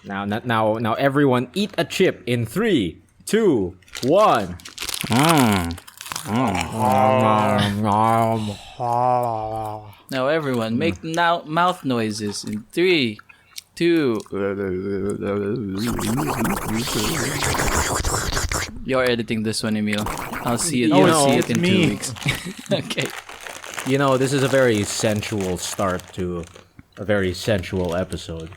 Now, everyone eat a chip in 3, 2, 1. Now everyone, make mouth noises in 3, 2. You're editing this one, Emile. I'll see it. I'll see it in 2 weeks. Okay. You know, this is a very sensual start to a very sensual episode.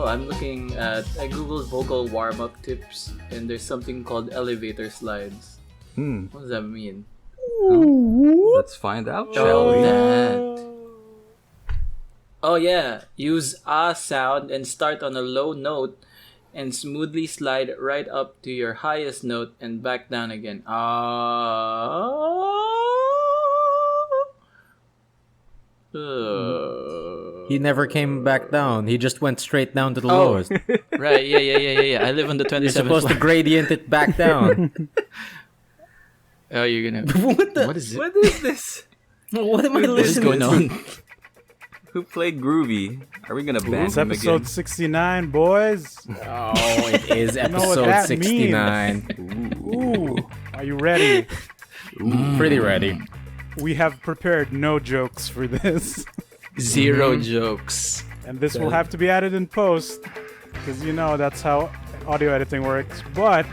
I'm looking at I googled vocal warm-up tips, and there's something called elevator slides. What does that mean? Let's find out, shall we? Oh yeah, use a sound and start on a low note and smoothly slide right up to your highest note and back down again. He never came back down. He just went straight down to the lowest. Right, yeah. I live on the 27th You're supposed to gradient it back down. Oh, you're gonna... What is it? What is this? What am I listening to? What is going on? Who played Groovy? Are we gonna ban It's him episode again? 69, boys. Oh, it is know what episode that 69. Ooh, are you ready? Pretty ready. We have prepared no jokes for this. Zero jokes. And this will have to be added in post, because you know that's how audio editing works. But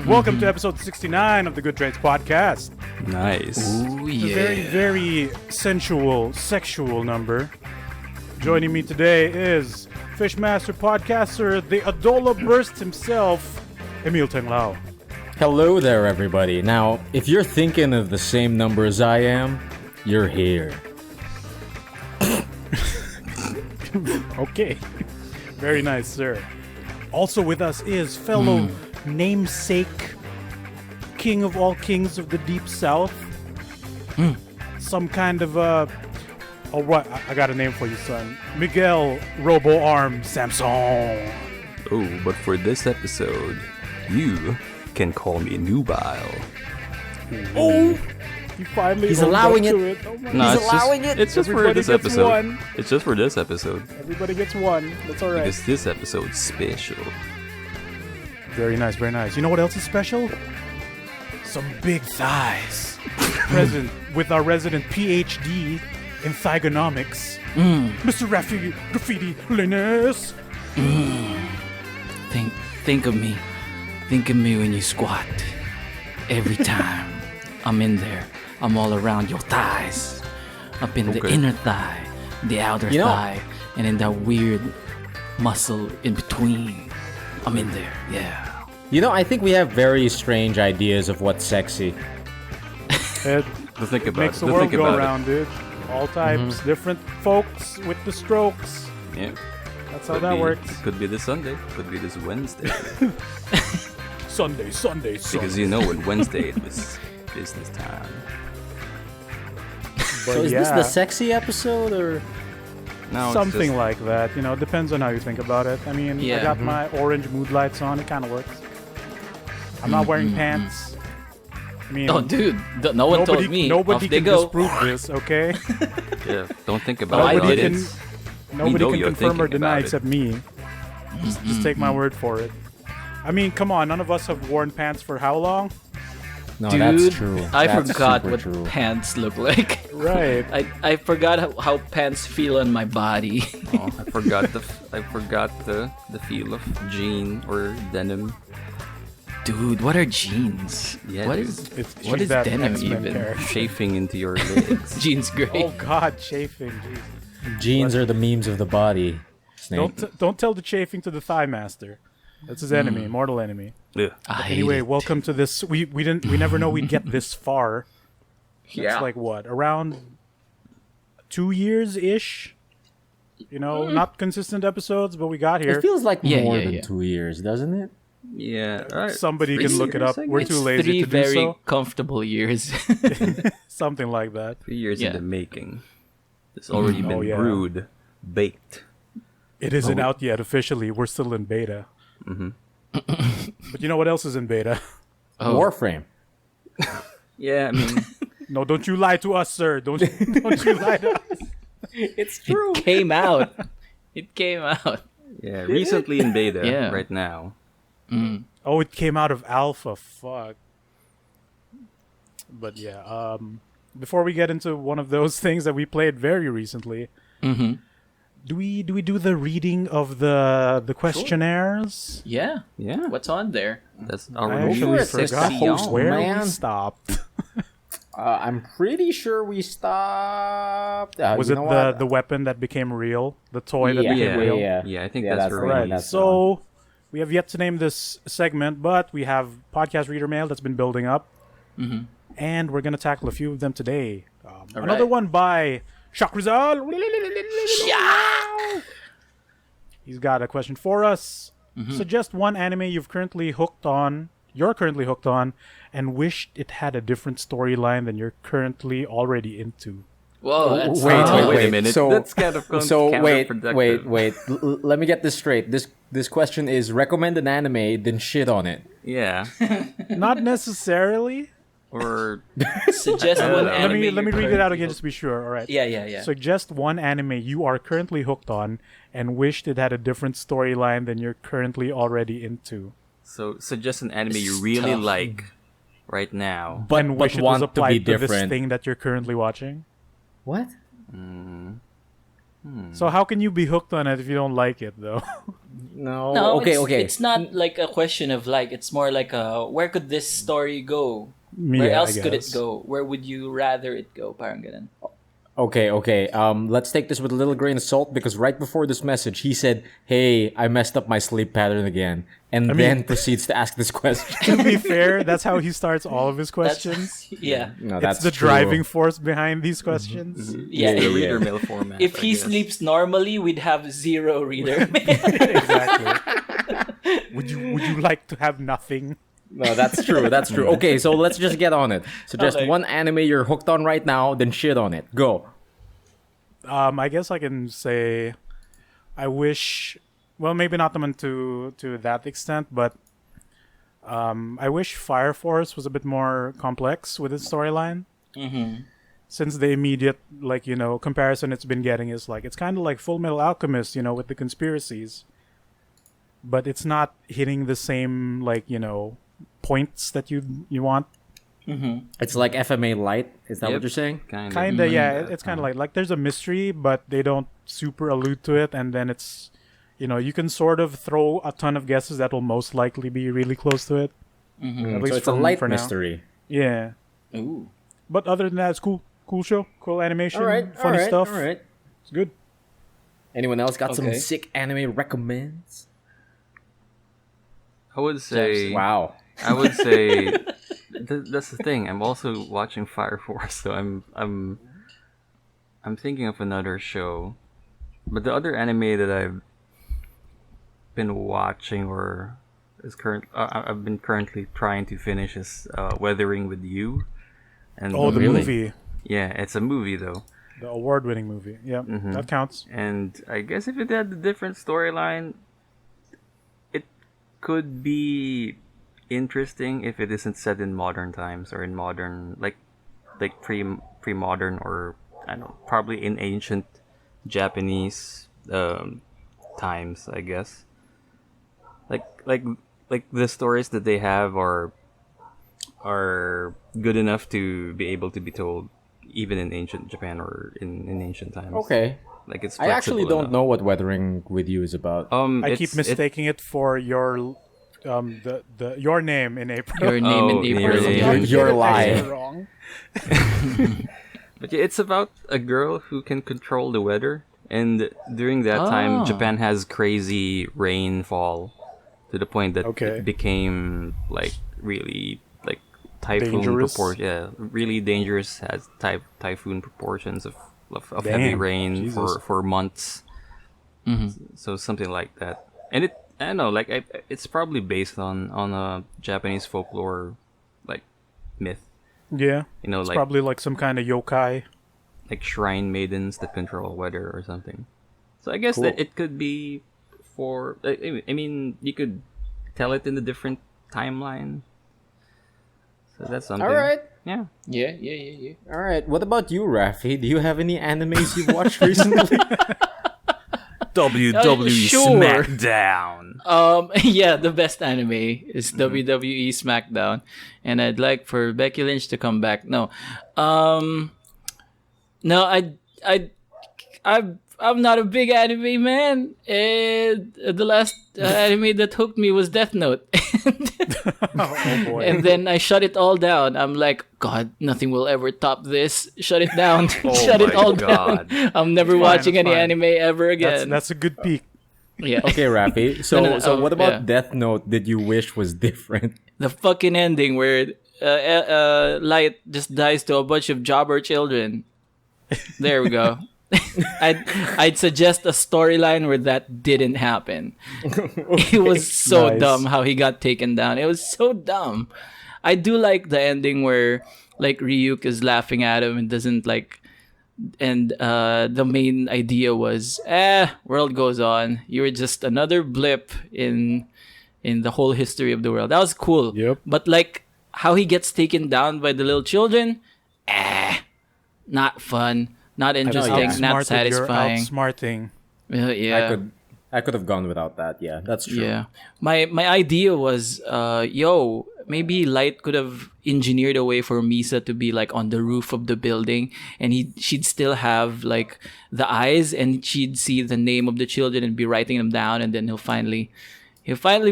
welcome to episode 69 of the Good Trades podcast. Nice. Ooh, It's a very, very sensual, sexual number. Joining me today is Fishmaster podcaster, the Adola Burst himself, Emile Tenglao. Hello there, everybody. Now, if you're thinking of the same number as I am, you're here. Okay. Very nice, sir. Also with us is fellow namesake king of all kings of the Deep South. Some kind of oh, what? I got a name for you, son. Miguel Robo-Arm Samson. Oh, but for this episode, you can call me Nubile. Oh! You finally He's owned allowing up to it. Oh my No, God. it's allowing just, it. It's just for Everybody this gets episode. one. It's just for this episode. Everybody gets one. That's all right. Because this episode's special. Very nice, very nice. You know what else is special? Some big thighs. Present with our resident PhD in Thygonomics, Mr. Raffy Graffiti Linus. Think of me. Think of me when you squat. Every time I'm in there, I'm all around your thighs. Up in the Okay. inner thigh, the outer You know- thigh, and in that weird muscle in between. I'm in there, yeah. You know, I think we have very strange ideas of what's sexy. It To think about makes it. the To world think go about around, dude. All types, different folks with the strokes. it. Yeah. That's how that works. Could be this Sunday. Could be this Wednesday. Sunday. Because you know, with Wednesday it was business time. So is this the sexy episode, or...? No, it's something just, like that? You know, depends on how you think about it. I mean, I Yeah. got my orange mood lights on. It kind of works. I'm not wearing pants. I mean, Oh, dude, no one told me. Nobody Off they can go. disprove this, okay? Yeah, don't think about I it. did It it. is. Nobody know can you're confirm or thinking deny about it. except me. Just take my word for it. I mean, come on, none of us have worn pants for how long? No, Dude, that's true. I That's forgot super what true. pants look like. Right. I forgot how pants feel on my body. Oh, I forgot the feel of jean or denim. Dude, what are jeans? Yeah, What dude. is She's is that denim X-Men even? character. Chafing into your legs. Jeans gray. Oh God, chafing. Jeez. Jeans are the memes of the body. Snake. Don't tell the chafing to the thigh master. That's his enemy, mortal enemy. Yeah. I hate Anyway, it. welcome to this. We never know we'd get this far. It's Yeah. like what, around 2 years ish. You know, not consistent episodes, but we got here. It feels like Yeah, more yeah, than yeah. 2 years, doesn't it? Yeah. All right. Somebody 3 can look it years, up. I We're guess. too lazy Three to do very so. comfortable years. Something like that. 3 years in Yeah. the making. It's already been Oh, yeah. brewed, baked. It isn't out yet officially. We're still in beta. But you know what else is in beta? Warframe. Yeah, I mean, No, don't you lie to us, sir. Don't you lie to us. It's true. Came out. It came out. yeah, recently in beta Yeah. right now. Oh, it came out of alpha. Fuck. But yeah, before we get into one of those things that we played very recently, do we do the reading of the questionnaires? Yeah. Yeah, What's on there? that's I our actually Sure, it's forgot host, where man. we stopped. I'm pretty sure we stopped. Was it the weapon that became real? The toy that became real? Yeah, I think that's that's right. right. That's So we have yet to name this segment, but we have podcast reader mail that's been building up, and we're gonna tackle a few of them today. Another right. one by Shakrizal. He's got a question for us. Suggest one anime you're currently hooked on, and wished it had a different storyline than you're currently already into. Whoa, that's Wait a minute. So, That's kind of wait. counterproductive. Let me get this straight. This question is recommend an anime, then shit on it. Yeah, Not necessarily. or Suggest one Let Let anime. me you're read it out currently again just to be sure. All right. Yeah. Suggest one anime you are currently hooked on and wished it had a different storyline than you're currently already into. so suggest an anime you really tough. like right now. But and wish it was want to applied be to this different. thing that you're currently watching. What? So how can you be hooked on it if you don't like it, though? No. No, okay. It's not like a question of like. It's more like a where could this story go? Yeah, Where I else could it guess. go? Where would you rather it go? Parang ganun. Okay. Let's take this with a little grain of salt because right before this message, he said, "Hey, I messed up my sleep pattern again," and then proceeds to ask this question. To be fair, that's how he starts all of his questions. Yeah. No, It's that's the true. driving force behind these questions. Yeah. The yeah. reader mail format. If I he guess. sleeps normally, we'd have zero reader. Exactly. Would you like to have nothing? No, that's true. That's true. Okay, so let's just get on it. Suggest Okay. one anime you're hooked on right now, then shit on it. Go. I guess I can say, I wish. Well, maybe not them to that extent, but I wish Fire Force was a bit more complex with its storyline. Since the immediate comparison it's been getting is like it's kind of like Full Metal Alchemist, with the conspiracies, but it's not hitting the same points that you want. It's like FMA Light. Is that Yep. what you're saying? Kinda, yeah. It's kind of like there's a mystery, but they don't super allude to it, and then it's, you can sort of throw a ton of guesses that will most likely be really close to it. At least So it's a light for now. mystery. Yeah, Ooh. but other than that, it's cool show, cool animation, All right. funny stuff. All right. It's good. Anyone else got some Okay. sick anime recommends? I would say. Wow. I would say that's the thing. I'm also watching Fire Force, so I'm thinking of another show, but the other anime that I've been watching or I've been currently trying to finish is Weathering with You, and Oh, the Really? movie, yeah, it's a movie though, the award-winning movie. Yeah, that counts. and I guess if it had a different storyline, it could be interesting if it isn't set in modern times or in modern like pre-modern or I don't know, probably in ancient Japanese times, I guess. Like the stories that they have are good enough to be able to be told even in ancient Japan or in ancient times. Okay. Like it's I actually flexible don't enough. know what Weathering with You is about. I keep mistaking it for your your name in April. Your name Oh, in your April. name. Your lie. Wrong. But yeah, it's about a girl who can control the weather, and during that time, Japan has crazy rainfall to the point that Okay. it became like really like typhoon Dangerous? proportion. Yeah, really dangerous. Has typhoon proportions of heavy Damn, rain Jesus. for months. So something like that, and I don't know, like it's probably based on a Japanese folklore, like myth. Yeah. It's like Probably like some kind of yokai. like shrine maidens that control weather or something. So I guess that it could be for. I mean, you could tell it in a different timeline. So that's something. All right. Yeah. Yeah. All right. What about you, Raffy? Do you have any animes you've watched recently? WWE Sure. SmackDown. Yeah, the best anime is WWE SmackDown, and I'd like for Becky Lynch to come back. No, no, I'm not a big anime man. The last anime that hooked me was Death Note. Oh boy. And then I shut it all down. I'm like, God, nothing will ever top this. Shut it down. Shut it my all God. down. I'm never Fine, watching it's any fine. anime ever again. That's a good peak. Yeah. Okay, Raffy. So, No, what about yeah. Death Note did you wish was different? The fucking ending where Light just dies to a bunch of jobber children. There we go. I'd suggest a storyline where that didn't happen. It was so Nice. dumb how he got taken down. It was so dumb. I do like the ending where like Ryuk is laughing at him and doesn't like, and the main idea was, world goes on. You were just another blip in the whole history of the world. That was cool. Yep. But like how he gets taken down by the little children, not fun. Not interesting, yeah. not Outsmarted, satisfying. You're outsmarting. Yeah. I could have gone without that. Yeah, that's true. Yeah. My idea was, maybe Light could have engineered a way for Misa to be like on the roof of the building, and she'd still have like the eyes, and she'd see the name of the children and be writing them down, and then he'll finally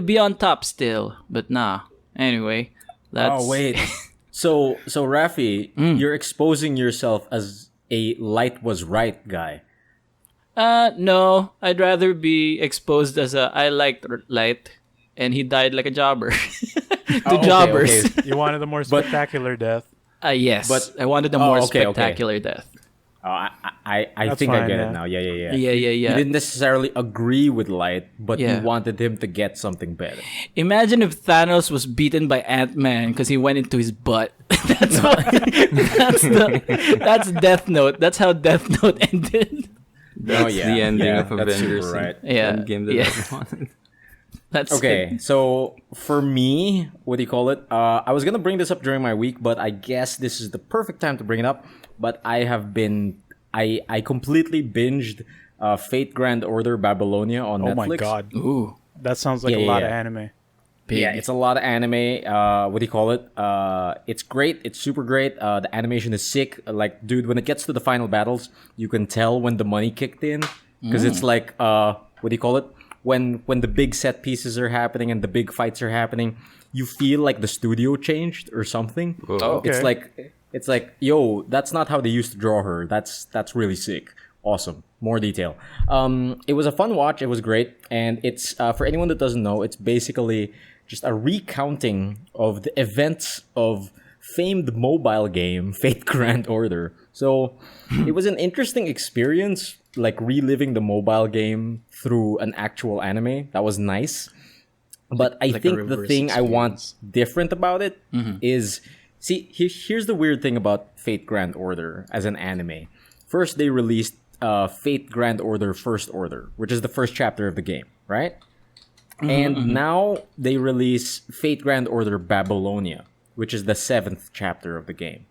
be on top still. But nah. Anyway, that's Oh wait. So Raffy, you're exposing yourself as a Light was right guy. No, I'd rather be exposed as I liked Light, and he died like a jobber. To okay, jobbers. okay. You wanted a more spectacular death. Yes, But- I wanted a more okay. spectacular death. Oh, I That's think I fine, get yeah. it now. Yeah. Yeah. You didn't necessarily agree with Light, but Yeah. you wanted him to get something better. Imagine if Thanos was beaten by Ant-Man because he went into his butt. That's that's Death Note. That's how Death Note ended. That's yeah. the ending Yeah, of that's Avengers. super right. Yeah, Endgame that yeah. I wanted. That's Okay, so for me, what do you call it? I was gonna bring this up during my week, but I guess this is the perfect time to bring it up. But I completely binged Fate Grand Order Babylonia on Oh Netflix. my god. Ooh, That sounds like Yeah, a lot yeah. of anime. big. Yeah, it's a lot of anime. What do you call it? It's great. It's super great. The animation is sick. Like, dude, when it gets to the final battles, you can tell when the money kicked in because it's like, what do you call it? When the big set pieces are happening and the big fights are happening, you feel like the studio changed or something. Oh, okay. It's like, yo, that's not how they used to draw her. That's really sick. Awesome. More detail. It was a fun watch. It was great. And it's, for anyone that doesn't know, it's basically just a recounting of the events of famed mobile game, Fate Grand Order. So it was an interesting experience, like reliving the mobile game through an actual anime. That was nice. But I like a think the reverse thing I want experience. different about it is, see, here's the weird thing about Fate Grand Order as an anime. First, they released Fate Grand Order First Order, which is the first chapter of the game, right? And now they release Fate Grand Order Babylonia, which is the 7th chapter of the game.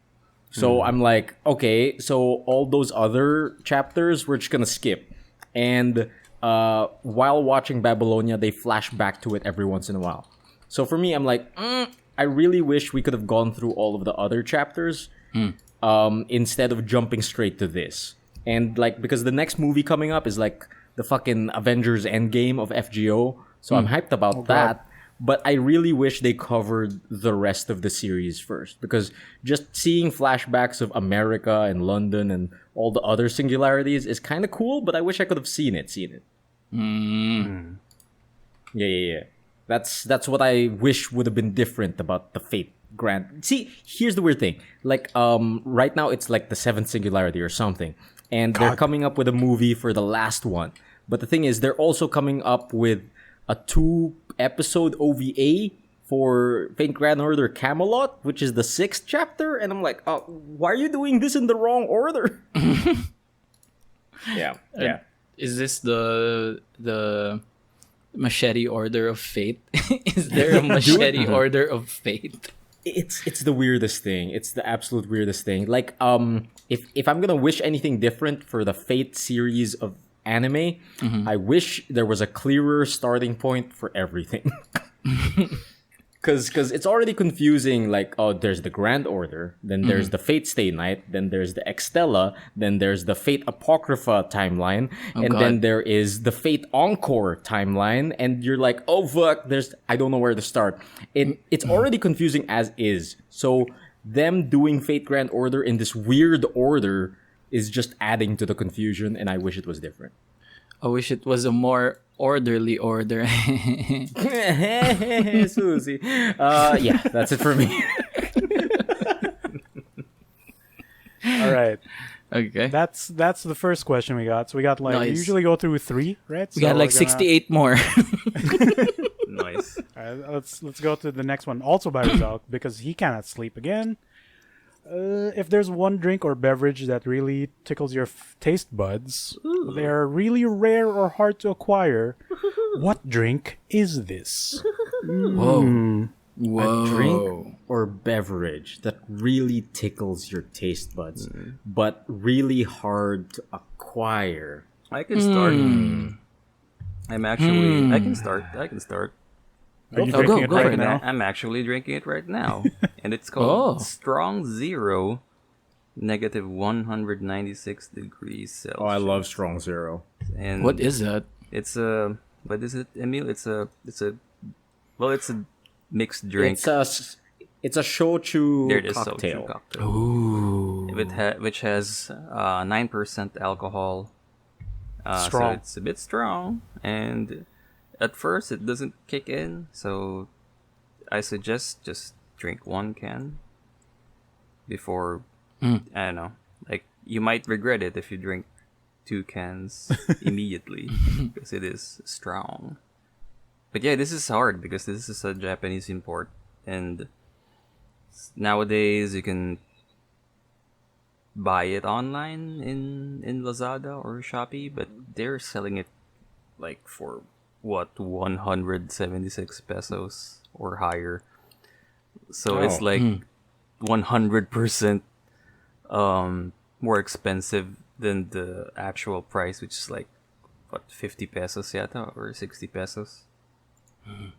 So I'm like, okay, so all those other chapters we're just gonna skip. And while watching Babylonia, they flash back to it every once in a while. So for me, I'm like, I really wish we could have gone through all of the other chapters instead of jumping straight to this. And like, because the next movie coming up is like the fucking Avengers Endgame of FGO. So I'm hyped about that. But I really wish they covered the rest of the series first. Because just seeing flashbacks of America and London and all the other singularities is kind of cool, but I wish I could have seen it. Yeah. That's what I wish would have been different about the Fate Grand. See, here's the weird thing. Like, right now it's like the 7th singularity or something. And they're coming up with a movie for the last one. But the thing is, they're also coming up with a 2-episode OVA for Fate Grand Order Camelot, which is the 6th chapter, and I'm like, oh, why are you doing this in the wrong order? Yeah. Is this the machete order of fate? Is there a machete order of fate? It's the weirdest thing. It's the absolute weirdest thing. Like, if I'm gonna wish anything different for the Fate series of anime, I wish there was a clearer starting point for everything. Because it's already confusing, like, oh, there's the Grand Order, then there's the Fate Stay Night, then there's the Extella, then there's the Fate Apocrypha timeline, then there is the Fate Encore timeline, and you're like, oh, fuck, I don't know where to start. It's already confusing as is. So them doing Fate Grand Order in this weird order is just adding to the confusion, and I wish it was different. I wish it was a more orderly order. Susie. Yeah, that's it for me. All right. Okay. That's the first question we got. So we got we usually go through 3, right? We got 68 more. Nice. All right, let's go to the next one. Also by Rizal, because he cannot sleep again. If there's one drink or beverage that really tickles your taste buds, they are really rare or hard to acquire. What drink is this? Whoa. A drink or beverage that really tickles your taste buds, but really hard to acquire. I can start. I can start. Are you drinking it go right for it. now? I'm actually drinking it right now. And it's called Strong Zero, negative 196 degrees Celsius. Oh, I love Strong Zero. And What is that? it's a, what is it, Emile? It's a mixed drink. It's a shochu There it is, cocktail. soju cocktail. Ooh. Which has 9% alcohol. Strong. So it's a bit strong, and at first it doesn't kick in. So I suggest just drink 1 can before. I don't know. Like, you might regret it if you drink 2 cans immediately because it is strong. But yeah, this is hard because this is a Japanese import, and nowadays you can buy it online in Lazada or Shopee, but they're selling it like for what, 176 pesos or higher. So it's like 100% more expensive than the actual price, which is like what, 50 pesos yata or 60 pesos.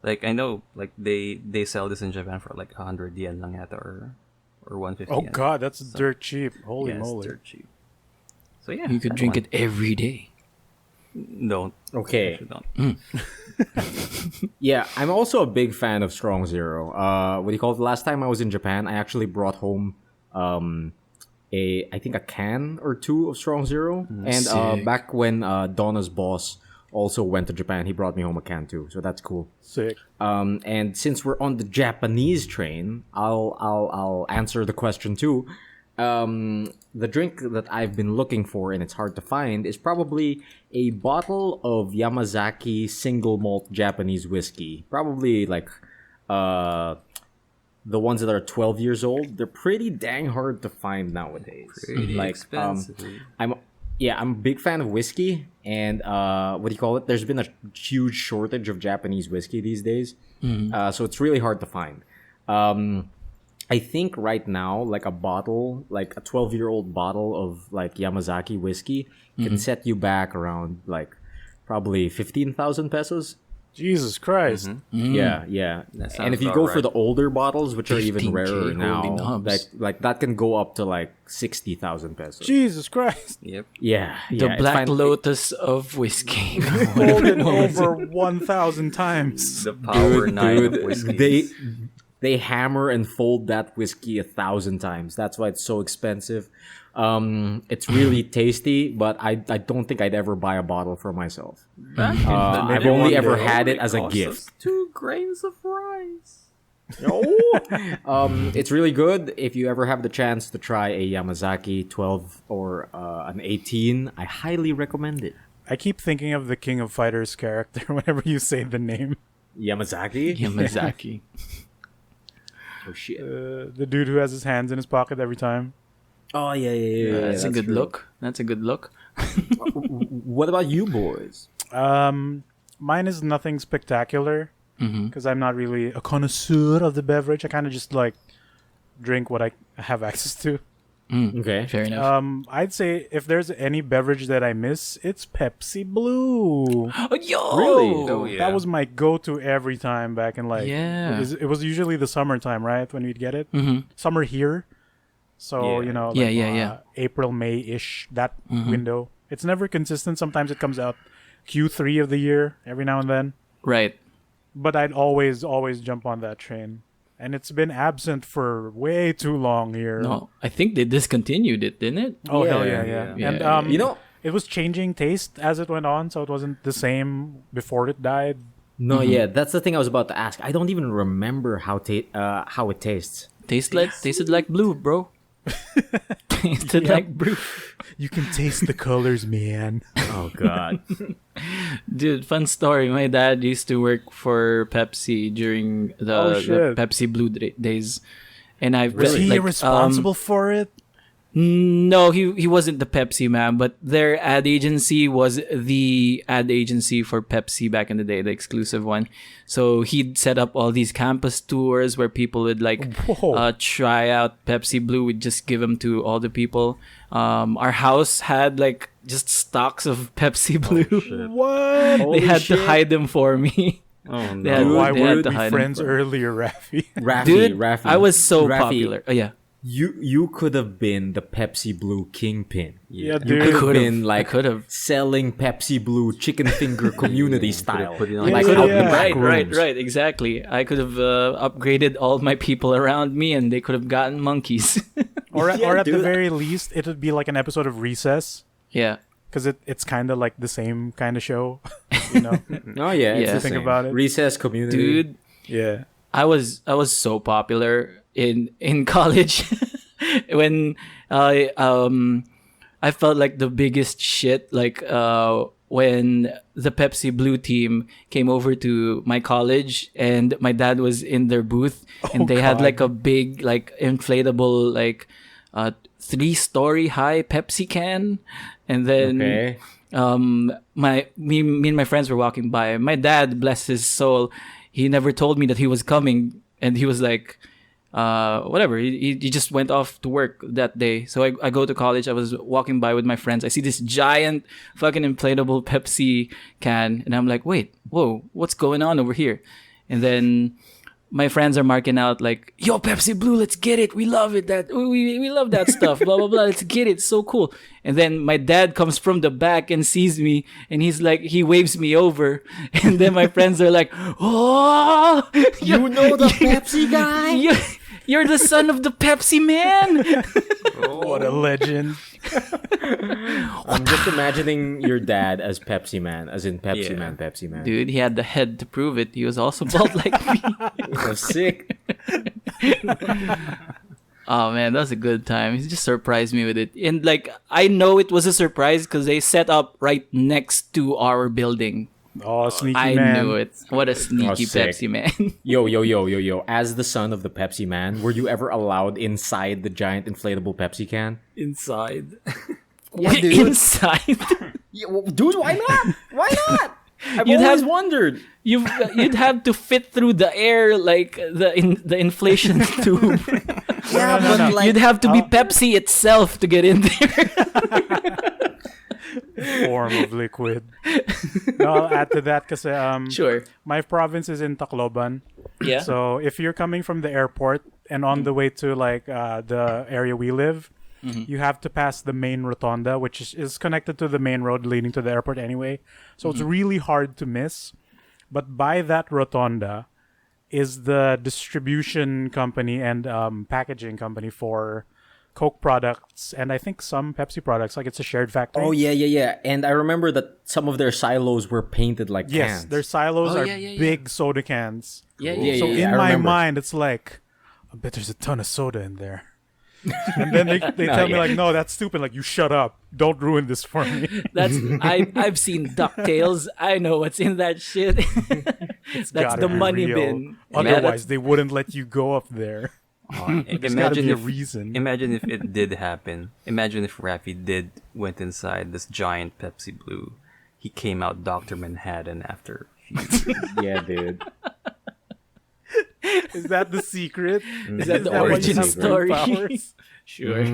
Like, I know, like they sell this in Japan for like 100 yen lang yata or 150 Oh yen. god, that's dirt cheap. Holy Yeah, it's moly. dirt cheap. So yeah, You could drink it every day. Don't. Okay. Actually don't. Yeah, I'm also a big fan of Strong Zero. What do you call it? Last time I was in Japan, I actually brought home I think a can or 2 of Strong Zero. And Sick. back when Donna's boss also went to Japan, he brought me home a can too. So that's cool. Sick. And since we're on the Japanese train, I'll answer the question too. The drink that I've been looking for and it's hard to find is probably a bottle of Yamazaki single malt Japanese whiskey. Probably like the ones that are 12 years old. They're pretty dang hard to find nowadays. Pretty like expensive. I'm a big fan of whiskey, and what do you call it? There's been a huge shortage of Japanese whiskey these days, so it's really hard to find. I think right now, like a bottle, like a 12-year-old bottle of like Yamazaki whiskey can set you back around like probably 15,000 pesos. Jesus Christ. Yeah. That sounds And if you about go for right. the older bottles, which are even 15K, rarer holy now, knobs. like that can go up to like 60,000 pesos. Jesus Christ. Yep. Yeah, The it's Black fine. Lotus of whiskey. Folded over 1,000 times. The power nine of Dude, whiskeys. they hammer and fold that whiskey 1,000 times. That's why it's so expensive. It's really tasty, but I don't think I'd ever buy a bottle for myself. I've only ever had it as a gift. 2 grains of rice. It's really good. If you ever have the chance to try a Yamazaki 12 or an 18, I highly recommend it. I keep thinking of the King of Fighters character whenever you say the name. Yamazaki? Yamazaki. Oh, shit. The dude who has his hands in his pocket every time. Oh, yeah. That's a good true. look. That's a good look. What about you boys? Mine is nothing spectacular because I'm not really a connoisseur of the beverage. I kind of just like drink what I have access to. Okay. Fair enough. I'd say if there's any beverage that I miss, it's Pepsi Blue. Oh, yo! Really? Oh, yeah. That was my go-to every time back in like Yeah. it was usually the summertime, right, when we'd get it. Summer here, so Yeah. you know, Yeah, like, yeah. April, May-ish, that window. It's never consistent. Sometimes it comes out Q3 of the year every now and then, Right. but I'd always jump on that train, and it's been absent for way too long here. No, I think they discontinued it, didn't it? Oh hell Yeah, yeah. yeah. And Yeah. You know, it was changing taste as it went on, so it wasn't the same before it died. no, yeah, that's the thing I was about to ask. I don't even remember how it tastes. Tasted like blue, bro. Tasted like blue. You can taste the colors, man. Oh, God. Dude, fun story. My dad used to work for Pepsi during the shit. Pepsi Blue days. And I Was felt he like, responsible for it? No, he wasn't the Pepsi man, but their ad agency was the ad agency for Pepsi back in the day, the exclusive one. So he'd set up all these campus tours where people would like Whoa. try out Pepsi Blue. We'd just give them to all the people. Our house had like just stocks of Pepsi Blue. What? They Holy had shit. to hide them for me. Oh They had- no! Why they had weren't to we hide friends them. earlier, Raffy? Raffy, Dude, Raffy. I was so Raffy, popular. Oh, yeah. You could have been the Pepsi Blue kingpin. Yeah, You dude. could have Could've. been like I could've. selling Pepsi Blue chicken finger community style. put it on Like Yeah, out yeah. the back Right, rooms. right, exactly. I could have upgraded all my people around me, and they could have gotten monkeys. Or Yeah, at the dude. very least, it would be like an episode of Recess, Yeah, because it's kind of like the same kind of show, you know? Oh yeah, it's Yeah. the Think same. about it. Recess community. dude, Yeah. I was so popular in college when I felt like the biggest shit. Like when the Pepsi Blue team came over to my college, and my dad was in their booth, and they had God. like a big like inflatable like 3-story high Pepsi can, and then Okay. me and my friends were walking by. My dad, bless his soul, he never told me that he was coming, and he was like, whatever. He just went off to work that day. So I go to college. I was walking by with my friends. I see this giant fucking inflatable Pepsi can, and I'm like, wait, whoa, what's going on over here? And then my friends are marking out like, yo, Pepsi Blue, let's get it. We love it. That we love that stuff. Blah blah blah. Let's get it. It's so cool. And then my dad comes from the back and sees me, and he's like, he waves me over. And then my friends are like, oh, You know the Pepsi guy? you're the son of the Pepsi man. What a legend. I'm just imagining your dad as Pepsi Man, as in Pepsi Yeah. Man, Pepsi Man. Dude, he had the head to prove it. He was also bald like me. That's sick. Oh man, that was a good time. He just surprised me with it. And like, I know it was a surprise because they set up right next to our building. Oh, sneaky I man. knew it. What a sneaky sick. Pepsi man. Yo. As the son of the Pepsi Man, were you ever allowed inside the giant inflatable Pepsi can? Inside. Yeah, dude. Inside. Dude, why not? Why not? I've You'd always have- wondered. You'd have to fit through the air like the inflation tube. Yeah, no, no. like You'd have to be Pepsi itself to get in there. Form of liquid. No, I'll add to that because Sure. my province is in Tacloban. Yeah. So if you're coming from the airport and on the way to like the area we live, you have to pass the main rotonda, which is connected to the main road leading to the airport anyway. So it's really hard to miss. But by that rotonda is the distribution company and packaging company for Coke products and I think some Pepsi products. Like it's a shared factory. Oh yeah. And I remember that some of their silos were painted like Yes, cans. their silos Oh, are yeah. big soda cans. Yeah, Yeah, So yeah, in I my remember. mind, it's like, I bet there's a ton of soda in there. And then they tell me like, no, that's stupid. Like, you shut up. Don't ruin this for me. I've seen DuckTales. I know what's in that shit. That's Gotta the be money real. bin. Otherwise, they wouldn't let you go up there. There's gotta Imagine be a if reason. Imagine if it did happen. Imagine if Raffy went inside this giant Pepsi Blue. He came out Dr. Manhattan after a few years. Yeah, dude. Is that the secret? Is that the why you origin have story? superpowers? Sure.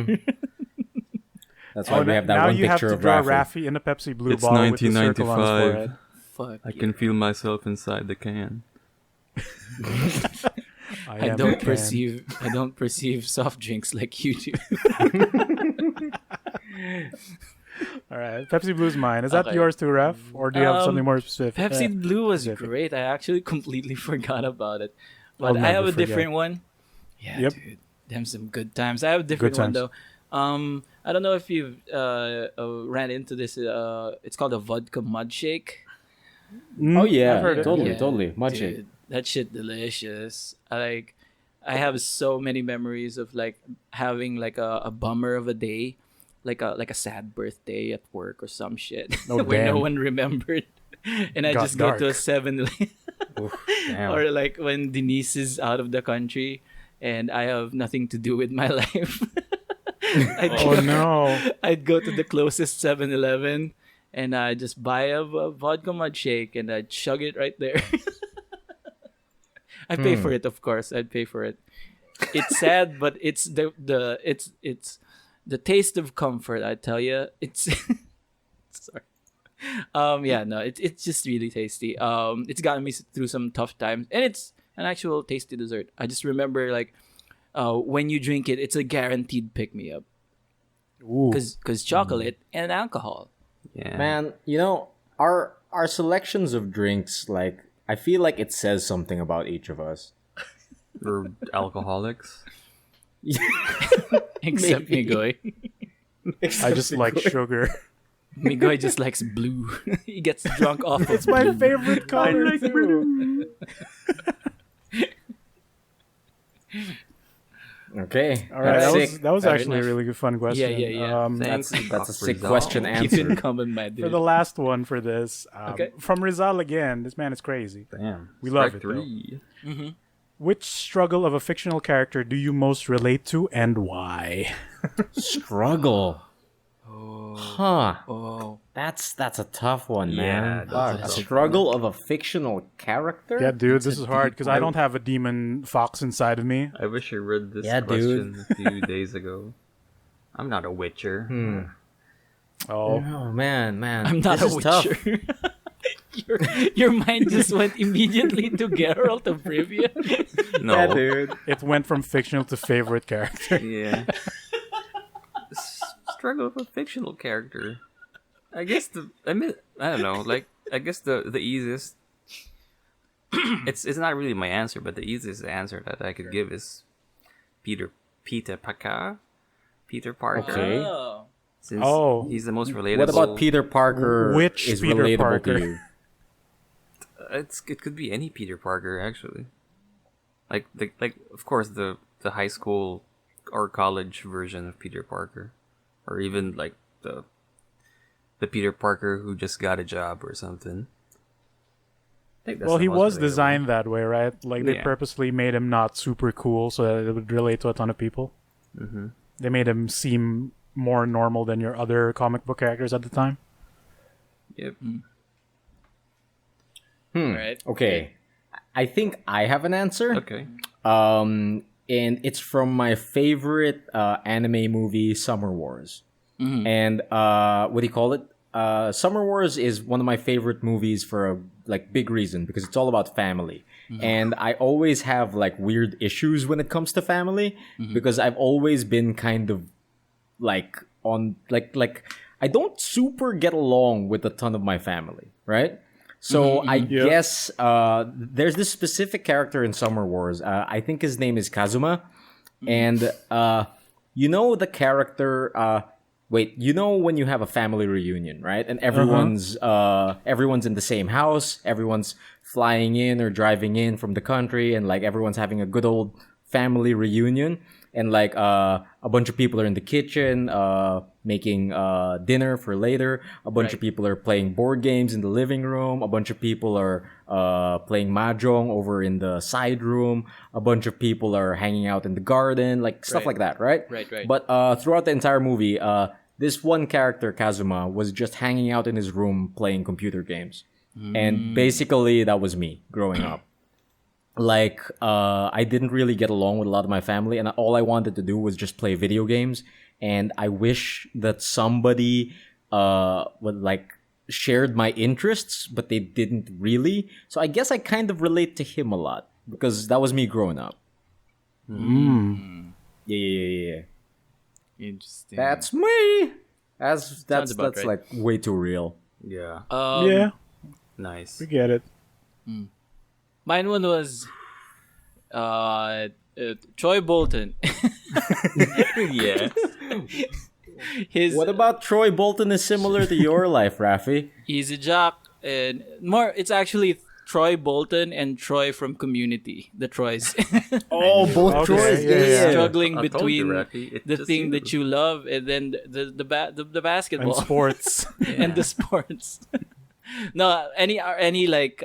That's why we have that now one you have picture to of draw Raffy. Raffy in a Pepsi Blue It's bottle with the circle on his 1995. forehead. Fuck. I can feel myself inside the can. I don't perceive soft drinks like you do. All right, Pepsi Blue's mine. Is that Okay. yours too, Ref? Or do you have something more specific? Pepsi Blue was specific. great. I actually completely forgot about it. But I'll I have never a forget. different one. Yeah, Yep. dude. Them some good times. I have a different Good one times. though. I don't know if you've ran into this. It's called a vodka mud shake. Oh yeah, I've heard it. totally, Yeah, totally. Much it. Dude, that shit delicious. I have so many memories of like having like a bummer of a day, like a sad birthday at work or some shit Oh, where no damn. one remembered, and I Got just go to a dark. 7-Eleven. Damn. Or like when Denise is out of the country and I have nothing to do with my life. Oh no! I'd go to the closest 7-Eleven and I just buy a vodka mud shake and I'd chug it right there. I'd pay for it, of course. I'd pay for it. It's sad, but it's it's the taste of comfort. I tell you, it's sorry. Yeah, no, it's just really tasty. It's gotten me through some tough times, and it's an actual tasty dessert. I just remember like, when you drink it, it's a guaranteed pick me up. Ooh. Because chocolate and alcohol. Yeah. Man, our selections of drinks, like, I feel like it says something about each of us. We're alcoholics. Except Migoy. I just like sugar. Migoy just likes blue. He gets drunk off of It's my blue. favorite color too. Okay. All right, That's that was Fair actually enough. a really good fun question. Yeah, yeah. Thanks, That's a Doc sick Rizal. question Keep answered. it coming, my dude. For the last one for this, Okay. from Rizal again. This man is crazy. Damn. We love Strike it, though. 3. Which struggle of a fictional character do you most relate to, and why? Struggle. Huh. Oh, That's a tough one, man. that's a Fuck. A tough struggle of a fictional character? Yeah, dude, this is hard because I don't have a demon fox inside of me. I wish I read this Yeah, question a few days ago. I'm not a witcher. Oh, Oh man. I'm not This a is tough. witcher. your mind just went immediately to Geralt of Rivia. No. Yeah, dude. it went from fictional to favorite character. Yeah. Struggle with a fictional character. I don't know. Like, I guess the easiest. it's not really my answer, but the easiest answer that I could give is Peter Parker. Okay. Oh. Since Oh. he's the most relatable. What about Peter Parker? Which is Peter relatable Parker? to you? It could be any Peter Parker actually. Like of course the high school or college version of Peter Parker, or even like the Peter Parker who just got a job or something. I think that's Well, the he most was relatable. designed that way, right? Like they Yeah. purposely made him not super cool so that it would relate to a ton of people. Mhm. They made him seem more normal than your other comic book characters at the time. Yep. Right. Okay. I think I have an answer. Okay. And it's from my favorite anime movie, Summer Wars. And what do you call it? Summer Wars is one of my favorite movies for a big reason, because it's all about family. And I always have weird issues when it comes to family, because I've always been kind of I don't super get along with a ton of my family, right? So I guess there's this specific character in Summer Wars. I think his name is Kazuma. And you know the character... you know when you have a family reunion, right? And everyone's in the same house. Everyone's flying in or driving in from the country. And everyone's having a good old family reunion, and like a bunch of people are in the kitchen making dinner for later. A bunch of people are playing board games in the living room. A bunch of people are playing mahjong over in the side room. A bunch of people are hanging out in the garden, like stuff like that, right? Right. But throughout the entire movie, this one character, Kazuma, was just hanging out in his room playing computer games. And basically, that was me growing up. Like, I didn't really get along with a lot of my family, and all I wanted to do was just play video games. And I wish that somebody would like shared my interests, but they didn't really. So I guess I kind of relate to him a lot because that was me growing up. Yeah. Interesting. That's me. That's about right. like way too real. Yeah. Yeah, Nice. we get it. Mine one was Troy Bolton. Yeah. His What about Troy Bolton is similar to your life, Raffy? he's a jock and more. It's actually Troy Bolton and Troy from Community. The Troys. Oh, both Okay, Troys. yeah. Struggling I told you, between Raffy, it's the just thing you. that you love and then the And basketball sports. and the sports. No, any like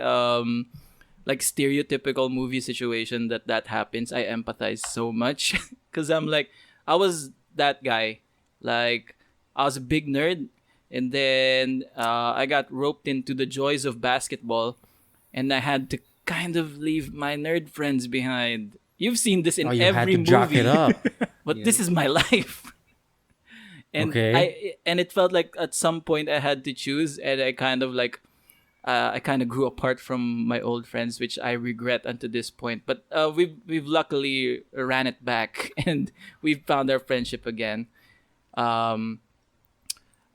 stereotypical movie situation that happens, I empathize so much because I'm like, I was that guy. Like, I was a big nerd, and then I got roped into the joys of basketball, and I had to kind of leave my nerd friends behind. You've seen this in You every had to movie, jock it up. but this is my life. And Okay. it felt like at some point I had to choose, and I kind of like I kind of grew apart from my old friends, which I regret unto this point. But we've luckily ran it back, and we've found our friendship again.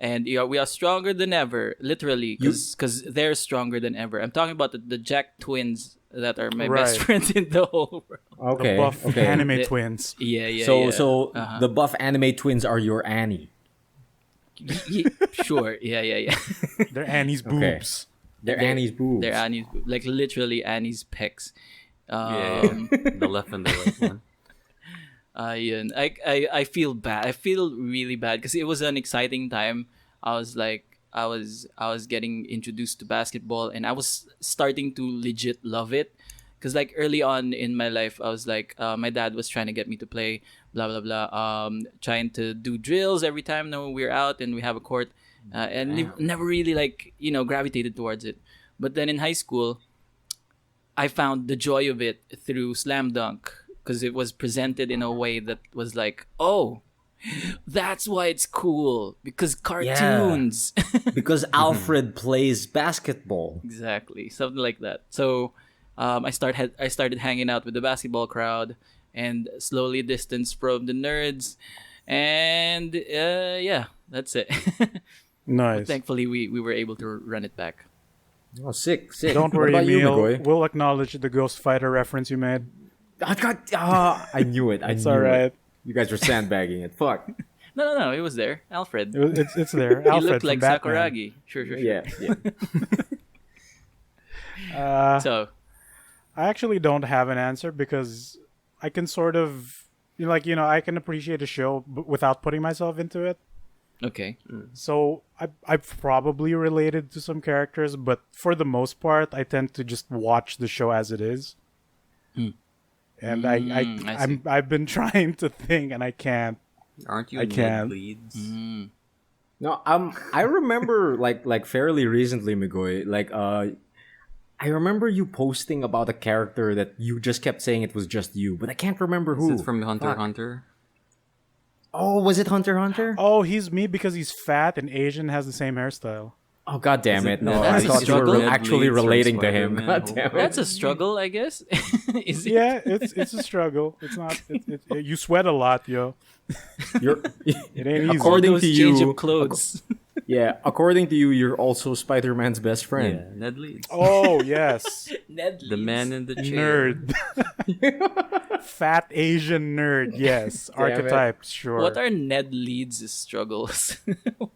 And we are stronger than ever, literally, because they're stronger than ever. I'm talking about the Jack twins that are my best Right. friends in the whole world. Okay. Buff okay. anime The- twins. Yeah. So the buff anime twins are your Annie. Sure. Yeah. They're Annie's Okay. boobs. They're Annie's boobs. They're Annie's, like literally Annie's pecs. Yeah. The left and the right one. Yun. I feel bad. I feel really bad because it was an exciting time. I was getting introduced to basketball, and I was starting to legit love it. Because like early on in my life, I was like, my dad was trying to get me to play, blah blah blah, trying to do drills every time we're out and we have a court, and never really like gravitated towards it. But then in high school, I found the joy of it through Slam Dunk. Because it was presented in a way that was like, oh, that's why it's cool. Because cartoons. Because Alfred plays basketball. Exactly. Something like that. So I started hanging out with the basketball crowd and slowly distanced from the nerds. And yeah, that's it. Nice. Thankfully, we were able to run it back. Oh, sick. Don't What worry, about you, Emile. Migoy? We'll acknowledge the Ghost Fighter reference you made. I knew it. It's all right. You guys were sandbagging it. Fuck. No, it was there. Alfred. It's there. He Alfred looked from like Batman. Sakuragi. Sure. Yeah. So, I actually don't have an answer because I can sort of, I can appreciate a show without putting myself into it. okay. So I've probably related to some characters, but for the most part, I tend to just watch the show as it is. And I see. I've been trying to think, and I can't. Aren't you I Ned can't. Leeds? No, I remember like fairly recently, Migoy, I remember you posting about a character that you just kept saying it was just you, but I can't remember who. This is from Hunter x Fuck. Hunter. Oh, was it Hunter x Hunter? Oh, he's me because he's fat and Asian, has the same hairstyle. Oh, god damn it. No, That's I a thought you were struggle. actually Leads from relating to him. Spider-Man. God damn it. That's a struggle, I guess. Is it? Yeah, it's a struggle. It's not. You sweat a lot, yo. You're, It ain't easy. according Those to change you, of clothes. yeah, according to you, you're also Spider-Man's best Yeah, friend. Ned Leeds. Oh yes, Ned The man in the chair. nerd. Fat Asian nerd. Yes, Damn it. archetypes. Sure. What are Ned Leeds' struggles?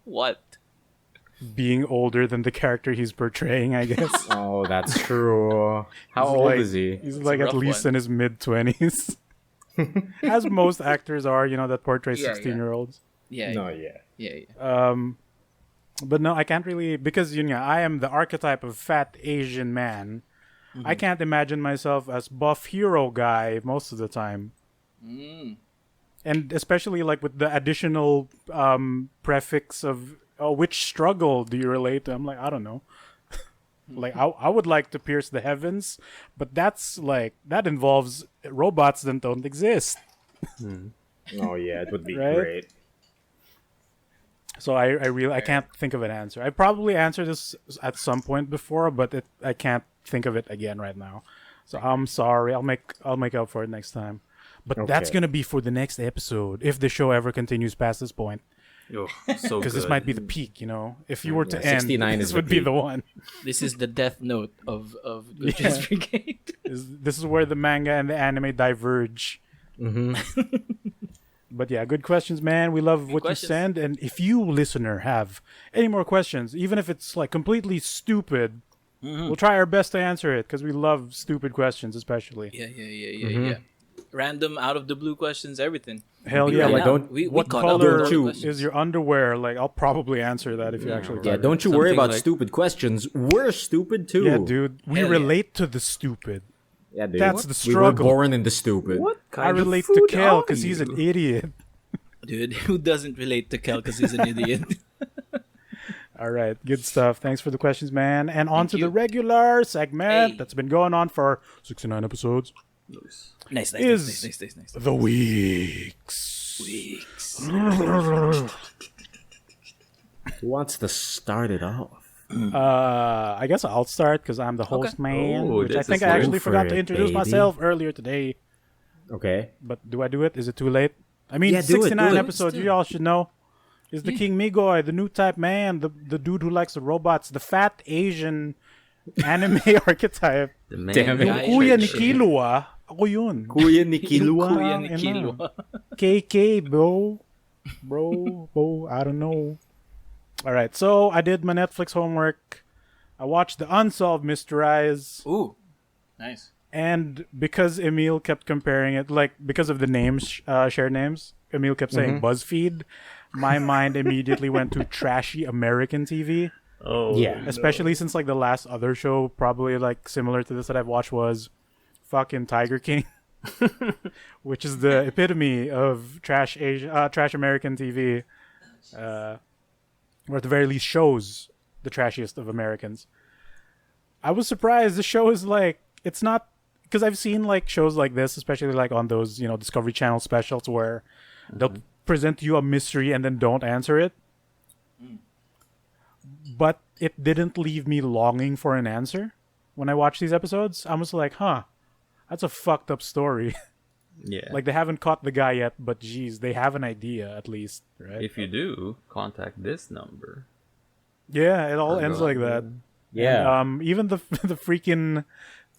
What? Being older than the character he's portraying, I guess. Oh, that's true. How He's old like- is he? He's It's like a at rough least one. in his mid-20s. As most actors are, that portray Yeah, 16-year-olds. Yeah. No, yeah. Yeah. But no, I can't really, because I am the archetype of fat Asian man. I can't imagine myself as buff hero guy most of the time. And especially like with the additional prefix of which struggle do you relate to? I'm like, I don't know. Like I would like to pierce the heavens, but that's like that involves robots that don't exist. Oh yeah, it would be Right? great. So I can't think of an answer. I probably answered this at some point before, but I can't think of it again right now. So I'm sorry. I'll make up for it next time. But that's Okay. gonna be for the next episode if the show ever continues past this point. Oh, so Because this good. might be the peak, If you were to end, 69 this is would the be peak. the one. This is the death note of Gucci's Brigade. This is where the manga and the anime diverge. But yeah, good questions, man. We love what questions. you send. And if you, listener, have any more questions, even if it's like completely stupid, we'll try our best to answer it because we love stupid questions, especially. Yeah. Random, out of the blue questions, everything. Hell We yeah! ran Like, out. don't- we what caught up with color all the you- questions. is your underwear? Like, I'll probably answer that if you actually. Yeah, type it. don't you worry Something about like- stupid questions. We're stupid too. Yeah, dude. We Hell yeah. relate to the stupid. Yeah, dude. That's the We were struggle. born in the stupid. What kind I of relate to food Kel are because he's an you? idiot. Dude, who doesn't relate to Kel because he's an idiot? All right, good stuff. Thanks for the questions, man. And on to you. the regular segment Hey. that's been going on for 69 episodes. nice. Is- Nice. The weeks. Weeks. Who wants to start it off? I guess I'll start because I'm the host, man. Oh, which I this think is I actually good for forgot to it, introduce baby. myself earlier today. Okay. But do I do it? Is it too late? I mean, Yeah, do it, 69 do it. episodes, you all should know. Is the King Migoy, the new type man, the dude who likes the robots, the fat Asian anime archetype. The man Damn it. guy Guy Kuya ni shit. Kilua. Ako yun. Kuya ni Kilua. Kuya ni Ina. Kilua. KK, bro. Bro, I don't know. All right, so I did my Netflix homework. I watched the Unsolved Mysteries. Ooh, nice. And because Emile kept comparing it, like because of the names, shared names, Emile kept saying BuzzFeed. My mind immediately went to trashy American TV. Oh, Yeah. Especially since like the last other show, probably like similar to this that I've watched was fucking Tiger King, which is the epitome of trash American TV, or at the very least shows the trashiest of Americans. I was surprised. The show is like it's not because I've seen like shows like this, especially like on those Discovery Channel specials where they'll present you a mystery and then don't answer it. But it didn't leave me longing for an answer when I watched these episodes. I was like, huh, that's a fucked up story. yeah. Like they haven't caught the guy yet, but geez, they have an idea at least, right? If you do, contact this number. Yeah, it all Or ends go like out that. there. Yeah. And, even the the freaking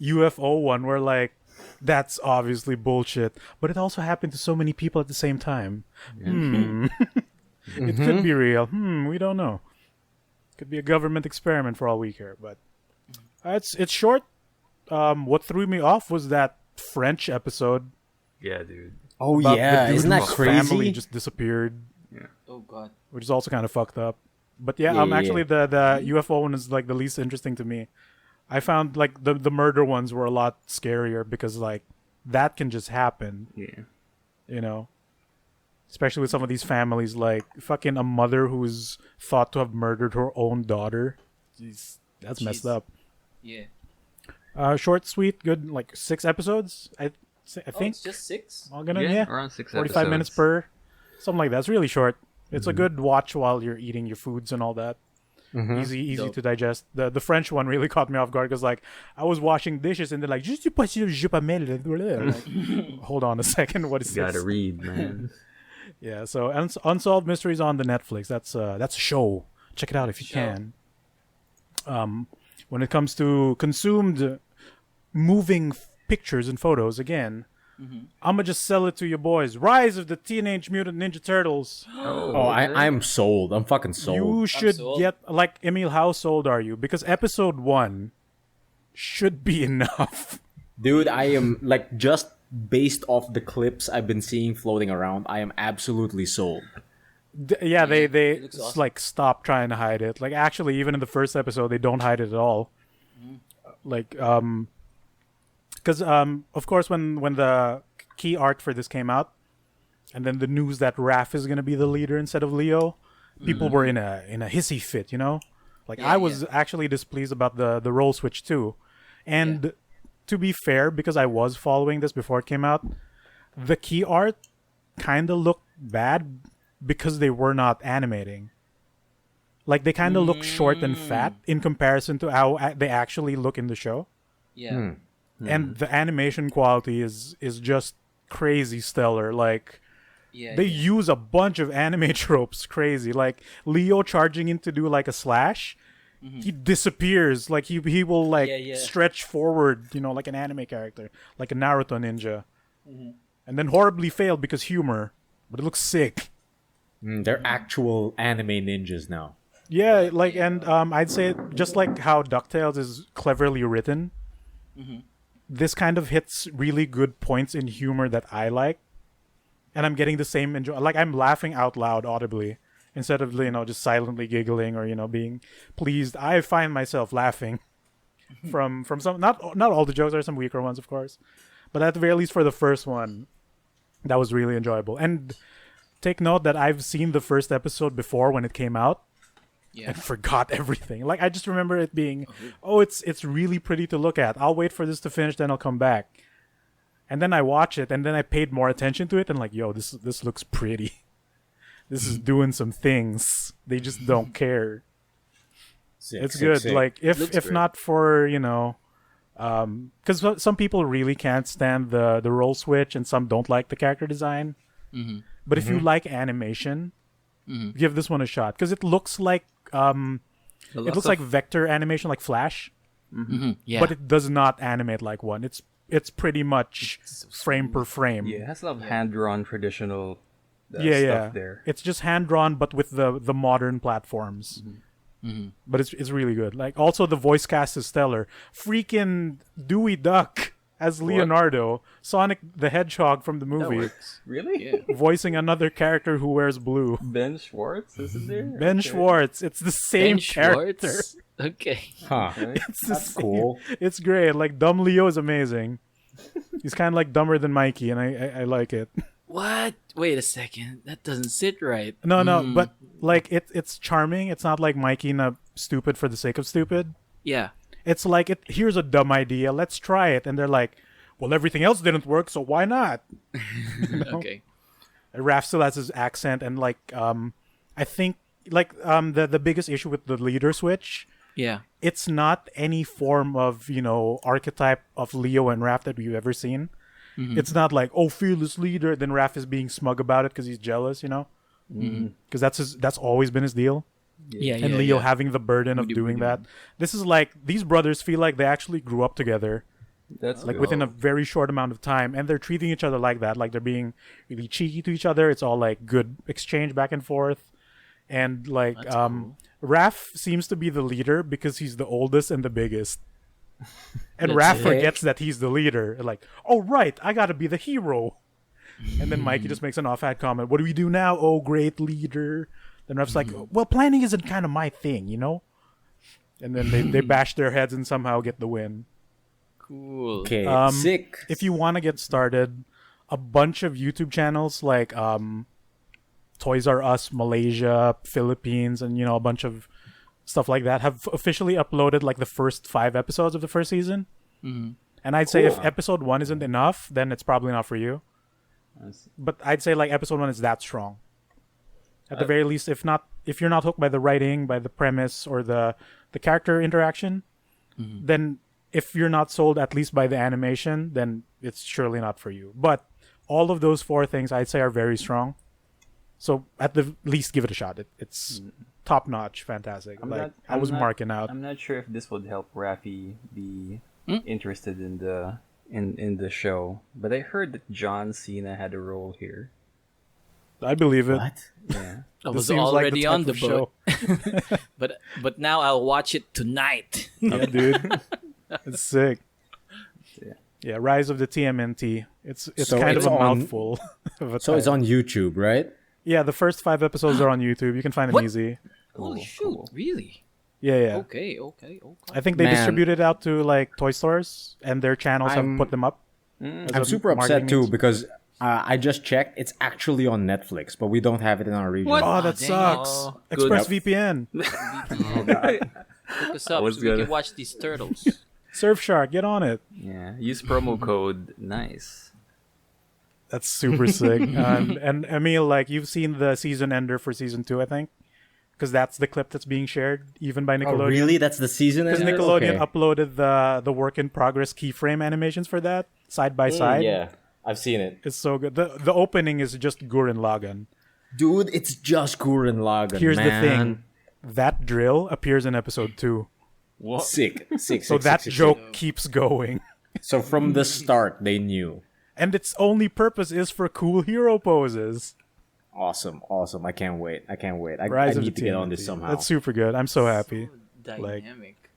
UFO one, where like that's obviously bullshit, but it also happened to so many people at the same time. It could be real. We don't know. Could be a government experiment for all we care. But it's short. What threw me off was that French episode. Yeah, dude. Oh about yeah, the dude isn't that whose family crazy? just disappeared, Oh God. which is also kind of fucked up. But yeah, Yeah, actually the UFO one is like the least interesting to me. I found like the murder ones were a lot scarier because like that can just happen, Yeah. Especially with some of these families, like fucking a mother who's thought to have murdered her own daughter. Jeez, that's messed Jeez. up. Yeah. Short, sweet, good, like 6 episodes. I Oh, think. it's just 6. All gonna, Yeah, around 6 45 minutes episodes. per, something like that. It's really short. It's a good watch while you're eating your foods and all that. Easy Dope. to digest. The French one really caught me off guard because like I was washing dishes and they're like, "Je suis pas sûr, je pas mal." Like, hold on a second, what is You gotta this? read, man. Yeah, so Unsolved Mysteries on the Netflix. That's a show. Check it out if you can. When it comes to consumed moving pictures and photos, again, I'm gonna just sell it to you boys. Rise of the Teenage Mutant Ninja Turtles. Oh, I'm sold. I'm fucking sold. You should sold. get like Emile. How sold are you? Because episode 1 should be enough. Dude, I am like just based off the clips I've been seeing floating around, I am absolutely sold. They looks awesome. like stop trying to hide it. Like actually, even in the first episode, they don't hide it at all. Like because of course when the key art for this came out, and then the news that Raph is gonna be the leader instead of Leo, people were in a hissy fit, you know. Like I was actually displeased about the role switch too, and to be fair, because I was following this before it came out, the key art kind of looked bad because they were not animating. Like they kind of look short and fat in comparison to how they actually look in the show. Yeah. And the animation quality is just crazy stellar. Like they use a bunch of anime tropes crazy. Like Leo charging in to do like a slash, he disappears. Like he will like stretch forward, you know, like an anime character, like a Naruto ninja. And then horribly failed because humor, but it looks sick. They're actual anime ninjas now. Yeah, like and I'd say just like how DuckTales is cleverly written, this kind of hits really good points in humor that I like, and I'm getting the same enjoy. Like I'm laughing out loud audibly instead of just silently giggling or being pleased. I find myself laughing from some not all the jokes. There are some weaker ones, of course, but at the very least for the first one, that was really enjoyable. And take note that I've seen the first episode before when it came out. And forgot everything. Like I just remember it being, it's really pretty to look at. I'll wait for this to finish, then I'll come back. And then I watch it, and then I paid more attention to it, and like, yo, this looks pretty. This is doing some things. They just don't care. It's good. Sick. Like if not for because some people really can't stand the role switch, and some don't like the character design. But if you like animation, give this one a shot because it looks like like vector animation, like Flash. But it does not animate like one. It's pretty much frame per frame. Yeah, it has a lot of hand-drawn traditional stuff there. It's just hand-drawn, but with the modern platforms. But it's really good. Like also the voice cast is stellar. Freaking Dewey Duck as Leonardo, Sonic the Hedgehog from the movie. Really? Voicing another character who wears blue. Ben Schwartz, isn't there? Ben Schwartz. It's the same character. Okay. Huh. That's cool. It's great. Like Dumb Leo is amazing. He's kind of like dumber than Mikey, and I like it. What? Wait a second. That doesn't sit right. No, but like it's charming. It's not like Mikey stupid for the sake of stupid. Yeah. It's like here's a dumb idea. Let's try it, and they're like, "Well, everything else didn't work, so why not?" Okay. And Raph still has his accent, and like I think like the biggest issue with the leader switch. Yeah. It's not any form of archetype of Leo and Raph that we've ever seen. It's not like fearless leader. Then Raph is being smug about it because he's jealous. Because that's always been his deal. And Leo having the burden of doing that. This is like these brothers feel like they actually grew up together. That's like within a very short amount of time, and they're treating each other like that. Like they're being really cheeky to each other. It's all like good exchange back and forth. And like cool. Raph seems to be the leader because he's the oldest and the biggest. And Raph forgets that he's the leader. Like, oh right, I gotta be the hero. And then Mikey just makes an offhand comment. What do we do now? Oh, great leader. Then Raph's like, well, planning isn't kind of my thing, And then they bash their heads and somehow get the win. Cool. Okay, sick. If you want to get started, a bunch of YouTube channels like Toys R Us, Malaysia, Philippines, and a bunch of stuff like that have officially uploaded like the first 5 episodes of the first season. And I'd say if episode 1 isn't enough, then it's probably not for you. But I'd say like episode 1 is that strong. At the very least, if you're not hooked by the writing, by the premise, or the character interaction, then if you're not sold at least by the animation, then it's surely not for you. But all of those 4 things I'd say are very strong. So at the least, give it a shot. It's top notch, fantastic. I was marking out. I'm not sure if this would help Raffy be interested in the show, but I heard that John Cena had a role here. I believe it. What? Yeah. I was already on the boat. but now I'll watch it tonight. Yeah, dude. It's sick. Yeah, Rise of the TMNT. It's So kind it's of a on- mouthful. Of a So it's title. on YouTube, right? Yeah, the first 5 episodes are on YouTube. You can find them What? easy. Holy shoot! Really? Yeah. Okay. I think they Man. distribute it out to like toy stores, and their channels have put them up. as I'm a super upset marketing too means. because I just checked. It's actually on Netflix, but we don't have it in our region. What? Oh, that dang. sucks. Oh, good. ExpressVPN. Hook us up was so we gonna- can watch these turtles. Surfshark, get on it. Yeah. Use promo code nice. That's super sick. And Emile, like you've seen the season ender for season 2, I think, because that's the clip that's being shared even by Oh, Nickelodeon. really? That's the season? Because ender? Nickelodeon Okay. uploaded the work in progress keyframe animations for that side by side. Yeah, I've seen it. It's so good. The opening is just Gurren Lagann. Dude, it's just Gurren Lagann. Here's man. the thing. That drill appears in episode 2. What? Sick. So that joke keeps going. So from the start, they knew. And its only purpose is for cool hero poses. Awesome. I can't wait. I Rise of need the to get on TMNT. this somehow. That's super good. I'm so happy. Dynamic.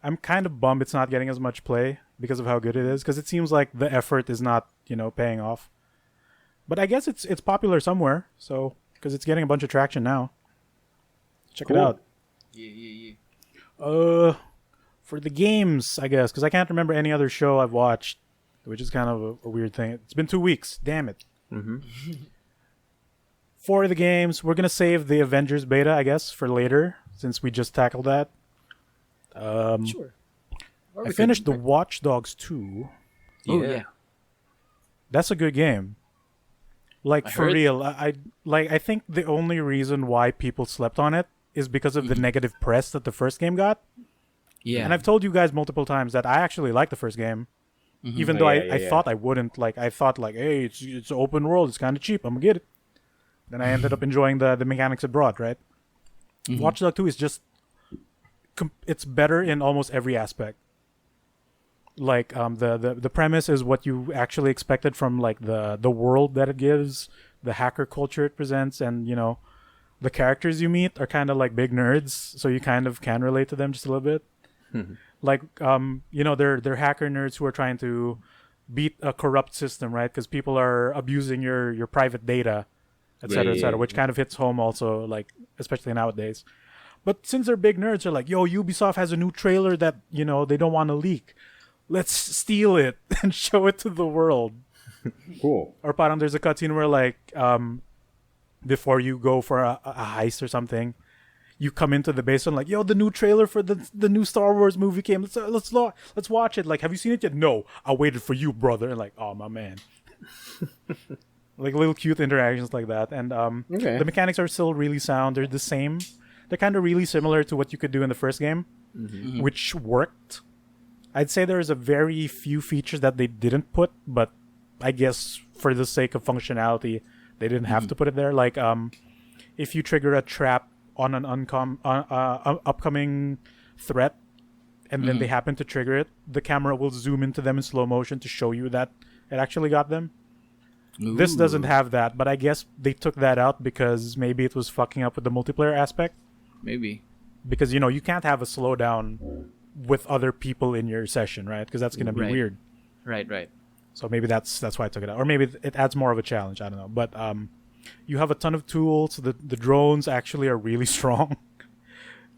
I'm kind of bummed it's not getting as much play because of how good it is. Because it seems like the effort is not, paying off. But I guess it's popular somewhere. So because it's getting a bunch of traction now. Check it Cool. out. Yeah. For the games, I guess, because I can't remember any other show I've watched, which is kind of a weird thing. It's been 2 weeks. Damn it. For the games, we're gonna save the Avengers beta, I guess, for later, since we just tackled that. Sure. I finished the Watch Dogs 2. Oh yeah. That's a good game. Like I for heard- real, I think the only reason why people slept on it is because of the negative press that the first game got. Yeah. And I've told you guys multiple times that I actually like the first game, even Oh, though yeah, I thought I wouldn't. Like I thought, hey, it's open world, it's kind of cheap, I'm gonna get it. Then I ended up enjoying the mechanics it brought. Right. Watch Dogs 2 is just it's better in almost every aspect. Like the premise is what you actually expected from like the world that it gives, the hacker culture it presents, and the characters you meet are kind of like big nerds, so you kind of can relate to them just a little bit. Like they're hacker nerds who are trying to beat a corrupt system, right? Because people are abusing your private data, etc., etc., which kind of hits home also, like especially nowadays. But since they're big nerds, they're like, yo, Ubisoft has a new trailer that they don't want to leak. Let's steal it and show it to the world. Cool. Or parang there's a cutscene where like before you go for a heist or something, you come into the base and like, yo, the new trailer for the new Star Wars movie came. Let's watch it. Like, have you seen it yet? No, I waited for you, brother. And like, oh my man. Like little cute interactions like that. And Okay. the mechanics are still really sound. They're the same. They're kind of really similar to what you could do in the first game, which worked. I'd say there's a very few features that they didn't put, but I guess for the sake of functionality, they didn't have to put it there. Like, if you trigger a trap on an upcoming threat, and then they happen to trigger it, the camera will zoom into them in slow motion to show you that it actually got them. This doesn't have that, but I guess they took that out because maybe it was fucking up with the multiplayer aspect. Maybe. Because you can't have a slowdown with other people in your session, right? Because that's gonna be Right. weird. Right. So maybe that's why I took it out, or maybe it adds more of a challenge. I don't know, but you have a ton of tools. The drones actually are really strong.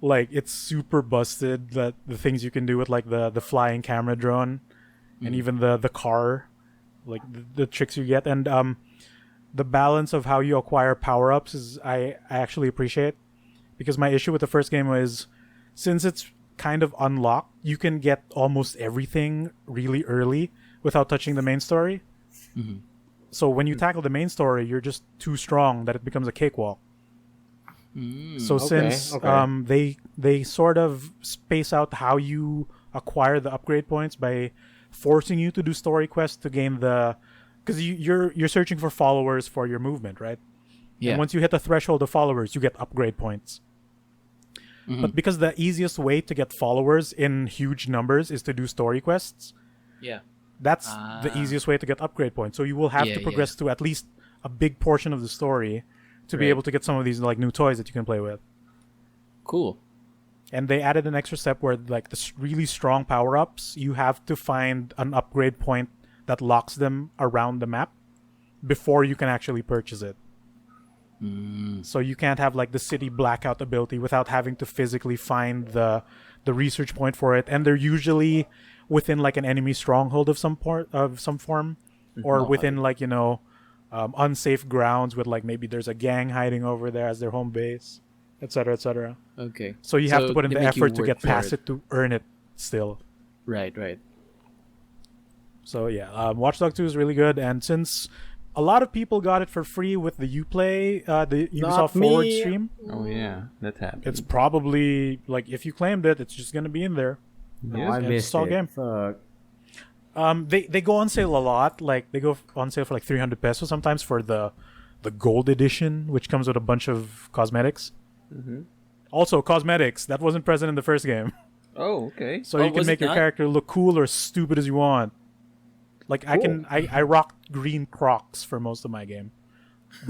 Like it's super busted. The things you can do with like the flying camera drone, and even the car, like the tricks you get, and the balance of how you acquire power ups is I actually appreciate, because my issue with the first game was since it's kind of unlocked, you can get almost everything really early without touching the main story. So when you tackle the main story, you're just too strong that it becomes a cakewalk. So since they sort of space out how you acquire the upgrade points by forcing you to do story quests to gain the, because you're searching for followers for your movement, right? Yeah. And once you hit the threshold of followers, you get upgrade points. But because the easiest way to get followers in huge numbers is to do story quests, Yeah. that's the easiest way to get upgrade points. So you will have Yeah, to progress to at least a big portion of the story to be Right. able to get some of these like new toys that you can play with. Cool. And they added an extra step where, like, the really strong power-ups, you have to find an upgrade point that locks them around the map before you can actually purchase it. So you can't have, like, the city blackout ability without having to physically find the research point for it. And they're usually within, like, an enemy stronghold of some form, or within, like, unsafe grounds with, like, maybe there's a gang hiding over there as their home base, etc., etc. Okay. So you have to put in they the make you effort to work get for past it to earn it still. Right. So yeah, Watch Dogs 2 is really good, and since a lot of people got it for free with the Uplay, the Ubisoft Forward stream, Oh yeah, that happened. it's probably, like, if you claimed it, it's just gonna be in there. No, I it's missed all it. game. Fuck. They go on sale a lot. Like, they go on sale for like 300 pesos sometimes for the gold edition, which comes with a bunch of cosmetics. Also, cosmetics that wasn't present in the first game, Oh, okay. so Oh, you can was make it your not? character look cool or stupid as you want. Like, I rocked green Crocs for most of my game,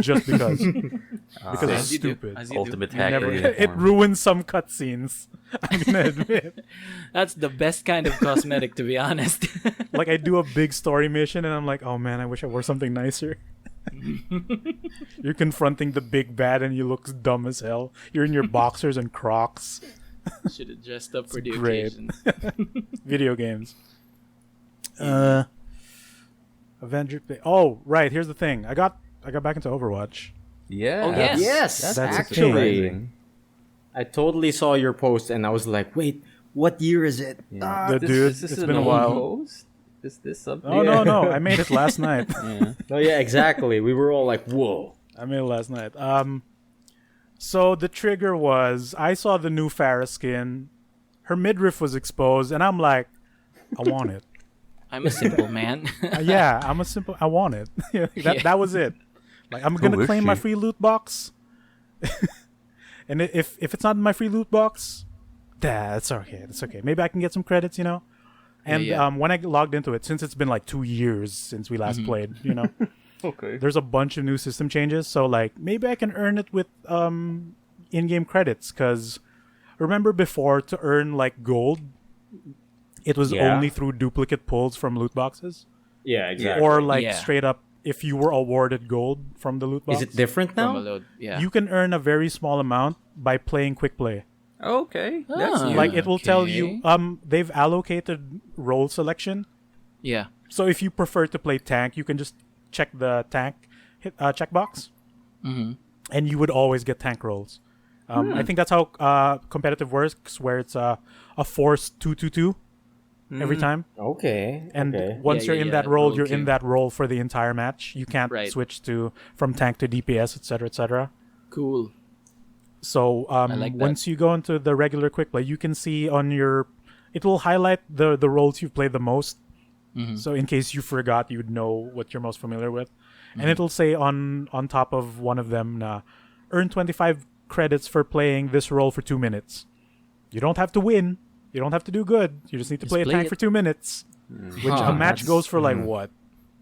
just because because it's As you do. stupid. As you do. Ultimate You hacker never, uniform. it ruins some cutscenes. I'm gonna admit. That's the best kind of cosmetic, to be honest. Like, I do a big story mission and I'm like, oh man, I wish I wore something nicer. You're confronting the big bad and you look dumb as hell. You're in your boxers and Crocs. Should have dressed up for the great. occasion. Video games. Avenger. Oh, right. Here's the thing. I got back into Overwatch. Yeah. Oh, yes. Yes, That's actually. surprising. I totally saw your post and I was like, wait, what year is it? Yeah. The dude, it's an been a old while. Post? Is this something? Oh, no. I made it last night. Yeah. Oh yeah, exactly. We were all like, whoa. I made it last night. So the trigger was, I saw the new Farah skin. Her midriff was exposed, and I'm like, I want it. I'm a simple man. Yeah, I want it. That was it. Like, I'm gonna is claim my she? free loot box. And if it's not in my free loot box, that's okay. That's okay. Maybe I can get some credits, And Yeah. when I logged into it, since it's been like 2 years since we last played, Okay. there's a bunch of new system changes. So, like, maybe I can earn it with in-game credits. Because remember before, to earn like gold, it was Yeah. only through duplicate pulls from loot boxes, Yeah, exactly. or like Yeah. straight up if you were awarded gold from the loot box. Is it different From a now? load. Yeah. You can earn a very small amount by playing quick play. Okay. That's Ah. new. Like, it will tell you Okay. they've allocated role selection. Yeah. So if you prefer to play tank, you can just check the tank checkbox, and you would always get tank rolls. I think that's how competitive works, where it's a forced 2-2-2 every time. Okay. And okay. once Yeah, you're in yeah, that role, role you're in queue. that role for the entire match. You can't Right. switch from tank to DPS, etc., etc. Cool. So like that. once you go into the regular quick play, you can see it will highlight the roles you've played the most. So in case you forgot, you'd know what you're most familiar with. And it'll say on top of one of them, earn 25 credits for playing this role for 2 minutes. You don't have to win. You don't have to do good. You just need to play a play tank it. for 2 minutes. Which Huh, a match that's- goes for like what?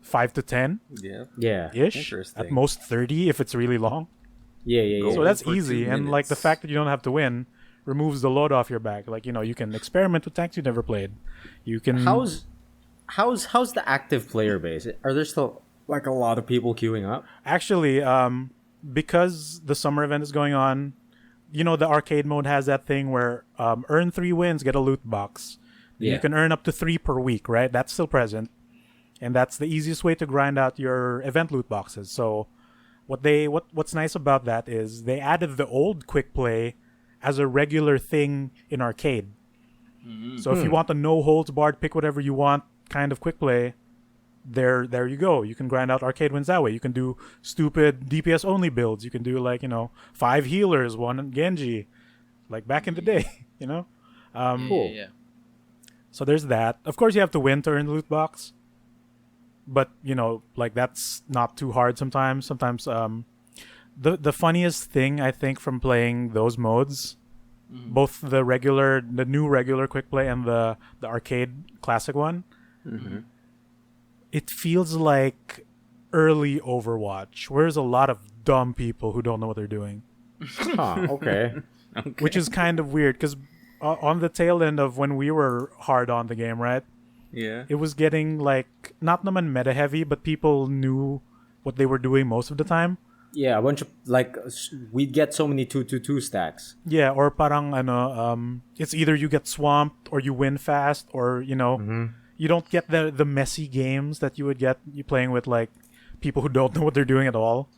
5 to 10 Yeah. Yeah. ish? Interesting. At most 30 if it's really long. Yeah. So that's for 2 easy, and like the minutes. fact that you don't have to win removes the load off your back. Like, you can experiment with tanks you never played. You can. How's the active player base? Are there still like a lot of people queuing up? Actually, because the summer event is going on, the arcade mode has that thing where earn 3 wins, get a loot box. Yeah. You can earn up to 3 per week, right? That's still present, and that's the easiest way to grind out your event loot boxes. So, what's nice about that is they added the old quick play as a regular thing in arcade. So if you want a no holds barred, pick whatever you want kind of quick play, there you go. You can grind out arcade wins that way. You can do stupid DPS only builds. You can do 5 healers, 1 Genji, like back in the day. Cool. Yeah. So there's that. Of course, you have to win to earn the loot box, but that's not too hard sometimes. Sometimes the funniest thing I think from playing those modes, both the new regular quick play and the arcade classic one, it feels like early Overwatch, where there's a lot of dumb people who don't know what they're doing, Huh, okay. which is kind of weird because on the tail end of when we were hard on the game, right? Yeah. It was getting like not naman meta heavy, but people knew what they were doing most of the time. Yeah, a bunch of like we'd get so many 2-2-2 stacks. Yeah, or parang it's either you get swamped or you win fast, or you don't get the messy games that you would get you playing with like people who don't know what they're doing at all.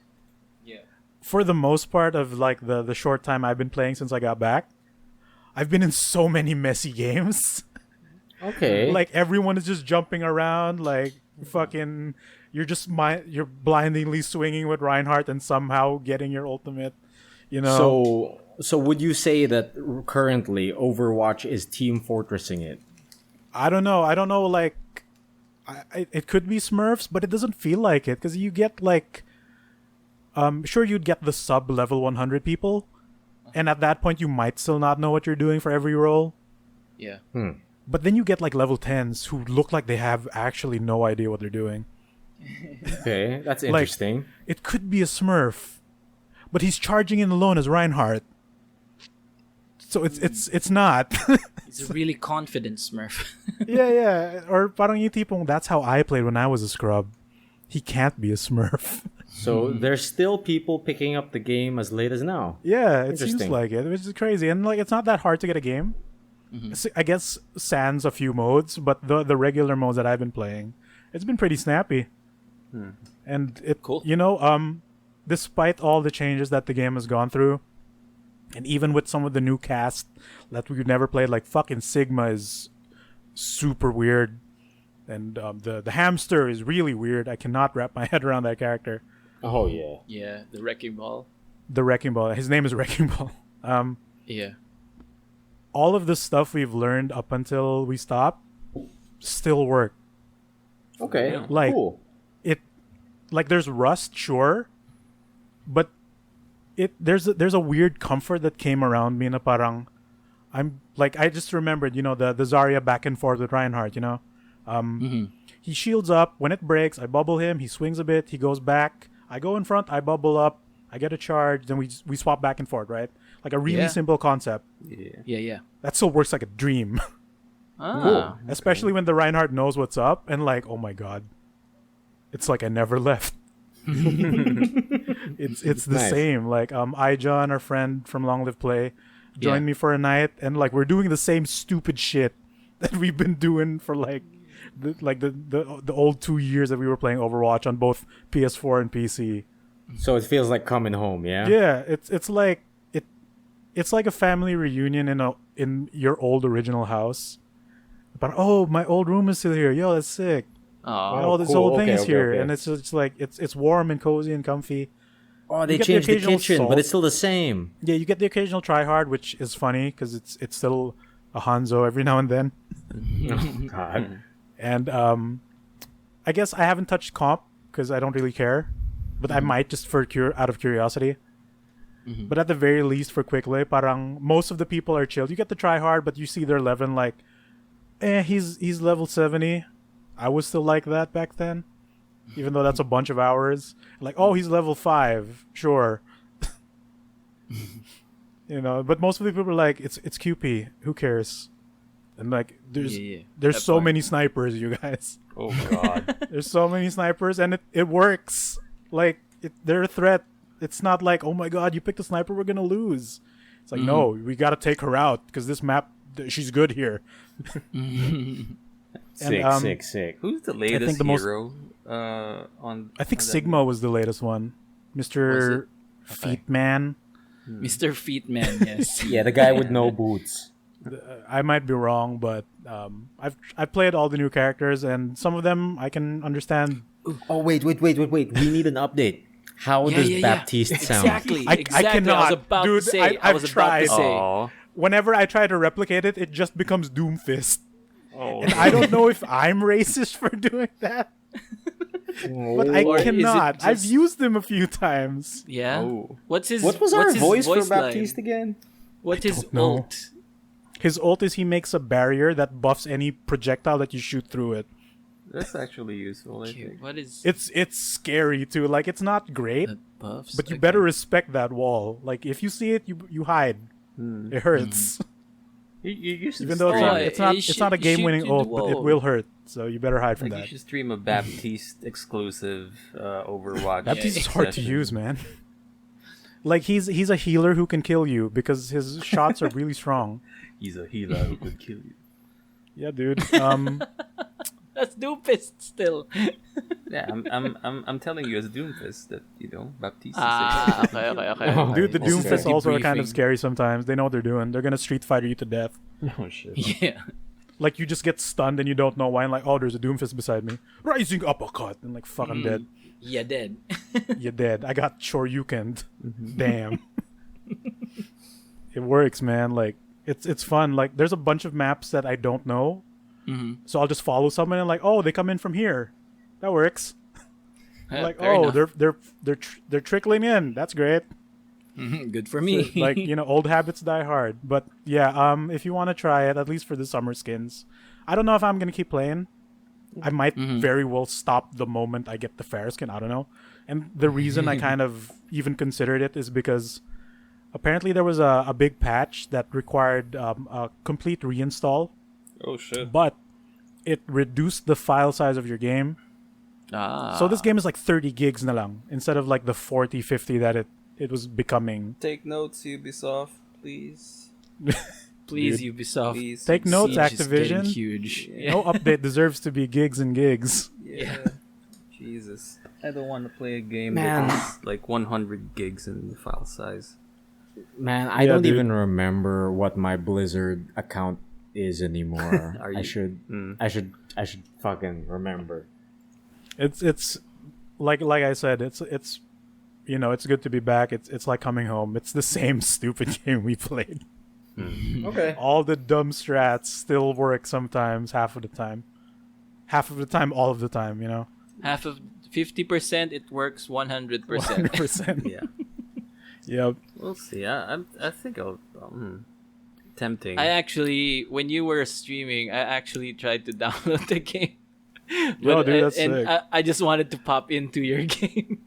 Yeah. For the most part of like the short time I've been playing since I got back, I've been in so many messy games. Okay. Like everyone is just jumping around, like fucking. You're blindly swinging with Reinhardt and somehow getting your ultimate. You know. So would you say that currently Overwatch is team fortressing it? I don't know. Like, it could be Smurfs, but it doesn't feel like it because you get like, sure you'd get the sub level 100 people, and at that point you might still not know what you're doing for every role. Yeah. But then you get like level 10s who look like they have actually no idea what they're doing. Okay, that's interesting. Like, it could be a Smurf, but he's charging in alone as Reinhardt. So it's not. He's a really confident Smurf. yeah. Or parang yung tipong, that's how I played when I was a scrub. He can't be a Smurf. So there's still people picking up the game as late as now. Yeah, it seems like it, which is crazy. And like, it's not that hard to get a game. I guess sans a few modes, but the regular modes that I've been playing, it's been pretty snappy. And it, cool. Despite all the changes that the game has gone through, and even with some of the new cast that we've never played, like fucking Sigma is super weird, and the hamster is really weird. I cannot wrap my head around that character. Oh yeah. Yeah, the Wrecking Ball. The Wrecking Ball. His name is Wrecking Ball. Yeah. All of the stuff we've learned up until we stop still work. Okay. Like, cool. Like there's rust, sure, but there's a weird comfort that came around me na parang I'm like I just remembered, the Zarya back and forth with Reinhardt, He shields up, when it breaks, I bubble him, he swings a bit, he goes back, I go in front, I bubble up, I get a charge, then we swap back and forth, right? Like a really simple concept. Yeah. That still works like a dream. Ah. Especially when the Reinhardt knows what's up and like, oh my god. It's like I never left. It's the same. Like Ijon, our friend from Long Live Play, joined me for a night, and like we're doing the same stupid shit that we've been doing for like the old 2 years that we were playing Overwatch on both PS4 and PC. So it feels like coming home, yeah. Yeah, it's like a family reunion in your old original house. But oh, my old room is still here. Yo, that's sick. All this cool. old thing is Okay. here, and it's just like it's warm and cozy and comfy. Oh, they changed the kitchen, salt. but it's still the same. Yeah, you get the occasional tryhard, which is funny because it's still a Hanzo every now and then. Oh God. And I guess I haven't touched comp because I don't really care, but I might just out of curiosity. But at the very least, for quick play, parang most of the people are chilled. You get the tryhard, but you see their level like, he's level 70. I was still like that back then, even though that's a bunch of hours. Like, oh, he's level 5, sure. But most of the people are like, it's QP, who cares? And like, there's so many snipers, you guys. Oh god. There's so many snipers, and it works. Like, they're a threat. It's not like, oh my god, you picked a sniper, we're gonna lose. It's like, no, we gotta take her out because this map, she's good here. Sick. Who's the latest hero on? I think Sigma was the latest one, Mr. Feetman. Mr. Feetman, yes. Yeah, the guy with no boots. I might be wrong, but I've played all the new characters, and some of them I can understand. Oh wait! We need an update. How does Baptiste sound? Exactly. I cannot. I was about Dude, to say. I was about to say. Oh. Whenever I try to replicate it, it just becomes Doomfist. Oh. And I don't know if I'm racist for doing that. But I Or is it cannot. just- I've used him a few times. Yeah. Oh. What was our voice for line? Baptiste again? What is don't know. ult? His ult is he makes a barrier that buffs any projectile that you shoot through it. That's actually useful, I Okay, think. what is It's scary too. Like, it's not great, that buffs? but you Okay. better respect that wall. Like, if you see it, you hide. It hurts. You should Even though stream it's not a game-winning ult, but it will hurt. So you better hide from you that. should stream a Baptiste exclusive Overwatch. Baptiste is hard to use, man. Like he's a healer who can kill you because his shots are really strong. He's a healer who could kill you. Yeah, dude. That's Doomfist still. Yeah, I'm telling you as Doomfist that Baptiste. Okay. Dude, the Doomfists also are kind of Debriefing. scary sometimes. They know what they're doing. They're gonna Street Fighter you to death. Oh shit. Yeah. Like you just get stunned and you don't know why. And like, oh, there's a Doomfist beside me. Rising uppercut. And like, fuck, I'm dead. Yeah, dead. You're dead. I got Shoryukened. Damn. It works, man. Like it's fun. Like there's a bunch of maps that I don't know. So I'll just follow someone and like, oh, they come in from here. That works. Like, Fair oh, enough. they're trickling in. That's great. Good for me. Like, old habits die hard. But yeah, if you want to try it, at least for the summer skins, I don't know if I'm gonna keep playing. I might very well stop the moment I get the fair skin. I don't know. And the reason I kind of even considered it is because apparently there was a big patch that required a complete reinstall, Oh shit. but it reduced the file size of your game. So this game is like 30 gigs na lang instead of like the 40, 50 that it was becoming. Take notes, Ubisoft, please. Please, Ubisoft. Please. Take notes, Siege is getting Activision. huge. No update deserves to be gigs and gigs. Yeah. Jesus. I don't want to play a game Man. that's like 100 gigs in file size. Man, I Yeah, don't dude. even remember what my Blizzard account is anymore. Are I you- should I should fucking remember. It's like I said, it's it's good to be back. It's like coming home. It's the same stupid game we played. Okay. All the dumb strats still work sometimes, half of the time, all of the time. Half of 50%, it works 100%. 100%. Yeah. Yep. We'll see. I think I'll. Tempting. I actually, when you were streaming, I actually tried to download the game. Yo, dude, that's and sick. I just wanted to pop into your game.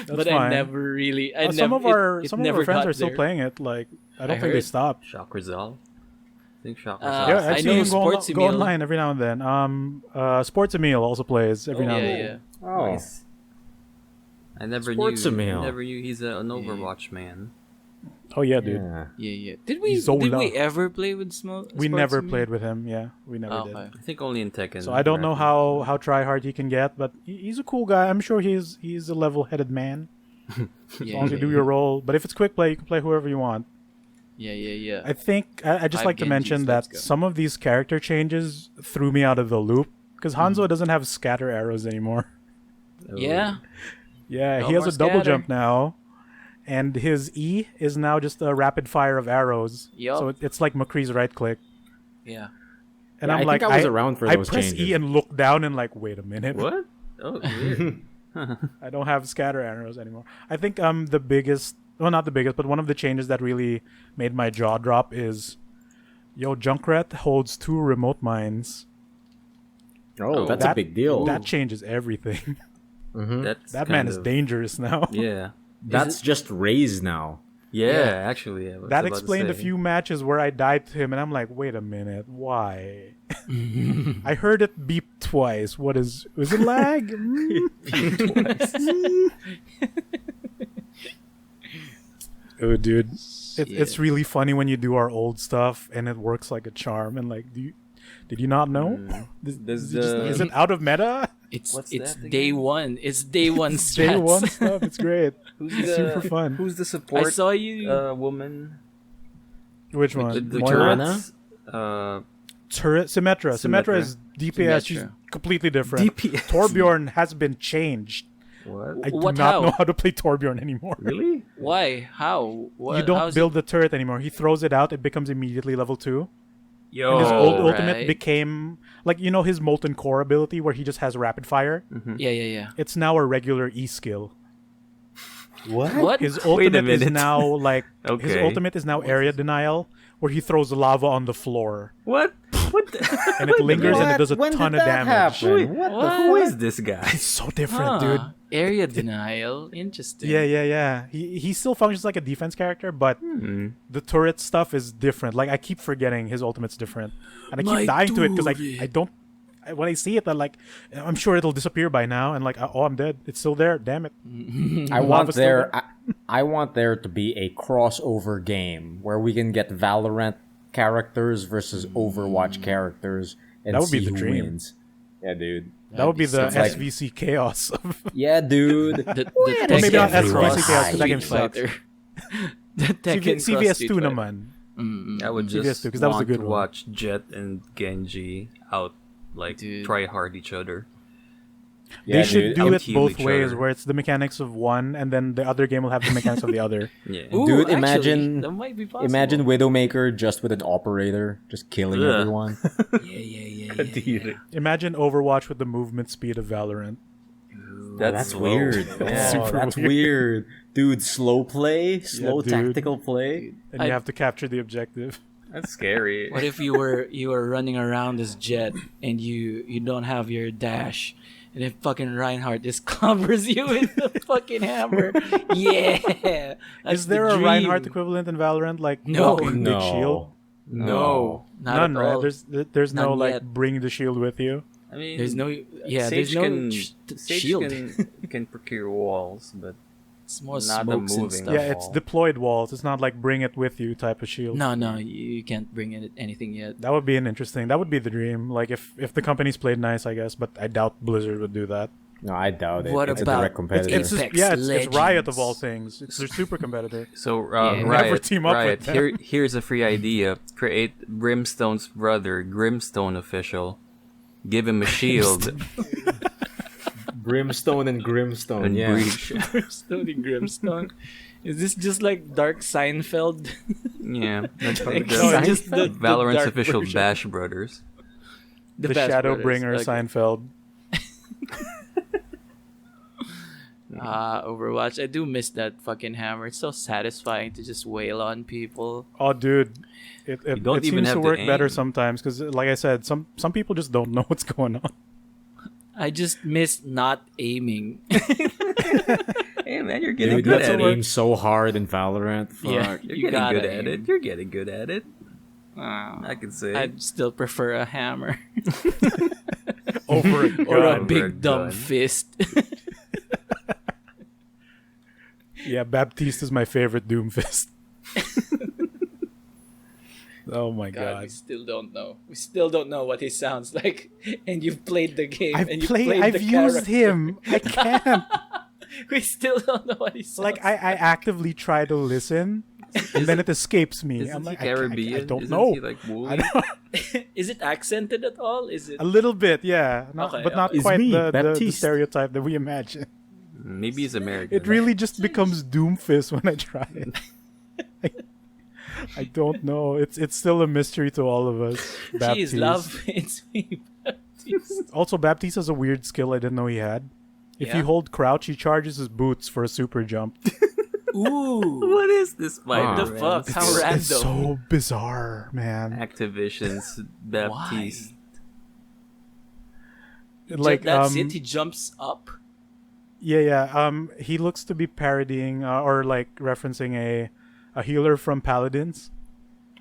But I fine. never really. Some of our never friends got are still there. playing it. Like I don't I think they heard. stopped. Shock Rizal. I think Shock Uh, Rizal. Yeah, I I've know seen him Sports go Emile. online every now and then. Sports Emile also plays every Oh, now and yeah, then. yeah. Oh. Nice. I never Sports knew. Emile. Never knew he's an Overwatch man. Oh yeah, dude. Yeah. Yeah. Did we Zola. ever play with We never played with him. Yeah, we never did. I think only in Tekken. So I don't know how try hard he can get, but he's a cool guy. I'm sure he's a level-headed man. As long as you do your role. But if it's quick play, you can play whoever you want. Yeah. I think I just 5 like to mention Genjis, let's that go. some of these character changes threw me out of the loop because Hanzo doesn't have scatter arrows anymore. Yeah. Yeah, No he has more a double scatter. jump now, and his E is now just a rapid fire of arrows. Yup. So it's like McCree's right click. Yeah. And Yeah, I'm I like, think I was around for those I press changes. E and look down and like, wait a minute. What? Oh, weird. I don't have scatter arrows anymore. I think the biggest, well, not the biggest, but one of the changes that really made my jaw drop is, Junkrat holds 2 remote mines. Oh, that's a big deal. That changes everything. That's That man is dangerous now. Yeah. That's just raised now. Yeah, actually. I was That about to explained a say. few matches where I died to him, and I'm like, wait a minute, why? I heard it beep twice. What is it lag? Oh, dude, it's really funny when you do our old stuff and it works like a charm. And like, did you not know? Is it out of meta? It's What's it's that day again? one. It's day one strats. Day one stuff. It's great. Who's It's super fun. Who's the support I saw you. woman? Which one? The Moira? turrets? Turret Symmetra. Symmetra is DPS. She's Symmetra. completely different. DPS. Torbjorn has been changed. What? I do What, not how? know how to play Torbjorn anymore. Really? Why? How? What? You don't how's build the turret anymore. He throws it out. It becomes immediately level 2. Yo. And his Oh, old ultimate right. became like his molten core ability where he just has rapid fire. It? Yeah. It's now a regular E skill. What? His Wait a ultimate is minute. now like his Okay. ultimate is now area denial where he throws lava on the floor. What? and it lingers and it does a When ton did of that damage. happen? What the Who is this guy? It's so different, dude. Area denial. Interesting. Yeah. He still functions like a defense character, but the turret stuff is different. Like, I keep forgetting his ultimate's different, and I keep My dying to it because turret. I don't. When I see it, I'm like, I'm sure it'll disappear by now, and like, oh, I'm dead. It's still there. Damn it. I want Lava's still there. there. I want there to be a crossover game where we can get Valorant characters versus Overwatch characters and That would be see the who dream. wins. Yeah, dude. That would be the It's like- SVC chaos. Of Yeah, dude. The Well, maybe not Tekken SVC cross chaos, 'cause that game Street sucks. Fighter. The Tekken cross CVS Street 2 Fighter. naman. I would CVS just 2, 'cause that was a want good to one. watch Jet and Genji out, like, Dude. try hard each other. Yeah, They should dude. do it Heal both each ways, other. where it's the mechanics of one, and then the other game will have the mechanics of the other. Yeah. Ooh, Dude, actually, imagine- that might be possible. Imagine Widowmaker just with an operator, just killing Ugh. everyone. Yeah. Kadiri. Imagine Overwatch with the movement speed of Valorant. That's slow. weird. Yeah. Oh, Super that's weird. weird. Dude, slow play, slow dude. tactical play. And I- you have to capture the objective. That's scary. What if you were running around as Jet and you don't have your dash, and then fucking Reinhardt just clobbers you with the fucking hammer? Yeah. That's Is there the a dream. Reinhardt equivalent in Valorant, like No. walking big shield? No, not None, at right? all. There's no None like yet. bring the shield with you. I mean, There's no Sage there's no can, sh- Sage shield. can procure walls, but It's more not the smokes and moving. stuff. Yeah, it's deployed walls. It's not like bring it with you type of shield. No, you can't bring in anything yet. That would be an interesting. That would be the dream. Like if the companies played nice, I guess. But I doubt Blizzard would do that. No, I doubt it. What it's about- a direct competitor. It's just, Apex yeah, it's Riot of Legends. all things. It's their super competitor. so Yeah. Riot, Never team up Riot. with them. Here's a free idea: create Brimstone's brother, Grimstone official. Give him a shield Brimstone and Grimstone. and yeah. breach. Brimstone and Grimstone. Is this just like Dark Seinfeld? Yeah, that's Like, the- just the Valorant's dark official version. Bash Brothers. The Bash Shadowbringer Brothers, okay. Seinfeld. Overwatch. I do miss that fucking hammer. It's so satisfying to just wail on people. Oh, dude, it don't even seems have to to work better aim. sometimes because, like I said, some people just don't know what's going on. I just miss not aiming. Hey man, you're getting Dude, good you have at to it. aim so hard in Valorant. Fuck. Yeah. You're You getting gotta good at aim. it. You're getting good at it. Oh, I can say. I'd still prefer a hammer Over a or a Over gun. big a dumb gun. fist. Yeah, Baptiste is my favorite Doomfist. Oh my God, we god. still don't know. We still don't know what he sounds like. And you've played the game. and you've played I've the used character. him. I can't. We still don't know what he sounds Like I actively try to listen, and then it escapes me. Isn't I'm he like, Caribbean? I don't Isn't know. He like woolly? I don't- Is it accented at all? Is it? a little bit, yeah, Okay, but not okay. quite It's me, the Baptiste. stereotype that we imagine. Maybe he's American. It really just becomes Doomfist when I try it. I don't know. It's still a mystery to all of us. Jeez, Baptiste. love. It's me. Baptiste. Also, Baptiste has a weird skill I didn't know he had. If Yeah? you hold crouch, he charges his boots for a super jump. Ooh. What is this What the Spider-Man? fuck? How It's random. It's so bizarre, man. Activision's Baptiste. Like That's it. He jumps up. yeah. He looks to be parodying or like referencing a healer from Paladins.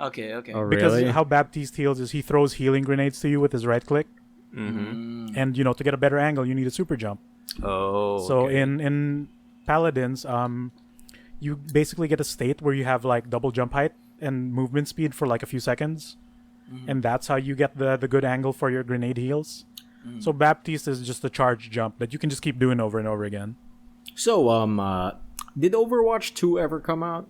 Okay. Oh, Because really? how Baptiste heals is he throws healing grenades to you with his right click, Mm-hmm. and to get a better angle, you need a super jump. Oh. So okay. in Paladins, you basically get a state where you have like double jump height and movement speed for like a few seconds, and that's how you get the good angle for your grenade heals. So Baptiste is just a charge jump that you can just keep doing over and over again. So, did Overwatch 2 ever come out?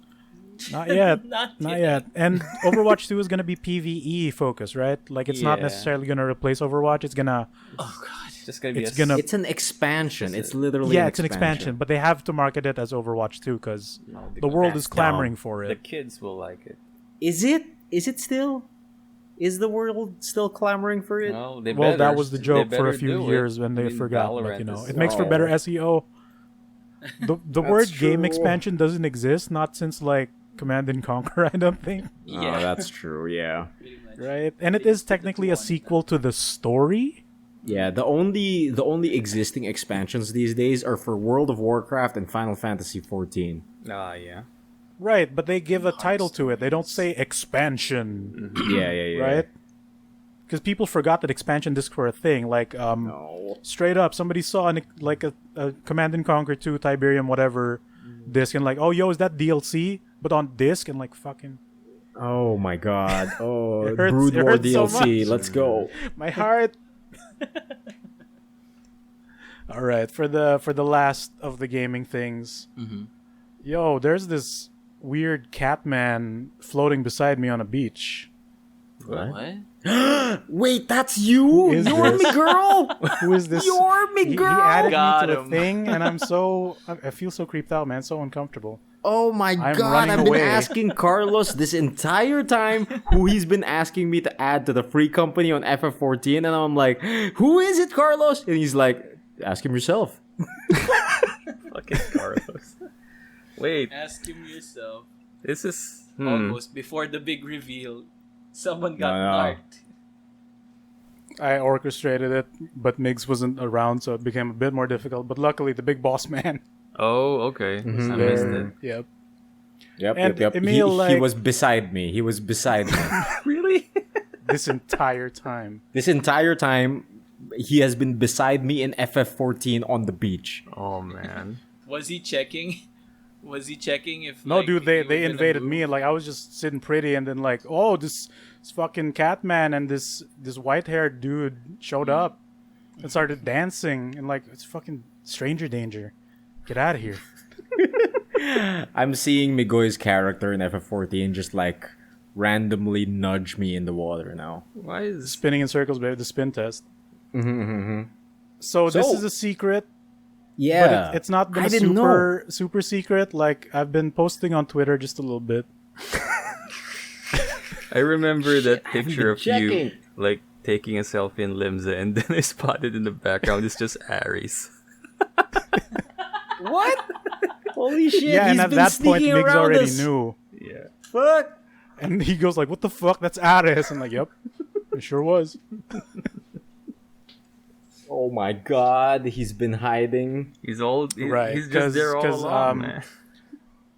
Not yet. Not Not yet. yet. And Overwatch 2 is going to be PvE focused, right? Like, it's not Yeah. necessarily going to replace Overwatch. It's going to... Oh god. It's just gonna be it's a gonna- It's an expansion. It's literally Yeah, it's an expansion. But they have to market it as Overwatch 2 because the world is clamoring for The it. kids will like it. Is it? Is it still? Is the world still clamoring for it? No, they Well, better, that was the they joke for a better few do years it. when I they mean, forgot. Valorant But, is- it makes for better SEO. The word game true. expansion doesn't exist, not since, like, Command and Conquer, I don't think. Oh, that's true. Yeah. Right? And it is technically a sequel to the story. Yeah, the only existing expansions these days are for World of Warcraft and Final Fantasy 14. Yeah. Right, but they give a title to it. They don't say expansion. Yeah. Right? Because people forgot that expansion discs were a thing. Like, No. straight up, somebody saw a Command and Conquer 2 Tiberium whatever disc and like, oh, yo, is that DLC? But on disc and like fucking... Oh my god. Oh, It hurts- Brood it War hurts so DLC. much. Let's go. My heart. All right, for the last of the gaming things. Yo, there's this weird cat man floating beside me on a beach. What? Wait, that's you? is You're this? me, girl. Who is this? You're me, He girl. added Got me to a him. thing, and I feel so creeped out, man. So uncomfortable. Oh my I'm god, running I've been away. asking Carlos this entire time who he's been asking me to add to the free company on FF14, and I'm like, who is it, Carlos? And he's like, ask him yourself. Fucking Carlos. Wait, Ask him yourself. this is Almost before the big reveal, someone got No. marked. I orchestrated it, but Migs wasn't around, so it became a bit more difficult. But luckily, the big boss man Oh, okay. I missed there. it. Yep. Yep. And Emile, he like- was beside me. He was beside me. Really? This entire time. This entire time, he has been beside me in FF14 on the beach. Oh man. Was he checking? Was he checking if? No, like, dude, if they you were gonna invaded move? me, and like I was just sitting pretty, and then like, oh, this fucking cat man and this white haired dude showed up and started dancing, and like it's fucking stranger danger. Get out of here. I'm seeing Migoy's character in FF14 just like randomly nudge me in the water now. Why is Spinning in circles, baby. The spin test. So this So- is a secret, Yeah. but it's not been I a didn't super secret. Like I've been posting on Twitter just a little bit. I remember that picture of you checking. like taking a selfie in Limsa, and then I spotted in the background it's just Ares. What? Holy shit! Yeah, and he's at been that point, sneaking Migs around already us. knew. Yeah. Fuck. And he goes like, "What the fuck? That's Addis." I'm like, "Yep, it sure was." Oh my god, he's been hiding. He's Right, he's just there all 'cause, along, man.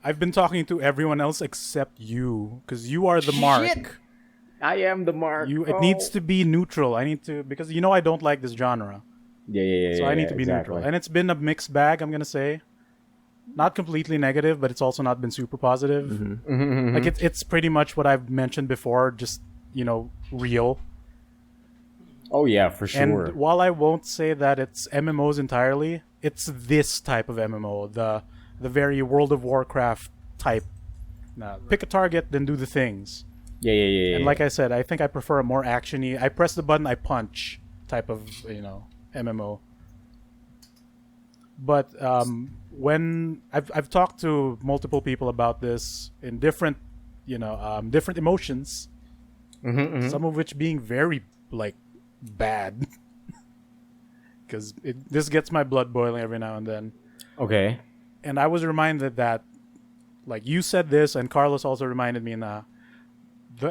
I've been talking to everyone else except you, because you are the mark. I am the mark. It needs to be neutral. I need to, because I don't like this genre, Yeah. so I need to be neutral. And it's been a mixed bag, I'm gonna say. Not completely negative, but it's also not been super positive. Like it's pretty much what I've mentioned before, just real. Oh yeah, for sure. And while I won't say that it's MMOs entirely, it's this type of MMO, the very World of Warcraft type. Pick a target, then do the things. Yeah. And like I said, I think I prefer a more actiony. I press the button, I punch type of MMO. But when I've talked to multiple people about this in different different emotions, some of which being very like bad, because this gets my blood boiling every now and then. Okay. And I was reminded that, like you said this, and Carlos also reminded me, the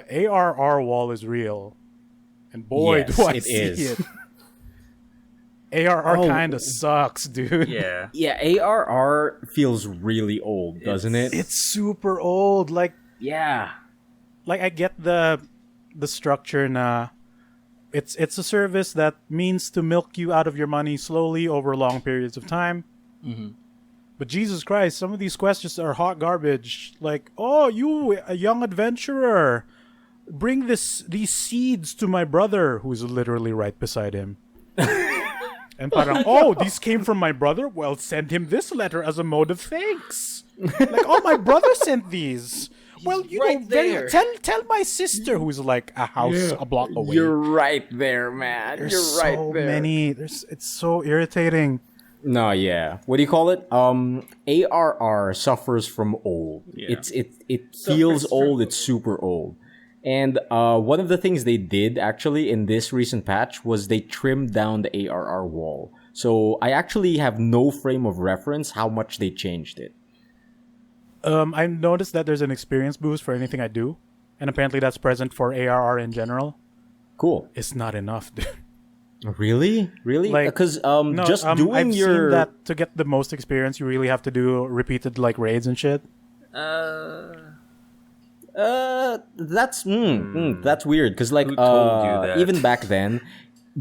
ARR wall is real, and boy, Yes, do I it see is. it. ARR Oh. kind of sucks, dude. Yeah. Yeah, ARR feels really old, doesn't it? It's super old. Like Yeah. I get the structure now. It's a service that means to milk you out of your money slowly over long periods of time. But Jesus Christ, some of these questions are hot garbage. Like, oh, you, a young adventurer, bring these seeds to my brother, who's literally right beside him. And parang, oh, these came from my brother? Well, send him this letter as a mode of thanks. Like, oh, my brother sent these. Well, right there. tell my sister, who's like a house a block away. You're right there, man. There's You're right so there. many. It's so irritating. No, yeah. What do you call it? ARR suffers from old. Yeah. It feels old. It's super old. And one of the things they did actually in this recent patch was they trimmed down the ARR wall. So I actually have no frame of reference how much they changed it. I noticed that there's an experience boost for anything I do, and apparently that's present for ARR in general. Cool. It's not enough, dude. Really? Like, Because No, just doing I've your seen that to get the most experience, you really have to do repeated like raids and shit. that's weird because like Who told you that? even back then,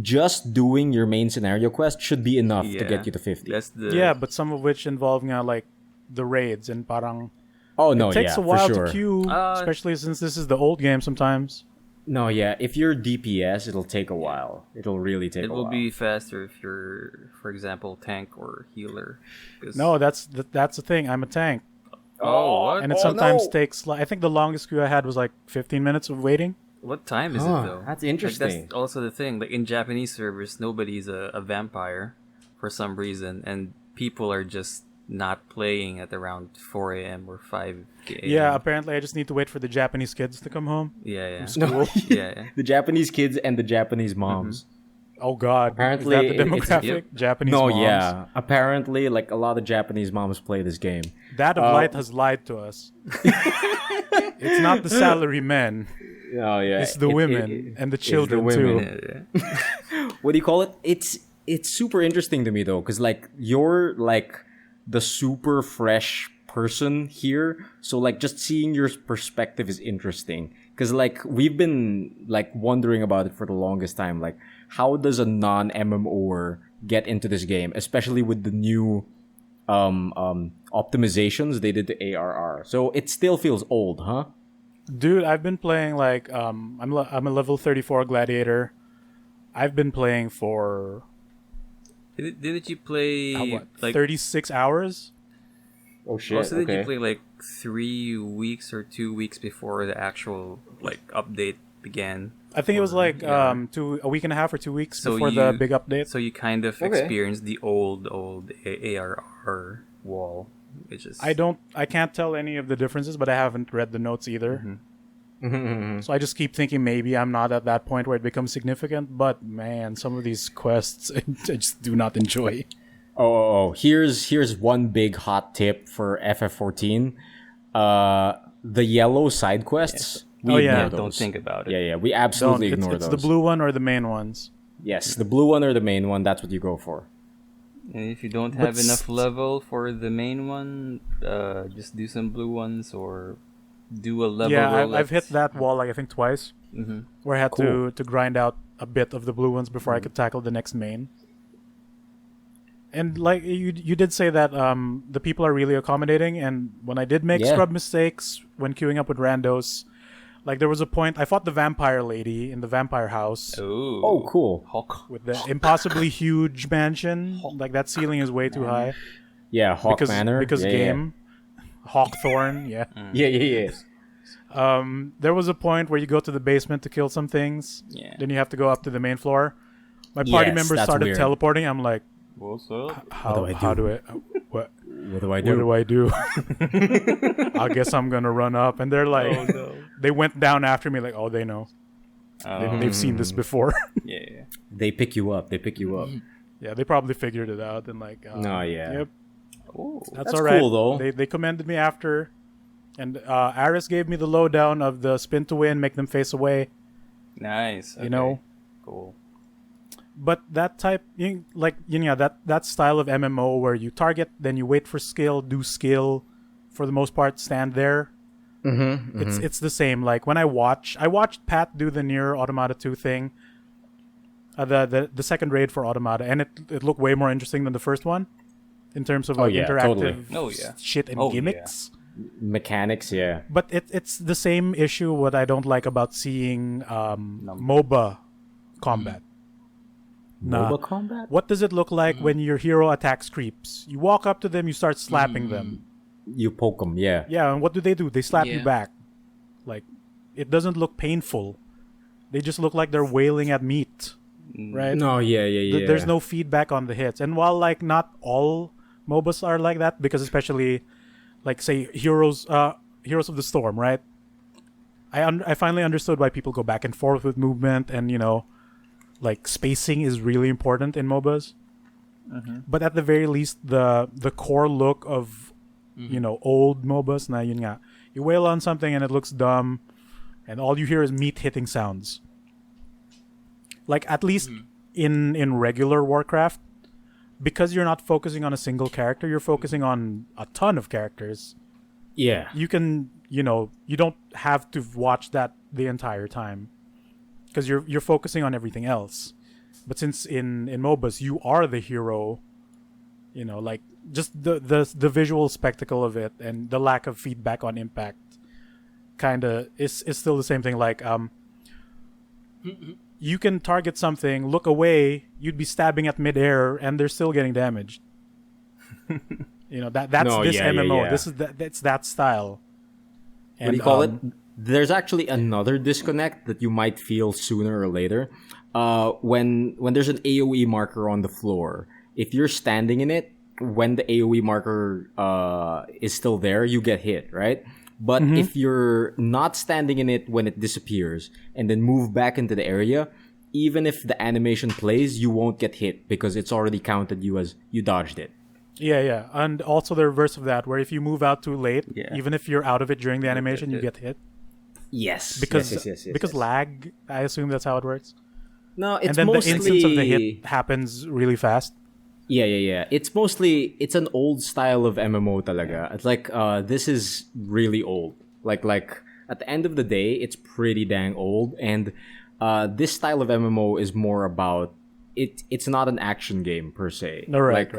just doing your main scenario quest should be enough to Yeah. get you to 50. That's the Yeah, but some of which involve like the raids and parang Oh no, it takes yeah, a while for sure. to queue, especially since this is the old game sometimes. No, yeah, if you're DPS, it'll take a while. It'll really take It a will while. be faster if you're, for example, tank or healer. 'Cause- No, that's the thing. I'm a tank, Oh, what? and it sometimes takes. I think the longest queue I had was like 15 minutes of waiting. What time is it Huh, though? that's Like, interesting. that's also the thing. Like in Japanese servers, nobody's a vampire for some reason, and people are just not playing at around 4 a.m. or 5 a.m. Yeah, apparently I just need to wait for the Japanese kids to come home. yeah. No, Yeah. the Japanese kids and the Japanese moms. Oh God! Apparently, is that the it's- demographic? yep. Japanese No, moms. yeah. Apparently, like a lot of Japanese moms play this game. That of Light has lied to us. It's not the salary men; Oh yeah, it's the women and the children women. too. Yeah. What do you call it? It's super interesting to me though, because like you're like the super fresh person here, so like just seeing your perspective is interesting. Because like we've been like wondering about it for the longest time, like how does a non-MMOer get into this game, especially with the new optimizations they did to ARR. So it still feels old, huh? Dude, I've been playing like I'm a level 34 gladiator. I've been playing for Didn't you play like 36 hours. Oh shit! Also, did you play like 3 weeks or 2 weeks before the actual like update began? I think it was like yeah. a week and a half or 2 weeks So before the big update. So you kind of experienced the old ARR wall, which is I can't tell any of the differences, but I haven't read the notes either. So I just keep thinking maybe I'm not at that point where it becomes significant. But man, some of these quests I just do not enjoy. Oh, here's one big hot tip for FF14. The yellow side quests. We Oh, yeah. ignore Yeah, those. don't think about it. Yeah, we Don't. absolutely It's ignore the those. blue one or the main ones. Yes, the blue one or the main one. That's what you go for. And if you don't have But enough level for the main one, just do some blue ones or do a level. Yeah, roulette. I've hit that wall like I think twice, where I had Cool. to grind out a bit of the blue ones before I could tackle the next main. And like you did say that the people are really accommodating, and when I did make Yeah. scrub mistakes when queuing up with randos, like there was a point I fought the vampire lady in the vampire house Oh, cool. Hawk. with the impossibly huge mansion. Like that ceiling is way too high Yeah, Hawk Manor. because yeah, game Hawkthorn, yeah. Yeah. There was a point where you go to the basement to kill some things. Yeah. Then you have to go up to the main floor. My party Yes, members that's started weird. teleporting. I'm like, What's up? how do I what What do I what do? do I do? I guess I'm gonna run up, and they're like, they went down after me, like, oh, they know, they've seen this before. Yeah. They pick you up. Yeah, they probably figured it out, and like, No, yeah. yep, Oh. that's That's all right. cool, though. They commended me after, and Aris gave me the lowdown of the spin to win, make them face away. Nice. You know. Cool. But that type, that style of MMO where you target, then you wait for skill, do skill, for the most part, stand there. It's the same. Like when I watched Pat do the Nier Automata 2 thing, the second raid for Automata, and it looked way more interesting than the first one, in terms of like yeah, interactive totally. Oh, yeah. shit and Oh, yeah. gimmicks. Mechanics, yeah. But it's the same issue. What I don't like about seeing MOBA combat. Nah. MOBA combat? What does it look like when your hero attacks creeps? You walk up to them, you start slapping them. You poke them, yeah. Yeah, and what do? They slap you Yeah. back. Like, it doesn't look painful. They just look like they're wailing at meat, right? No, yeah. There's no feedback on the hits. And while, like, not all MOBAs are like that, because especially, like, say, Heroes of the Storm, right? I finally understood why people go back and forth with movement, and, like, spacing is really important in MOBAs. But at the very least, the core look of old MOBAs na yun nga. You wail on something and it looks dumb, and all you hear is meat hitting sounds. Like at least in regular Warcraft, because you're not focusing on a single character, you're focusing on a ton of characters. Yeah. You can, you don't have to watch that the entire time because you're focusing on everything else. But since in MOBAs you are the hero, like just the visual spectacle of it and the lack of feedback on impact kind of is still the same thing. Like you can target something, look away, you'd be stabbing at midair, and they're still getting damaged. That's this MMO. Yeah. This is that's that style. What do you call it? There's actually another disconnect that you might feel sooner or later. When there's an AoE marker on the floor, if you're standing in it, when the AoE marker is still there, you get hit, right? But if you're not standing in it when it disappears and then move back into the area, even if the animation plays, you won't get hit because it's already counted you as you dodged it. Yeah. And also the reverse of that, where if you move out too late, even if you're out of it during the animation, you get hit. Yes. Because yes. lag, I assume that's how it works. No, it's and then mostly... the instance of the hit happens really fast. Yeah. It's an old style of MMO talaga. It's like, this is really old. Like at the end of the day, it's pretty dang old. And this style of MMO is more about it's not an action game per se. No, right.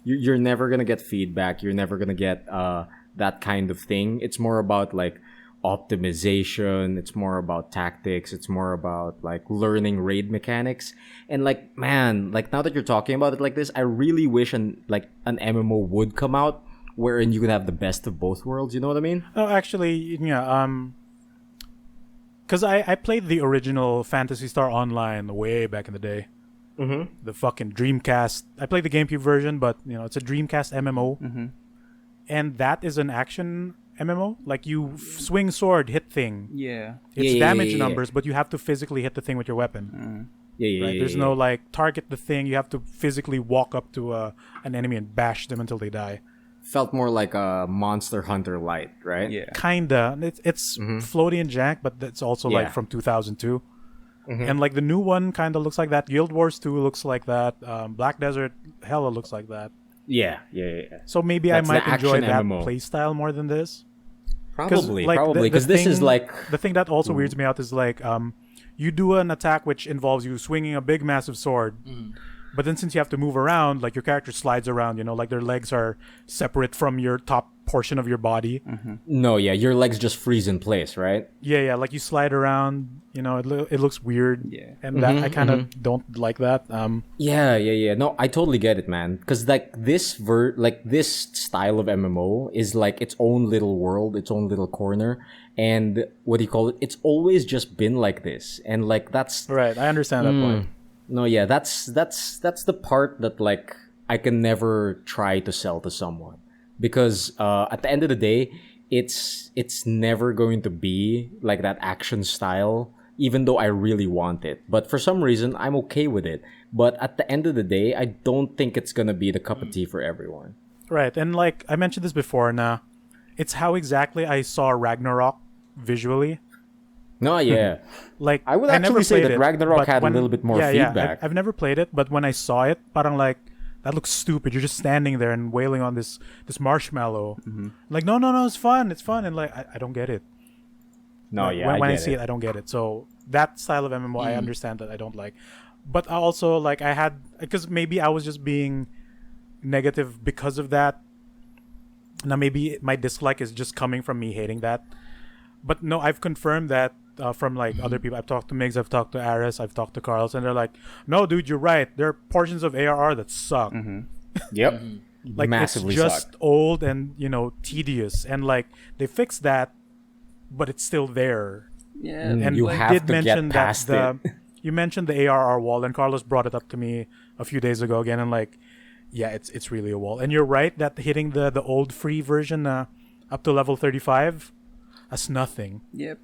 You're never gonna get feedback. You're never gonna get that kind of thing. It's more about like optimization. It's more about tactics. It's more about like learning raid mechanics. And like, man, like now that you're talking about it like this, I really wish an MMO would come out wherein you could have the best of both worlds. You know what I mean? No, actually, yeah. Because I played the original Phantasy Star Online way back in the day. The fucking Dreamcast. I played the GameCube version, but it's a Dreamcast MMO, and that is an action MMO. Like you swing sword, hit thing. Yeah. It's damage numbers, but you have to physically hit the thing with your weapon. Right? There's no like target the thing. You have to physically walk up to an enemy and bash them until they die. Felt more like a Monster Hunter Lite, right? Yeah. Kinda. It's floaty and jank, but it's also like from 2002. And like the new one kind of looks like that. Guild Wars 2 looks like that. Black Desert hella looks like that. Yeah. So maybe That's I might the enjoy action that MMO. playstyle more than this. Probably, like, because this is like... The thing that also weirds me out is like you do an attack which involves you swinging a big massive sword, but then since you have to move around, like your character slides around, like their legs are separate from your top portion of your body. No, your legs just freeze in place, right? Yeah, like you slide around, it looks weird. Yeah. And that I kind of don't like that. Yeah. No, I totally get it, man. Because like this style of MMO is like its own little world, its own little corner, and what do you call it? It's always just been like this, and like that's right. I understand that point. No, yeah, that's the part that like I can never try to sell to someone, because at the end of the day, it's never going to be like that action style, even though I really want it. But for some reason, I'm okay with it. But at the end of the day, I don't think it's gonna be the cup of tea for everyone. Right, and like I mentioned this before, it's how exactly I saw Ragnarok visually. No, yeah. Like I would actually say that Ragnarok had a little bit more feedback. I've never played it, but when I saw it, parang like that looks stupid. You're just standing there and wailing on this marshmallow. Like no, it's fun, and like I don't get it. No, like, yeah. When I see it, I don't get it. So that style of MMO, I understand that I don't like. But I also like because maybe I was just being negative because of that. Now maybe my dislike is just coming from me hating that. But no, I've confirmed that from like other people. I've talked to Migs, I've talked to Aris, I've talked to Carlos, and they're like, "No, dude, you're right. There are portions of ARR that suck. Yep, like massively it's just suck. old and tedious, and like they fixed that, but it's still there. Yeah, And you I have did to mention get past that it. you mentioned the ARR wall, and Carlos brought it up to me a few days ago again, and like, yeah, it's really a wall. And you're right that hitting the old free version up to level 35, that's nothing. Yep.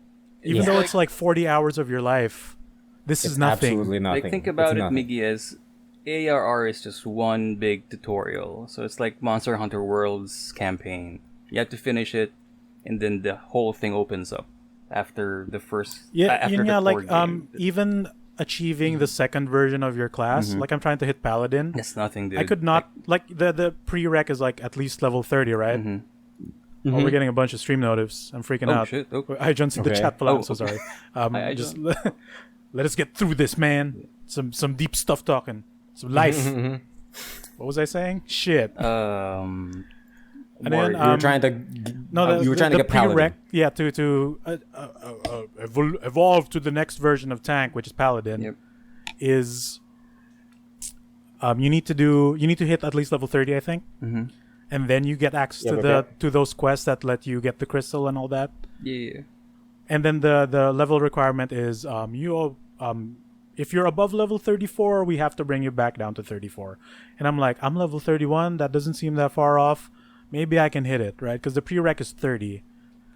Even though it's like 40 hours of your life, this is nothing. Absolutely nothing. Like think about It's it, nothing. Miggy, as ARR is just one big tutorial. So it's like Monster Hunter World's campaign. You have to finish it, and then the whole thing opens up after the first. Yeah, after the like core game. even achieving the second version of your class, like I'm trying to hit Paladin. That's nothing, dude. I could not like the prereq is like at least level 30, right? Oh, we're getting a bunch of stream notives. I'm freaking out. Shit. Oh. I jumped in the Okay. chat, but I'm Oh, so okay. sorry. I Just let us get through this, man. Some deep stuff talking. Some life. What was I saying? Shit. Um, And more- then, You were trying to. you were trying to get Paladin. Yeah, to evolve to the next version of tank, which is Paladin. Yep. Is you need to hit at least level 30, I think. And then you get access to those quests that let you get the crystal and all that. yeah. And then the level requirement is if you're above level 34, we have to bring you back down to 34. And I'm like, I'm level 31. That doesn't seem that far off. Maybe I can hit it, right? Because the prereq is 30,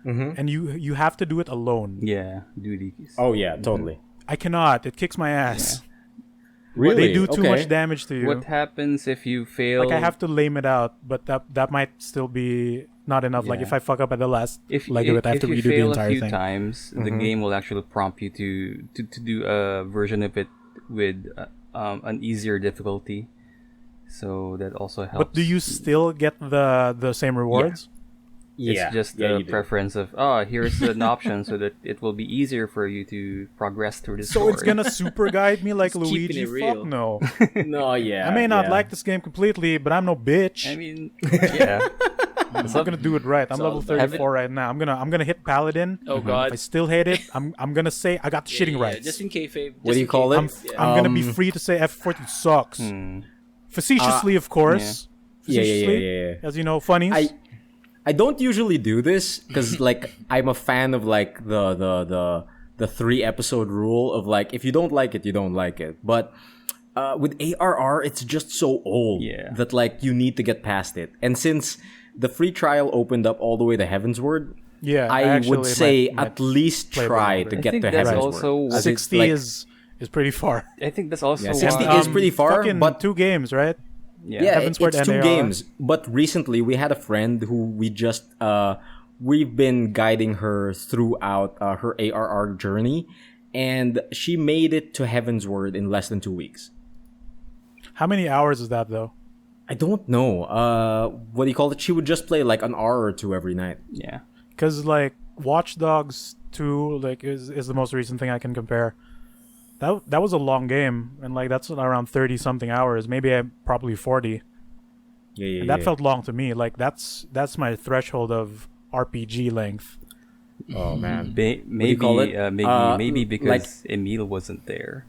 and you have to do it alone. Yeah, duty. Oh yeah, totally. I cannot. It kicks my ass. Really? They do too Okay. much damage to you. What happens if you fail? Like I have to lame it out, but that might still be not enough. Like Yeah. if I fuck up at the last if leg of it, I have to you redo the fail entire a few thing. times, the game will actually prompt you to do a version of it with an easier difficulty. So that also helps. But do you still get the same rewards? It's just yeah, the you do. preference of here's an option so that it will be easier for you to progress through the So story. it's gonna super guide me like It's keeping Luigi? it real. Fuck no. No, yeah. I may not yeah. like this game completely, but I'm no bitch. I mean, yeah. I'm gonna do it right. I'm So level have 34 right now. I'm gonna hit Paladin. Oh If I God. still hate it, I'm gonna say I got the shitting rights. Just in kayfabe. What do you call it? I'm gonna be free to say F14 sucks. Facetiously, of course. Yeah, Facetiously, as you know, funnies. I don't usually do this because like I'm a fan of like the 3-episode rule of like if you don't like it, you don't like it. But with ARR, it's just so old that like you need to get past it. And since the free trial opened up all the way to Heavensward, yeah, I actually would say might at least play try longer. to I get think to that's Heavensward. also- As it's, 60 like- is pretty far. I think that's also Yeah, why, 60 is pretty far, fucking but 2 games, right? yeah, Heavensward it's 2 and AR. games. But recently, we had a friend who we just we've been guiding her throughout her ARR journey, and she made it to Heavensward in less than 2 weeks. How many hours is that though? I don't know. What do you call it? She would just play like an hour or 2 every night. yeah. Because like Watch Dogs 2 like is the most recent thing I can compare. That was a long game, and like that's around 30 something hours, maybe probably 40. Yeah. And that felt long to me. Like that's my threshold of RPG length. Oh man. Maybe, call it? maybe because like- Emile wasn't there.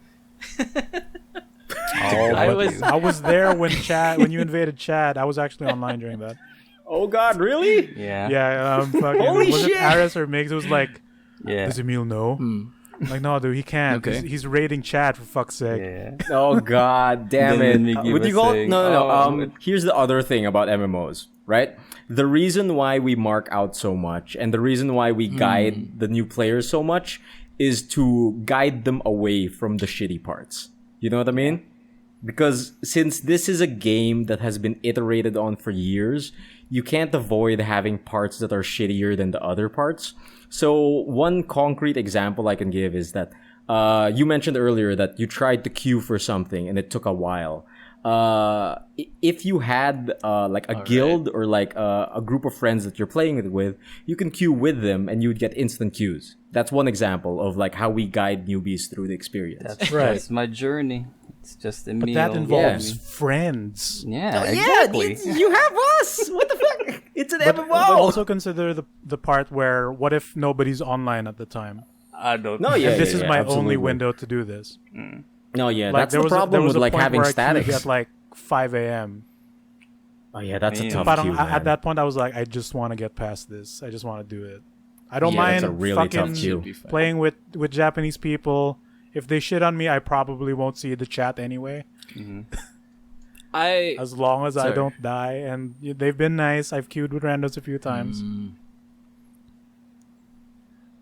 I was there when you invaded Chad. I was actually online during that. Oh God, really? Yeah. Yeah, fucking, Holy was shit! it Aris or Migs? It was like, Yeah. does Emile know? Like, no, dude, he can't. Okay. He's raiding Chad for fuck's sake. Yeah. Oh God, damn Then it! Miggy What do you was call it? saying, No. "Oh, Here's the other thing about MMOs, right? The reason why we mark out so much, and the reason why we guide the new players so much, is to guide them away from the shitty parts. You know what I mean? Because since this is a game that has been iterated on for years, you can't avoid having parts that are shittier than the other parts. So one concrete example I can give is that you mentioned earlier that you tried to queue for something and it took a while. If you had like a guild or like a group of friends that you're playing it with, you can queue with them and you would get instant queues. That's one example of like how we guide newbies through the experience. That's Right. That's my journey. It's just Emile. But that involves Yeah. friends. Yeah, exactly. you have us. What the fuck? It's an But MMO. also consider the part where what if nobody's online at the time? I don't. No, yeah, And this yeah, is yeah, my absolutely. only window to do this. No, yeah, Like, that's the problem with like point having where I queued statics. at like 5 a.m. Oh yeah, that's a Man. tough But queue, at man. that point, I was like, I just want to get past this. I just want to do it. I don't Yeah, that's mind a really tough fucking queue. Be fine. playing with Japanese people. If they shit on me, I probably won't see the chat anyway. I As long as I Sorry. don't die. And they've been nice. I've queued with randos a few times.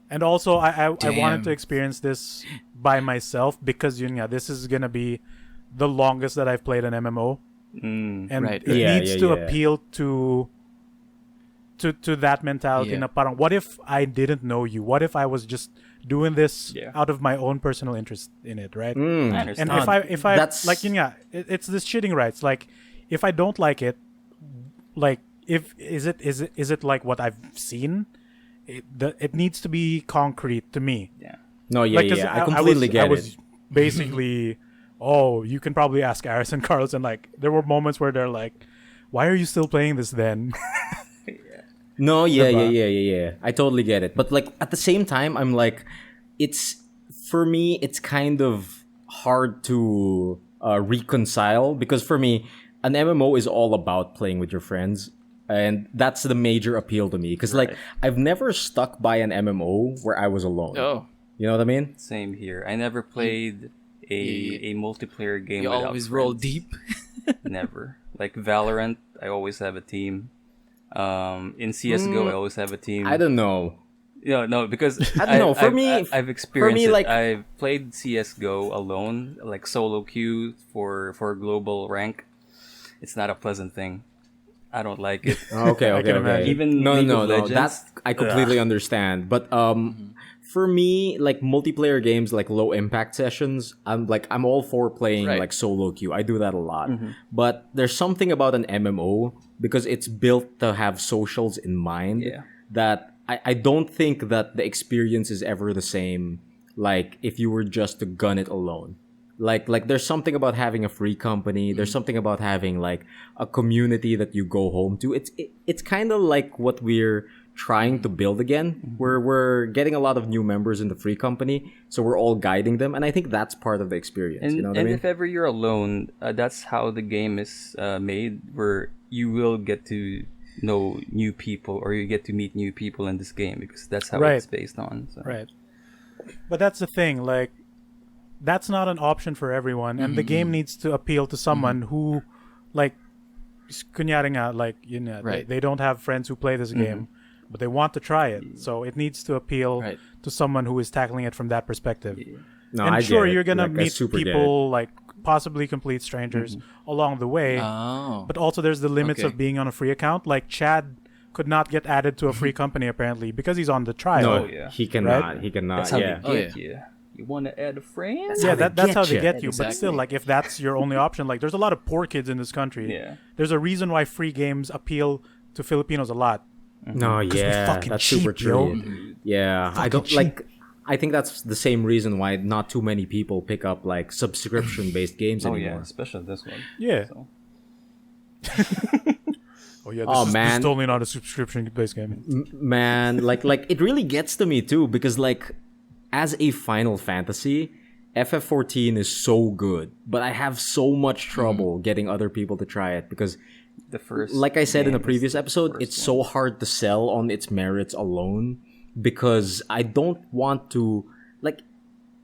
And also, I wanted Damn. to experience this by myself because this is gonna be the longest that I've played an MMO, and Right. it Yeah, needs yeah, to yeah. appeal to to that mentality. Yeah. Na parang, what if I didn't know you? What if I was just doing this out of my own personal interest in it, right? I understand. And if I That's- like, it's this shitting rights. Like, if I don't like it, like, is it like what I've seen? It needs to be concrete to me. Yeah. No, yeah, Like, 'cause I completely I get was it. basically, you can probably ask Aris and Carlos, and like, there were moments where they're like, "Why are you still playing this then?" No, yeah. Diba? I totally get it. But like at the same time, I'm like, for me, it's kind of hard to reconcile because for me, an MMO is all about playing with your friends. And that's the major appeal to me. Because like, I've never stuck by an MMO where I was alone. Oh, You know what I mean? Same here. I never played a multiplayer game you without always roll friends. deep. Never. Like Valorant, I always have a team. In CS:GO, I always have a team. I don't know. No, because I don't know. I've experienced it. like- I've played CS:GO alone, like solo queue for global rank. It's not a pleasant thing. I don't like it. Okay. can imagine. Even no, League no, of no. Legends, That's I completely understand. But for me, like multiplayer games, like low impact sessions, I'm all for playing Right. like solo queue. I do that a lot. But there's something about an MMO because it's built to have socials in mind Yeah. that I don't think that the experience is ever the same. Like if you were just to gun it alone. Like there's something about having a free company. There's something about having like a community that you go home to. It's kind of like what we're trying to build again. We're getting a lot of new members in the free company, so we're all guiding them, and I think that's part of the experience. And, You know what I mean? if ever you're alone, that's how the game is made, where you will get to know new people or you get to meet new people in this game because that's how Right. it's based on. So. Right. But that's the thing, like, that's not an option for everyone, and the game needs to appeal to someone who, like, kunyari nga, like, yun nga, Right. they don't have friends who play this game, but they want to try it. So it needs to appeal Right. to someone who is tackling it from that perspective. No, And I sure, get it. you're gonna Like, I meet super get it. people, like, possibly complete strangers along the way. Oh, But also, there's the limits Okay. of being on a free account. Like, Chad could not get added to a free company, apparently, because he's on the trial. No, Oh, yeah. he cannot. Right? He cannot. That's how Yeah. they get Oh, you. You want to add a friend? Yeah, that's how they ya. get you. But still, Exactly. like, if that's your only option, like, there's a lot of poor kids in this country. Yeah. There's a reason why free games appeal to Filipinos a lot. No, yeah, fucking that's cheap, super true. yo. Yeah, I don't cheap. like. I think that's the same reason why not too many people pick up like subscription-based games Oh anymore. yeah, especially this one. Yeah. So, Oh yeah. Oh, This man. is totally not a subscription-based game. Man, like it really gets to me too because like as a Final Fantasy, FF14 is so good, but I have so much trouble getting other people to try it because the first, like I said in the game is previous the episode, first it's one. so hard to sell on its merits alone because I don't want to like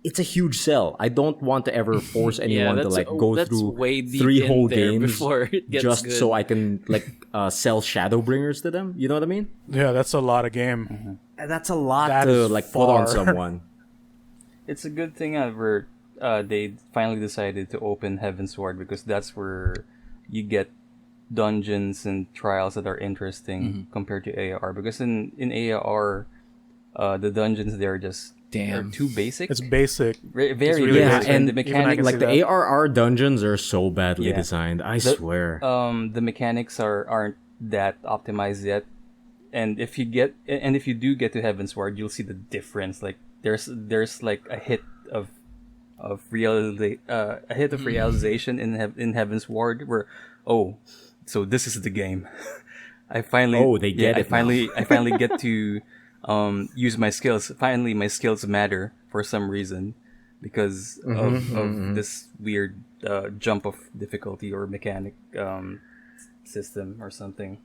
it's a huge sell. I don't want to ever force anyone to that's- like go that's through way deep 3 in whole there games before it gets just good. so I can like sell Shadowbringers to them. You know what I mean? Yeah, that's a lot of game. And that's a lot That to is like put on far. someone. It's a good thing where they finally decided to open Heavensward because that's where you get dungeons and trials that are interesting compared to AR. Because in AR, the dungeons there are just are Damn. too basic. It's basic. Very really Yeah, basic. and the even I mechanics can like see the that. ARR dungeons are so badly Yeah. designed. I The- swear. the mechanics aren't that optimized yet. And if you do get to Heavensward, you'll see the difference. Like there's like a hit of realization in Heavensward where so this is the game. I finally They get it now. I finally get to use my skills. Finally my skills matter for some reason because of this weird jump of difficulty or mechanic system or something.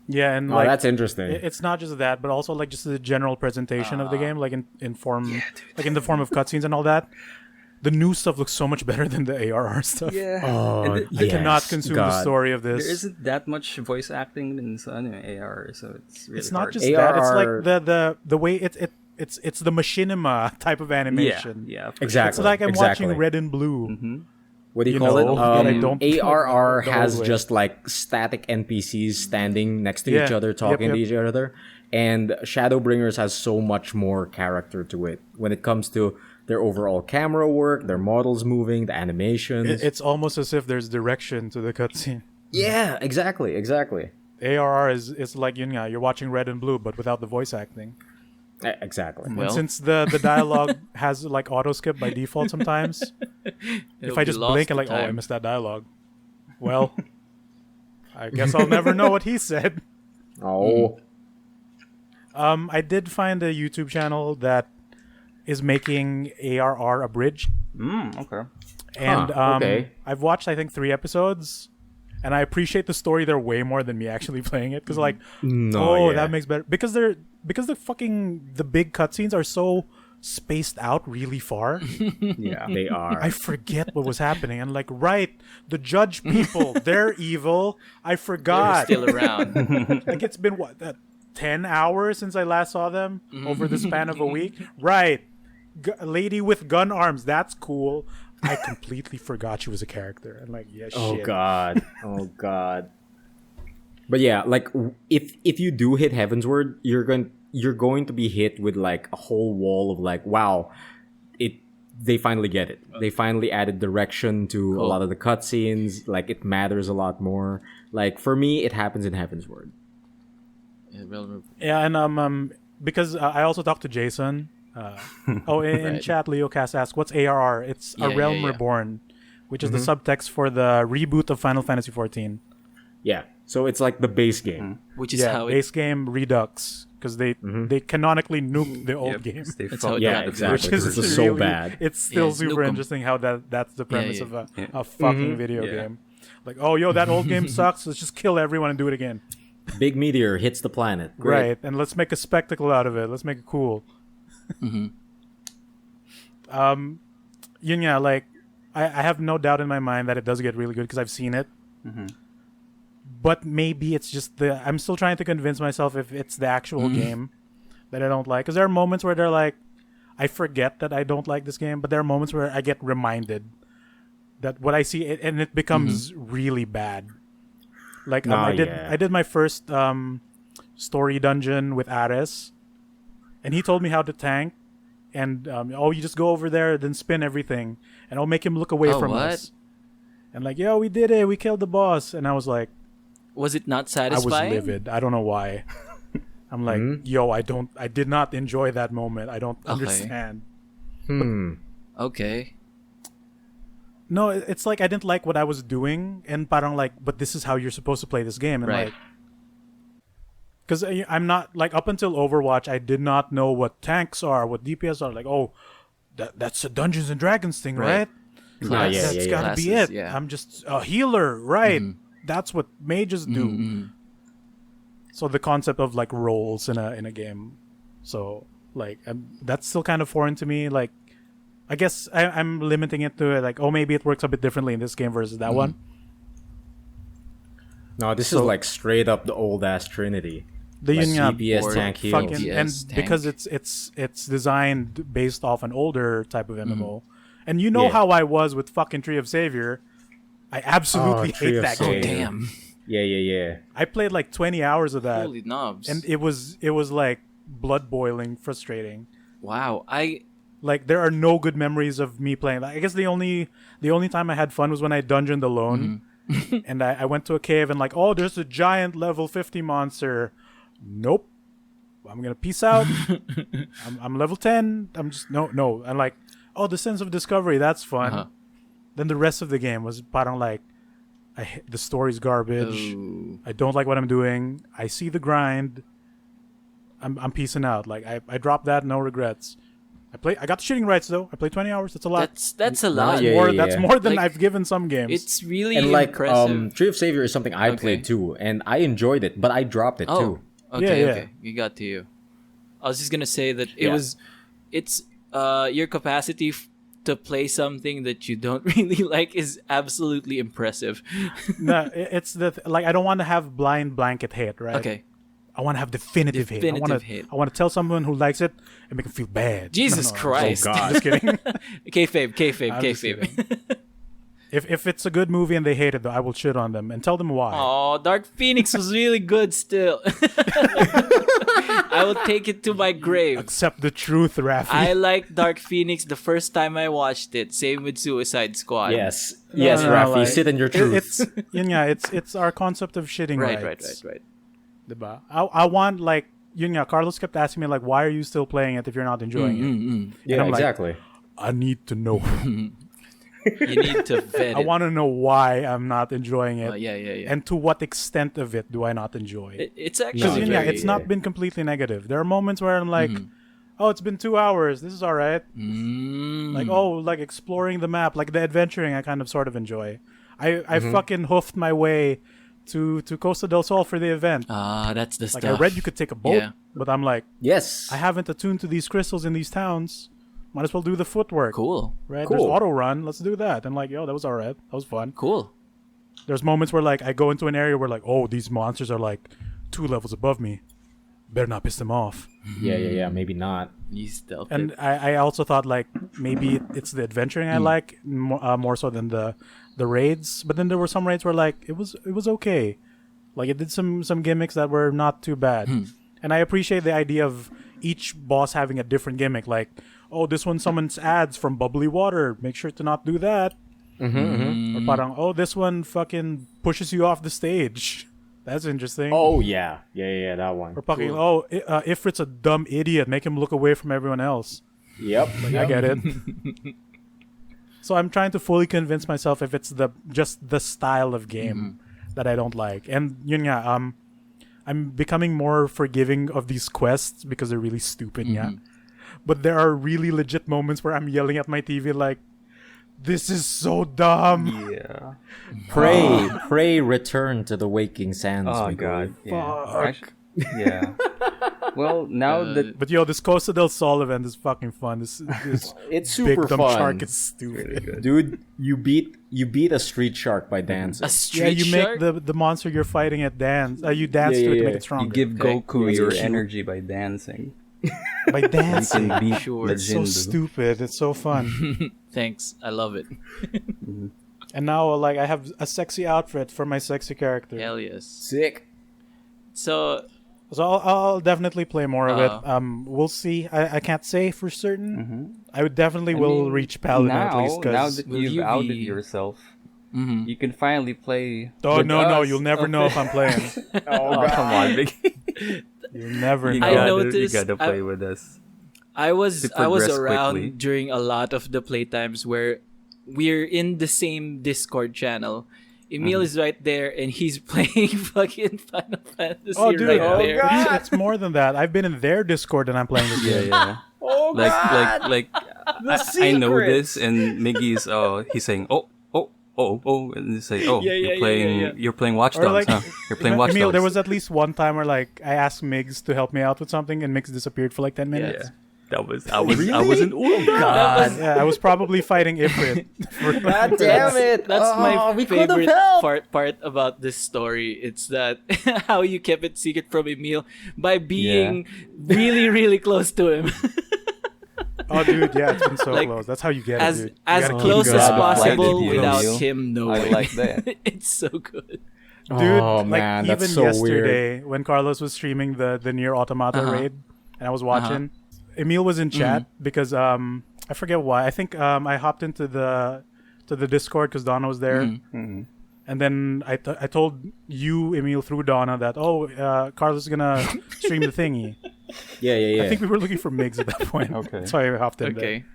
Yeah, and Oh, like that's interesting. it's not just that, but also like just the general presentation of the game, like in form, like in the form of cutscenes and all that. The new stuff looks so much better than the ARR stuff. Oh, And I cannot yes, consume the God. story of there this. isn't that much voice acting in AR, so it's really It's not hard. just that. It's ARR like the way it's the machinima type of animation. yeah, for Exactly. It's like I'm exactly. watching Red and Blue, what do you You call know, but I it? don't ARR the has old way. just like static NPCs standing next to each Yeah. other, talking Yep, to each other. And Shadowbringers has so much more character to it when it comes to their overall camera work, their models moving, the animations. It's almost as if there's direction to the cutscene. Yeah, exactly. ARR is like you're watching Red and Blue, but without the voice acting. Exactly. Well. And since the dialogue has like auto skip by default sometimes, if I just blink and like, oh, I missed that dialogue. Well, I guess I'll never know what he said. Oh. I did find a YouTube channel that is making ARR Abridged, Okay. and okay. I've watched I think 3 episodes, and I appreciate the story there way more than me actually playing it because like, that makes better because the big cutscenes are so spaced out really far. Yeah, they are. I forget what was happening, and like, right, the judge people, they're evil. I They're forgot. still around. Like it's been 10 hours since I last saw them over the span of a week. Right. Lady with gun arms. That's cool. I completely forgot she was a character. And like, yeah, Oh shit. god. But yeah, like if you do hit Heavensward, you're going to be hit with like a whole wall of like, wow, they finally get it. They finally added direction to a lot of the cutscenes. Like it matters a lot more. Like for me, it happens in Heavensward. Yeah, and because I also talked to Jason. In chat, Leo Cass asked, "What's ARR?" It's A Realm Reborn, which is the subtext for the reboot of Final Fantasy XIV. Yeah, so it's like the base game. Which is how base game Redux, because they canonically nuked the old game. They That's how fucked it up Yeah, the exactly. first This version. is so bad. It's still Yeah, super nuke 'em. interesting how that's the premise of a Yeah. fucking video Yeah. game. Like, oh, yo, that old game sucks. Let's just kill everyone and do it again. Big meteor hits the planet. Great. Right, and let's make a spectacle out of it. Let's make it cool. Like I have no doubt in my mind that it does get really good because I've seen it. But maybe it's just I'm still trying to convince myself if it's the actual game that I don't like. Because there are moments where they're like, I forget that I don't like this game, but there are moments where I get reminded that what I see and it becomes really bad. Like I did my first story dungeon with Ares, and he told me how to tank. And you just go over there, then spin everything, and I'll make him look away from us. And like, yo, we did it, we killed the boss. And I was like, was it not I satisfying? was livid. I don't know why. I'm like, yo, I did not enjoy that moment. I don't understand. Okay. No, it's like I didn't like what I was doing, and parang like, but this is how you're supposed to play this game, and Right. like, because I'm not like up until Overwatch, I did not know what tanks are, what DPS are. Like, oh, that's a Dungeons and Dragons thing, right? That's gotta be Classes, it. yeah. I'm just a healer, right? That's what mages do. So the concept of like roles in a game, so like that's still kind of foreign to me. Like, I guess I'm limiting it to like, oh, maybe it works a bit differently in this game versus that one. No, this is like straight up the old ass Trinity. The Like Yin DPS board, tank heal. fucking DPS and tank. because it's designed based off an older type of MMO, and you know Yeah. how I was with fucking Tree of Savior. I absolutely Tree hate of that Savior. game. Damn. Yeah. I played like 20 hours of that, Holy knobs. and it was like blood boiling, frustrating. Wow. Like there are no good memories of me playing. Like, I guess the only time I had fun was when I dungeoned alone, and I went to a cave and like, oh, there's a giant level 50 monster. Nope, I'm gonna peace out. I'm level 10. I'm just no. I'm like, oh, the sense of discovery, that's fun. Then the rest of the game was parang like, the story's garbage. Ooh. I don't like what I'm doing. I see the grind. I'm peacing out. Like I dropped that, no regrets. I got the shooting rights though. I played 20 hours. That's a lot. That's a lot. Yeah. That's more than Like, I've given some games. It's really And like impressive. Tree of Savior is something I played too, and I enjoyed it, but I dropped it too. Okay, Yeah. okay. You got to you. I was just gonna say that Yeah. it's your capacity to play something that you don't really like is absolutely impressive. No, it's like I don't want to have blind blanket hate, right? Okay. I want to have definitive hate. I want to tell someone who likes it and make them feel bad. Jesus No. Christ. Oh, God. Just kidding. Kayfabe. I'm just kidding. If it's a good movie and they hate it, though, I will shit on them and tell them why. Oh, Dark Phoenix was really good still. I will take it to my grave. Accept the truth, Raffy. I liked Dark Phoenix the first time I watched it. Same with Suicide Squad. Yes, No, Raffy, like, sit in your truth. It's our concept of shitting Right. Diba? I want, like, Carlos kept asking me, like, why are you still playing it if you're not enjoying it? yeah, I'm like, exactly. I need to know. You need to vet I it. want to know why I'm not enjoying it. Yeah. And to what extent of it do I not enjoy it? It's Because actually it's not been completely negative. There are moments where I'm like, oh, it's been 2 hours. This is all right. Like, oh, like exploring the map, like the adventuring I kind of sort of enjoy. I fucking hoofed my way to Costa del Sol for the event. that's the Like, stuff. I read you could take a boat, Yeah. but I'm like, Yes. I haven't attuned to these crystals in these towns. Might as well do the footwork. Cool. Right? Cool. There's auto run. Let's do that. And like, yo, that was all right. That was fun. Cool. There's moments where like I go into an area where like, oh, these monsters are like 2 levels above me. Better not piss them off. Yeah. Maybe not. You stealth And it. I also thought like maybe it's the adventuring I like more so than the raids. But then there were some raids where like it was okay. Like it did some gimmicks that were not too bad. And I appreciate the idea of each boss having a different gimmick. Like, oh, this one summons ads from bubbly water. Make sure to not do that. Or parang, oh, this one fucking pushes you off the stage. That's interesting. Oh yeah, that one. Or fucking, Ifrit's a dumb idiot. Make him look away from everyone else. Yep. I get it. So I'm trying to fully convince myself if it's just the style of game that I don't like. And yun nga, I'm becoming more forgiving of these quests because they're really stupid, yeah. But there are really legit moments where I'm yelling at my TV like, this is so dumb. Yeah. Pray return to the waking sands. Oh Migoy. god. Yeah. Fuck. Yeah. Well, now that But yo, this Costa del Sol event is fucking fun. This It's big super dumb fun. shark is stupid. Dude, you beat a street shark by dancing. A street You shark? make the monster you're fighting at dance. You dance to it to make it stronger. you give Okay. Goku It's your cute. energy by dancing. by dancing. Can beat Sure. the It's so Jindu. stupid. It's so fun. Thanks. I love it. And now, like, I have a sexy outfit for my sexy character. Hell yes. Sick. So, So I'll definitely play more of it. We'll see. I can't say for certain. I would definitely will reach Paladin at least. Now Cause that Will you've you outed be- yourself, you can finally play. oh with no, us. you'll never know if I'm playing. Oh, come on, Big. You'll never You know. I gotta, noticed- you gotta I- play with us. I was To around progress quickly. during a lot of the playtimes where we're in the same Discord channel. Emile is right there and he's playing fucking Final Fantasy Oh, dude. right Oh, there. God. It's more than that. I've been in their Discord and I'm playing this game. Yeah. Oh like I know this, and Miggy's he's saying and they say you're playing Watch Or Dogs, like, huh? You're playing Watch Emile, Dogs. there was at least one time where like I asked Migs to help me out with something and Migs disappeared for like 10 minutes. Yeah. I wasn't. Oh God. Yeah, I was probably fighting Ifrit. God damn it. That's my we could have favorite helped. part about this story. It's that how you kept it secret from Emile by being really, really close to him. Oh, dude, yeah, it's been so Like, close. That's how you get it, as dude. You as gotta keep close going. as God possible blinded you, without Emile. him knowing. I like that. It's so good. Dude, Oh, like man, even that's so yesterday when Carlos was streaming the Nier Automata raid and I was watching, Emile was in chat because I forget why. I think I hopped into the Discord because Donna was there. And then I told you, Emile, through Donna that, Carlos is gonna stream the thingy. Yeah. I think we were looking for Migs at that point. Okay. That's why I hopped in there. Okay.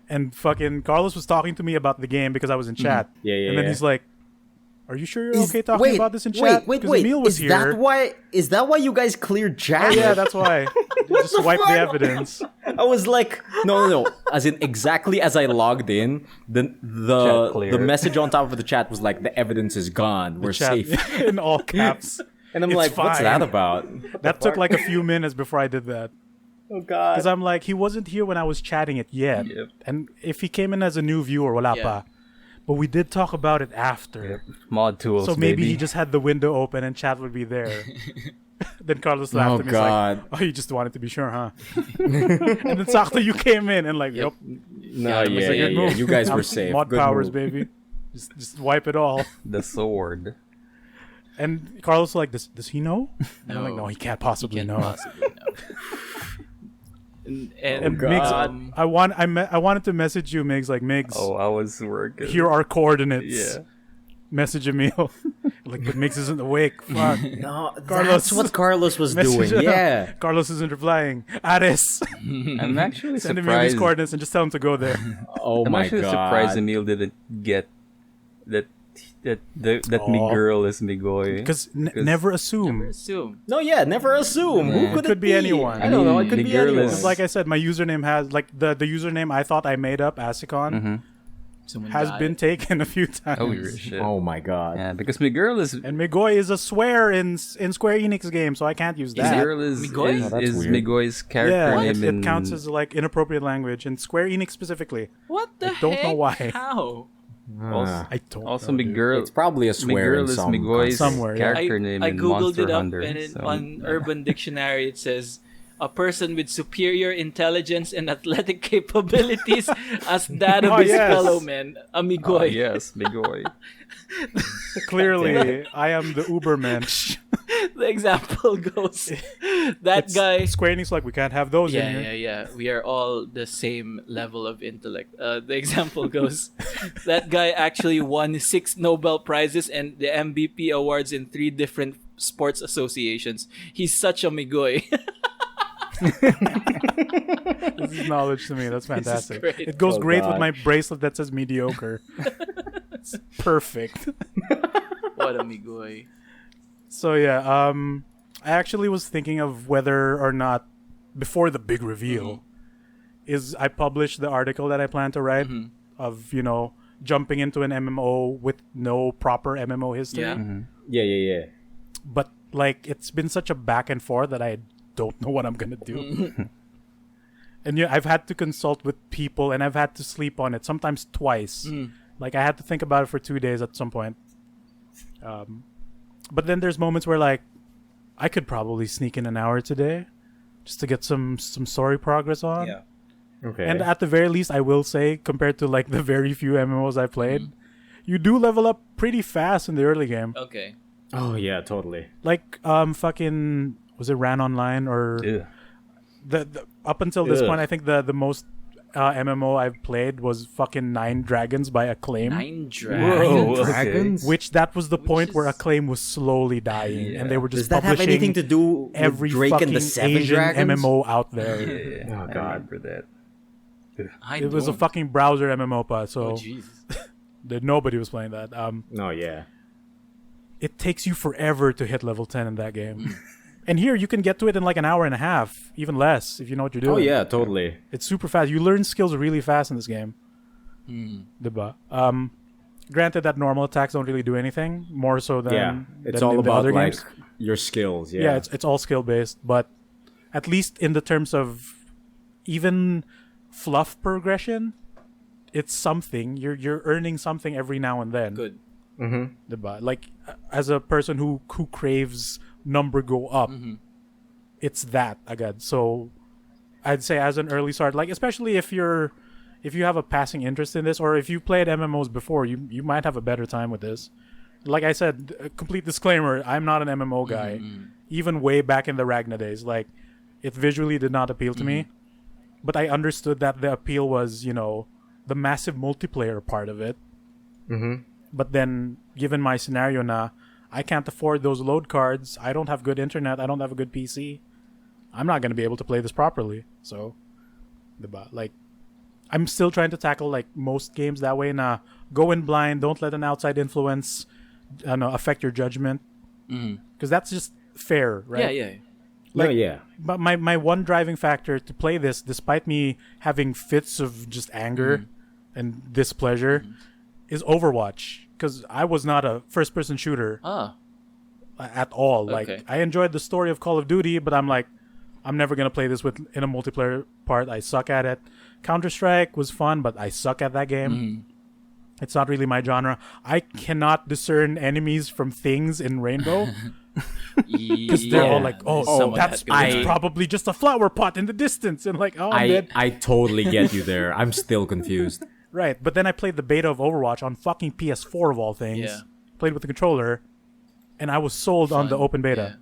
And fucking Carlos was talking to me about the game because I was in chat. Yeah. And then he's like, "Are you sure you're okay talking about this in chat?" Wait. 'Cause Emile was Is here. that why you guys cleared chat? Oh, yeah, that's why. You just wipe the fuck? evidence. I was like, no. As in, exactly as I logged in, Chat the cleared. message on top of the chat was like, the evidence is gone. We're Chat safe. in all caps. And I'm It's like, what's fine. that about? That took like a few minutes before I did that. Oh God. Because I'm like, he wasn't here when I was chatting it yet. Yep. And if he came in as a new viewer, wala Yeah. pa. But we did talk about it after. Mod tools. So maybe baby. he just had the window open and chat would be there. Then Carlos laughed Oh at me. God. He's like, oh, you just wanted to be sure, huh? And then Sakto, you came in and like, yep. No, it was yeah, a good yeah. move. You guys were safe. Mod Good powers, move. baby. Just wipe it all. The sword. And Carlos was like, does he know? And I'm like, no, he can't possibly know. Possibly know. And God. Migs, I wanted to message you, Migs, like, Migs, Oh, I was working. here are coordinates. Yeah. Message Emile. Like, but Migs isn't awake. Fuck. No, Carlos. that's what Carlos was Message doing. him. Yeah. Carlos isn't replying. Addis. I'm actually Send Emile these surprised. coordinates and just tell him to go there. Oh I'm my actually God. surprised Emile didn't get that me Oh. girl is Migoy. Because never assume. Assume. No, yeah, never assume. Who could Could it be anyone. I don't know. It could the be girl anyone. is- Because like I said, my username has, like, the username I thought I made up, Asicon, Someone has died. been taken a few times. Oh shit. Oh my God. Yeah, because my girl is And Migoy is a swear in Square Enix games, so I can't use my that. girl is Migoy? Oh, that's is weird. Migoy's character Yeah, name in it counts as like inappropriate language in Square Enix specifically. What the don't know heck? why. How? also, I don't also know, my dude. girl. It's probably a My swear girl in is some Migoy's Somewhere, yeah. character name I in googled Monster it up, Hunter. and so- on Urban Dictionary it says a person with superior intelligence and athletic capabilities as that of Oh, his yes. fellow men, amigoy. Oh, yes, Migoy. Clearly, I am the Ubermensch. The example goes, that It's- guy. Square Enix like, we can't have those in Yeah, here. yeah, yeah. We are all the same level of intellect. The example goes, that guy actually won 6 Nobel Prizes and the MVP awards in 3 different sports associations. He's such a migoy. This is knowledge to me. That's fantastic. great. It goes Oh, great with God. my bracelet that says mediocre. It's perfect. What a migoy. So yeah, I actually was thinking of whether or not before the big reveal is I published the article that I plan to write of, you know, jumping into an MMO with no proper MMO history. Yeah. Yeah, yeah, yeah. But like it's been such a back and forth that I don't know what I'm gonna do. And yeah, I've had to consult with people and I've had to sleep on it, sometimes twice. Like I had to think about it for 2 days at some point. But then there's moments where like I could probably sneak in an hour today just to get some story progress on. Yeah. Okay. And at the very least, I will say, compared to like the very few MMOs I played, you do level up pretty fast in the early game. Okay. oh yeah, totally. Like fucking was it Ran Online or Ew. the up until this Ugh. point, I think the most MMO I've played was fucking 9 Dragons by Acclaim. 9 Whoa, dragons. okay. Dragons? Which that was the point where is- Acclaim was slowly dying, and they were just Does that have publishing anything to do every with Drake fucking and the Seven Asian Dragons? MMO out there. Yeah, Oh, I God. remember that. It was a fucking browser MMO, pa, so Oh, Jesus. nobody was playing that. No, yeah. It takes you forever to hit level 10 in that game. And here you can get to it in like an hour and a half, even less, if you know what you're doing. Oh yeah, totally. It's super fast. You learn skills really fast in this game. Diba? Granted that normal attacks don't really do anything, more so than Yeah, it's than all in the about other like games. your skills. Yeah. Yeah, it's all skill based, but at least in the terms of even fluff progression, it's something. You're earning something every now and then. Good. Diba? Like as a person who craves number go up, it's that agad. So I'd say as an early start, like especially if you have a passing interest in this, or if you played MMOs before, you might have a better time with this. Like I said, a complete disclaimer, I'm not an MMO guy. Even way back in the Ragna days, like it visually did not appeal to me. But I understood that the appeal was, you know, the massive multiplayer part of it. But then, given my scenario now, I can't afford those load cards. I don't have good internet. I don't have a good PC. I'm not going to be able to play this properly. So, like, I'm still trying to tackle like most games that way. Nah, go in blind. Don't let an outside influence, affect your judgment. Because that's just fair, right? Yeah, yeah. Like, no, yeah. But my one driving factor to play this, despite me having fits of just anger and displeasure, is Overwatch. Because I was not a first-person shooter at all. Like Okay. I enjoyed the story of Call of Duty, but I'm like, I'm never gonna play this in a multiplayer part. I suck at it. Counter-Strike was fun, but I suck at that game. It's not really my genre. I cannot discern enemies from things in Rainbow. Because they're all like, that's probably just a flower pot in the distance. And like, oh, I'm dead. I totally get you there. I'm still confused. Right, but then I played the beta of Overwatch on fucking PS4 of all things. Yeah. Played with the controller, and I was sold on the open beta.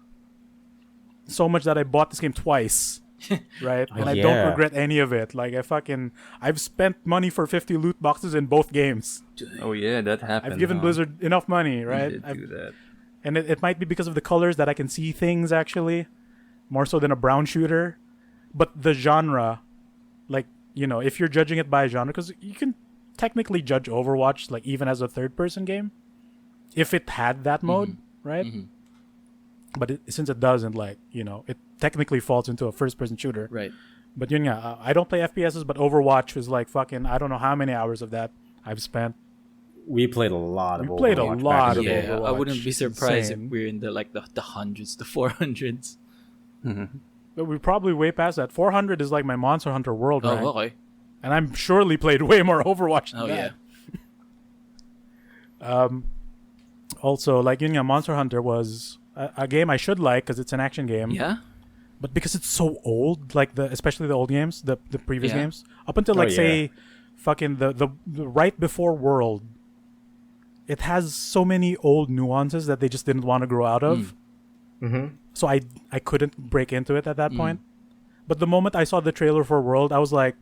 So much that I bought this game twice. Right? And I don't regret any of it. Like, I've spent money for 50 loot boxes in both games. Oh yeah, that happened. I've given Blizzard enough money, right? You did do that. And it might be because of the colors that I can see things, actually. More so than a brown shooter. But the genre, like, you know, if you're judging it by genre, because you can technically judge Overwatch, like, even as a third-person game, if it had that mode, right? But since it doesn't, like, you know, it technically falls into a first-person shooter. Right. But, I don't play FPSs, but Overwatch was like fucking, I don't know how many hours of that I've spent. We played a lot of Overwatch. We played a lot of Yeah, Overwatch. I wouldn't be surprised Insane. if we're in the hundreds, the 400s. But we're probably way past that. 400 is like my Monster Hunter World rank. Oh, okay. And I'm surely played way more Overwatch than Oh, that. yeah. Also, like, Monster Hunter was a game I should like because it's an action game. Yeah? But because it's so old, like especially the old games, the previous Yeah. games, up until say fucking the right before World, it has so many old nuances that they just didn't want to grow out of. So I couldn't break into it at that point. But the moment I saw the trailer for World, I was like,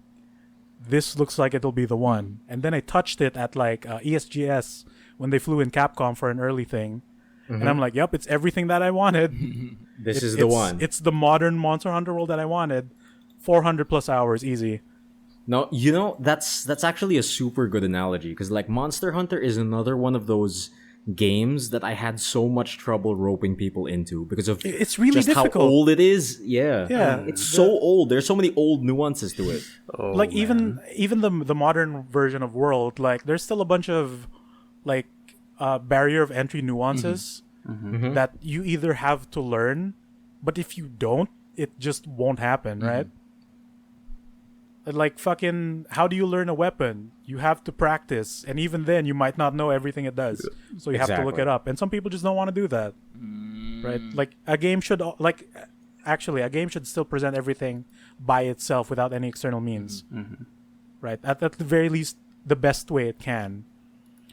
this looks like it'll be the one. And then I touched it at like ESGS when they flew in Capcom for an early thing. And I'm like, yep, it's everything that I wanted. This is the one. It's the modern Monster Hunter World that I wanted. 400 plus hours, easy. No, that's actually a super good analogy because like Monster Hunter is another one of those games that I had so much trouble roping people into because of it's really just difficult. how old it is. Yeah, Yeah. it's so old. There's so many old nuances to it. Like even the modern version of World, like there's still a bunch of like barrier of entry nuances that you either have to learn, but if you don't, it just won't happen, right? Like fucking, how do you learn a weapon? You have to practice, and even then, you might not know everything it does. So you have to look it up, and some people just don't want to do that, right? Like a game should, a game should still present everything by itself without any external means, right? At the very least, the best way it can.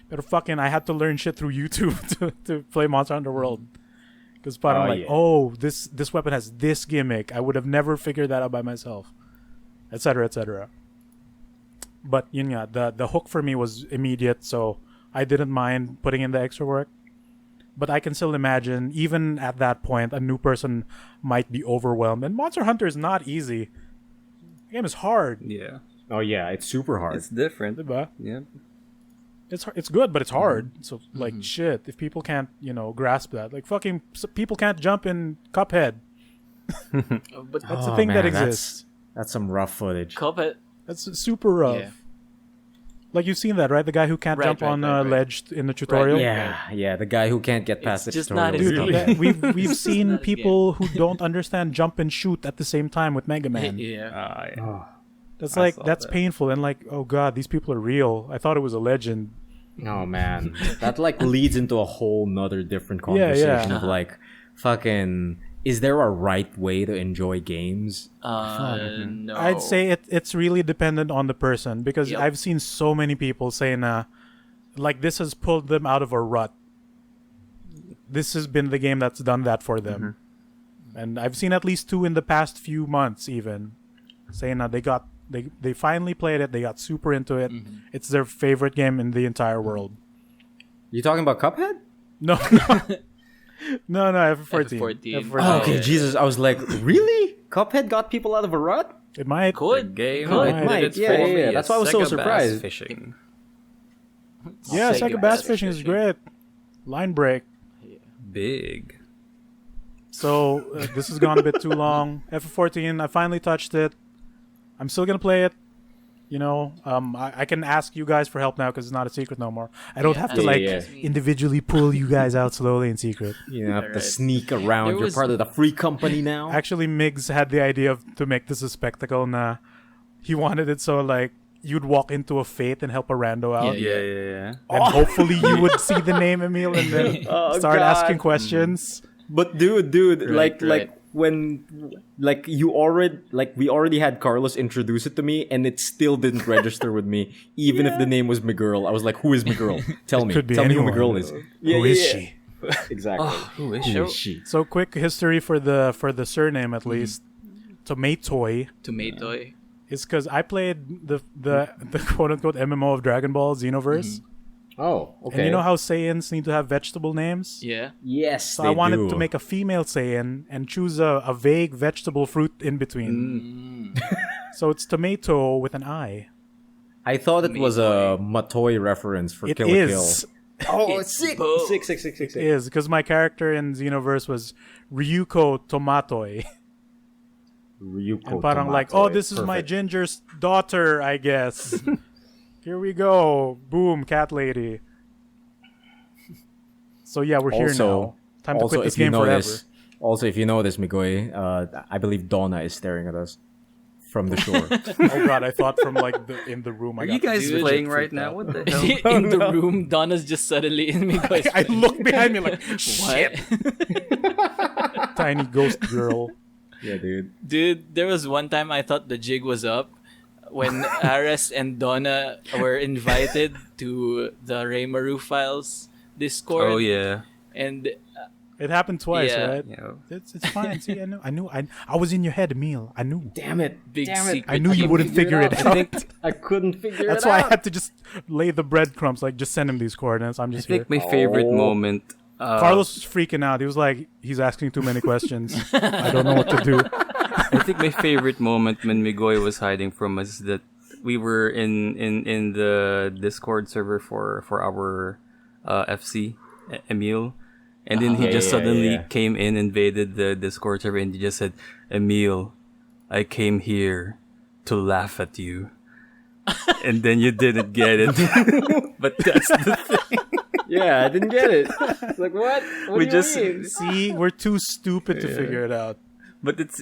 But fucking, I had to learn shit through YouTube to play Monster Hunter World. Because I'm like, this weapon has this gimmick. I would have never figured that out by myself. Etc. etc. But the hook for me was immediate, so I didn't mind putting in the extra work. But I can still imagine, even at that point, a new person might be overwhelmed. And Monster Hunter is not easy. The game is hard. Yeah. Oh yeah, it's super hard. It's different. Diba? Yeah. It's good, but it's hard. So like shit, if people can't grasp that, like fucking people can't jump in Cuphead. But That's the thing that exists. That's some rough footage. Cuphead. That's super rough. Yeah. Like you've seen that, right? The guy who can't jump on a ledge in the tutorial. Yeah, the guy who can't get past It's the just tutorial. not his Dude, game. we've seen people who don't understand jump and shoot at the same time with Mega Man. Yeah. That's I like saw that's that. painful and like, oh god, these people are real. I thought it was a legend. Oh man, that like leads into a whole nother different conversation of like, fucking, is there a right way to enjoy games? No. I'd say it's really dependent on the person because Yep. I've seen so many people saying, like this has pulled them out of a rut. This has been the game that's done that for them, and I've seen at least 2 in the past few months, even saying they finally played it. They got super into it. It's their favorite game in the entire world. You talking about Cuphead? No, no, F14. F14. Oh, okay, Jesus, I was like, really? Cuphead got people out of a rut? It might. Good. Game. Good. It might. It's Yeah, for yeah, me, yeah. That's why I was so Sega Bass surprised. Fishing. Yeah, Sega Sega Bass Fishing is great. Line break. Big. So this has gone a bit too long. FF14, I finally touched it. I'm still gonna play it. I can ask you guys for help now because it's not a secret no more. I don't have to individually pull you guys out slowly in secret. You have to Alright. sneak around. There You're was- part of the free company now. Actually, Migs had the idea to make this a spectacle. Nah, he wanted it so like you'd walk into a Fate and help a rando out. Yeah. And hopefully you would see the name Emile and then start asking questions. But dude, like when we already had Carlos introduce it to me, and it still didn't register with me, even if the name was Miguel. I was like, "Who is Miguel? Tell me, could be tell me who anyone. Miguel is." Who is she? Exactly. Who is Who is she? she? So quick history for the surname at least. Tomatoy Tomato. is because I played the quote unquote MMO of Dragon Ball Xenoverse. Oh, okay. And you know how Saiyans need to have vegetable names? Yeah. Yes, So I wanted to make a female Saiyan and choose a vague vegetable fruit in between. So it's tomato with an I. I thought it was a Matoy reference for It Kill la is. Kill. Oh, It's sick. both. Sick. It is because my character in Xenoverse was Ryuko Tomatoy. Ryuko And parang Tomatoy. like, oh, this is my Perfect. ginger's daughter, I guess. Here we go. Boom, cat lady. So yeah, we're here now. Time to quit this game forever. Also, if you know this, Migoy, I believe Donna is staring at us from the shore. Oh god, I thought from like in the room. Are you guys Dude, playing legit right freaked now? out. What the hell? In the room, Donna's just suddenly in Migoy's I look behind me like, What? tiny ghost girl. Yeah, dude. Dude, there was one time I thought the jig was up when Ares and Donna were invited to the Raymaru Files Discord. Oh yeah. And It happened twice, Yeah. right? Yeah. It's fine. See, I was in your head, Emile. I knew. Damn it. big secret. I knew you wouldn't figure it out. I couldn't figure That's it why out. I had to just lay the breadcrumbs, like just send him these coordinates. I'm I just here. think my favorite Oh. moment. Carlos was freaking out. He was like, he's asking too many questions. I don't know what to do. I think my favorite moment when Migoy was hiding from us is that we were in the Discord server for our FC Emile, and then he just suddenly came in, invaded the Discord server, and he just said, "Emile, I came here to laugh at you," and then you didn't get it. But that's the thing. Yeah, I didn't get it. It's like, what? What We do just- you mean? See, we're too stupid to figure it out. But it's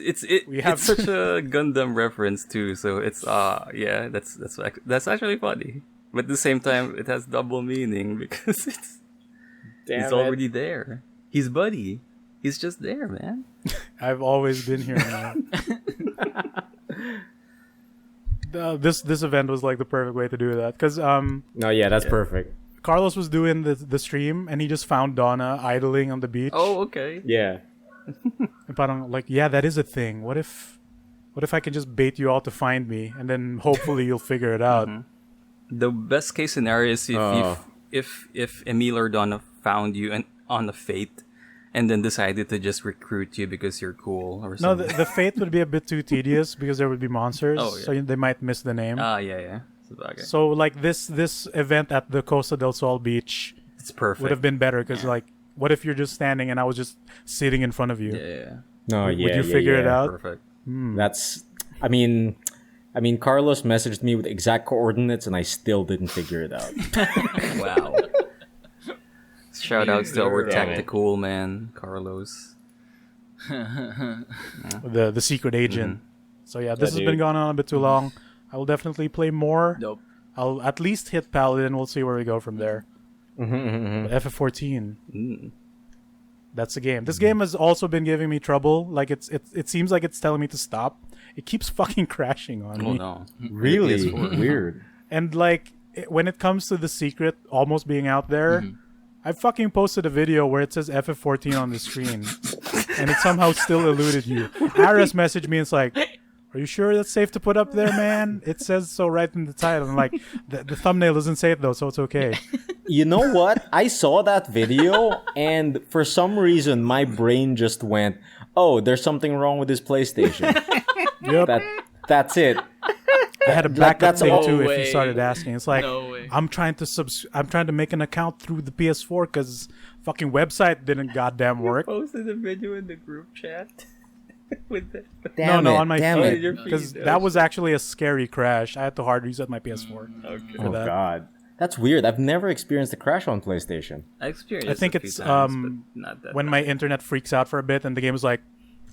We have- such a Gundam reference too, so it's that's actually funny. But at the same time, it has double meaning because he's already there. He's Buddy. He's just there, man. I've always been here now. This event was like the perfect way to do that because No, yeah, that's perfect. Carlos was doing the stream and he just found Donna idling on the beach. Oh, okay. Yeah. And parang like, yeah, that is a thing. What if I can just bait you all to find me and then hopefully you'll figure it out. The best case scenario is if Emile or Donna found you and on a fate, and then decided to just recruit you because you're cool or No, something. the fate would be a bit too tedious because there would be monsters, Oh, yeah. so they might miss the name. Yeah. Okay. So like this event at the Costa del Sol beach It's perfect. would have been better because like, what if you're just standing and I was just sitting in front of you? Yeah. No, Would yeah. you figure it out? Perfect. That's. I mean, Carlos messaged me with exact coordinates, and I still didn't figure it out. Wow. Shout outs to our Damn it. tactical man, Carlos. The secret agent. So yeah, this has dude. been going on a bit too long. I will definitely play more. Nope. I'll at least hit Paladin. We'll see where we go from there. But FF14. That's the game. This game has also been giving me trouble. Like it seems like it's telling me to stop. It keeps fucking crashing on Oh me. no. Really PS4. weird. And like when it comes to the secret almost being out there, I fucking posted a video where it says FF14 on the screen, and it somehow still eluded you. Aris messaged me and it's like, "Are you sure that's safe to put up there, man? It says so right in the title." And like the thumbnail doesn't say it though, so it's okay. You know what? I saw that video, and for some reason, my brain just went, "Oh, there's something wrong with this PlayStation." Yep. That's it. I had a backup that's thing all- too. No If you way. started asking, it's like No way. I'm trying to make an account through the PS4 because fucking website didn't goddamn work. Posted a video in the group chat with the Damn no, it, on my damn feed it. because that was actually a scary crash. I had to hard reset my PS4 for Oh that. god, that's weird. I've never experienced a crash on PlayStation. I experienced. I think a few it's times, but not that when my internet freaks out for a bit and the game is like,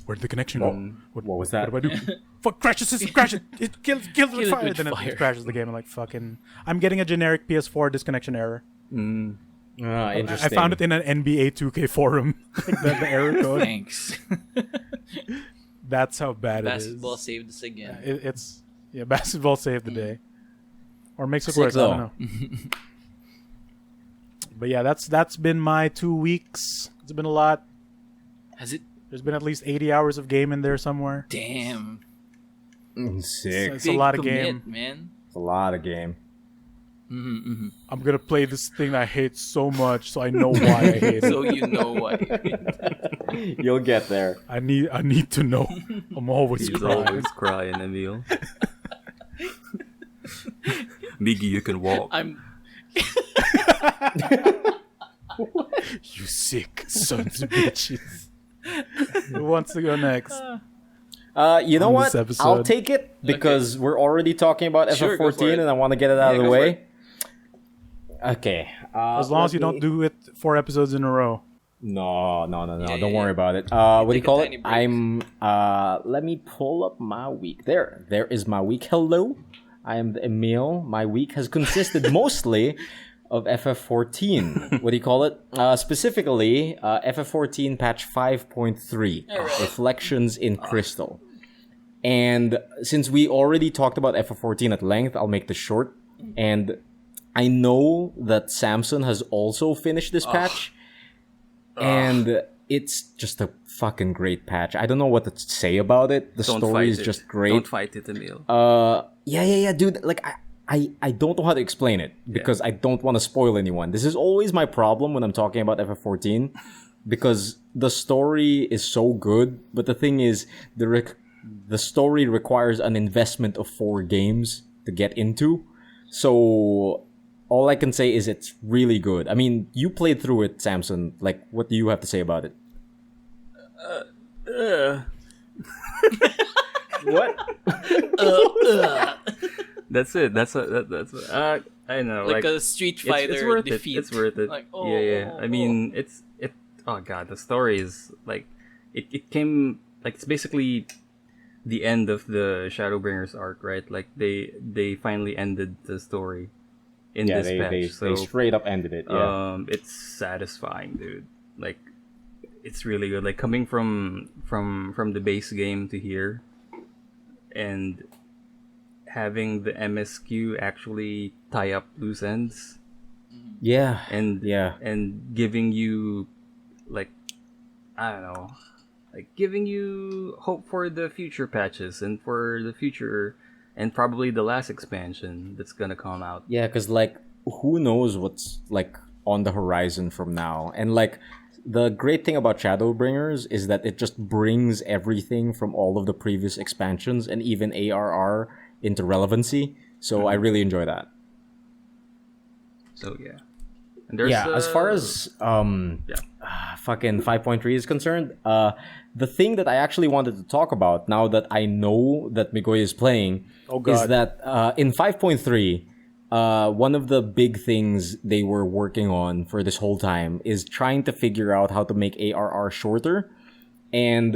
Where'd the connection go? What was that? What do I do? Fuck, crash the system, crash it! It kills it Kill with it fire! with Then fire. it crashes the game. I'm like, fucking... I'm getting a generic PS4 disconnection error. I Interesting. found it in an NBA 2K forum. the error code. Thanks. That's how bad Basketball it is. saved us again. It's... Yeah, basketball saved the day. Or makes it Sick, worse, I don't know. But yeah, that's been my 2 weeks. It's been a lot. Has it? There's been at least 80 hours of game in there somewhere. Damn. Sick. It's a lot of commit, game. man. It's a lot of game. I'm gonna play this thing I hate so much, so I know why I hate So it. you know why. You'll get there. I need to know. I'm always He's crying. always crying, Emile. Miggy, you can walk. I'm. You sick sons of bitches. Who wants to go next? You know On what? this episode. I'll take it because we're already talking about Sure, go for FF14 it. and I want to get it out of Yeah, the go for way. it. Okay. As long as you don't do it 4 episodes in a row. No. Yeah, Don't yeah, worry yeah. about it. What do you Take a call tiny it? break. Let me pull up my week. There is my week. Hello. I am the Emile. My week has consisted mostly of FF14. What do you call it? Specifically, FF14 patch 5.3, Reflections in Crystal. And since we already talked about FF14 at length, I'll make this short. And I know that Samson has also finished this patch. And it's just a fucking great patch. I don't know what to say about it. The Don't story fight is it. just great. Don't fight it, Emile. Yeah, dude. Like, I don't know how to explain it because I don't want to spoil anyone. This is always my problem when I'm talking about FF14 because the story is so good, but the thing is, the story requires an investment of 4 games to get into. So all I can say is it's really good. I mean, you played through it, Samson. Like, what do you have to say about it? What? That's it. That's I know. Like a Street Fighter it's worth defeat. it. It's worth it. Like, yeah. I mean, it. Oh god, the story is like, it came like it's basically the end of the Shadowbringers arc, right? Like they finally ended the story in Yeah, this patch. they straight up ended it. Yeah. It's satisfying, dude. Like, it's really good. Like, coming from the base game to here, and having the MSQ actually tie up loose ends, Yeah. and giving you, like, I don't know, like giving you hope for the future patches and for the future, and probably the last expansion that's gonna come out. Yeah, because, like, who knows what's, like, on the horizon from now. And, like, the great thing about Shadowbringers is that it just brings everything from all of the previous expansions and even ARR into relevancy. So I really enjoy that. So yeah, and there's As far as fucking 5.3 is concerned, the thing that I actually wanted to talk about now that I know that Migoy is playing is that in 5.3, one of the big things they were working on for this whole time is trying to figure out how to make ARR shorter. And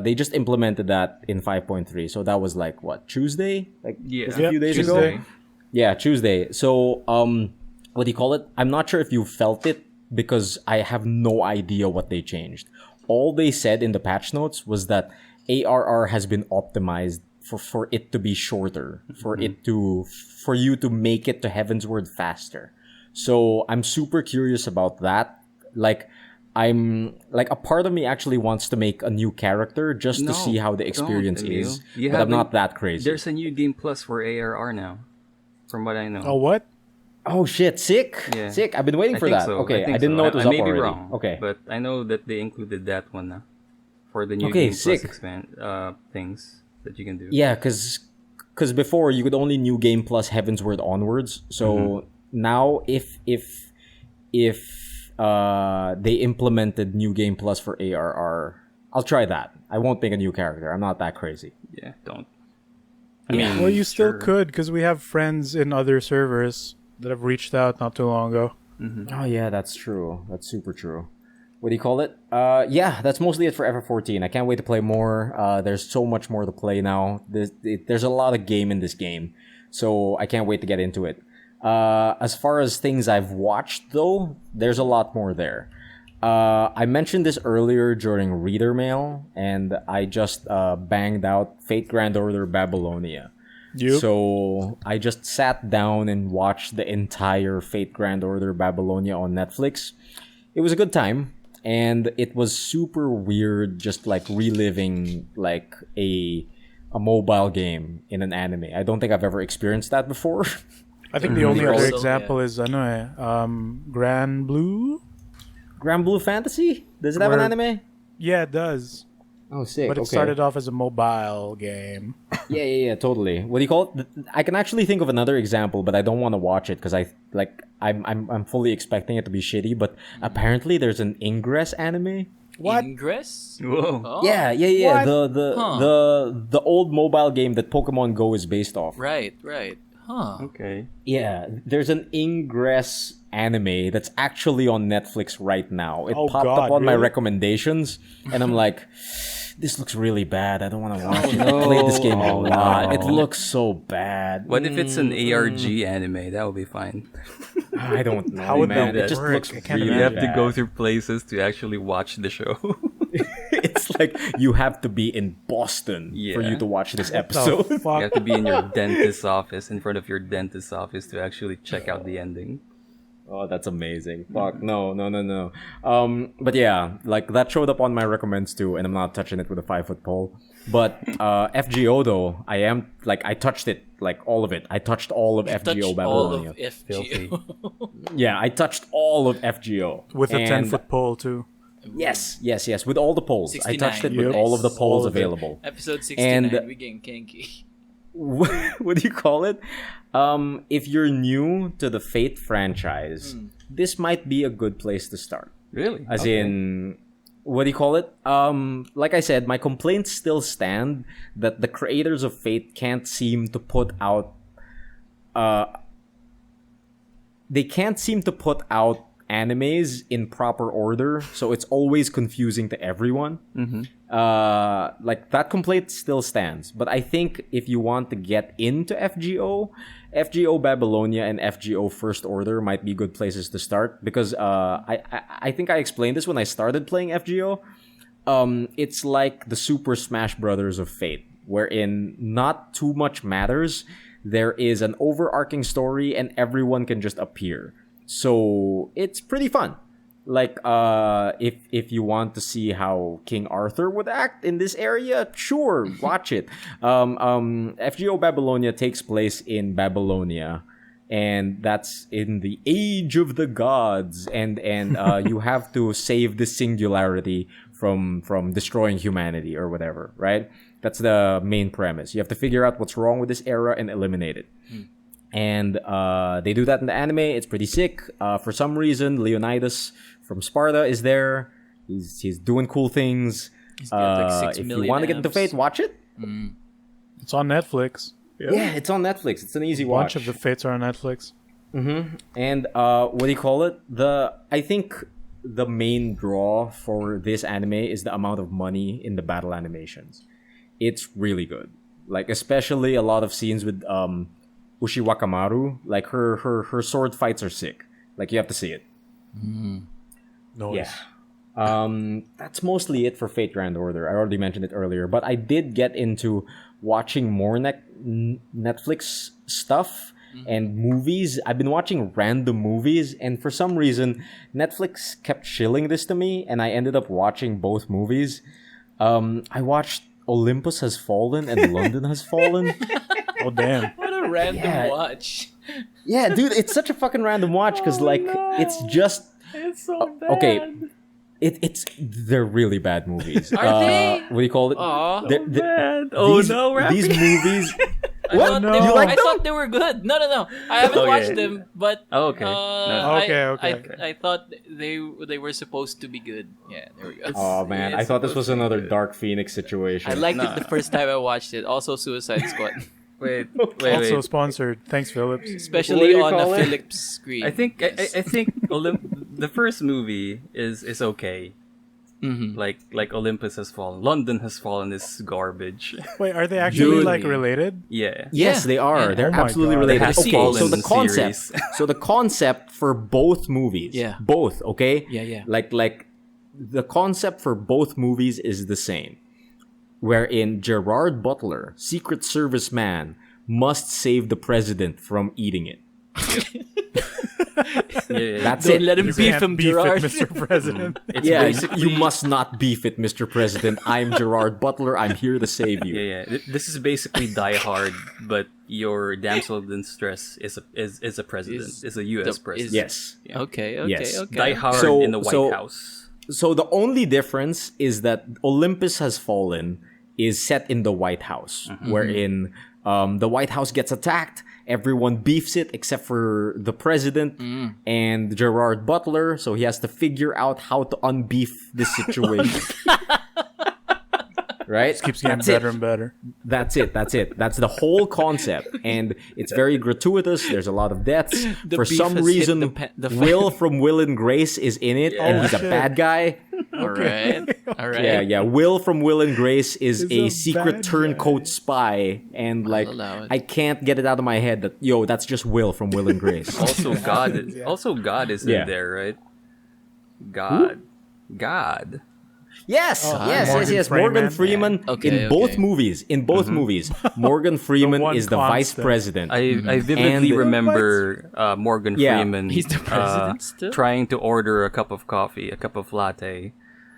they just implemented that in 5.3. So that was like, what, Tuesday? Like just a few days Tuesday. ago? Yeah, Tuesday. So, what do you call it? I'm not sure if you felt it because I have no idea what they changed. All they said in the patch notes was that ARR has been optimized for it to be shorter, for you to make it to Heavensward faster. So I'm super curious about that. Like, a part of me actually wants to make a new character just to see how the experience don't, is. Emile. But I'm not that crazy. There's a new game plus for ARR now, from what I know. Oh, what? Oh shit, sick. Yeah. Sick. I've been waiting I for think that. so. Okay, think I didn't so. know it was I up may be already. wrong, Okay. but I know that they included that one now for the new Okay, game sick. plus things that you can do. Yeah, because before you could only new game plus Heavensward onwards. So now if they implemented new game plus for ARR, I'll try that. I won't make a new character. I'm not that crazy. Yeah, don't. Well, you still could because we have friends in other servers that have reached out not too long ago. Oh yeah, that's true. That's super true. what do you call it? Yeah, that's mostly it for FF14. I can't wait to play more. There's so much more to play now. There's a lot of game in this game, so I can't wait to get into it. As far as things I've watched, though, there's a lot more there. I mentioned this earlier during Reader Mail, and I just banged out Fate Grand Order Babylonia. So I just sat down and watched the entire Fate Grand Order Babylonia on Netflix. It was a good time, and it was super weird, just like reliving like a mobile game in an anime. I don't think I've ever experienced that before. I think the only Also, other example is Grand Blue. Grand Blue Fantasy? Does it have an anime? Yeah, it does. Oh, sick. But it started off as a mobile game. Yeah, totally. What do you call it? I can actually think of another example, but I don't want to watch it because I'm fully expecting it to be shitty. But apparently, there's an Ingress anime. What? Ingress? Whoa. Oh. Yeah. What? The old mobile game that Pokemon Go is based off. Right. Huh. Okay. Yeah, there's an Ingress anime that's actually on Netflix right now. It popped up on my recommendations, and I'm like, this looks really bad. I don't want to watch it. I played this game a lot. It looks so bad. What if it's an ARG anime? That would be fine. I don't know, How would man. that It just work? looks I can't really You have to bad. go through places to actually watch the show. It's like you have to be in Boston for you Yeah. to watch this The episode. You fuck? have to be in your dentist's office, in front of your dentist's office to actually check out the ending. Oh, that's amazing. Fuck, no. But yeah, like that showed up on my recommends too, and I'm not touching it with a 5-foot pole. But FGO though, I touched it, like all of it. I touched all of FGO Babylonia. All of FGO. Yeah, I touched all of FGO. With a And 10-foot pole, too. Yes, with all the polls. I 69. touched it with Yep. all of the polls All of it. available. Episode 69, And- we getting kinky. What do you call it? If you're new to the Fate franchise, this might be a good place to start. Really? As Okay. in, what do you call it? Like I said, my complaints still stand that the creators of Fate can't seem to put out animes in proper order, so it's always confusing to everyone. Like that complaint still stands, but I think if you want to get into FGO Babylonia and FGO First Order might be good places to start because I think I explained this when I started playing FGO. It's like the Super Smash Brothers of Fate, wherein not too much matters. There is an overarching story and everyone can just appear. So it's pretty fun. Like if you want to see how King Arthur would act in this area, sure, watch it. FGO Babylonia takes place in Babylonia, and that's in the age of the gods, and you have to save the singularity from destroying humanity or whatever, right? That's the main premise. You have to figure out what's wrong with this era and eliminate it. And they do that in the anime. It's pretty sick. For some reason, Leonidas from Sparta is there. He's doing cool things. He's got like 6 if you million want to get into amps. Fate, watch it. It's on Netflix. Yeah, it's on Netflix. It's an easy A watch. bunch of the Fates are on Netflix. And what do you call it? I think the main draw for this anime is the amount of money in the battle animations. It's really good. Like especially a lot of scenes with Ushi Wakamaru. Like her sword fights are sick. Like you have to see it. Noise. Yeah. That's mostly it for Fate Grand Order. I already mentioned it earlier, but I did get into watching more Netflix stuff and movies. I've been watching random movies, and for some reason, Netflix kept shilling this to me, and I ended up watching both movies. I watched Olympus Has Fallen and London Has Fallen. Oh, damn. What a random Yeah. watch. Yeah, dude, it's such a fucking random watch because it's just It's so bad. okay. They're really bad movies. Are they? What do you call it? Aw. Oh these, no, Raffy. These movies. I What? thought No. they You were, like I them? thought they were good. No. I haven't Okay. watched them, but Oh, okay. No. Okay. I thought they were supposed to be good. Yeah, there we go. Oh man, I It's thought this was supposed to be another good. Dark Phoenix situation. I liked Nah. it the first time I watched it. Also, Suicide Squad, Wait. Also Wait. sponsored. Thanks, Phillips. What especially do you on a call it? Philips screen. I think the first movie is okay. Like Olympus Has Fallen, London Has Fallen is garbage. Wait, are they actually Dude. like related? Yeah. Yes, they are. Yeah. They're Oh my absolutely God. related. Has Okay, Fallen so the concept, series. so the concept for both movies, Yeah. both, okay, Yeah. like the concept for both movies is the same, wherein Gerard Butler, Secret Service man, must save the president from eating it. Yeah. That's Don't it. let him You beef can't him, beef it, Gerard. Mr. President. It's Yeah, basically you must not beef it, Mr. President. I'm Gerard Butler. I'm here to save you. Yeah. This is basically Die Hard, but your damsel in distress is a president, is a U.S. president. Yes. Okay. Yes. Okay. Die Hard So- in the White so- House. So the only difference is that Olympus Has Fallen is set in the White House, wherein the White House gets attacked. Everyone beefs it except for the president and Gerard Butler. So he has to figure out how to unbeef this situation. Right? Keeps getting That's better it. and better. That's it. That's the whole concept, and it's very gratuitous. There's a lot of deaths. The For beef some has hit reason, the fan. Will from Will and Grace is in it, and he's a shit. bad guy. All right. Yeah. Will from Will and Grace is He's a a secret bad turncoat spy, and like allow it. I can't get it out of my head that that's just Will from Will and Grace. Also, God is Yeah. in there, right? God. Yes, yes. Morgan Morgan Freeman. Freeman Okay, in both okay. movies. In both movies, Morgan Freeman one is the vice constant. president. I vividly And- remember Morgan Yeah. Freeman. He's the president still? Trying to order a cup of coffee, a cup of latte,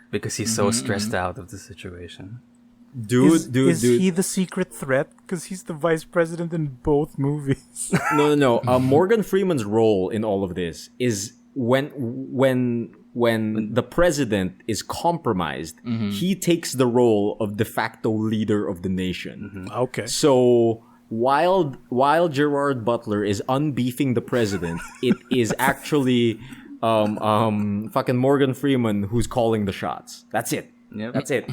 because he's so stressed out of the situation. Dude. Is he the secret threat? Because he's the vice president in both movies. No. Morgan Freeman's role in all of this is when the president is compromised, he takes the role of de facto leader of the nation. Okay. So while Gerard Butler is unbeefing the president, it is actually fucking Morgan Freeman who's calling the shots. That's it. Yep. That's it.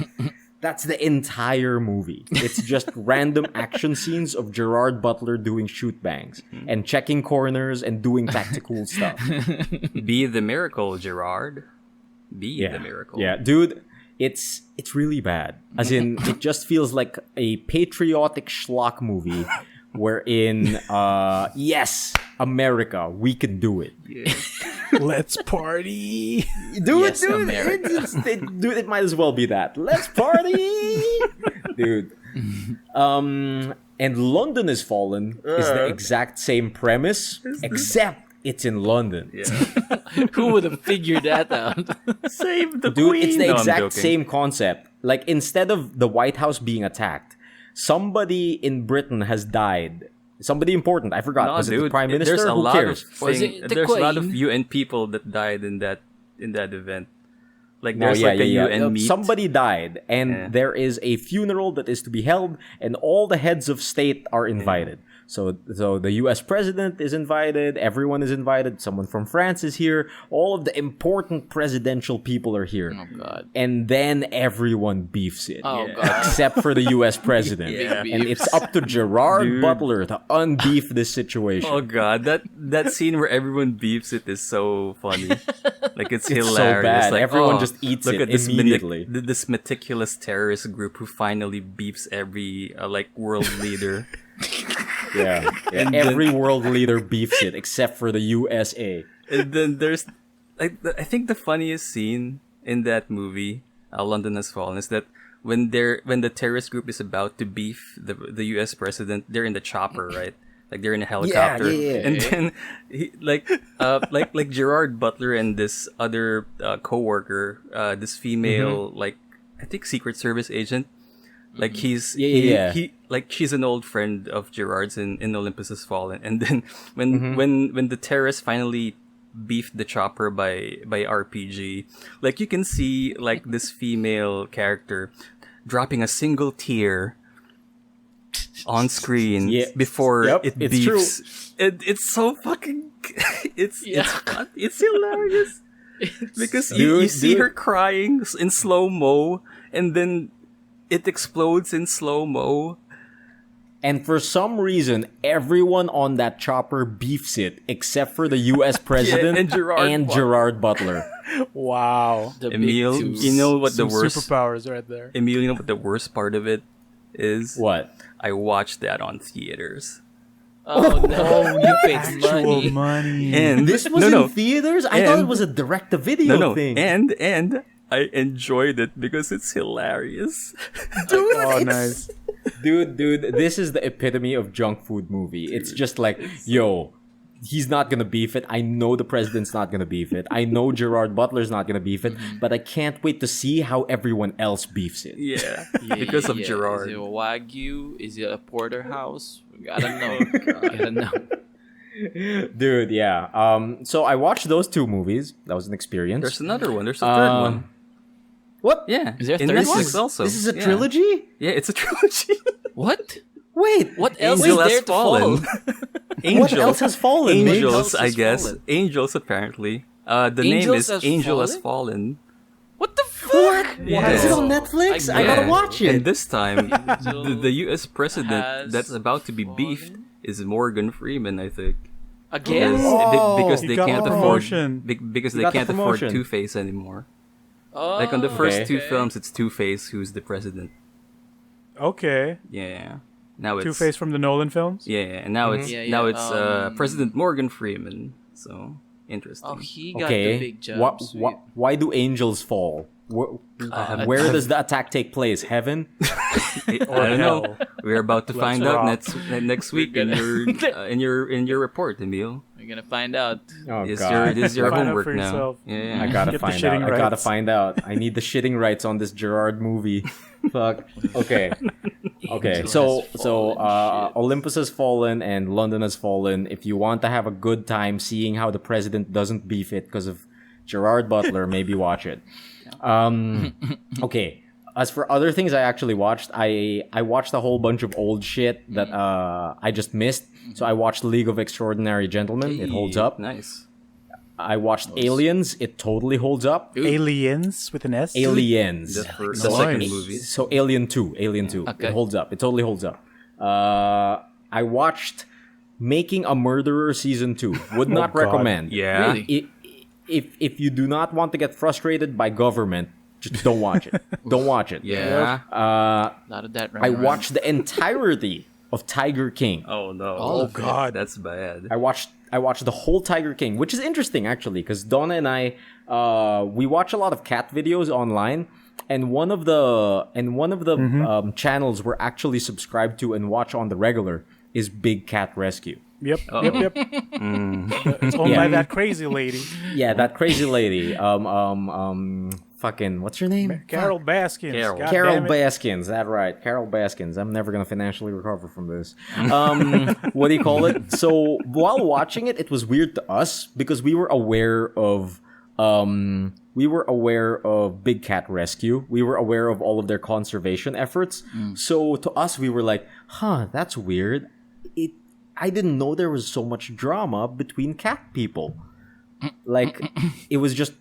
That's the entire movie. It's just random action scenes of Gerard Butler doing shoot bangs and checking corners and doing tactical stuff. Be the miracle, Gerard. Be the miracle. Yeah, dude, it's really bad. As in, it just feels like a patriotic schlock movie wherein, yes, America, we can do it. Let's party. Yes, America. Dude, it might as well be that. Let's party, dude. And London Has Fallen is the exact same premise, except it's in London. Who would have figured that out? Save the Dude, queen. it's the No, I'm exact joking. same concept. Like, instead of the White House being attacked, somebody in Britain has died. Somebody important. I forgot. No, Was it dude, the Prime Minister? There's a Who lot cares? of Was thing, it the there's a lot of Queen? UN people that died in that event. Like No, there's like a UN meet. Somebody died, and Yeah. there is a funeral that is to be held, and all the heads of state are invited. So the U.S. president is invited. Everyone is invited. Someone from France is here. All of the important presidential people are here. Oh God. And then everyone beefs it. Oh, God. Except for the U.S. president. Yeah. And it's up to Gerard Dude. Butler to unbeef this situation. Oh god, that scene where everyone beeps it is so funny. Like it's, It's so hilarious. bad. Like, Everyone just eats look it at this immediately. this meticulous terrorist group who finally beeps every like world leader. Yeah. And Every world leader beefs it except for the USA. And then there's like I think the funniest scene in that movie, London Has Fallen, is that when the terrorist group is about to beef the U.S. president, they're in the chopper, right? Like they're in a helicopter, yeah. and then like Gerard Butler and this other coworker, this female like I think Secret Service agent, like he like she's an old friend of Gerard's in Olympus Has Fallen, and then when the terrorists finally beefed the chopper by RPG, like you can see like this female character dropping a single tear on screen before Yep, it it's beefs. It's so fucking it's hilarious because you see her crying in slow mo, and then it explodes in slow mo. And for some reason, everyone on that chopper beefs it, except for the U.S. president and Gerard Butler. Wow. The big Emile, twos. you know what Some the worst? superpowers right there. Emile, you know what the worst part of it is? What? I watched that on theaters. Oh no, you paid Actual money. money. And This was in theaters? I thought it was a direct-to-video thing. and I enjoyed it because it's hilarious. Oh, nice. Dude, this is the epitome of junk food movie. It's just like, yo, he's not gonna beef it. I know the president's not gonna beef it. I know Gerard Butler's not gonna beef it. But I can't wait to see how everyone else beefs it. Yeah, because of Gerard. Is it a Wagyu? Is it a porterhouse? I don't know. I don't know. Dude, yeah. So I watched those two movies. That was an experience. There's another one. There's a third one. What? Yeah, Is there a in third Netflix one? also. This is a Yeah. trilogy? Yeah, it's a trilogy. What? Wait, What else Angel is has there to fallen. fall? what else has fallen? Migs? Angels, else I has guess. fallen? Angels, apparently. The name Angels is has Angel has fallen? fallen. What the fuck? What? Yeah. Is it on Netflix? I Yeah. gotta watch it. And this time, Angel the U.S. president has that's about to be beefed is Morgan Freeman, I think. Again? Because He they got can't the afford promotion. because He they got the can't afford promotion. Two-Face anymore. Oh, Like on the first Okay. two films, it's Two-Face who's the president. Okay. Yeah. Now it's Two-Face from the Nolan films? Yeah, and now it's Yeah, now yeah, it's President Morgan Freeman. So interesting. Oh, he got the Okay. big jump. Why do angels fall? Where does the attack take place? Heaven? I don't know. We're about to Let's find out rock. next week in your report, Emile. We're gonna find out. Oh This god. is your Find out homework for now. yourself. Yeah. I gotta Get the find shitting out. I gotta rights. find out. I need the shitting rights on this Gerard movie. Fuck. Okay. Okay. Angel has So fallen, shit. Olympus has fallen and London has fallen. If you want to have a good time seeing how the president doesn't beef it because of Gerard Butler, maybe watch it. Okay. As for other things I actually watched, I watched a whole bunch of old shit that I just missed. So I watched League of Extraordinary Gentlemen. It holds up. Nice. I watched Aliens. It totally holds up. Aliens with an S? Aliens. The Nice. second movie. So Alien 2. Okay. It holds up. It totally holds up. I watched Making a Murderer Season 2. Would not God. recommend. Yeah. Really? If you do not want to get frustrated by government, just don't watch it. Don't watch it. Yeah. A lot of that. I watched the entirety of Tiger King. Oh no. Oh, God. That's bad. I watched the whole Tiger King, which is interesting actually, because Donna and I, we watch a lot of cat videos online, and one of the channels we're actually subscribed to and watch on the regular is Big Cat Rescue. Yep. It's owned Yeah. by that crazy lady, Yeah, that crazy lady. Fucking what's her name? Carol Baskins. Carol. God Carol damn it. Baskins, that's right. Carol Baskins. I'm never gonna financially recover from this. What do you call it? So while watching it, it was weird to us because we were aware of Big Cat Rescue. We were aware of all of their conservation efforts. So to us, we were like, "Huh, that's weird." I didn't know there was so much drama between cat people. Like it was just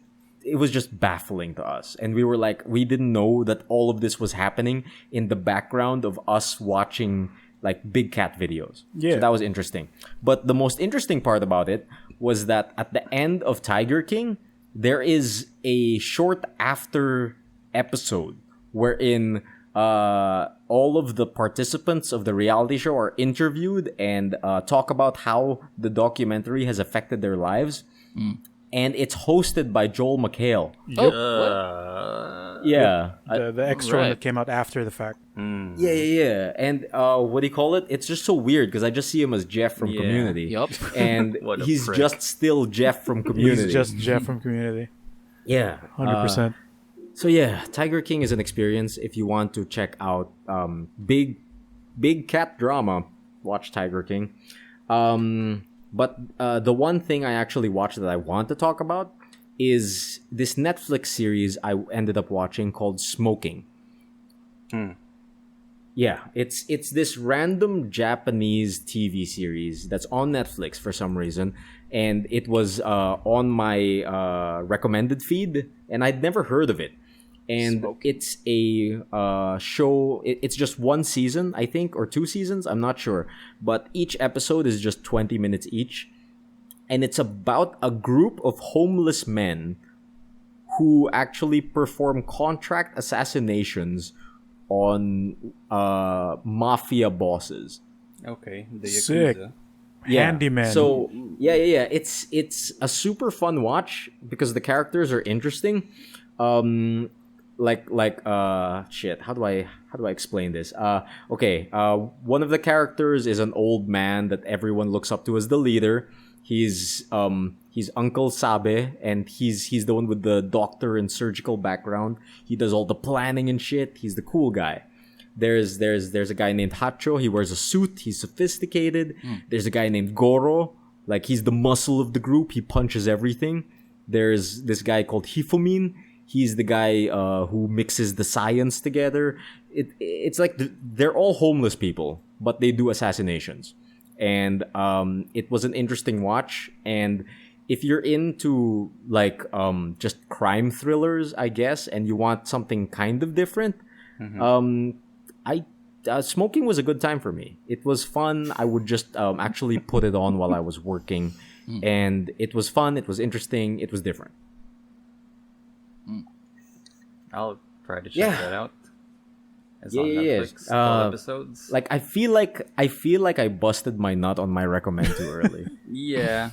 baffling to us, and we were like, we didn't know that all of this was happening in the background of us watching like big cat videos. Yeah. So that was interesting. But the most interesting part about it was that at the end of Tiger King, there is a short after episode wherein all of the participants of the reality show are interviewed and talk about how the documentary has affected their lives. And it's hosted by Joel McHale. Yeah. The extra one Right. that came out after the fact. Yeah. And what do you call it? It's just so weird because I just see him as Jeff from Yeah. Community. Yup. And What a he's prick. just still Jeff from Community. He's just Jeff from Community. yeah. 100%. So yeah, Tiger King is an experience. If you want to check out big cat drama, watch Tiger King. But the one thing I actually watched that I want to talk about is this Netflix series I ended up watching called Smoking. Yeah, it's this random Japanese TV series that's on Netflix for some reason, and it was on my recommended feed, and I'd never heard of it. and it's a show. It's just one season, I think, or 2 seasons. I'm not sure, but each episode is just 20 minutes each, and it's about a group of homeless men who actually perform contract assassinations on mafia bosses. Okay, the Sick. Yakuza. Handyman. So yeah. It's a super fun watch because the characters are interesting. Shit. How do I explain this? Okay. One of the characters is an old man that everyone looks up to as the leader. He's Uncle Sabe, and he's the one with the doctor and surgical background. He does all the planning and shit. He's the cool guy. There's a guy named Hacho. He wears a suit. He's sophisticated. There's a guy named Goro. Like, he's the muscle of the group. He punches everything. There's this guy called Hifumin. He's the guy who mixes the science together. It's like they're all homeless people, but they do assassinations. And it was an interesting watch. And if you're into like just crime thrillers, I guess, and you want something kind of different, smoking was a good time for me. It was fun. I would just actually put it on while I was working, and it was fun. It was interesting. It was different. I'll try to check that out. It's on Yeah. Netflix. All episodes. Like I feel like I busted my nut on my recommend too early. Yeah.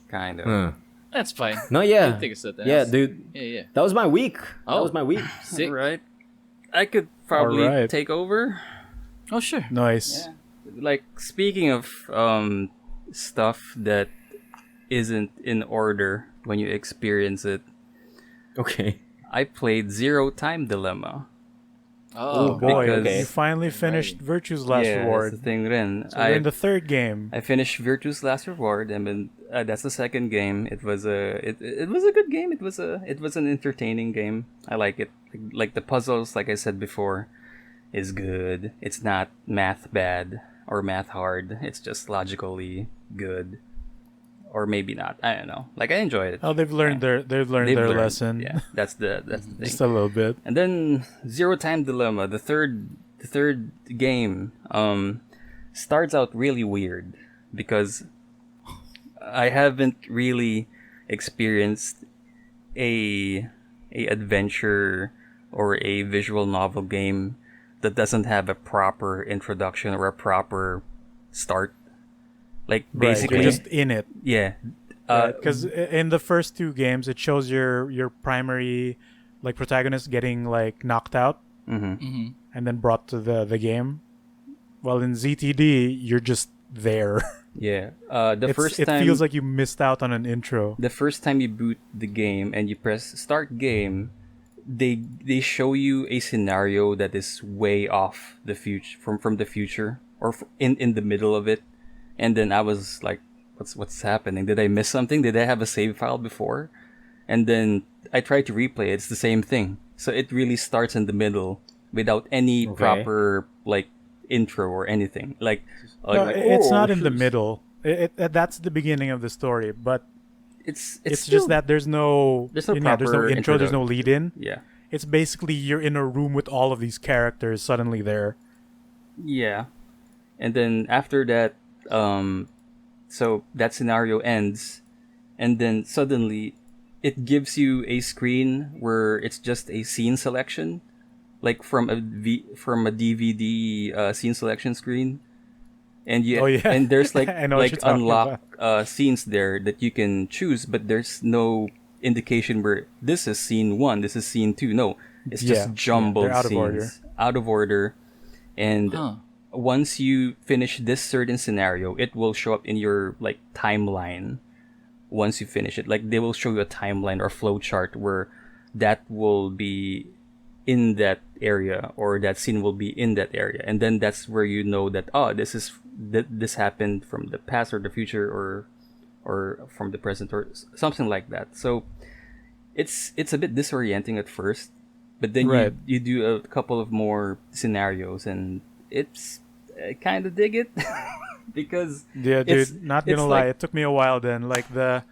Kind of. That's fine. No, yeah, Take a sit down. yeah, dude. Yeah. That was my week. That Oh. was my week. Sick. Right. I could probably Alright. take over. Oh, sure. Nice. Yeah. Like, speaking of stuff that isn't in order when you experience it, Okay. I played Zero Time Dilemma. Oh boy, because- you finally finished Virtue's Last yeah, Reward. that's the thing then. So we're in the third game. I finished Virtue's Last Reward, and then that's the second game. It was it was a good game. It was an entertaining game. I like it. Like the puzzles, like I said before, is good. It's not math bad or math hard. It's just logically good, or maybe not. I don't know. Like, I enjoyed it. Oh, they've learned their They've learned. lesson. Yeah, that's the thing. Just a little bit. And then Zero Time Dilemma, the third game, starts out really weird because I haven't really experienced a adventure or a visual novel game that doesn't have a proper introduction or a proper start. Like, basically, You're just in it. yeah. Because in the first two games, it shows your primary like protagonist getting like knocked out and then brought to the game. Well, in ZTD, you're just there. Yeah. It feels like you missed out on an intro. The first time you boot the game and you press start game, they show you a scenario that is way off the future from the future or in the middle of it, and then I was like, what's happening? Did I miss something? Did I have a save file before? And then I tried to replay it. It's the same thing. So it really starts in the middle without any proper like intro or anything. It's not in the middle. That's the beginning of the story, but It's it's still, just that there's no there's no there's no proper intro, there's no lead in. Yeah. It's basically you're in a room with all of these characters suddenly there. Yeah. And then after that, so that scenario ends, and then suddenly it gives you a screen where it's just a scene selection, like from a DVD scene selection screen, and and there's like I know what like you're talking unlock scenes there that you can choose, but there's no indication where this is scene 1, this is scene 2. No, it's just jumbled they're out of scenes, order. out of order, and. Once you finish this certain scenario, it will show up in your like timeline. Once you finish it, like they will show you a timeline or flow chart where that will be in that area or that scene will be in that area, and then that's where you know that this happened from the past or the future or from the present or something like that. So it's a bit disorienting at first, but then you do a couple of more scenarios and I kind of dig it because Dude, not gonna lie, like, it took me a while then. Like the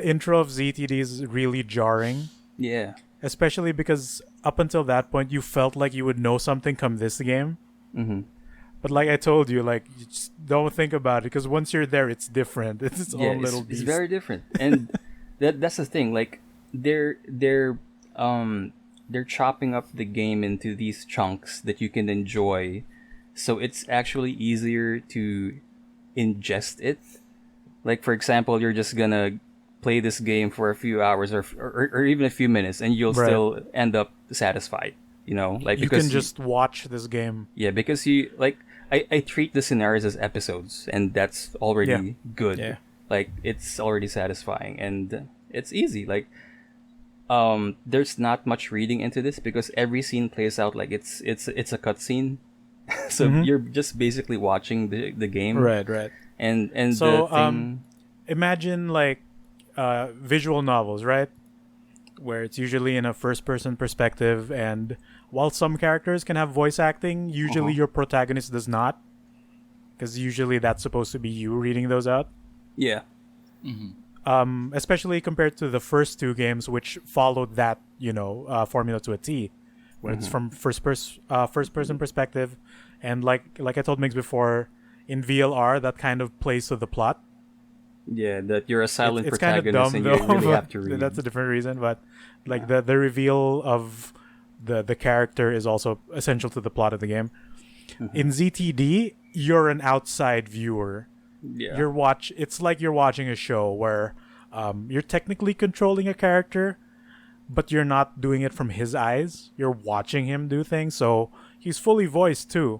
intro of ZTD is really jarring Yeah. Especially because up until that point, you felt like you would know something come this game. Mm-hmm. But like I told you, like you just don't think about it because once you're there, it's different. It's its Yeah, own little it's beast. very different, and that's the thing. Like they're chopping up the game into these chunks that you can enjoy, so it's actually easier to ingest it. Like for example, you're just gonna play this game for a few hours or even a few minutes, and you'll Right. still end up satisfied. You know, like You because can just watch this game. yeah, because you like I treat the scenarios as episodes, and that's already good. Yeah. Like it's already satisfying, and it's easy. Like there's not much reading into this because every scene plays out like it's a cutscene. So you're just basically watching the game, Right. and So, the thing, Imagine like visual novels, right? Where it's usually in a first-person perspective, and while some characters can have voice acting, usually your protagonist does not, because usually that's supposed to be you reading those out. yeah, Especially compared to the first two games, which followed that formula to a T, where it's from first-person perspective, and like I told Migs before, in VLR that kind of plays to the plot. yeah, that you're a silent It's kind of protagonist dumb and though. you really but have to read. That's a different reason, but like the reveal of the character is also essential to the plot of the game. In ZTD, you're an outside viewer. yeah, It's like you're watching a show where you're technically controlling a character, but you're not doing it from his eyes. You're watching him do things, so he's fully voiced too.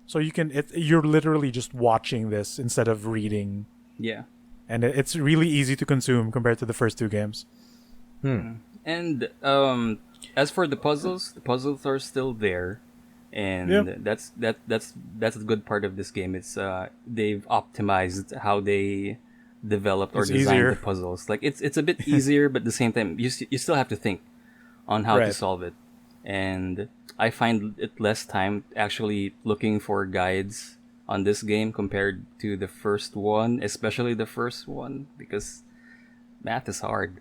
So you're literally just watching this instead of reading, yeah. and it's really easy to consume compared to the first two games. And as for the puzzles are still there, and Yeah. that's a good part of this game. It's they've optimized how they developed or It's designed easier. the puzzles. Like it's a bit easier, but at the same time, you still have to think on how to Right. solve it. And I find it less time actually looking for guides on this game compared to the first one, especially the first one, because math is hard.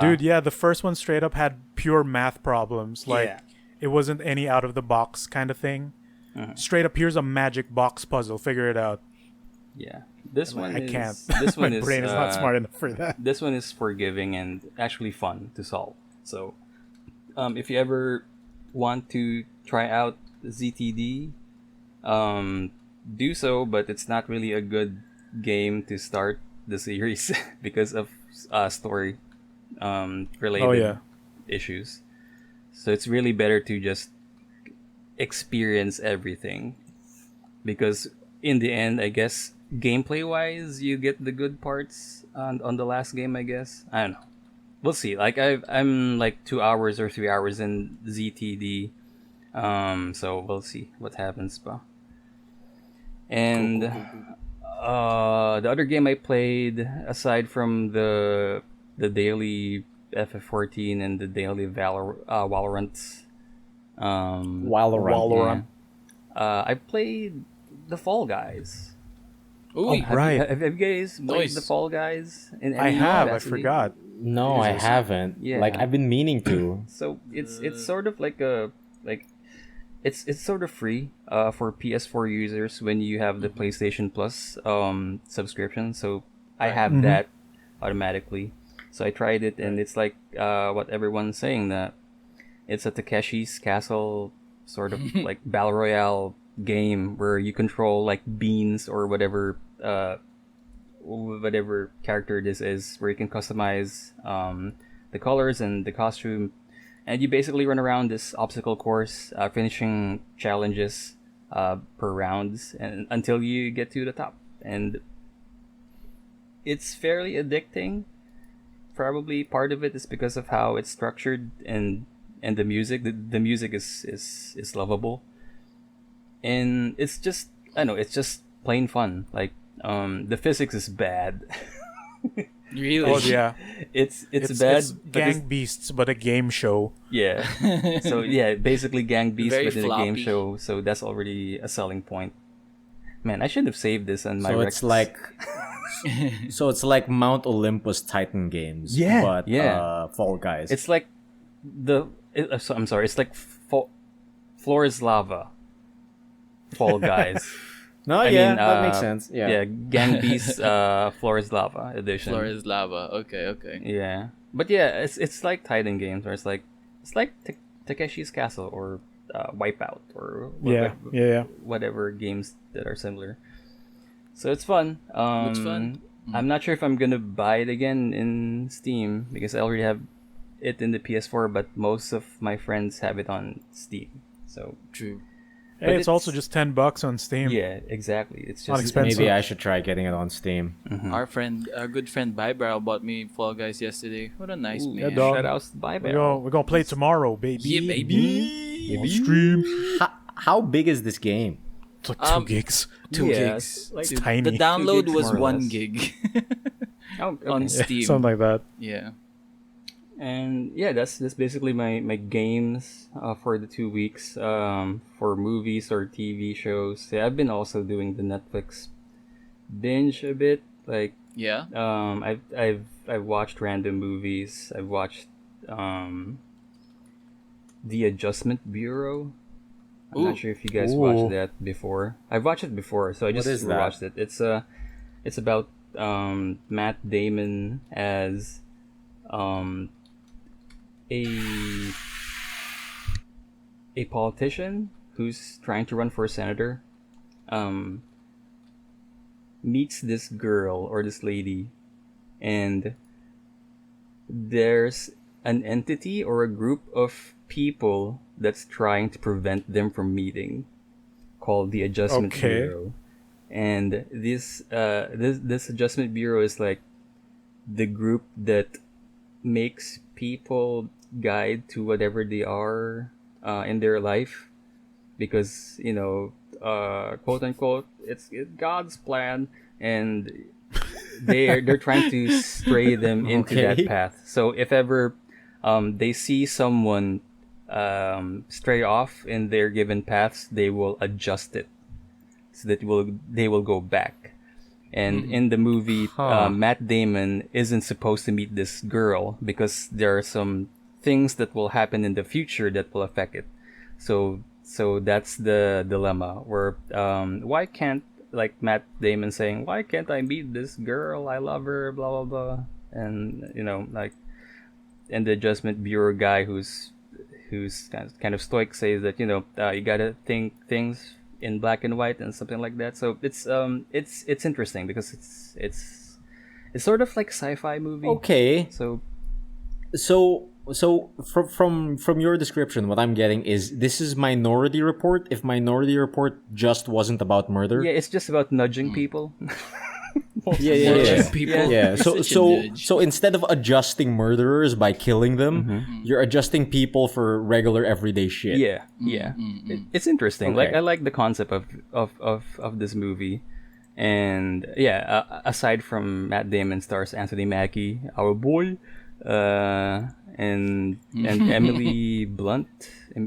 Dude, yeah, the first one straight up had pure math problems. Like, Yeah. it wasn't any out of the box kind of thing. Straight up, here's a magic box puzzle. Figure it out. Yeah, this one I is, can't. This one My is brain is not smart enough for that. This one is forgiving and actually fun to solve. So, if you ever want to try out ZTD, do so. But it's not really a good game to start the series because of story related issues. So it's really better to just experience everything, because in the end, I guess gameplay wise, you get the good parts on the last game. I guess I don't know. We'll see. Like I'm like 2 hours or 3 hours in ZTD, so we'll see what happens, pa. And the other game I played aside from the daily FF14 and the daily Valorant. Valorant. I played the Fall Guys. Ooh, Right. Have you guys played Nice. the Fall Guys? In I any have. I capacity? forgot. No, I haven't. Yeah. Like I've been meaning to. So it's sort of like it's sort of free for PS4 users when you have the PlayStation Plus subscription. So I have that automatically. So I tried it, and it's like what everyone's saying, that it's a Takeshi's Castle sort of like battle royale game where you control like beans or whatever character this is, where you can customize the colors and the costume, and you basically run around this obstacle course, finishing challenges per rounds and until you get to the top. And it's fairly addicting. Probably part of it is because of how it's structured and the music. The music is lovable, and it's just, I know, it's just plain fun. Like the physics is bad. really? Oh yeah, it's bad. It's but Gang Beasts, but a game show. yeah. So yeah, basically Gang Beast Very within a game floppy. show. So that's already a selling point. Man, I should have saved this on my So Rex. it's like So it's like Mount Olympus Titan games. Yeah, But yeah. Fall Guys. It's like I'm sorry. It's like floor is lava. Fall Guys. No, I yeah, mean, that makes sense. Yeah. Gang Beast Floor is Lava edition. Floor is lava. Okay. Yeah, but yeah, it's like Titan games, where it's like Takeshi's Castle or Wipeout or whatever games that are similar. So it's fun. It's fun. I'm not sure if I'm gonna buy it again in Steam because I already have it in the PS4, but most of my friends have it on Steam. So True. Hey, it's also just $10 on Steam. yeah, exactly. It's Not just expensive. Maybe I should try getting it on Steam. Our good friend Ibarra bought me Fall Guys yesterday. What a nice Ooh, man. yeah, dog. shout outs to Bye We're gonna play tomorrow, baby. Yeah, baby. On stream. How big is this game? It's like 2 gigs. 2 Yeah, gigs. like Dude, tiny. the download 2 gigs was more or 1 less. gig Oh, okay. on Steam. Something like that. Yeah. And yeah, that's basically my games for the 2 weeks. For movies or TV shows, yeah, I've been also doing the Netflix binge a bit. Like, Yeah. I've watched random movies. I've watched The Adjustment Bureau. I'm Ooh. not sure if you guys Ooh. watched that before. I've watched it before, so I just is that? watched it. It's about Matt Damon as a politician who's trying to run for senator, meets this girl or this lady, and there's an entity or a group of people that's trying to prevent them from meeting, called the Adjustment Okay. Bureau. And this Adjustment Bureau is like the group that makes people guide to whatever they are in their life, because quote unquote it's God's plan, and they're trying to stray them into Okay. that path. So if ever they see someone stray off in their given paths, they will adjust it so that they will go back. And in the movie, Matt Damon isn't supposed to meet this girl because there are some things that will happen in the future that will affect it. So that's the dilemma, where why can't, like Matt Damon saying, why can't I meet this girl? I love her, blah blah blah. And and the Adjustment Bureau guy who's kind of stoic says that you gotta think things in black and white and something like that. So it's interesting because it's sort of like sci-fi movie. Okay. So So from your description, what I'm getting is this is Minority Report. If Minority Report just wasn't about murder. yeah, it's just about nudging people. Yeah. Nudging people. Yeah. So Such a nudge. so instead of adjusting murderers by killing them, you're adjusting people for regular everyday shit. Yeah, yeah. It's interesting. Like Okay. I like the concept of this movie, and yeah. Aside from Matt Damon, stars Anthony Mackie, our boy, and Emily Blunt,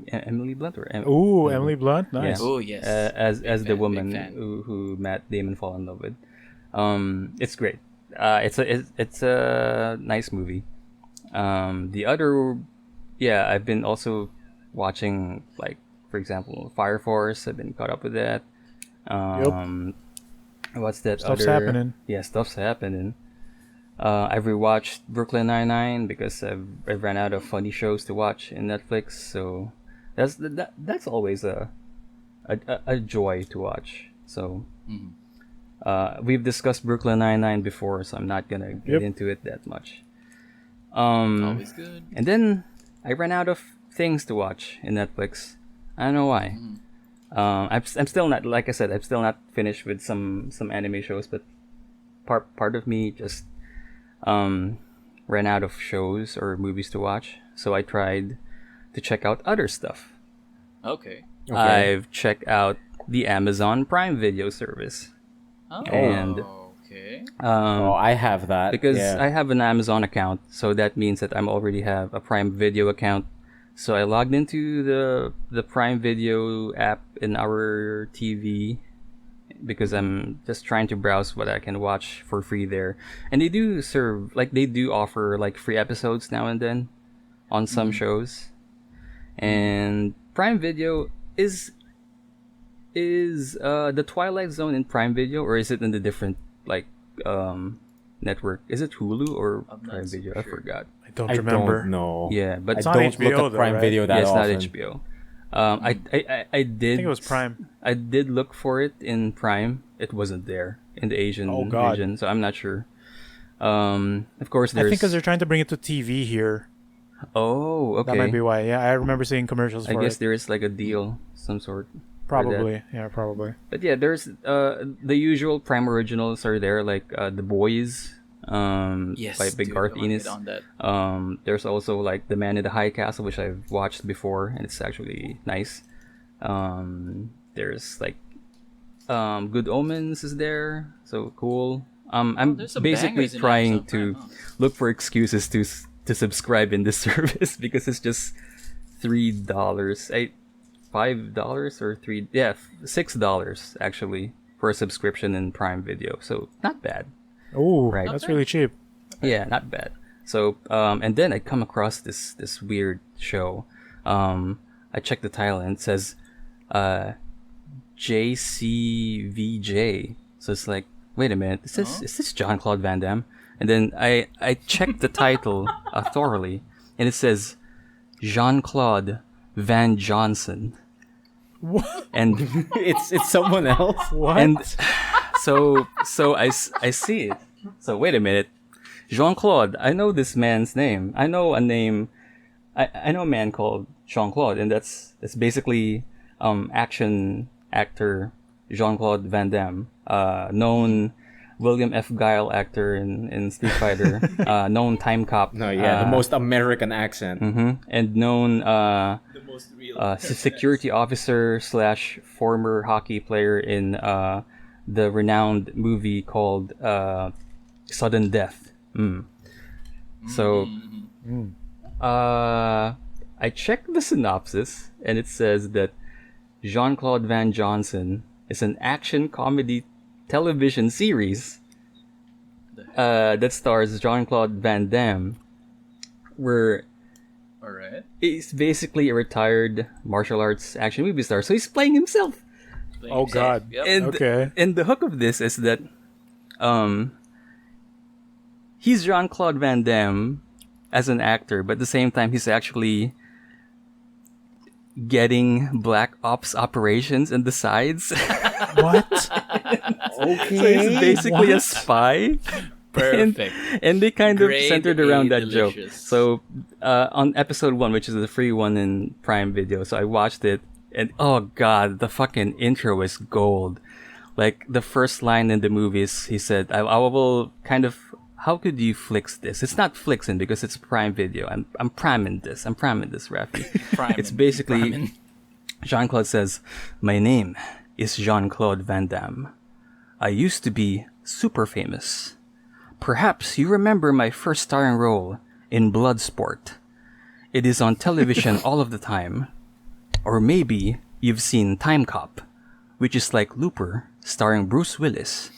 Emily Blunt or Ooh, Emily Blunt. Nice. Oh yes. as the Big woman fan. who Matt Damon fall in love with. It's great. It's a nice movie. The other, yeah, I've been also watching, like, for example, Fire Force. I've been caught up with that. What's that? Stuff's other... happening. Yeah, stuff's happening. I've rewatched Brooklyn Nine-Nine because I've ran out of funny shows to watch in Netflix. So that's always a joy to watch. So we've discussed Brooklyn Nine-Nine before, so I'm not gonna get Yep. into it that much. Always good. And then I ran out of things to watch in Netflix. I don't know why. I'm still not, like I said, I'm still not finished with some anime shows, but part of me just ran out of shows or movies to watch. So I tried to check out other stuff. Okay. I've checked out the Amazon Prime Video service. Oh. And okay. Oh, I have that Because yeah. I have an Amazon account, so that means that I'm already have a Prime Video account. So I logged into the Prime Video app in our TV, because I'm just trying to browse what I can watch for free there. And they do offer like free episodes now and then on some shows. And Prime Video is the Twilight Zone in Prime Video, or is it in the different like network? Is it Hulu or Prime Video? I forgot. I don't remember. Don't know. Yeah, but I It's on don't HBO look at though, Prime right? Video that it's often. not HBO. I did. I think it was Prime. I did look for it in Prime. It wasn't there in the Asian Oh, God. region, so I'm not sure. Of course, I there's. think because they're trying to bring it to TV here. Oh, okay. That might be why. Yeah, I remember seeing commercials I for guess it. there is like a deal, some sort. Probably. Yeah, probably. But yeah, there's the usual Prime originals are there, like The Boys, Yes, by Big dude, Garth I wanna Ennis. get on that. There's also like The Man in the High Castle, which I've watched before, and it's actually nice. There's like Good Omens is there, so cool. I'm there's some basically bangers in trying Amazon to Prime, huh? look for excuses to subscribe in this service because it's just $3, $5 or $6 actually for a subscription in Prime Video. So not bad. Oh, Right. that's really cheap. Yeah, not bad. So and then I come across this weird show. I checked the title and it says JCVJ. So it's like, wait a minute, is this Jean-Claude Van Damme? And then I checked the title thoroughly, and it says Jean-Claude Van Johnson. What? And It's someone else. What? and so I see it. So wait a minute, Jean-Claude. I know this man's name. I know a name. I know a man called Jean-Claude, and that's basically action actor Jean-Claude Van Damme, known William F. Guile actor in Street Fighter, known time cop. No, yeah, the most American accent. And known The most real. security officer / former hockey player in the renowned movie called Sudden Death. So, I checked the synopsis, and it says that Jean-Claude Van Johnson is an action comedy television series that stars Jean-Claude Van Damme, where All right. he's basically a retired martial arts action movie star. So he's playing himself. Oh, God. Yep. And Okay. and the hook of this is that he's Jean-Claude Van Damme as an actor, but at the same time he's actually getting black ops operations in the sides. What? Okay. So he's basically a spy. Perfect. And they kind of Grade centered around A that joke. delicious. So on episode 1, which is the free one in Prime Video, so I watched it, and oh god, the fucking intro is gold. Like the first line in the movie is, he said, I will kind of, how could you flix this? It's not flixing because it's Prime Video. I'm priming this, Raffy. It's basically, Jean-Claude says, my name is Jean-Claude Van Damme. I used to be super famous. Perhaps you remember my first starring role in Bloodsport. It is on television all of the time. Or maybe you've seen Time Cop, which is like Looper starring Bruce Willis,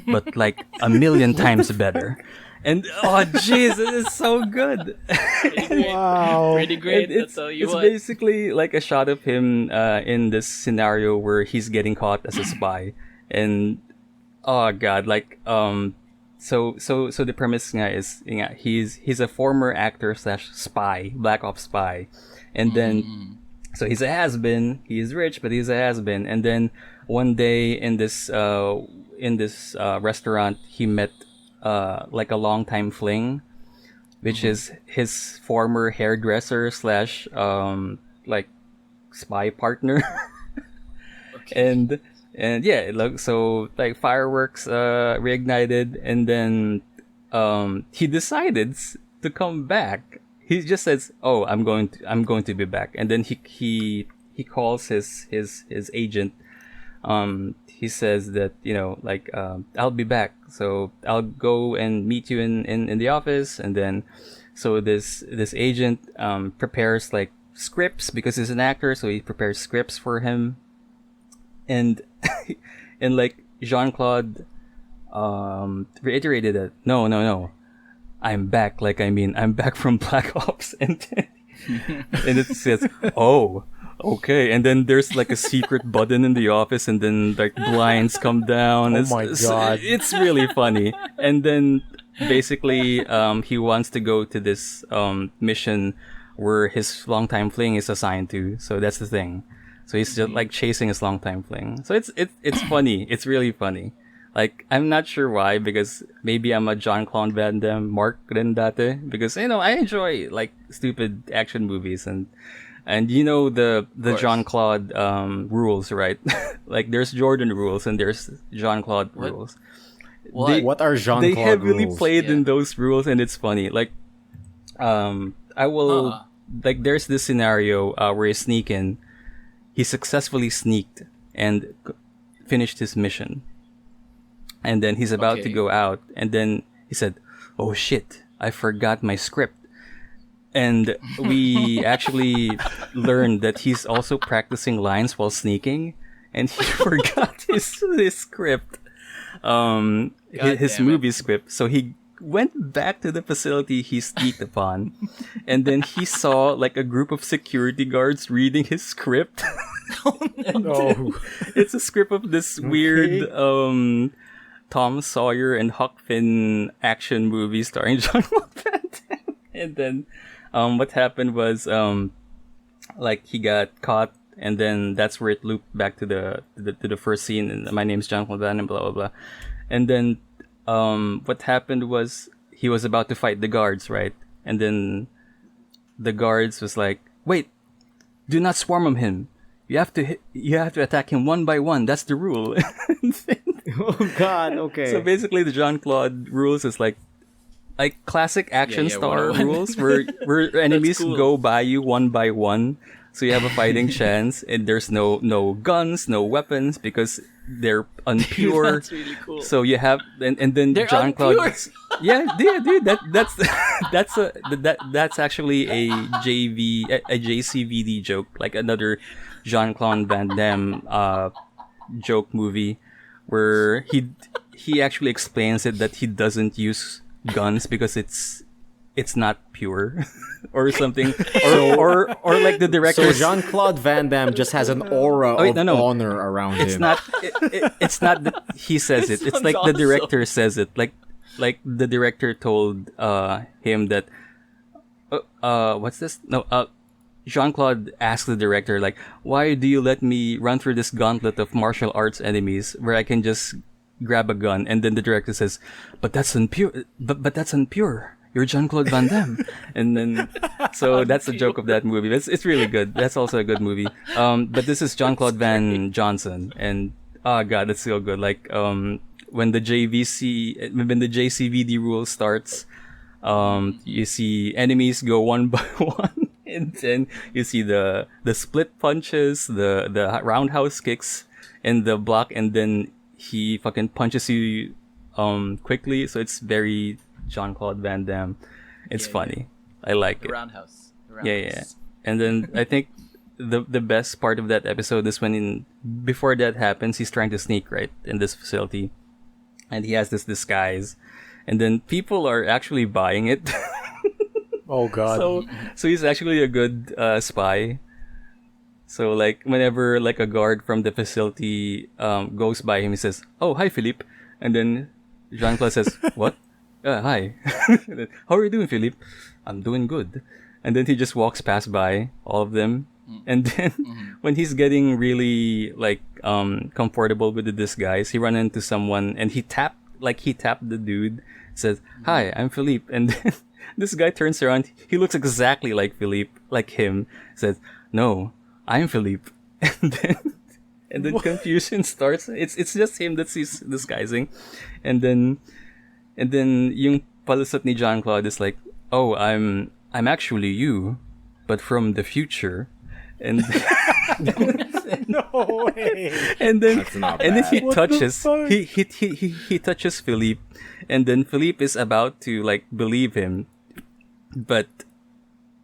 but like a million times better. And oh jeez, it is so good. Wow. Pretty great. And That's all you it's want. basically like a shot of him in this scenario where he's getting caught as a spy, and oh god, like so the premise is he's a former actor / spy, black ops spy, and then so he's a has-been. He is rich, but he's a has-been. And then one day in this restaurant, he met like a longtime fling, which is his former hairdresser / like spy partner. And yeah, like, so like fireworks reignited, and then he decided to come back. He just says, "Oh, I'm going to be back," and then he calls his agent. He says that, you know, like, I'll be back, so I'll go and meet you in the office. And then so this agent prepares like scripts because he's an actor, so he prepares scripts for him. And and like Jean-Claude reiterated that no, I'm back. Like, I mean, I'm back from Black Ops, and and it says, oh, okay. And then there's like a secret button in the office, and then like blinds come down. Oh my God. It's really funny. And then basically, he wants to go to this mission where his longtime fling is assigned to. So that's the thing. So he's just like chasing his longtime fling. So it's funny. It's really funny. Like, I'm not sure why, because maybe I'm a Jean-Claude Van Damme mark rin dati, because I enjoy like stupid action movies, and the Jean-Claude rules, right? Like, there's Jordan rules and there's Jean-Claude rules. What are Jean-Claude They heavily rules? played in those rules, and it's funny. Like, I will like, there's this scenario where he successfully sneaked and finished his mission. And then he's about to go out, and then he said, "Oh shit, I forgot my script." And we actually learned that he's also practicing lines while sneaking, and he forgot his script, his movie script. So he went back to the facility he sneaked upon, and then he saw like a group of security guards reading his script. It's a script of this weird Tom Sawyer and Huck Finn action movie starring Jean-Claude Van Damme. And then what happened was like, he got caught, and then that's where it looped back to the first scene, and my name's Jean-Claude Van Damme, blah blah blah. And then what happened was, he was about to fight the guards, right? And then the guards was like, "Wait, do not swarm on him. You have to attack him one by one. That's the rule." Oh God, okay. So basically, the Jean-Claude rules is like classic action star 101. rules, where enemies cool. go by you one by one, so you have a fighting chance, and there's no guns, no weapons, because they're unpure. That's really cool. So you have, and then They're Jean-Claude. unpure. Yeah, dude, that's actually a JCVD joke, like another Jean-Claude Van Damme joke movie, where he actually explains it that he doesn't use guns because it's not pure or something, or like the director. So Jean-Claude Van Damme just has an aura of honor around him. It's not that he says it. It's like the director says it. Like the director told him that what's this? No, Jean-Claude asked the director, like, "Why do you let me run through this gauntlet of martial arts enemies where I can just grab a gun?" And then the director says, "But that's unpure. But that's unpure. You're Jean-Claude Van Damme." And then, so that's the joke of that movie. It's really good. That's also a good movie. But this is Jean-Claude Van Johnson, and oh god, it's so good. Like, when the JCVD rule starts, you see enemies go one by one, and then you see the split punches, the roundhouse kicks, and the block, and then he fucking punches you quickly. So it's very Jean-Claude Van Damme. It's funny. I like it. Roundhouse. Yeah. And then I think the best part of that episode is when before that happens, he's trying to sneak right in this facility, and he has this disguise, and then people are actually buying it. Oh God. So he's actually a good spy. So like, whenever like a guard from the facility goes by him, he says, "Oh, hi, Philippe," and then Jean-Claude says, "What? Hi. How are you doing, Philippe?" "I'm doing good." And then he just walks past by all of them. And then when he's getting really like comfortable with the disguise, he run into someone, and he tapped the dude, says, "Hi, I'm Philippe." And then this guy turns around, he looks exactly like Philippe, like him, says, "No, I'm Philippe." And then confusion starts. It's just him that he's disguising. And then yung palusot ni Jean-Claude is like, "Oh, I'm actually you, but from the future." And No way. and then That's not and then bad. he What the touches fuck? he touches Philippe, and then Philippe is about to like believe him, but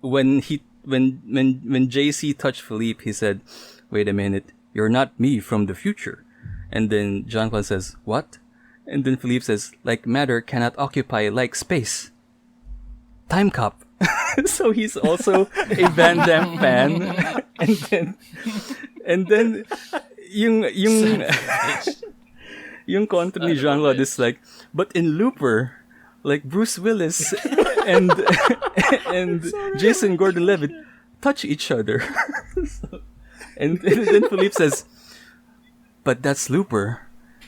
when JC touched Philippe, he said, "Wait a minute, you're not me from the future." And then Jean-Claude says, "What?" And then Philippe says, "Like matter cannot occupy like space. Time Cop." So he's also a Van Damme fan. And then yung yung contra ni Jean-Claude is like, but in Looper, like Bruce Willis and Jason Gordon-Levitt touch each other. and then Philippe says, "But that's Looper.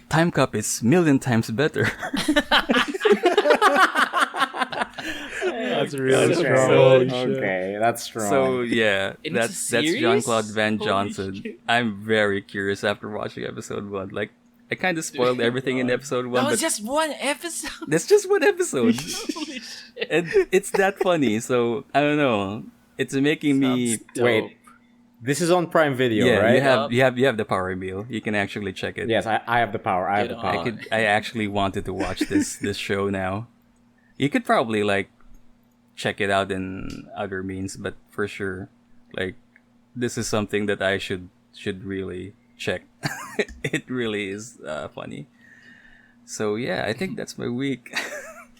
Time Cop is million times better." That's really Okay. strong. Okay, that's strong. So yeah, And it's that's a series? Jean-Claude Van Holy Johnson. shit. I'm very curious after watching episode 1. Like, I kind of spoiled everything in episode 1, That but was just one episode. that's just one episode. Holy shit. And it's that funny, so I don't know. It's making me Sounds dope. Wait, this is on Prime Video, yeah. right? You have the power meal. You can actually check it. Yes, I have the power. I have Get the power. on. I actually wanted to watch this show now. You could probably like check it out in other means, but for sure, like this is something that I should really check. It really is funny. So yeah, I think that's my week.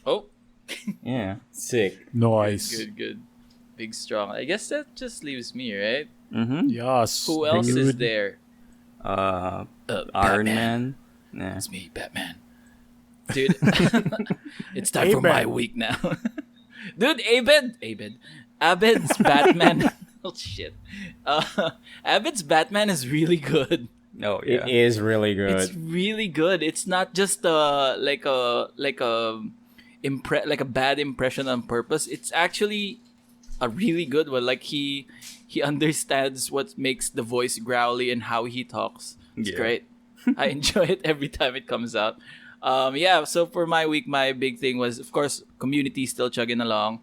Oh, Yeah. Sick. Nice. good. Big strong. I guess that just leaves me, right? Mm-hmm. Yes. Who else is dude. there? Iron Man. Yeah. It's me, Batman. Dude, it's time for my Abed. week now. Dude, Abed's Batman. Oh shit. Abed's Batman is really good. Oh It yeah. is really It's good. really good. It's not just like a bad impression on purpose. It's actually a really good one. Like he understands what makes the voice growly and how he talks. It's Yeah. great. I enjoy it every time it comes out. Yeah, so for my week, my big thing was, of course, Community still chugging along.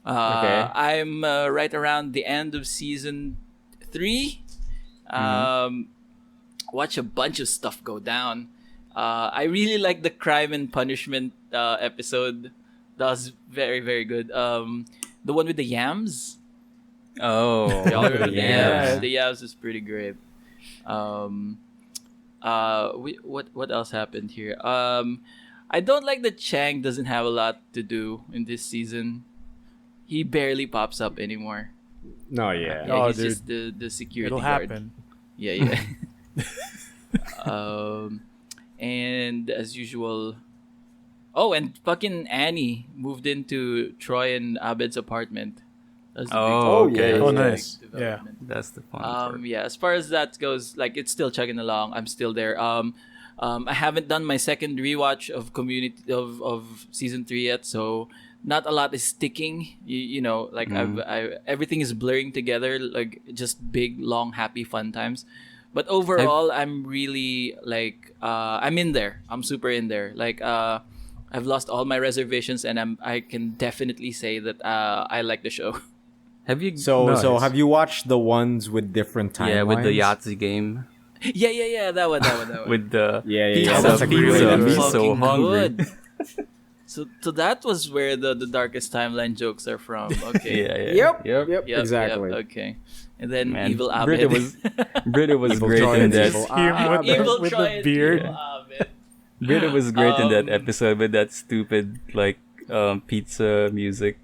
Okay. I'm right around the end of season 3. Watch a bunch of stuff go down. I really like the Crime and Punishment episode. That was very, very good. The one with the yams. Oh. Y'all remember the Yeah. yams? The yams is pretty great. What else happened here? I don't like that Chang doesn't have a lot to do in this season. He barely pops up anymore. No, yeah. Yeah, Oh, he's dude. just the security It'll guard. happen. Yeah. And as usual. Oh, and fucking Annie moved into Troy and Abed's apartment. That's the Oh, big, okay. that's Oh, the big nice. development. That's the fun part. Yeah, as far as that goes, like it's still chugging along. I'm still there. I haven't done my second rewatch of Community of season 3 yet, so not a lot is sticking. You know, like everything is blurring together, like just big, long, happy, fun times. But overall, I'm really like I'm in there. I'm super in there. Like I've lost all my reservations, and I can definitely say that I like the show. Have you So Nice. have you watched the ones with different timelines? yeah, with the Yahtzee game. Yeah, that one. With the Yeah. pizza, That's a pizza, great me one. so hungry. Good. So that was where the darkest timeline jokes are from. Okay. Yeah. Yep. Yep, Exactly. Yep, okay. And then Man, Evil Abed. Britta was Evil great Troy in and that. Evil Him Abed. Evil with Troy the and beard. Evil Abed. Britta was great in that Um, episode with that stupid like pizza music.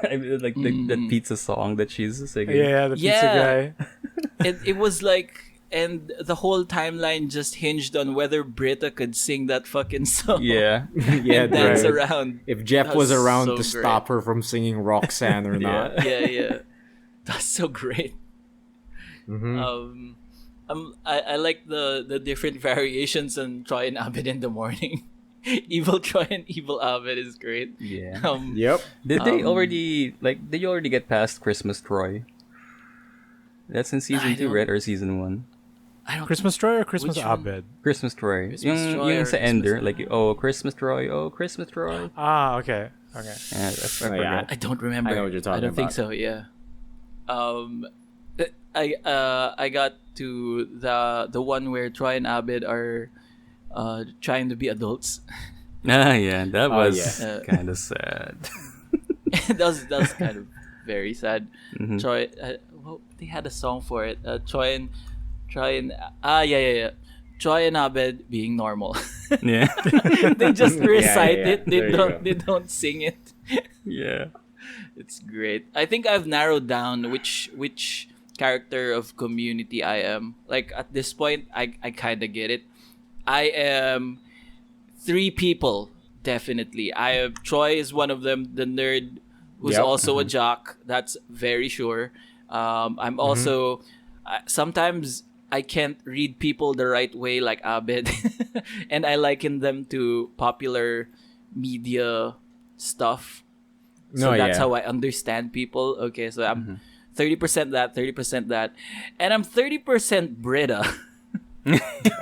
I mean, like that pizza song that she's singing. Yeah, the pizza Yeah. guy. It was like, and the whole timeline just hinged on whether Britta could sing that fucking song. Yeah. Yeah, And dance right. around. If Jeff That's was around so to great. stop her from singing Roxanne or not. Yeah. That's so great. Mm-hmm. I like the different variations on Troy and Abed in the morning. Evil Troy and Evil Abed is great. Yeah. Yep. Did they already did you already get past Christmas Troy? That's in I season 2, don't- right? Or season 1? I don't. Christmas Troy or Christmas Which one? Abed? Christmas Troy. Christmas yung, Troy yung or sa Ender, Christmas- like, oh, Christmas Troy, oh, Christmas Troy. Ah, okay. Yeah, I Oh, yeah. forgot. I don't remember. I know what you're talking I don't think about. so. Yeah. I got to the one where Troy and Abed are trying to be adults. Ah, yeah, that Oh, was yeah. kind of sad. that was kind of very sad. Mhm. Troy, well, they had a song for it. Troy and yeah. Troy and Abed being normal. Yeah. They just recite yeah. it. They There you don't. go. They don't sing it. Yeah. It's great. I think I've narrowed down which character of Community I am. Like at this point, I kind of get it. I am 3 people definitely. I have Troy is one of them, the nerd who's Yep. also a jock. That's very sure. I'm also sometimes I can't read people the right way like Abed, and I liken them to popular media stuff. So that's how I understand people. Okay, so I'm 30% that, 30% that. And I'm 30% Brita.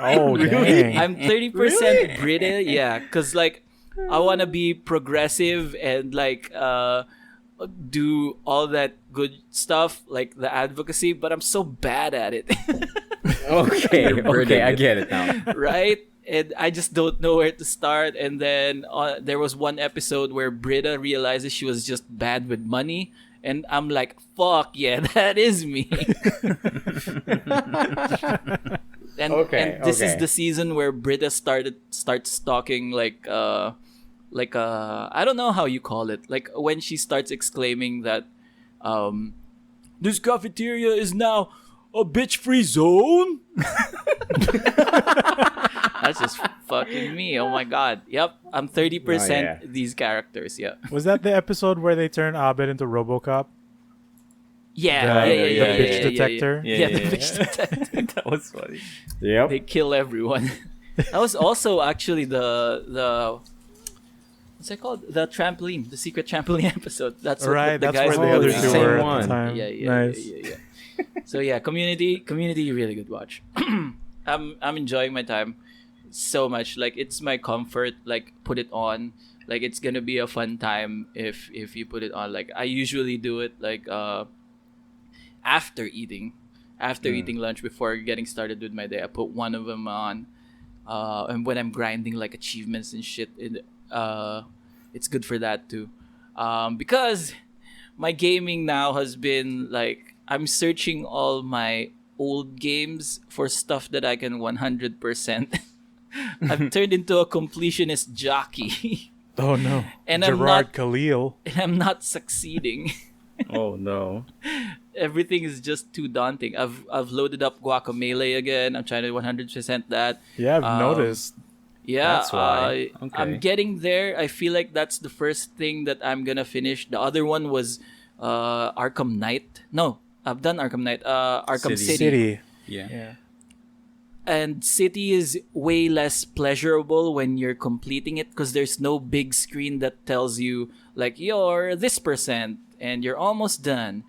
Oh, dang. I'm 30% Brita, yeah. Because, like, I want to be progressive and, like, do all that good stuff, like the advocacy, but I'm so bad at it. Okay, I get it now. Right? And I just don't know where to start. And then there was one episode where Brita realizes she was just bad with money. And I'm like, fuck yeah, that is me. and this is the season where Brita starts talking like I don't know how you call it. Like when she starts exclaiming that this cafeteria is now a bitch-free zone. That's just fucking me. Oh my god. Yep, I'm 30% these characters. Yeah. Was that the episode where they turn Abed into RoboCop? Yeah. The bitch detector? Yeah, the bitch detector. That was funny. Yep. They kill everyone. That was also actually the what's it called? The trampoline, the secret trampoline episode. That's what Right, the that's guys where the other the two same were at one. the time. Yeah. Nice. So yeah, community, really good watch. I'm enjoying my time so much. Like it's my comfort. Like put it on. Like it's gonna be a fun time if you put it on. Like I usually do it like after eating lunch before getting started with my day. I put one of them on, and when I'm grinding like achievements and shit, it's good for that too, because my gaming now has been like I'm searching all my old games for stuff that I can 100%. I've turned into a completionist jockey. Oh no. And Gerard Khalil. and I'm not succeeding. Oh no. Everything is just too daunting. I've loaded up Guacamelee again. I'm trying to 100% that. Yeah, I've noticed. Yeah, That's why. Okay. I'm getting there. I feel like that's the first thing that I'm gonna finish. The other one was Arkham Knight. No, I've done Arkham Knight. Arkham City. Yeah. And City is way less pleasurable when you're completing it because there's no big screen that tells you like you're this percent and you're almost done.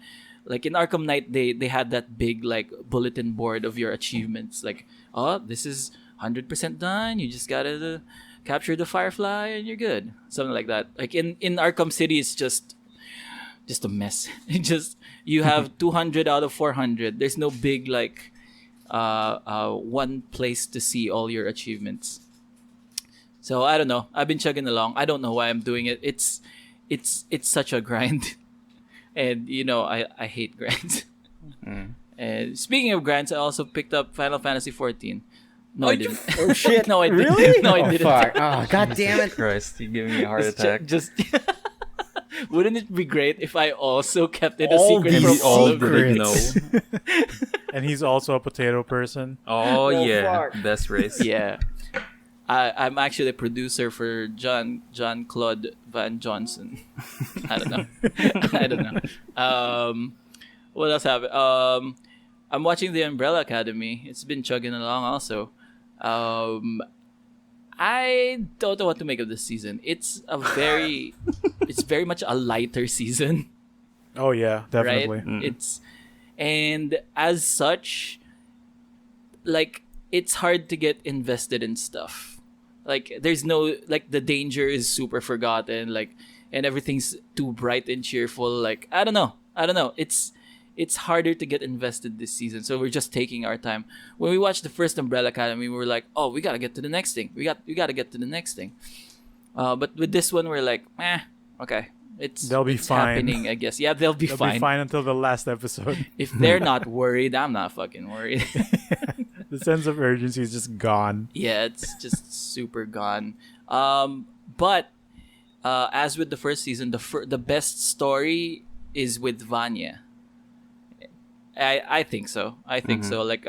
Like in Arkham Knight, they had that big like bulletin board of your achievements. Like, oh, this is 100% done. You just gotta capture the Firefly and you're good. Something like that. Like in Arkham City, it's just a mess. You have 200 out of 400. There's no big like one place to see all your achievements. So I don't know. I've been chugging along. I don't know why I'm doing it. It's such a grind. And you know, I hate grinds. And speaking of grinds, I also picked up Final Fantasy 14. No, I didn't. Oh shit! No, I didn't. Really? No, I didn't. Fuck! Oh god damn it! Christ, you're giving me a heart attack. Just wouldn't it be great if I also kept it a All secret these from all of didn't them? know. And he's also a potato person. Oh yeah, fuck. best race. Yeah. I'm actually a producer for Jean-Claude Van Johnson. I don't know. What else happened? I'm watching The Umbrella Academy. It's been chugging along also. I don't know what to make of this season. It's very much a lighter season. Oh yeah, definitely. Right? And as such, like it's hard to get invested in stuff. Like there's no like the danger is super forgotten, like and everything's too bright and cheerful. Like I don't know. It's harder to get invested this season, so we're just taking our time. When we watched the first Umbrella Academy, we were like, oh, we gotta get to the next thing. We gotta get to the next thing. But with this one, we're like, okay. They'll be it's fine. happening, I guess. Yeah, they'll be fine. They'll be fine until the last episode. If they're not worried, I'm not fucking worried. The sense of urgency is just gone. Yeah, it's just super gone. But as with the first season, the best story is with Vanya. I think so. I think so. Like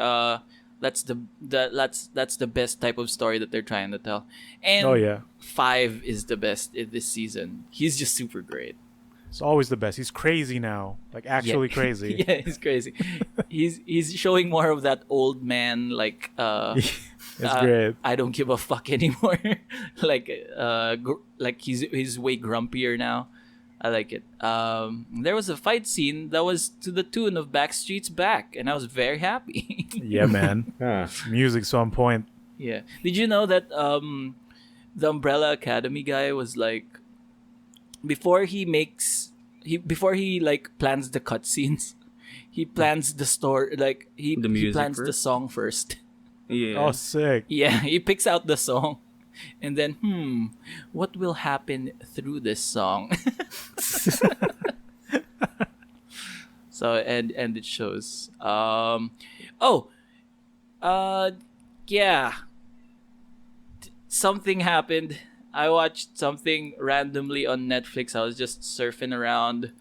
that's the best type of story that they're trying to tell. And 5 is the best in this season. He's just super great. It's always the best. He's crazy now. Like actually crazy. Yeah, he's crazy. he's showing more of that old man like it's great. I don't give a fuck anymore. like he's way grumpier now. I like it. There was a fight scene that was to the tune of Backstreet's Back, and I was very happy. Yeah, man. Music's on point. Yeah. Did you know that the Umbrella Academy guy was like, before he like plans the cutscenes, he plans the story, like he plans the song first. Yeah. Oh, sick. Yeah, he picks out the song, and then what will happen through this song? So and it shows. Yeah. Something happened. I watched something randomly on Netflix. I was just surfing around.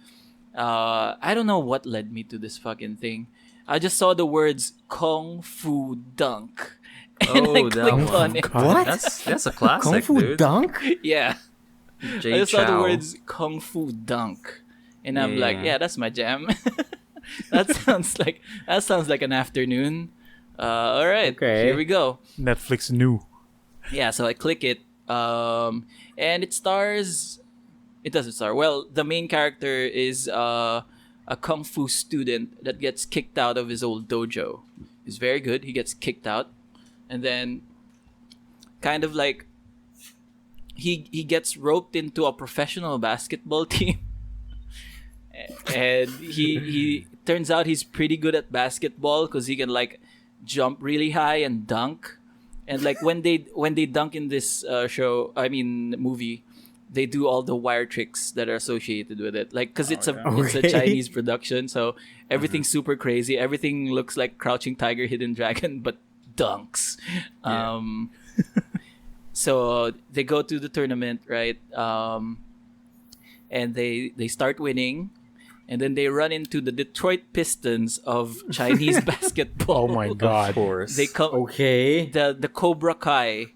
I don't know what led me to this fucking thing. I just saw the words Kung Fu Dunk. And I clicked on it. What? That's a classic, Kung Fu dude. Dunk? Yeah. Jay I just saw the Chow. words Kung Fu Dunk. And I'm Yeah. like, yeah, that's my jam. that sounds like an afternoon. All right, Okay. here we go. Netflix new. Yeah, so I click it, and it stars. It doesn't star. Well, the main character is a kung fu student that gets kicked out of his old dojo. He's very good. He gets kicked out, and then kind of like he gets roped into a professional basketball team, and he turns out he's pretty good at basketball because he can like jump really high and dunk. And like when they dunk in this movie, they do all the wire tricks that are associated with it. Like because it's a Okay. Chinese production, so everything's super crazy. Everything looks like Crouching Tiger, Hidden Dragon, but dunks. So they go to the tournament, right? And they start winning. And then they run into the Detroit Pistons of Chinese basketball. Oh my Of god. course. They come Okay. the Cobra Kai.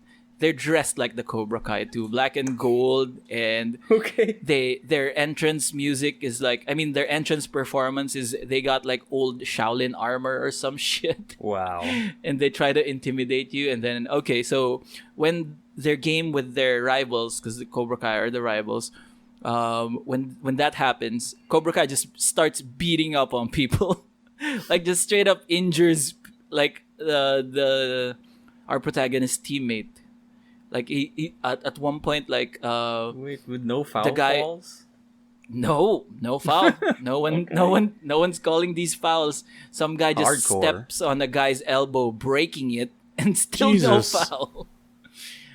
They're dressed like the Cobra Kai too, black and gold, and Okay. their entrance music is like, I mean, their entrance performance is they got like old Shaolin armor or some shit. Wow. And they try to intimidate you, and then so when their game with their rivals, because the Cobra Kai are the rivals, when that happens, Cobra Kai just starts beating up on people, like just straight up injures like our protagonist teammate. Like he at one point, like Wait, with no foul The guy- calls? no foul, no one's calling these fouls. Some guy just Hardcore. steps on a guy's elbow, breaking it, and still Jesus. no foul.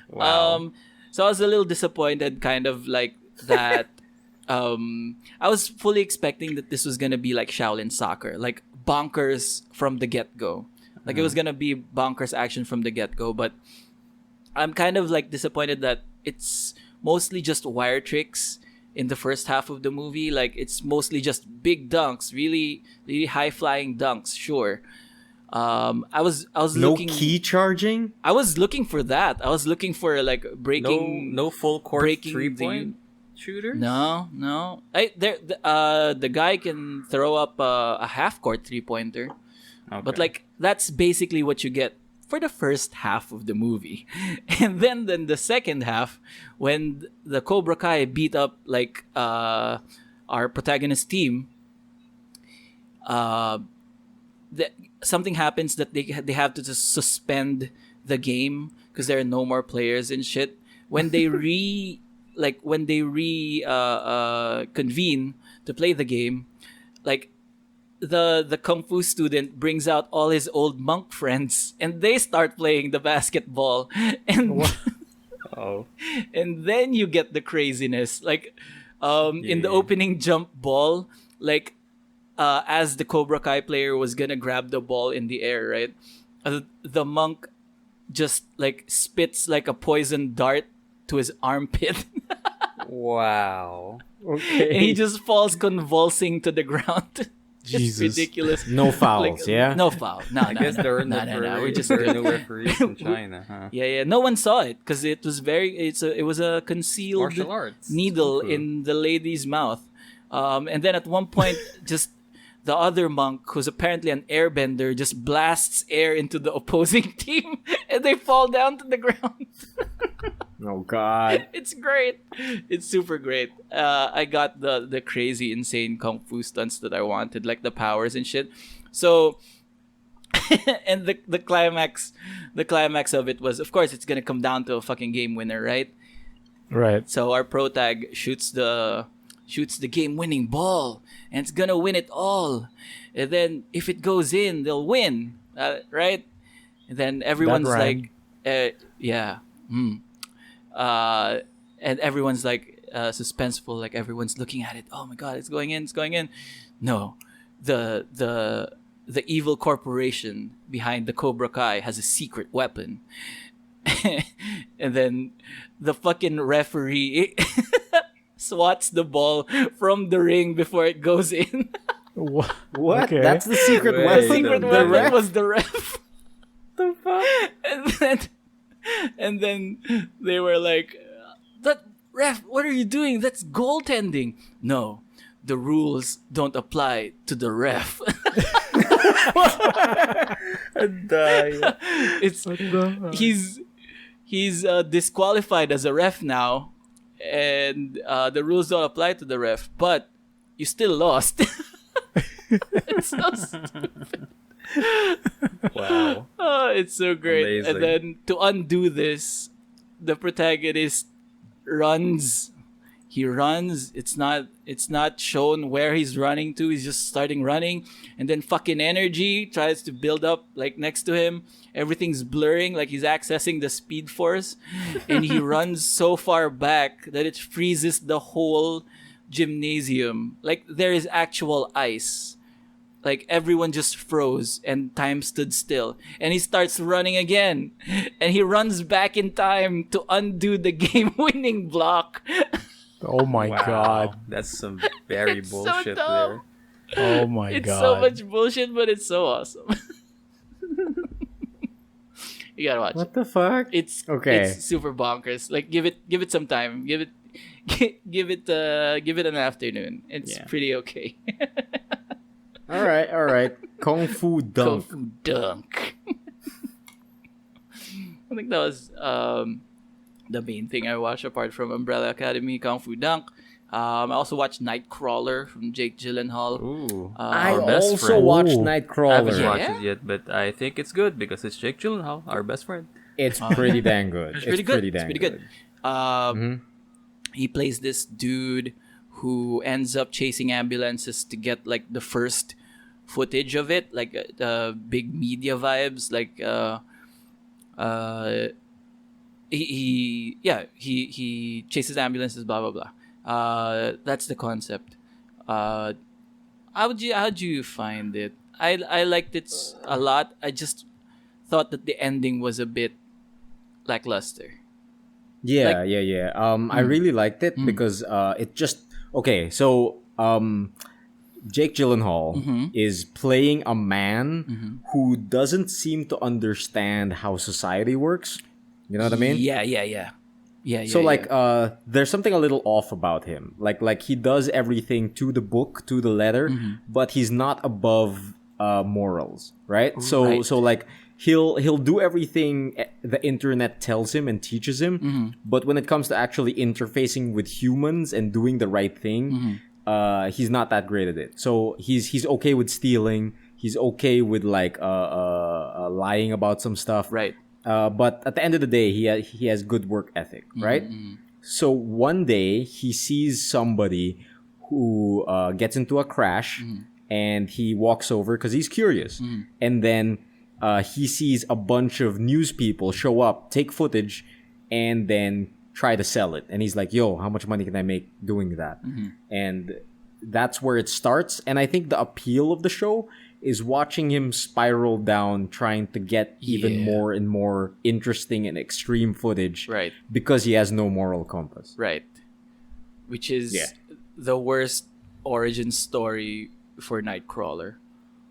Wow. So I was a little disappointed, kind of like that. I was fully expecting that this was gonna be like Shaolin soccer, like bonkers from the get-go. Like it was gonna be bonkers action from the get-go, but I'm kind of like disappointed that it's mostly just wire tricks in the first half of the movie. Like it's mostly just big dunks, really, really high flying dunks. Sure. I was No looking. key charging? I was looking for that. I was looking for like breaking. No full court breaking 3-point shooters? No. The guy can throw up a half court 3-pointer, but Okay. like that's basically what you get for the first half of the movie. And then the second half, when the Cobra Kai beat up like our protagonist team, something happens that they have to just suspend the game because there are no more players and shit. When they convene to play the game, like the kung fu student brings out all his old monk friends and they start playing the basketball, and Oh. and then you get the craziness, like in the opening jump ball, like as the Cobra Kai player was gonna grab the ball in the air, right? the monk just like spits like a poison dart to his armpit. Wow. Okay. And he just falls convulsing to the ground. Just Jesus. ridiculous. No fouls, yeah? No foul. No, I guess there are no, We're just there are good. no referees in China, huh? Yeah. No one saw it because it was it was a concealed Martial arts. needle Kung fu. in the lady's mouth. And then at one point, just the other monk, who's apparently an airbender, just blasts air into the opposing team, and they fall down to the ground. Oh, God. It's great. It's super great. I got the crazy, insane kung fu stunts that I wanted, like the powers and shit. So, and the climax of it was, of course, it's gonna come down to a fucking game winner, right? Right. So our pro tag shoots the game-winning ball, and it's gonna win it all. And then if it goes in, they'll win, right? And then everyone's rhymed. like, yeah. And everyone's like suspenseful, like everyone's looking at it. Oh my god, it's going in. No, the evil corporation behind the Cobra Kai has a secret weapon. And then the fucking referee swats the ball from the ring before it goes in. What? What? Okay. That's the secret Wait, weapon? the Secret the weapon ref? was the ref. The fuck? And then they were like, "That ref, what are you doing? That's goaltending." No, the rules don't apply to the ref. It's he's disqualified as a ref now, and the rules don't apply to the ref. But you still lost. It's so stupid. Wow. Oh, it's so great. Amazing. And then to undo this, the protagonist runs. He runs. It's not shown where he's running to. He's just starting running, and then fucking energy tries to build up like next to him. Everything's blurring, like he's accessing the speed force, and he runs so far back that it freezes the whole gymnasium. Like there is actual ice. Like everyone just froze and time stood still. And he starts running again. And he runs back in time to undo the game-winning block. Oh my Wow. god. That's some very It's so bullshit dumb. there. Oh my It's god. so much bullshit, but it's so awesome. You gotta watch it. What the fuck? It's Okay. It's super bonkers. Like give it some time. Give it an afternoon. It's Yeah. pretty okay. All right. Kung Fu Kung Dunk. Fu Dunk. I think that was the main thing I watched apart from Umbrella Academy, Kung Fu Dunk. I also watched Nightcrawler from Jake Gyllenhaal. Ooh. I Our best also friend. watched Ooh. I haven't Nightcrawler. Yeah. watched it yet, but I think it's good because it's Jake Gyllenhaal, our best friend. It's pretty dang good. It's pretty good. Pretty It's dang pretty good. He plays this dude who ends up chasing ambulances to get like the first footage of it, like big media vibes, like he chases ambulances, blah blah blah. That's the concept. How'd you find it? I liked it a lot. I just thought that the ending was a bit lackluster. Yeah, Like- yeah. I really liked it because it just okay. So Jake Gyllenhaal is playing a man who doesn't seem to understand how society works. You know what I mean? Yeah. So like there's something a little off about him. Like he does everything to the book, to the letter, but he's not above morals, right? So Right. so like he'll do everything the internet tells him and teaches him, but when it comes to actually interfacing with humans and doing the right thing, he's not that great at it. So he's okay with stealing, he's okay with like lying about some stuff. Right. But at the end of the day, he has good work ethic, right? So one day he sees somebody who gets into a crash, and he walks over because he's curious, and then he sees a bunch of news people show up, take footage, and then try to sell it. And he's like, "Yo, how much money can I make doing that?" And that's where it starts. And I think the appeal of the show is watching him spiral down, trying to get even more and more interesting and extreme footage. Right. Because he has no moral compass. Right. Which is the worst origin story for Nightcrawler.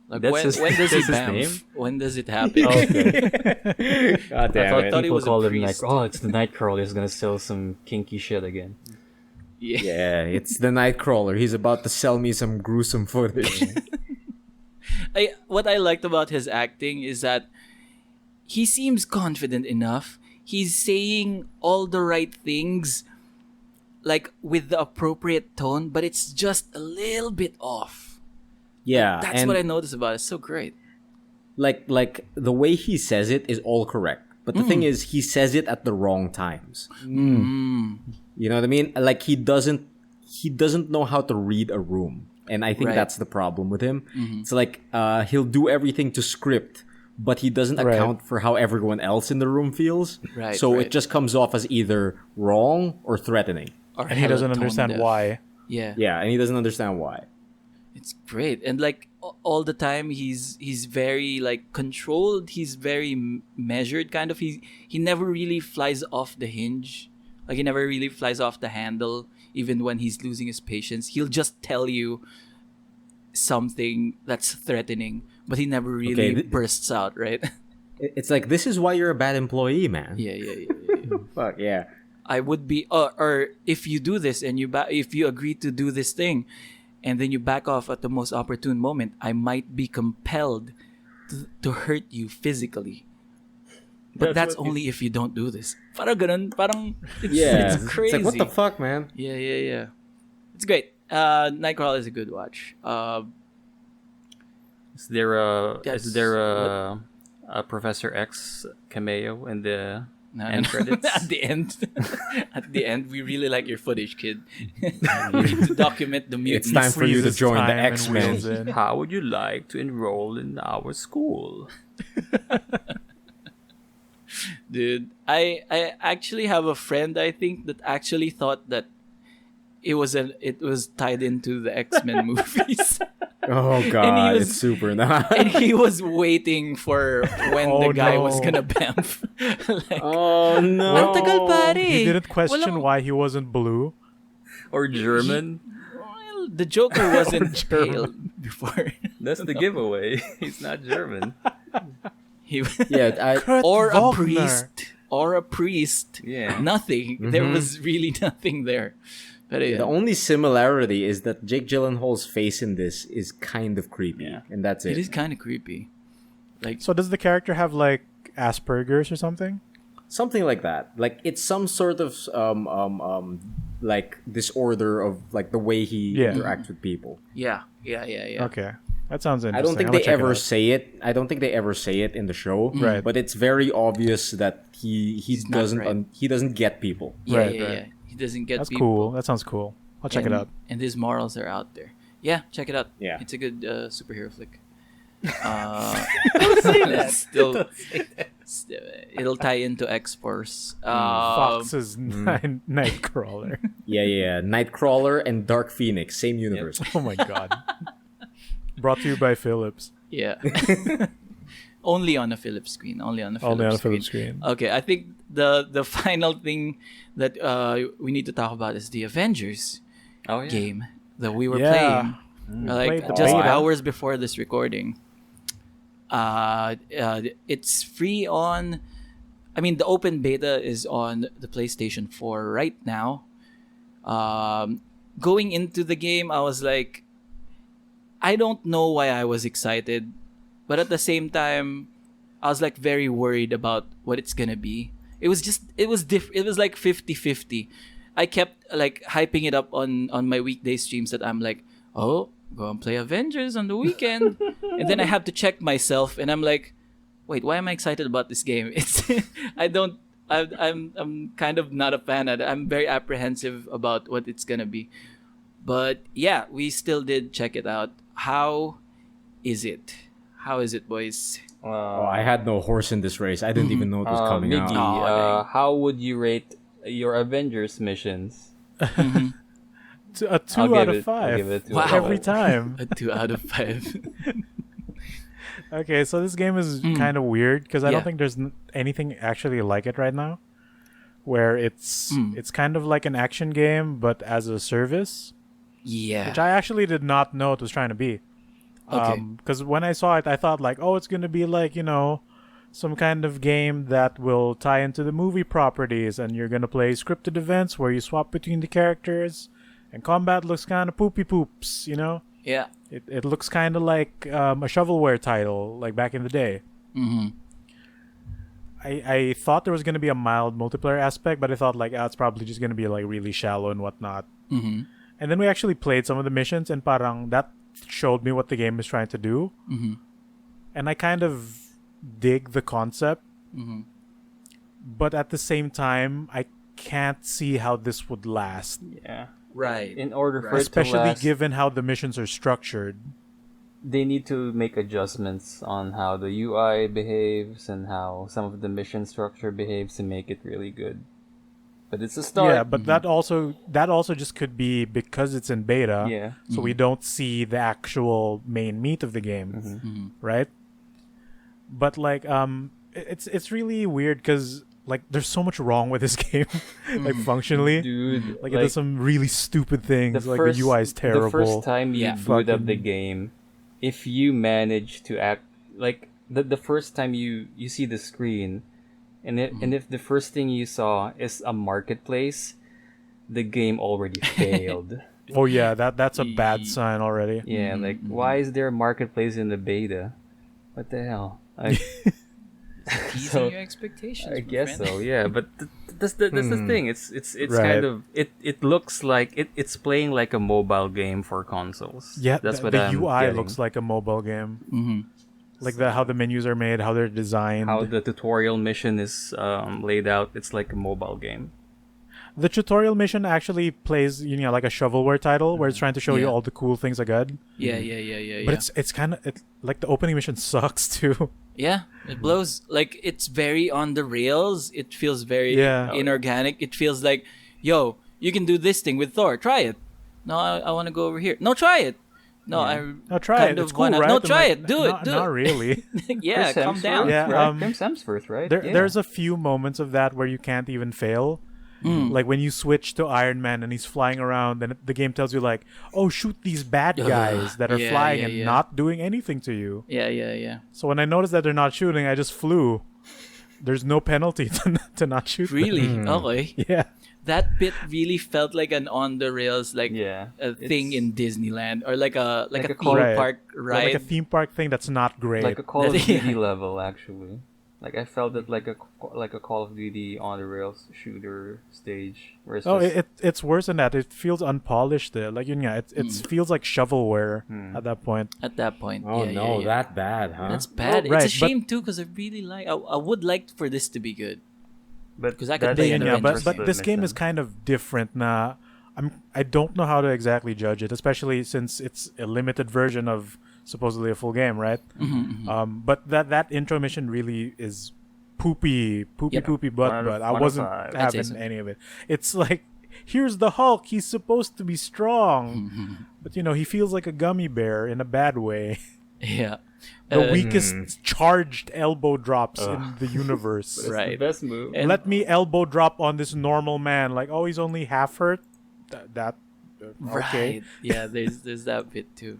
Like when does he bamf? When does it happen? Okay. God damn it. thought he People was a call him priest. it's the Nightcrawler. He's gonna sell some kinky shit again. Yeah, it's the Nightcrawler. He's about to sell me some gruesome footage. What I liked about his acting is that he seems confident enough. He's saying all the right things, like with the appropriate tone, but it's just a little bit off. Yeah, That's and what I noticed about it. It's so great. like the way he says it is all correct. But the thing is, he says it at the wrong times. You know what I mean? Like he doesn't know how to read a room. And I think Right. that's the problem with him. It's like he'll do everything to script, but he doesn't account for how everyone else in the room feels. Right, So right. it just comes off as either wrong or threatening. Or And he doesn't hella understand tone deaf. why. Yeah. Yeah, and he doesn't understand why. It's great. And like all the time he's very like controlled, he's very measured kind of. He never really flies off the hinge. Like he never really flies off the handle even when he's losing his patience. He'll just tell you something that's threatening, but he never really bursts out, right? It's like, this is why you're a bad employee, man. yeah. Fuck, yeah. I would be or if you do this and if you agree to do this thing and then you back off at the most opportune moment, I might be compelled to hurt you physically. But that's only if you don't do this. Parang ganun, parang it's crazy. It's like, what the fuck, man? Yeah. It's great. Nightcrawler is a good watch. Is there a Professor X cameo in the end credits? At the end, we really like your footage, kid. We need to document the mutants. It's time for you to Freezes join the time and X-Men. wheels in. How would you like to enroll in our school? Dude, I actually have a friend, I think, that actually thought that it was tied into the X-Men movies. Oh god, was- it's super not. And he was waiting for when the Oh, guy no. was gonna bamf. Like, Oh no. ang tagal pare. He didn't question Walang- why he wasn't blue. Or German? well, the Joker wasn't pale before. That's the giveaway. He's not German. He Yeah, Kurt or a Wagner. priest. Yeah. Nothing. There was really nothing there. But yeah. the only similarity is that Jake Gyllenhaal's face in this is kind of creepy, and that's It it. is kind of creepy. Like So does the character have like Asperger's or something? Something like that. Like it's some sort of like disorder of like the way he interacts with people. yeah. Okay, that sounds interesting. I don't think I'm they gonna check it ever out. say it. I don't think they ever say it in the show. Right. But it's very obvious that he not doesn't right. He doesn't get people. Right. He doesn't get That's people. cool. That sounds cool. I'll check it out. And his morals are out there. Yeah, check it out. Yeah. It's a good superhero flick. Still, it'll tie into X-Force. Fox's Nightcrawler. Yeah. Nightcrawler and Dark Phoenix, same universe. Oh my god. Brought to you by Philips. Yeah. Only on a Philips screen. Only on a Philips screen. Okay, I think the final thing that we need to talk about is the Avengers game that we were playing. Played the Just beta. hours before this recording. It's free on. I mean, the open beta is on the PlayStation 4 right now. Going into the game, I was like, I don't know why I was excited, but at the same time, I was like very worried about what it's gonna be. It was like 50-50. I kept like hyping it up on my weekday streams that I'm like, oh, go and play Avengers on the weekend. And then I have to check myself and I'm like, wait, why am I excited about this game? I'm kind of not a fan of it. I'm very apprehensive about what it's gonna be. But yeah, we still did check it out. How is it? How is it, boys? Oh, I had no horse in this race. I didn't even know it was coming Miggy, out. how would you rate your Avengers missions? A 2 I'll out give of it- 5. I'll give it a 2 Wow. out of Every 5. time. A 2 out of 5. Okay, so this game is kind of weird because I Yeah. don't think there's anything actually like it right now, where it's kind of like an action game but as a service, Yeah. which I actually did not know it was trying to be. Okay. Because when I saw it, I thought like, oh, it's gonna be like some kind of game that will tie into the movie properties, and you're gonna play scripted events where you swap between the characters, and combat looks kind of poopy poops. Yeah. It looks kind of like a shovelware title, like back in the day. Mm-hmm. I thought there was going to be a mild multiplayer aspect, but I thought like, it's probably just going to be like really shallow and whatnot. Mm-hmm. And then we actually played some of the missions, and parang that showed me what the game is trying to do. Mm-hmm. And I kind of dig the concept, Mm-hmm. but at the same time, I can't see how this would last, Yeah. Right. In order for it to especially last, given how the missions are structured. they need to make adjustments on how the UI behaves and how some of the mission structure behaves to make it really good. But it's a start. Yeah, but that also just could be because it's in beta. Yeah. So we don't see the actual main meat of the game, Mm-hmm. right? But like, it's really weird because like there's so much wrong with this game, like functionally. Dude, Like it does some really stupid things. Like the UI is terrible. The first time you Yeah. boot up the Fucking- game, if you manage to act like the first time you see the screen, and if the first thing you saw is a marketplace, the game already failed. Oh yeah, that's a bad sign already. Yeah, like why is there a marketplace in the beta? What the hell? Teasing So, your expectations. I my guess friend. so, yeah. But that's the thing. It's Right. kind of it looks like it's playing like a mobile game for consoles. Yeah, that's what the I'm UI getting. looks like a mobile game. Mm-hmm. Like how the menus are made, how they're designed. How the tutorial mission is laid out. It's like a mobile game. The tutorial mission actually plays, like a shovelware title where it's trying to show you Yeah. all the cool things are good. Yeah. Yeah. But it's kind of like the opening mission sucks too. Yeah, it blows. Like, it's very on the rails. It feels very Yeah. inorganic. It feels like, yo, you can do this thing with Thor. Try it. No, I want to go over here. No, try it. No, No, try kind it. of It's cool, wanna- right? No, I'm try like, it. Do it. Not, Do not it. really. Yeah, Chris calm Hemsworth, down. Yeah, right? Chris Hemsworth, right? Yeah. There's a few moments of that where you can't even fail. Like when you switch to Iron Man and he's flying around, and the game tells you like, "Oh, shoot these bad guys that are Yeah, flying yeah, and yeah. not doing anything to you." Yeah. So when I noticed that they're not shooting, I just flew. There's no penalty to not shoot them. Really? Okay. Yeah. That bit really felt like an on the rails, like Yeah, a thing in Disneyland, or like a Like a theme Call- Right. park Or ride. like a theme park thing that's not great. like a Call of Yeah. Duty level, actually. Like I felt it like a Call of Duty on the rails shooter stage. Where it's Oh, just, it's worse than that. It feels unpolished there. Like it feels like shovelware at that point. At that point. Oh yeah, no, yeah. that bad, huh? That's bad. right, It's a shame too, because I really like. I would like for this to be good. but 'cause I could that's play Yeah, an the yeah, Avengers but first this game is mission. kind of different. Nah, I don't know how to exactly judge it, especially since it's a limited version of supposedly a full game, right? But that intro mission really is poopy Yep. butt. One out of- But I one out of wasn't five. I'd say having so. any of it. It's like, here's the Hulk. He's supposed to be strong, but he feels like a gummy bear in a bad way. Yeah. The weakest charged elbow drops in the universe. It's Right. the best move. And- Let me elbow drop on this normal man. Like, oh, he's only half hurt. Okay. Right. Yeah. There's that bit too.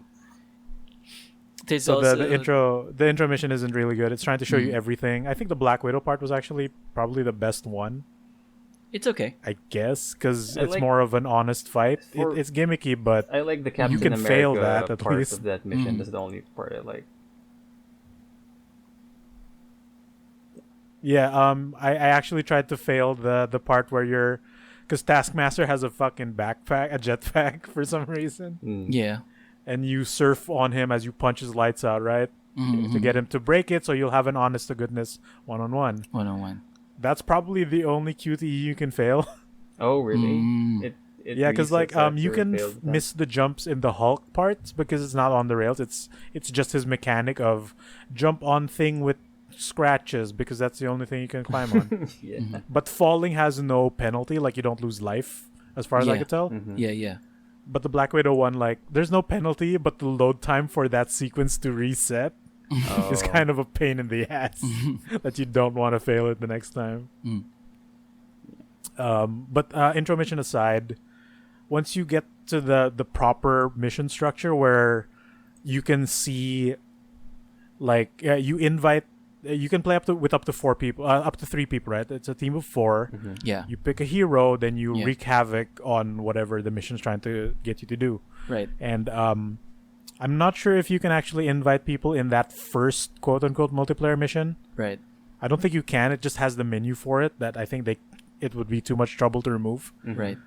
There's So also the intro mission isn't really good. It's trying to show you everything. I think the Black Widow part was actually probably the best one. It's okay. I guess because I it's like- more of an honest fight. For- It's gimmicky, but I like the Captain can America fail that at part least. of that mission. That's the only part I like. yeah. I actually tried to fail the part where because Taskmaster has a fucking backpack, a jetpack for some reason, Yeah. and you surf on him as you punch his lights out, right? To get him to break it, so you'll have an honest to goodness one-on-one. 101. That's probably the only QTE you can fail. Oh, really? It Yeah, because like resets you after can it fails that. miss the jumps in the Hulk parts because it's not on the rails. It's just his mechanic of jump on thing with scratches because that's the only thing you can climb on. Yeah. But falling has no penalty, like you don't lose life, as far as I Yeah. could tell. Yeah. But the Black Widow one, like, there's no penalty, but the load time for that sequence to reset is kind of a pain in the ass that you don't want to fail it the next time. But intro mission aside, once you get to the proper mission structure where you can see, like, you invite, you can play with up to 4 people, up to 3 people, right? It's a team of 4. Yeah. You pick a hero, then you wreak havoc on whatever the mission's trying to get you to do. Right. And I'm not sure if you can actually invite people in that first quote-unquote multiplayer mission. Right. I don't think you can. It just has the menu for it that I think it would be too much trouble to remove. Right.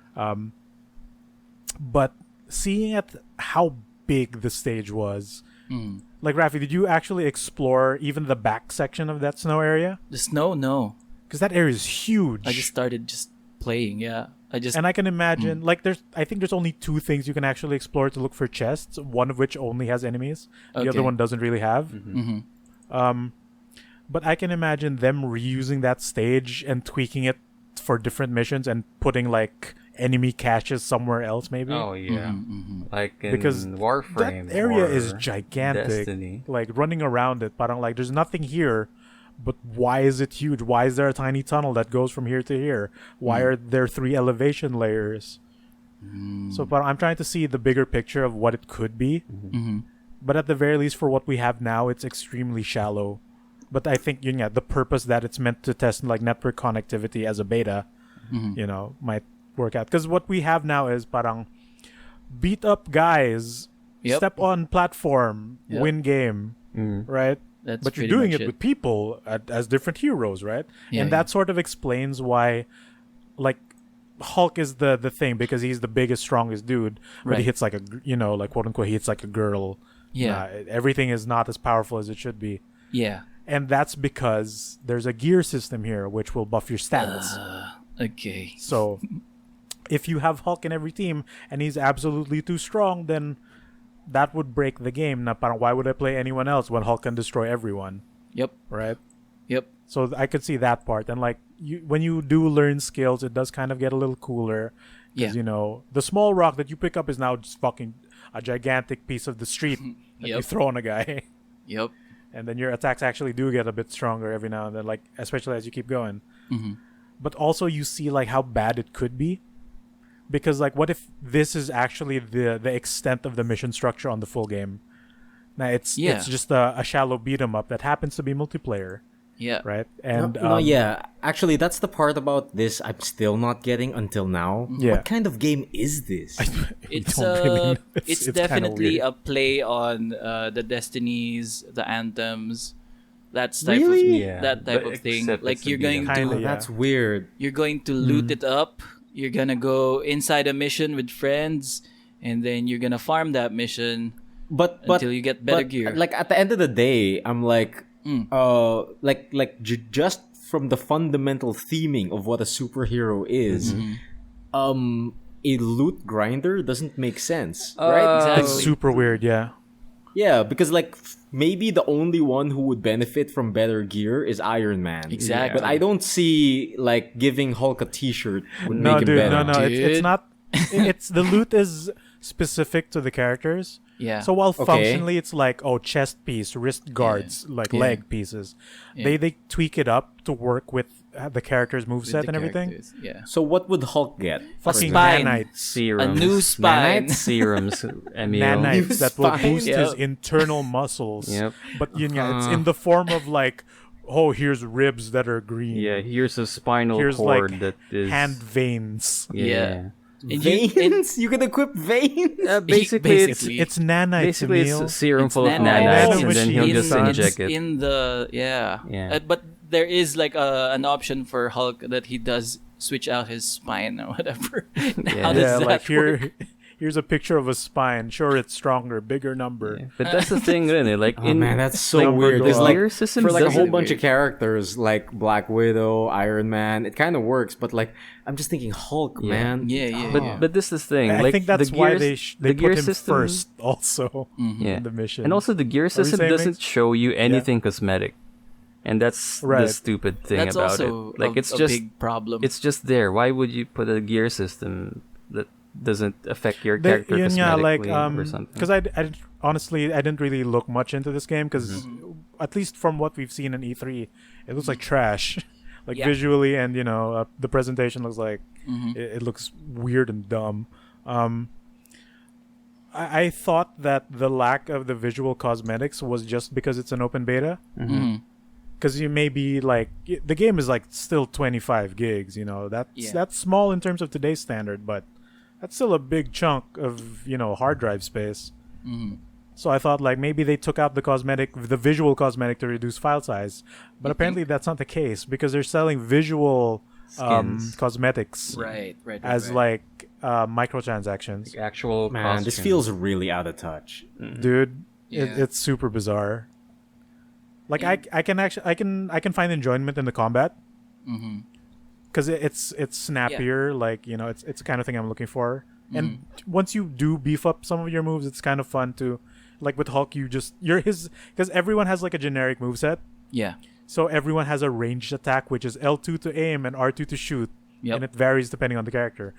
But seeing at how big the stage was, like, Raffy, did you actually explore even the back section of that snow area? The snow, no. Because that area is huge. I just started playing. Yeah. And I can imagine, like, I think there's only 2 things you can actually explore to look for chests. One of which only has enemies. The other one doesn't really have. But I can imagine them reusing that stage and tweaking it for different missions and putting, like, enemy caches somewhere else, maybe. Oh yeah, like in Because Warframe. that area or is gigantic. Destiny. Like, running around it, but I'm like, there's nothing here. But why is it huge? Why is there a tiny tunnel that goes from here to here? Why are there 3 elevation layers? So, but I'm trying to see the bigger picture of what it could be. But at the very least, for what we have now, it's extremely shallow. But I think, the purpose that it's meant to test, like, network connectivity as a beta, might work out. Because what we have now is parang beat up guys, step on platform, win game, right? That's but you're pretty doing much it with people as different heroes, right? And that sort of explains why, like, Hulk is the thing, because he's the biggest, strongest dude, but he hits like a, like, quote unquote, he hits like a girl. Everything is not as powerful as it should be. Yeah. And that's because there's a gear system here which will buff your stats. Okay. So if you have Hulk in every team and he's absolutely too strong, then that would break the game. Na parang, why would I play anyone else when Hulk can destroy everyone? Yep. Right? Yep. So I could see that part. And, like, when you do learn skills, it does kind of get a little cooler. Because, the small rock that you pick up is now just fucking a gigantic piece of the street that you throw on a guy. Yep. And then your attacks actually do get a bit stronger every now and then, like, especially as you keep going. But also you see, like, how bad it could be. Because, like, what if this is actually the extent of the mission structure on the full game? Now, it's just a shallow beat-em-up that happens to be multiplayer. Yeah. Right? And Actually, that's the part about this I'm still not getting until now. Yeah. What kind of game is this? It's don't really know. it's kinda definitely weird. a play on the Destinies, the Anthems, that type Really? of that type of thing. Except Like, it's a you're going beat 'em. Kinda, to yeah. That's weird. you're going to loot it up. You're gonna go inside a mission with friends, and then you're gonna farm that mission But until you get better gear. Like, at the end of the day, I'm like, just from the fundamental theming of what a superhero is, a loot grinder doesn't make sense, right? Exactly. It's super weird, yeah. Yeah, because, like, maybe the only one who would benefit from better gear is Iron Man. Exactly. But I don't see, like, giving Hulk a T-shirt would No, make him dude, better. no. It's Dude. not. It's the loot is specific to the characters. Yeah. So while functionally it's like, chest piece, wrist guards, like leg pieces, they tweak it up to work with the character's moveset and everything. Characters, yeah. So what would Hulk get? Fucking spine. nanites. Serums. A new spine. Nanites? Serums. Emile. Nanites that will Spine. boost his internal muscles. Yep. But it's in the form of, like, here's ribs that are green. Yeah, here's a spinal Here's, cord like, that is hand veins. Yeah. And Veins? You can equip veins? Basically, It's nanites, basically Emile. it's a serum It's full of nanites. nanites, and then he'll just Nano inject it. in the Yeah. but there is, like, an option for Hulk that he does switch out his spine or whatever. How does Yeah, that like work? here's a picture of a spine. Sure, it's stronger, bigger number. But that's the thing, really. Like, Oh man, that's so like, weird. There's the like gear system for like a doesn't- whole bunch of characters like Black Widow, Iron Man. It kind of works, but like I'm just thinking Hulk, man. Yeah. But this is the thing. I like, think that's the why gears- they the gear put him system, first, also Yeah. in the mission. And also, the gear system saying, doesn't Migs? show you anything cosmetic, and that's the Right. stupid thing That's about also it. Like, it's a just big problem. it's just there. Why would you put a gear system that doesn't affect your They- character yeah, cosmetically like or something? because honestly I didn't really look much into this game because at least from what we've seen in E3, it looks like trash. Like Yeah. visually, and the presentation looks like Mm-hmm. it looks weird and dumb. I thought that the lack of the visual cosmetics was just because it's an open beta. Mm-hmm. Because you may be like, the game is like still 25 gigs. That's small in terms of today's standard, but that's still a big chunk of hard drive space. Mm-hmm. So I thought like maybe they took out the visual cosmetic to reduce file size, but apparently that's not the case because they're selling visual Skins. cosmetics Right. as like microtransactions. Actual Man, this costume. feels really out of touch. Dude, Yeah. it's super bizarre. Like And- I can find enjoyment in the combat Mm-hmm. because it's snappier. Like it's the kind of thing I'm looking for. And once you do beef up some of your moves, it's kind of fun to, like with Hulk, you're his, because everyone has like a generic moveset. Yeah. So everyone has a ranged attack, which is L2 to aim and R2 to shoot, Yep. and it varies depending on the character.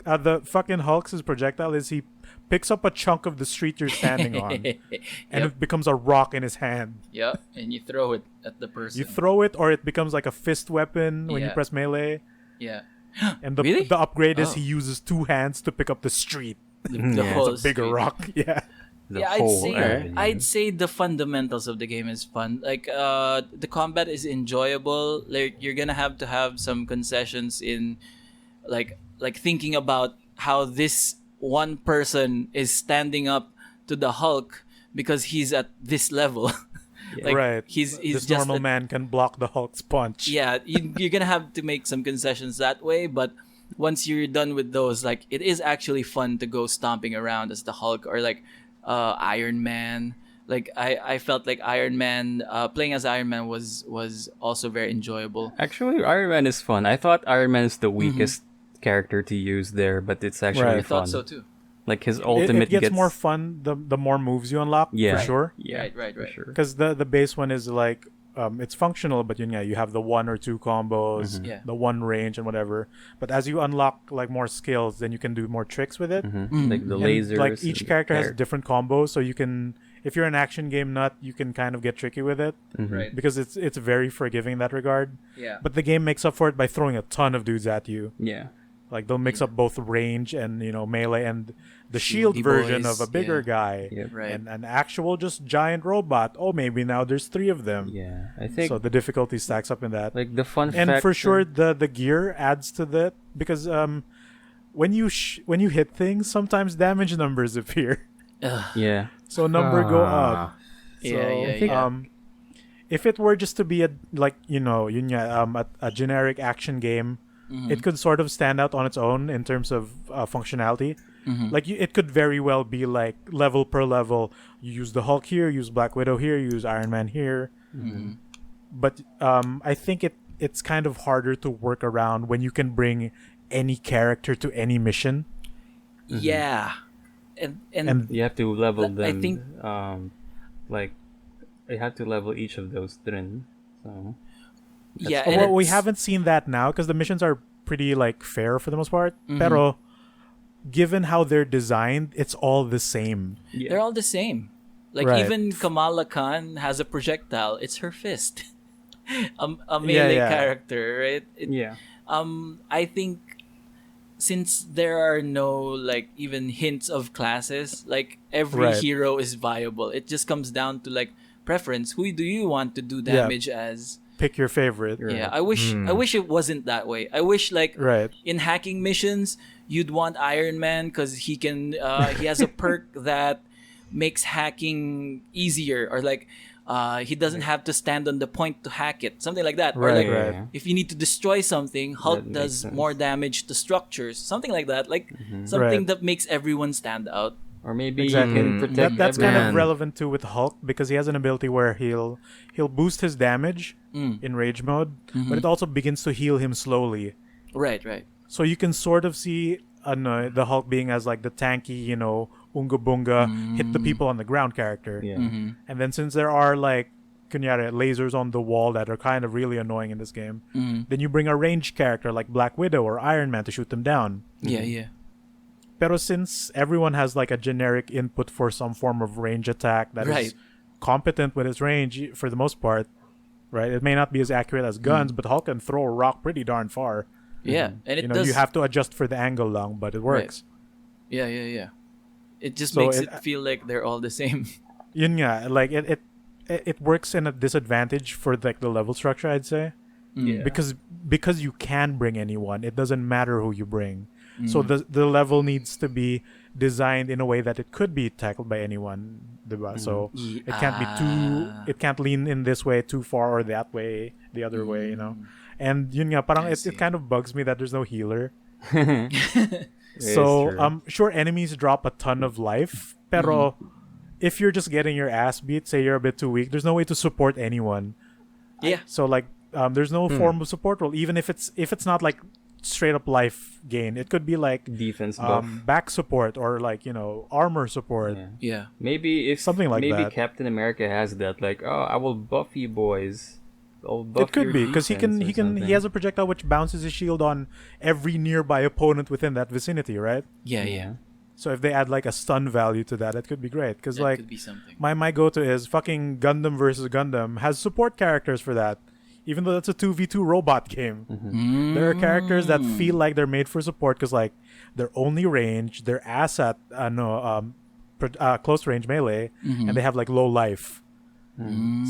The fucking Hulk's projectile is he picks up a chunk of the street you're standing on, and Yep. it becomes a rock in his hand. Yep. And you throw it at the person. You throw it, or it becomes like a fist weapon when you Yeah. press melee. Yeah. And the Really? the upgrade is Oh. he uses two hands to pick up the street. The Yeah. whole It's a bigger street. rock. Yeah. The Yeah, whole avenue. I'd say the fundamentals of the game is fun. Like the combat is enjoyable. Like you're gonna have to have some concessions in like thinking about how this one person is standing up to the Hulk because he's at this level. Like, right. He's This just normal man can block the Hulk's punch. Yeah, you're gonna have to make some concessions that way, but once you're done with those, like it is actually fun to go stomping around as the Hulk or like Iron Man. Like I felt like Iron Man playing as Iron Man was also very enjoyable. Actually, Iron Man is fun. I thought Iron Man is the weakest character to use there, but it's actually Right. I fun. thought so too. Like his It ultimate gets more fun the more moves you unlock, Yeah. for sure. Yeah, Right. for sure. Because the base one is like it's functional, but you have the one or two combos, Yeah. the one range and whatever. But as you unlock like more skills, then you can do more tricks with it. Like the And, lasers. like each and character has hair. different combos, so you can, if you're an action game nut, you can kind of get tricky with it Right. because it's very forgiving in that regard. Yeah. But the game makes up for it by throwing a ton of dudes at you. Yeah. Like they'll mix up both range and melee and the shield Shieldy version boys, of a bigger yeah. guy Yep. Right. and an actual just giant robot. Oh, maybe now there's three of them. Yeah. I think So the difficulty stacks up in that. like the fun And factor, for sure the gear adds to that because when you hit things, sometimes damage numbers appear. Yeah. So number go up. Yeah, So, yeah. if it were just to be a a generic action game, it could sort of stand out on its own in terms of functionality. Like it could very well be like level per level. You use the Hulk here, use Black Widow here, use Iron Man here. But I think it's kind of harder to work around when you can bring any character to any mission. Yeah. And You have to level I them. think- Like you have to level each of those three. So yeah, Oh, and well, we it's- haven't seen that now because the missions are pretty like fair for the most part. Mm-hmm. Pero given how they're designed, it's all the same. yeah. They're all the same. Like Right. even Kamala Khan has a projectile. It's her fist. A melee yeah. character, right? yeah. I think since there are no like even hints of classes, like every Right. hero is viable. It just comes down to like preference. Who do you want to do Yeah. damage as? Pick your favorite. Yeah, I wish it wasn't that way. I wish like Right. in hacking missions you'd want Iron Man because he can he has a perk that makes hacking easier, or like he doesn't have to stand on the point to hack it, something like that. Or Right, like right. if you need to destroy something, Hulk That does makes sense. more damage to structures, something like that. Like something Right. that makes everyone stand out. Or maybe Exactly. you can protect That's kind of Man. relevant too with Hulk because he has an ability where he'll boost his damage in rage mode, but it also begins to heal him slowly. Right. So you can sort of see the Hulk being as like the tanky, unga bunga, hit the people on the ground character. Yeah. And then since there are like kunyari, lasers on the wall that are kind of really annoying in this game, then you bring a ranged character like Black Widow or Iron Man to shoot them down. Yeah. Pero since everyone has like a generic input for some form of range attack that is Right. competent with its range for the most part, right? It may not be as accurate as guns, but Hulk can throw a rock pretty darn far. Yeah, and it You know, does. you have to adjust for the angle long, but it works. Yeah. It just So makes it- it feel like they're all the same. Yun nga, like it works in a disadvantage for like the level structure, I'd say. Yeah. Because you can bring anyone, it doesn't matter who you bring. So the level needs to be designed in a way that it could be tackled by anyone, diba? So it can't be it can't lean in this way too far or that way, the other way, you know. And yun nga, parang it kind of bugs me that there's no healer. So true. sure, enemies drop a ton of life, pero if you're just getting your ass beat, say you're a bit too weak, there's no way to support anyone. Yeah. So like there's no form of support role, even if it's not like straight up life gain. It could be like Defense buff. back support or like, you know, armor support. Yeah. Yeah. Maybe if Something like maybe that. Captain America has that, like, oh, I will buff you boys. I'll buff It could your be because he defense or he something. has a projectile which bounces his shield on every nearby opponent within that vicinity, right? Yeah. So if they add like a stun value to that, it could be great. Because That like could be something. my go-to is fucking Gundam versus Gundam has support characters for that. Even though that's a 2v2 robot game. There are characters that feel like they're made for support because like they're only range, they're ass at close range melee, and they have like low life.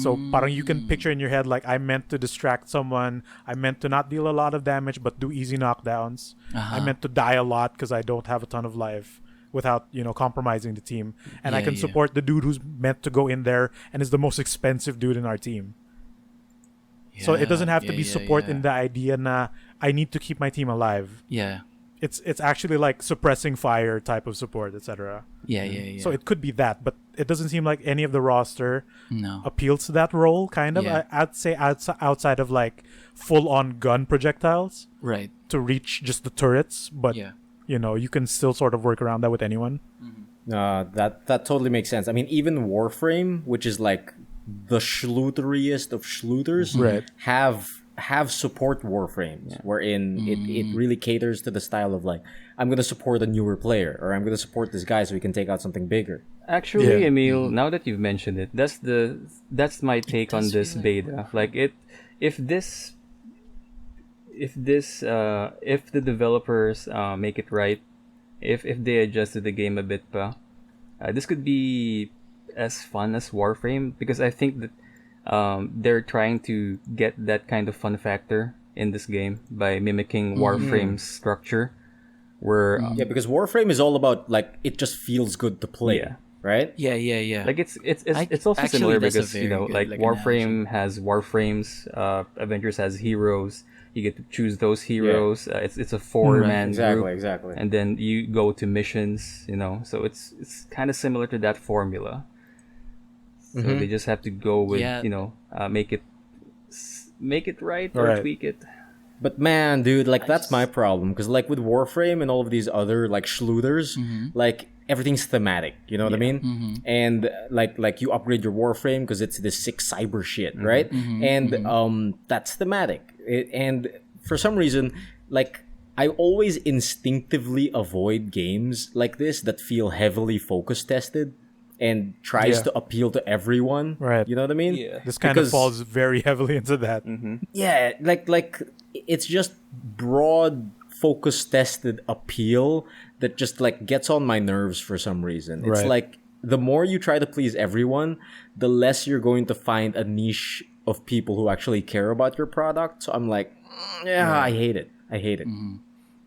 So parang you can picture in your head like I meant to distract someone, I meant to not deal a lot of damage but do easy knockdowns. I meant to die a lot because I don't have a ton of life without, you know, compromising the team. And I Yeah, can yeah. support the dude who's meant to go in there and is the most expensive dude in our team. So it doesn't have to be support in the idea na I need to keep my team alive. Yeah. It's actually like suppressing fire type of support, etc. Yeah. So it could be that, but it doesn't seem like any of the roster No. appeals to that role, kind of. Yeah. I'd say outside of like full-on gun projectiles Right. to reach just the turrets, but Yeah. you know, you can still sort of work around that with anyone. That totally makes sense. I mean, even Warframe, which is like the schluteriest of schluters, Right. have support Warframes, wherein it really caters to the style of like, I'm gonna support a newer player, or I'm gonna support this guy so we can take out something bigger. Actually, Yeah. Emile, now that you've mentioned it, that's my take on does this feel beta. Like if the developers make it right, if they adjusted the game a bit, this could be as fun as Warframe, because I think that they're trying to get that kind of fun factor in this game by mimicking Warframe's structure, where Yeah, because Warframe is all about like it just feels good to play, Yeah. right? Yeah. like it's also Actually, similar that's a because, you very know, good, like like, Warframe has Warframes, Avengers has heroes. You get to choose those heroes. It's a 4-man group, Exactly. and then you go to missions. You know, so it's kind of similar to that formula. So they just have to go with, Yeah. you know, make it right or Right. tweak it. But man, dude, like that's my problem because like with Warframe and all of these other like schluters, like everything's thematic. You know what I mean? And like you upgrade your Warframe because it's this sick cyber shit, right? And that's thematic. And for some reason, like I always instinctively avoid games like this that feel heavily focus tested and tries Yeah. to appeal to everyone. Right. You know what I mean? Yeah. This kind Because- of falls very heavily into that. Yeah, like it's just broad focus tested appeal that just like gets on my nerves for some reason. It's Right. like the more you try to please everyone, the less you're going to find a niche of people who actually care about your product. So I'm like, I hate it. I hate it.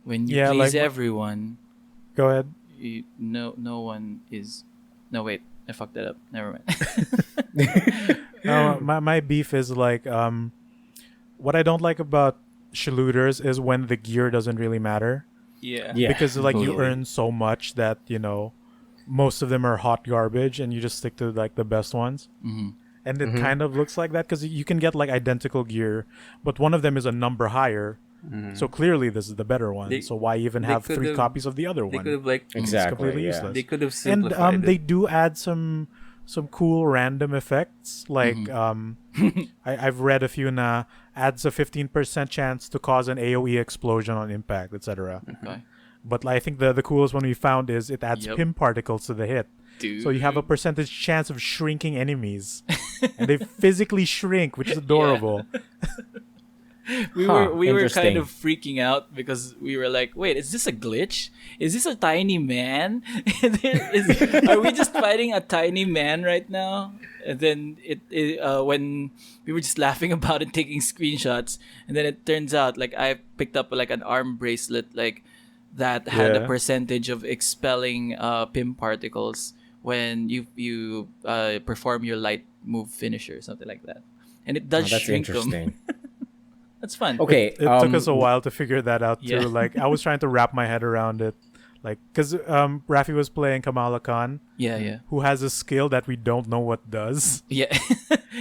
When you Yeah, please like- everyone, Go ahead. no one is. No, wait, I fucked that up. Never mind. No, my beef is like what I don't like about shooters is when the gear doesn't really matter. Yeah. Yeah. Because like you totally. earn so much that, you know, most of them are hot garbage and you just stick to like the best ones. And it kind of looks like that because you can get like identical gear, but one of them is a number higher. So clearly this is the better one. They- So why even they have could 3 have- copive of the other They one? could have like Exactly. completely Yeah. useless. they could have And simplified they it. do add some cool random effects like I've read a few na adds a 15% chance to cause an AoE explosion on impact, etc. Okay. But I think the coolest one we found is it adds Yep. pim particles to the hit. Dude. So you have a percentage chance of shrinking enemies, and they physically shrink, which is adorable. we were kind of freaking out because we were like, wait, is this a glitch? Is this a tiny man? Are we just fighting a tiny man right now? And then when we were just laughing about it, taking screenshots, and then it turns out like I picked up like an arm bracelet like that had a percentage of expelling PIM particles when you perform your light move finisher or something like that, and it does that's shrink interesting. them. That's fun. Okay, It took us a while to figure that out too. Yeah. Like I was trying to wrap my head around it, like because Raffy was playing Kamala Khan, Yeah. who has a skill that we don't know what does. Yeah.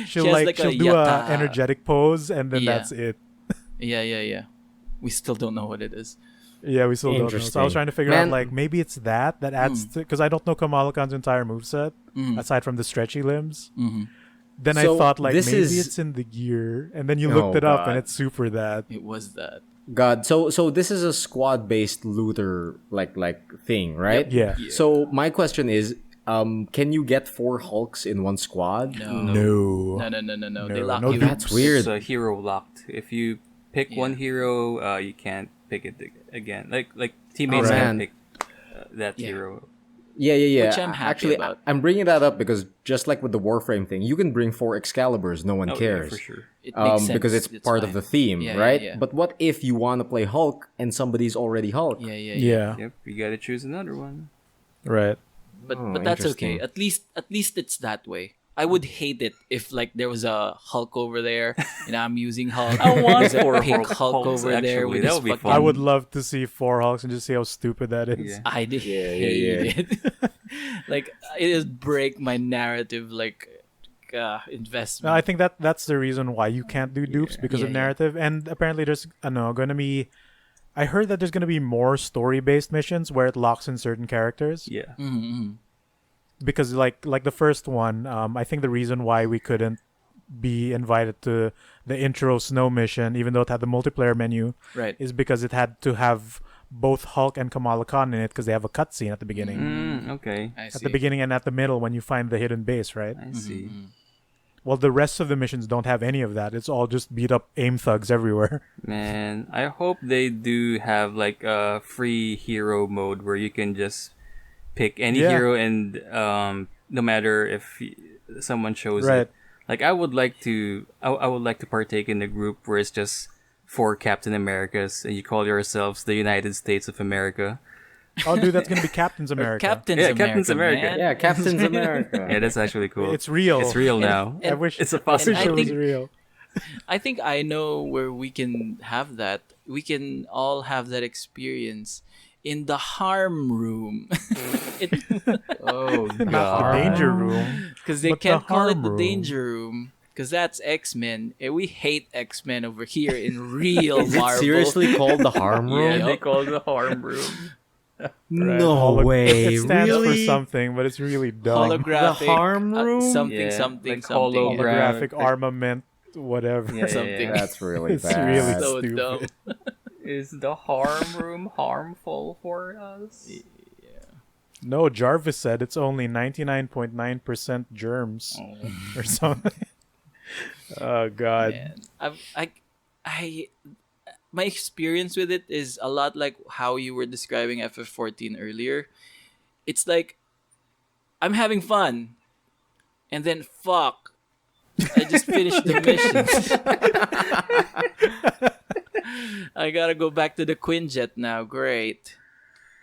She'll She has she'll a do yata. a energetic pose and then Yeah. that's it. Yeah. We still don't know what it is. Yeah, we still don't know. So I was Interesting. trying to figure out Man. like maybe it's that adds to, because I don't know Kamala Khan's entire moveset aside from the stretchy limbs. Then I So thought like this maybe is- it's in the gear, and then you Oh, looked it up God. and it's super that. It was that. God, so this is a squad-based looter like thing, right? Yeah. So my question is, can you get 4 Hulks in one squad? No. No. No. They No, lock no you. That's weird. It's hero locked. If you pick one hero, you can't pick it again. Like teammates Oh, can't man. pick that Yeah. hero. Yeah. Which I'm happy Actually, about. I'm bringing that up because just like with the Warframe thing, you can bring 4 Excaliburs. No one Oh, cares. yeah, for sure. It makes sense. Because it's part of fine. the theme, Yeah, right? yeah. But what if you want to play Hulk and somebody's already Hulk? Yeah. Yeah. Yep, you gotta choose another one. Right. But that's okay. interesting. At least it's that way. I would hate it if like there was a Hulk over there and I'm using Hulk. I want There's a 4 pink Hulks, over there actually. with That his would be fucking. fun. I would love to see 4 Hulks and just see how stupid that is. Yeah. I did Yeah. hate it. Like it would break my narrative like investment. No, I think that's the reason why you can't do dupes because of Yeah. narrative. And apparently there's going to be. I heard that there's going to be more story-based missions where it locks in certain characters. Yeah. Because like the first one, I think the reason why we couldn't be invited to the intro snow mission, even though it had the multiplayer menu, Right. is because it had to have both Hulk and Kamala Khan in it because they have a cutscene at the beginning. Okay. I At see. the beginning and at the middle when you find the hidden base, right? I see. Well, the rest of the missions don't have any of that. It's all just beat up aim thugs everywhere. Man, I hope they do have like a free hero mode where you can just pick any Yeah. hero and no matter if someone shows Right. it. Like I would like to partake in the group where it's just 4 Captain Americas and you call yourselves the United States of America. Oh, dude, that's gonna be Captain's America. Captain's Yeah, America. Captain's America. Man. Yeah, Captain's America. Yeah, that's actually cool. It's real. It's real now. I wish it's a I wish possibility. it was think- real. I think I know where we can have that. We can all have that experience in the harm room. Oh Not the god. danger room. Because they But the can't call it harm the room. danger room. Because that's X-Men. And we hate X-Men over here in real Is it Marvel. seriously called the harm room? Yeah, they call it the harm room. No way. It stands Really? for something, but it's really dumb. Holographic. The harm room? Something, Yeah, something, like something. Holographic like- armament, whatever. Yeah, Something. That's really It's bad. really So stupid. dumb. Is the harm room harmful for us? No, Jarvis said it's only 99.9% germs or something. Oh god. Man. I my experience with it is a lot like how you were describing FF14 earlier. It's like I'm having fun, and then fuck, I just finished the mission. I gotta go back to the Quinjet now. Great.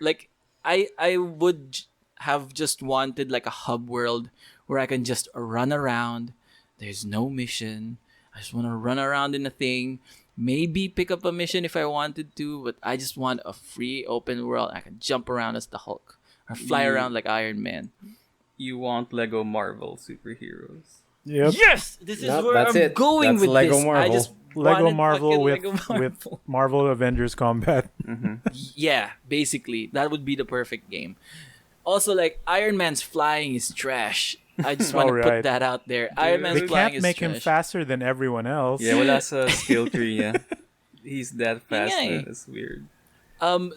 Like I would have just wanted like a hub world where I can just run around. There's no mission. I just want to run around in a thing. Maybe pick up a mission if I wanted to, but I just want a free open world. I can jump around as the Hulk or fly around like Iron Man. You want Lego Marvel superheroes? Yep. Yes, this is No, where that's I'm it. going That's with Lego this. I Marvel. just Lego wanted Marvel fucking with Lego with Marvel. Marvel Avengers Combat. Yeah, basically that would be the perfect game. Also, like Iron Man's flying is trash. I just want to Alright. put that out there. Iron Man's They flying can't is make trash. him faster than everyone else. Yeah, well, that's a skill tree. Yeah, he's that fast. Yeah. That's weird.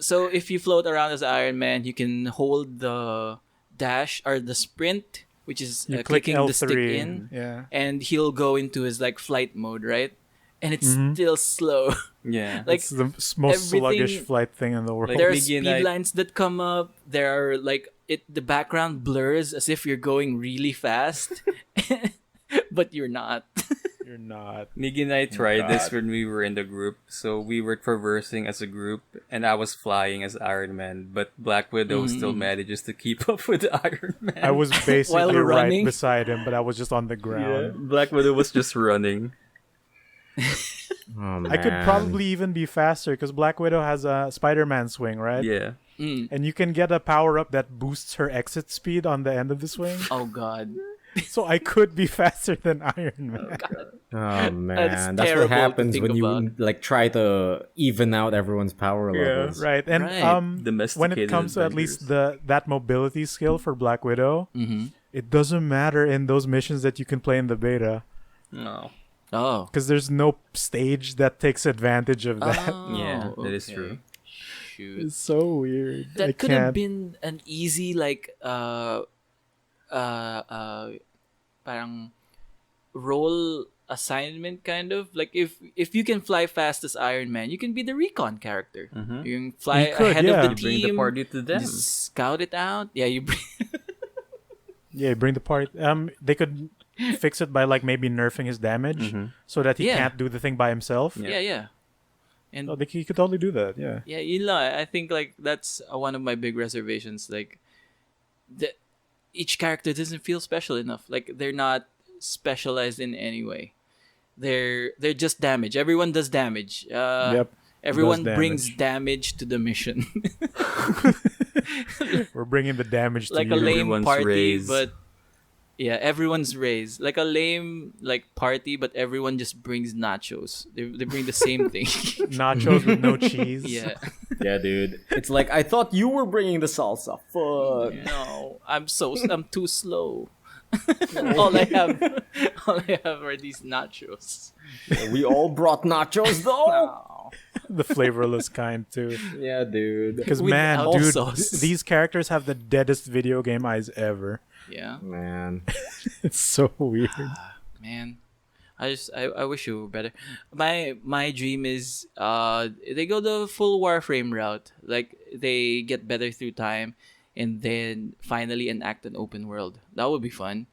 So if you float around as Iron Man, you can hold the dash or the sprint, which is You click clicking L3. the stick in, Yeah. and he'll go into his like flight mode, right? And it's still slow. Yeah. Like It's the most sluggish everything- flight thing in the world. Like, there are Miggy and speed I- lines that come up. There are like the background blurs as if you're going really fast, but you're not. You're not. Miggy and I tried this when we were in the group. So we were traversing as a group, and I was flying as Iron Man, but Black Widow still manages to keep up with Iron Man. I was basically While right running? beside him, but I was just on the ground. Black Widow was just running. Oh, man. I could probably even be faster because Black Widow has a Spider-Man swing, right? Yeah. And you can get a power-up that boosts her exit speed on the end of the swing. Oh God. So I could be faster than Iron Man. Oh man, that's terrible what to happens think when you about. like try to even out everyone's power levels. Right. And Right. when Domesticated it comes to at least that mobility skill for Black Widow, Mm-hmm. it doesn't matter in those missions that you can play in the beta No. Oh. because there's no stage that takes advantage of that. Yeah, Oh, that is okay. true. Shoot. It's so weird. I That could have can't- been an easy like parang role assignment kind of like if you can fly fast as Iron Man, you can be the recon character. You can fly You could, ahead yeah. of You the bring team. the party to them. Just scout it out. Yeah, you bring Yeah, bring the party. They could fix it by like maybe nerfing his damage so that he Yeah. can't do the thing by himself. yeah. And Oh, he could totally do that. Yeah. yeah, you know, I think like that's one of my big reservations. Like, each character doesn't feel special enough. Like they're not specialized in any way. They're just damage. Everyone does damage. Yep. Everyone Does brings damage to the mission. We're bringing the damage to Like you. a lame Everyone's party, raised. but yeah, everyone's raised. Like a lame like party, but everyone just brings nachos. They bring the same thing. Nachos with no cheese. Yeah. Yeah, dude. It's like I thought you were bringing the salsa. Fuck. No, I'm too slow. all I have are these nachos. We all brought nachos though. The flavorless kind too. Yeah, dude. Because Without man, dude, sauce. these characters have the deadest video game eyes ever. Yeah, Man. It's so weird. man. I wish you were better. My dream is they go the full Warframe route. Like they get better through time and then finally enact an open world. That would be fun.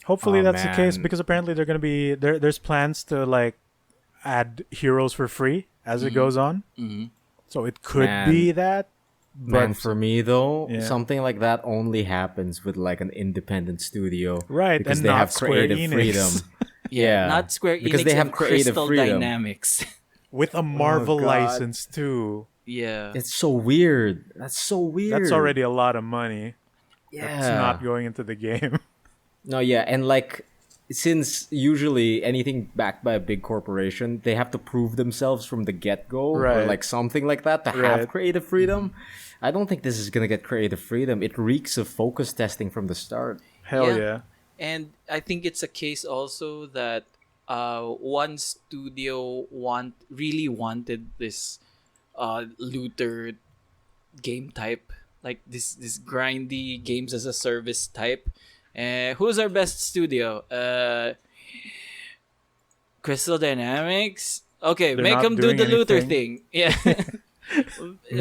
Hopefully Oh, that's the case man. because apparently they're gonna be there's plans to like add heroes for free as it goes on. Mm-hmm. So it could Man. be that. Man, But for me though, Yeah. something like that only happens with like an independent studio, Right, Because and they not have Square creative Enix. freedom. Yeah, Not Square Enix because they have and creative Crystal freedom. Dynamics. with a Marvel God. license too. Yeah. It's so weird. That's so weird. That's already a lot of money. yeah. It's not going into the game. No, yeah, and like since usually anything backed by a big corporation, they have to prove themselves from the get-go or Right. like something like that to Right. have creative freedom. I don't think this is gonna get creative freedom. It reeks of focus testing from the start. Hell Yeah. yeah. And I think it's a case also that one studio really wanted this looter game type, like this grindy games as a service type. Who's our best studio? Crystal Dynamics. Okay, They're make not them do doing the looter anything. thing. Yeah.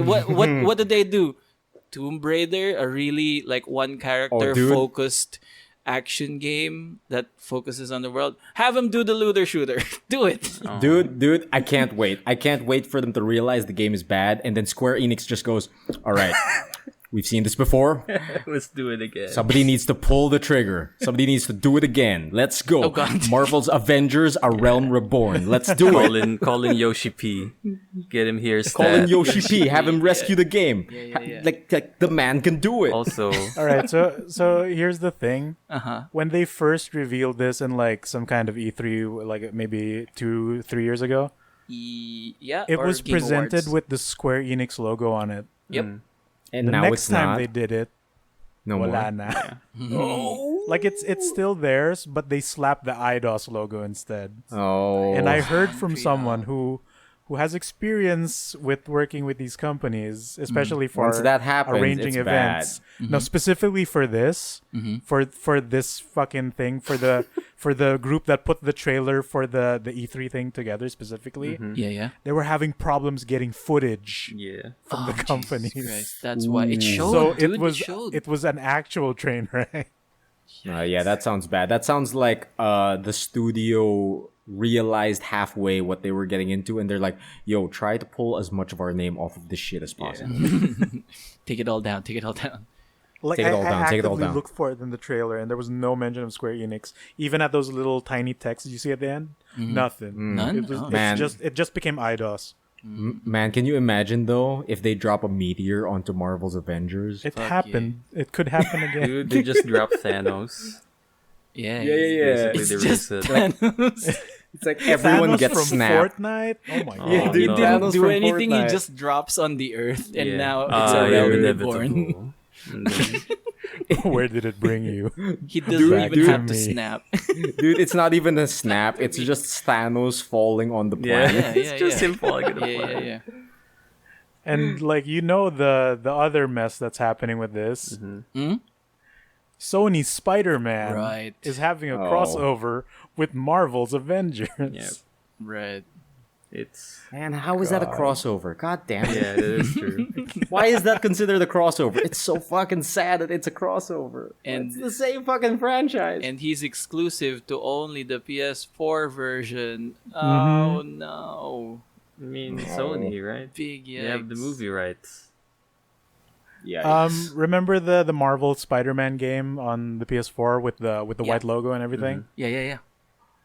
what did they do? Tomb Raider, a really like one character dude. focused action game that focuses on the world. Have them do the looter shooter. Do it. Dude, I can't wait. I can't wait for them to realize the game is bad, and then Square Enix just goes, "All right, we've seen this before. Let's do it again. Somebody needs to pull the trigger. Somebody needs to do it again. Let's go. Oh, God. Marvel's Avengers: A Realm Reborn. Let's do it. Call in Yoshi P. Get him here. Call in stat. Yoshi P. Have him rescue the game. yeah. Like the man can do it. Also, All right, so here's the thing. Uh-huh. When they first revealed this in like some kind of E3, like maybe 2-3 years ago, Yeah. it or was Game presented Awards. with the Square Enix logo on it. Yep. And The now next it's time not. they did it, No wala more. na. Like it's still theirs, but they slapped the IDOS logo instead. Oh. And I heard from someone who who has experience with working with these companies, especially for Once that happens, arranging it's events. bad. No, specifically for this, for this fucking thing, for the group that put the trailer for the E3 thing together specifically, Yeah. they were having problems getting footage Yeah. from the Jesus companies. Christ, that's why it showed. So dude, it showed. was an actual train wreck. Yeah, that sounds bad. That sounds like the studio realized halfway what they were getting into, and they're like, "Yo, try to pull as much of our name off of this shit as possible." Take it all down. Take it all down. Like Take it all down, I take it all actively down. looked for it in the trailer, and there was no mention of Square Enix, even at those little tiny texts you see at the end. Nothing. None? It was, Oh. Man. it just became IDOS. Man, can you imagine though if they drop a meteor onto Marvel's Avengers? It Fuck happened. It could happen again. Dude, they just dropped Thanos. Yeah. Basically, It's they just reset. Thanos. It's like everyone Thanos gets from snapped. Fortnite. Oh my god. Yeah, dude, He no. didn't Thanos do from anything. Fortnite. He just drops on the earth, and Yeah. now it's a Yeah, realm inevitable. reborn. And then- Where did it bring you? He doesn't Back even to have to me. snap. Dude, it's not even a snap. It's just Thanos falling on the yeah, planet. it's just him falling in the yeah, planet. yeah. And like the other mess that's happening with this, Sony's Spider-Man Right. is having a Oh. crossover with Marvel's Avengers. Yeah. Right. It's Man, how is that a crossover? God damn it. yeah, that is true. Why is that considered a crossover? It's so fucking sad that it's a crossover. And- it's the same fucking franchise. And he's exclusive to only the PS4 version. Oh no. I mean, Sony, right? Big They have the yikes. movie rights. yeah. Remember the Marvel Spider-Man game on the PS4 with the Yeah. white logo and everything? Yeah.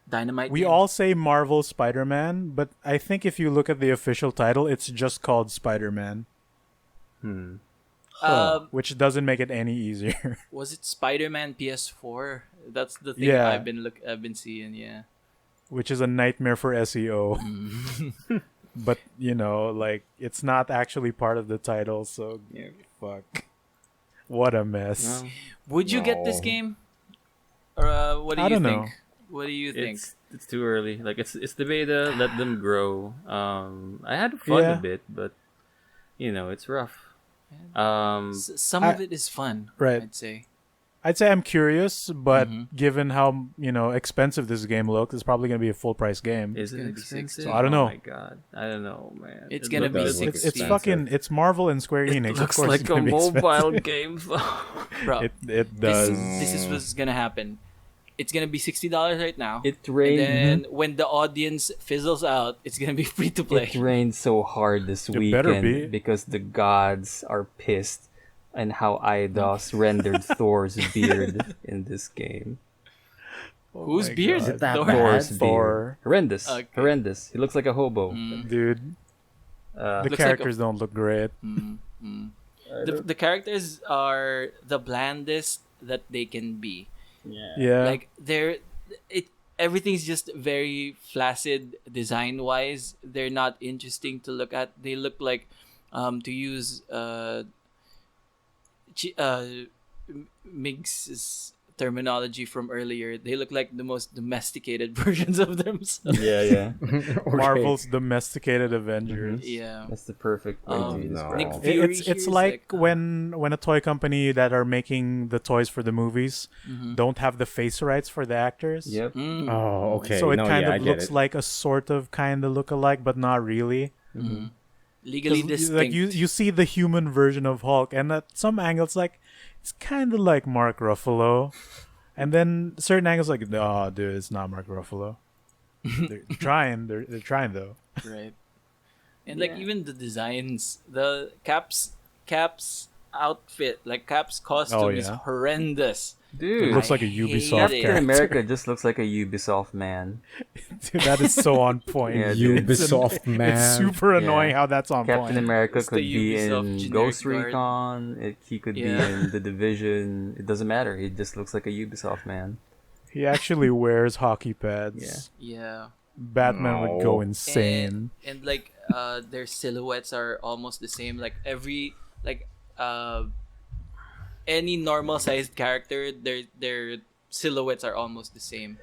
Dynamite. We game. all say Marvel Spider-Man, but I think if you look at the official title, it's just called Spider-Man, which doesn't make it any easier. Was it Spider-Man PS4? That's the thing Yeah. I've been seeing. Yeah. Which is a nightmare for SEO. But like it's not actually part of the title, so fuck. What a mess. Well, Would you get this No. game? Or what do I you don't think? know. What do you think? it's too early. Like it's the beta. Let them grow. I had fun Yeah. a bit, but it's rough. Some of it is fun. Right. I'd say I'm curious, but given how expensive this game looks, it's probably gonna be a full price game. Is it gonna be expensive? 60. I don't know. Oh my god, I don't know, man. It's It gonna be looks- look It's 60. fucking it's Marvel and Square Enix. Of looks course like it's a gonna be mobile expensive. game. Bro, It this, does. this is what's gonna happen. It's gonna be $60 right now. It and rained. then when the audience fizzles out, it's gonna be free to play. It rained so hard this It better weekend be. because the gods are pissed and how Eidos rendered Thor's beard in this game. Whose my beard? God. that Thor? bad? Thor's Thor. beard. Horrendous. Okay. Horrendous. He looks like a hobo. Dude, the Looks like characters don't look great. The characters are the blandest that they can be. Yeah. Like everything's just very flaccid design wise. They're not interesting to look at. They look like to use Migs' terminology from earlier, they look like the most domesticated versions of themselves. Yeah. Marvel's domesticated Avengers. Yeah. That's the perfect way to no. describe Nick it. Fury It's here is like when a toy company that are making the toys for the movies don't have the face rights for the actors. Yep. Oh, okay. So it No, kind yeah, I of get looks it. like a sort of kind of look-alike, but not really. legally 'Cause, distinct. like you see the human version of Hulk, and at some angles, like it's kind of like Mark Ruffalo, and then certain angles, like oh, dude, it's not Mark Ruffalo. They're trying. They're trying though. Right. And like even the designs, the Cap's outfit, like Cap's costume is yeah. horrendous. Dude, It looks like a I hate Ubisoft it. Captain character. America just looks like a Ubisoft man. Dude, that is so on point. Yeah, dude. Ubisoft, man. It's super annoying how that's on Captain point. America It's could the be Ubisoft in generic Ghost guard. Recon. He could be Yeah. in The Division. It doesn't matter. He just looks like a Ubisoft man. He actually wears hockey pads. Yeah. Yeah. Batman would go No. insane. And like their silhouettes are almost the same. Like any normal sized character, their silhouettes are almost the same.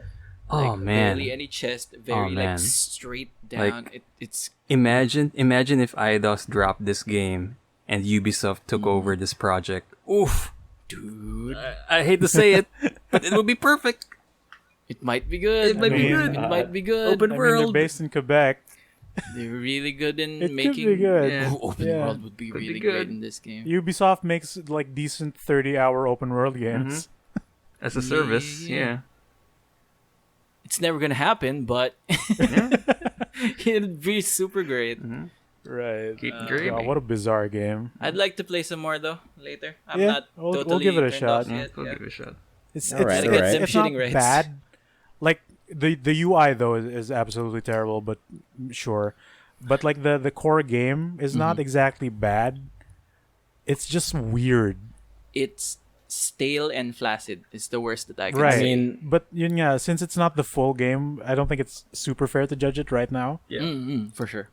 Oh, Like, man. barely any chest, very man. like straight down. Like- It's Imagine if IDOS dropped this game and Ubisoft took over this project. Oof. dude. I hate to say it, but it would be perfect. It might be good. It might be good. It might be good. Open I mean, world. they're based in Quebec. They're really good in It could making. be good. Yeah. Open Yeah. world would be Could be really good. great in this game. Ubisoft makes like decent 30-hour open world games. As a service, Yeah. yeah. It's never gonna happen, but it'd be super great. Right. Keep Wow, dreaming. what a bizarre game. I'd like to play some more though later. I'm Yeah, not we'll totally give it a turned shot. off Yeah, yet, we'll yeah. give it a shot. It's All right, it's, all it's, right. it's Shooting not rates. bad. Like the UI though is absolutely terrible, but sure. But like the core game is not exactly bad. It's just weird. It's stale and flaccid. Is the worst that I can Right. say. I mean, But yeah, since it's not the full game, I don't think it's super fair to judge it right now. Yeah. For sure.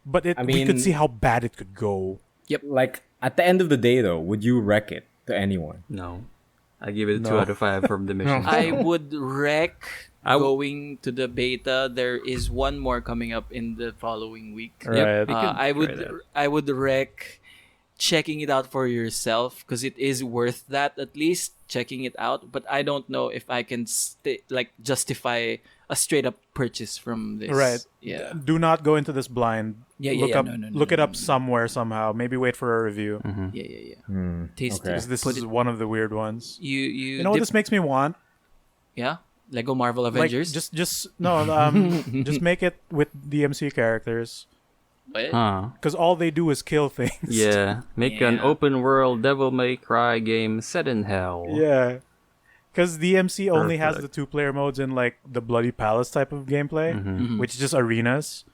But we mean- could see how bad it could go. like at the end of the day, though, would you wreck it to anyone? No. I give it a 2 No. out of 5 from the mission. I would wreck I w- going to the beta. There is one more coming up in the following week. Right. We could I try would that. I would rec checking it out for yourself because it is worth that, at least checking it out. But I don't know if I can justify a straight up purchase from this. Right. Yeah. Do not go into this blind. Yeah, Look yeah, up no, look it no, up somewhere somehow. Maybe wait for a review. Yeah. Taste okay. it. This Put is it- one of the weird ones. You You know what this makes me want? yeah. Lego Marvel Avengers. Like just no, just make it with the MC characters What? Huh. because all they do is kill things. Yeah. Make an Yeah. open world Devil May Cry game set in hell. Yeah. Because the MC only has the Perfect. 2-player modes in like the Bloody Palace type of gameplay, which is just arenas.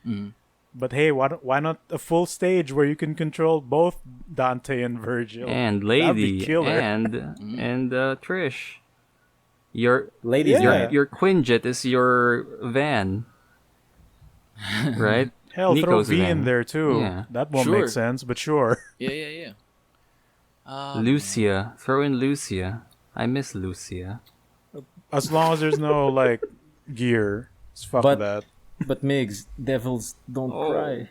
But hey, why not a full stage where you can control both Dante and Virgil? And That'd be Lady killer. and Trish. Your Ladies, Yeah. your Quinjet is your van. Right? Hell, throw Nico's V van. in there too. Yeah. That won't Sure. make sense, but sure. Yeah. Lucia. Throw in Lucia. I miss Lucia. As long as there's no like gear, it's fuck But- that. But Migs, devils don't Oh. cry.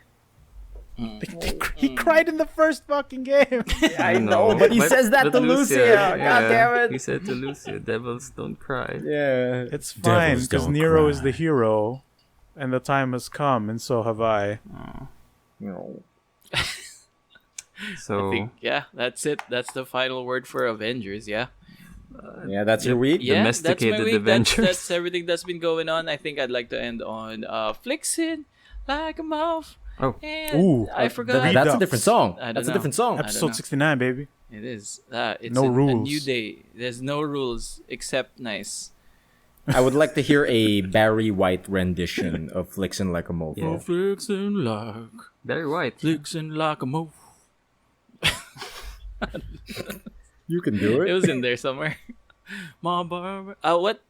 He cried in the first fucking game. I know, but he says that to Lucia. God damn it. He said to Lucia, devils don't cry. Yeah, It's fine Devils because don't Nero cry. is the hero, and the time has come, and so have I. No. So I think that's it. That's the final word for Avengers. Yeah. Yeah, that's your week. Yeah, that's my Domesticated week. Avengers. That's everything that's been going on. I think I'd like to end on Flixin like a mouth. Oh. And Ooh, I forgot. Redux. That's a different song. I don't That's a know. different song. don't Episode know. 69, baby. It is. It's No a rules. new day. There's no rules except nice. I would like to hear a Barry White rendition of Flixin' Like a Mofo. Yeah. Flixin like, Barry White. Flixin like a mouth. You can do It it. was in there somewhere. My barber. What?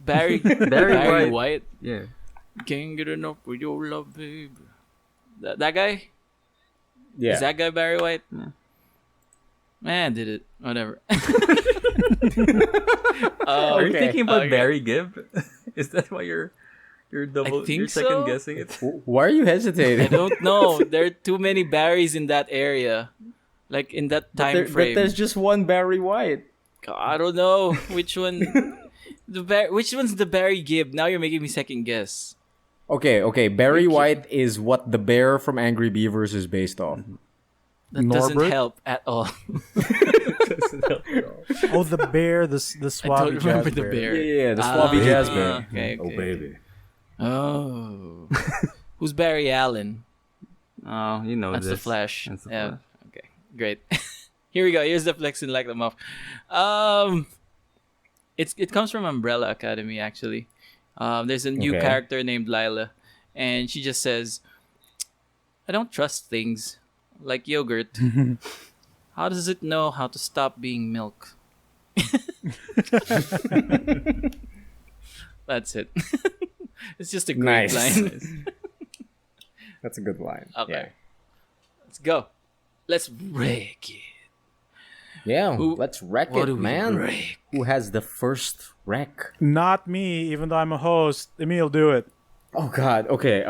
Barry Barry White. Yeah. Can't get enough with your love, baby. That guy? Yeah. Is that guy Barry White? Man, did it. Whatever. Are you thinking about okay. Barry Gibb? Is that why you're double? think you're second so. guessing it. Why are you I hesitating? don't know. There are too many Barrys in that area. Like in that time But frame. there's just one Barry White. I don't know which one. Which one's the Barry Gibb? Now you're making me second guess. Okay. Barry White is what the bear from Angry Beavers is based off. That doesn't Norbert? help at all. Oh, the bear, the I suave don't remember jazz the bear. bear. Yeah, the Swabby Jazz Bear. Okay, Oh, okay. baby. Oh. Who's Barry Allen? Oh, you know That's this. the Flash. That's the Yeah. Flash. Okay. Great. Here we go. Here's the flexing like the muff. It comes from Umbrella Academy actually. There's a new Okay. character named Lila, and she just says, "I don't trust things like yogurt. How does it know how to stop being milk?" That's it. It's just a great Nice. line. That's a good line. Okay. Yeah. Let's go. Let's wreck it. Yeah, Who- let's wreck what it, do we man. wreck? Who has the first wreck? Not me, even though I'm a host. Emile, do it. Oh God. Okay.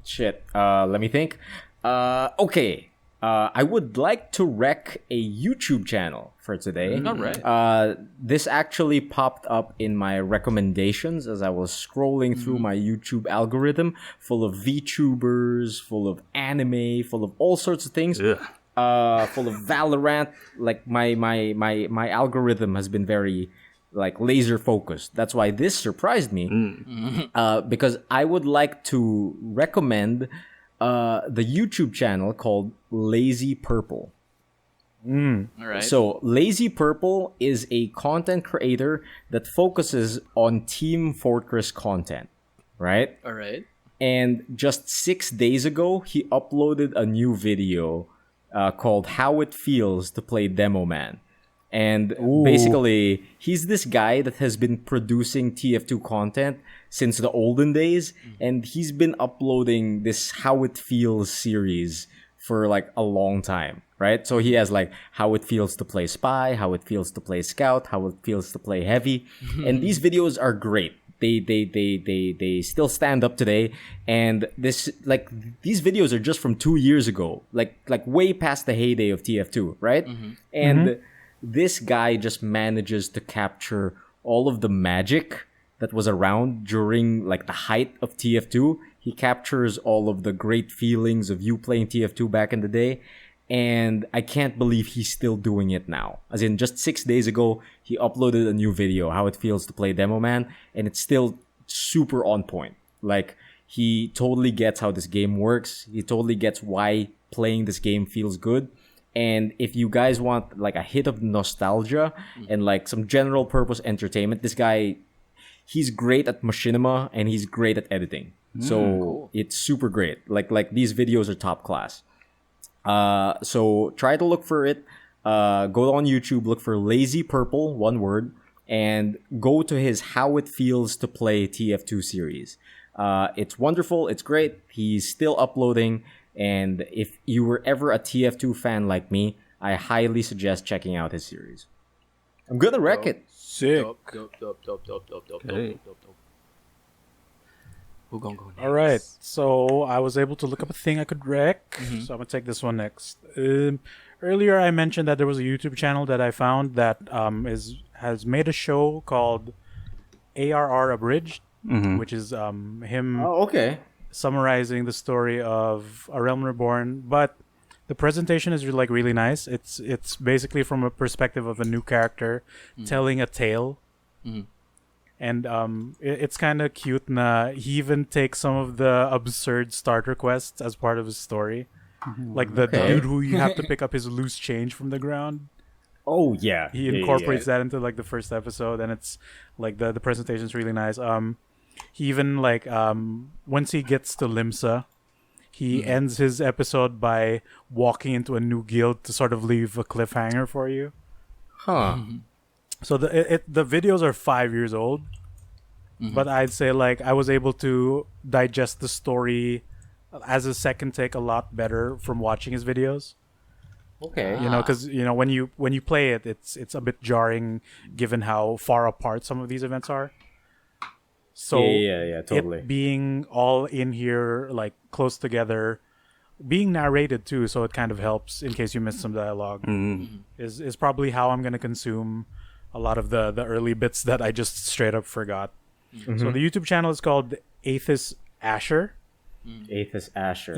Shit. Let me think. Okay. I would like to wreck a YouTube channel for today. All right. This actually popped up in my recommendations as I was scrolling through my YouTube algorithm, full of VTubers, full of anime, full of all sorts of things. Ugh. Full of Valorant. Like my algorithm has been very like laser focused. That's why this surprised me. Because I would like to recommend the YouTube channel called LazyPurple. All right. So LazyPurple is a content creator that focuses on Team Fortress content, right? All right. And just 6 days ago, he uploaded a new video called "How It Feels to Play Demo Man." And basically, he's this guy that has been producing TF2 content since the olden days, and he's been uploading this How It Feels series for like a long time, right? So he has like How It Feels to Play Spy, How It Feels to Play Scout, How It Feels to Play Heavy, and these videos are great. They still stand up today, and these videos are just from 2 years ago, like way past the heyday of TF2, right? And this guy just manages to capture all of the magic that was around during like the height of TF2. He captures all of the great feelings of you playing TF2 back in the day. And I can't believe he's still doing it now. As in, just 6 days ago, he uploaded a new video, How It Feels to Play Demo Man, and it's still super on point. Like, he totally gets how this game works. He totally gets why playing this game feels good. And if you guys want like a hit of nostalgia and like some general purpose entertainment, this guy, he's great at machinima and he's great at editing. So it's super great. Like these videos are top class. So try to look for it. Go on YouTube, look for LazyPurple, one word, and go to his How It Feels to Play TF2 series. It's wonderful. It's great. He's still uploading. And if you were ever a TF2 fan like me, I highly suggest checking out his series. I'm gonna wreck it. Sick. Dope. Hey. Who gonna go next? All right. So I was able to look up a thing I could wreck. So I'm gonna take this one next. Earlier I mentioned that there was a YouTube channel that I found that has made a show called ARR Abridged, which is him Oh, okay. summarizing the story of A Realm Reborn, but the presentation is like really nice. It's basically from a perspective of a new character telling a tale. And it's kind of cute. He even takes some of the absurd starter quests as part of his story. Like the dude who you have to pick up his loose change from the ground. Oh yeah. He incorporates that into like the first episode, and it's like the presentation is really nice. He even like once he gets to Limsa, he ends his episode by walking into a new guild to sort of leave a cliffhanger for you. Huh. So the videos are 5 years old, but I'd say like I was able to digest the story as a second take a lot better from watching his videos. Okay. You know, because you know when you play it, it's a bit jarring given how far apart some of these events are. So yeah, totally. it being all in here, like close together, being narrated too, so it kind of helps in case you miss some dialogue. Is probably how I'm gonna consume a lot of the early bits that I just straight up forgot. So the YouTube channel is called Ethis Asher. Ethis Asher.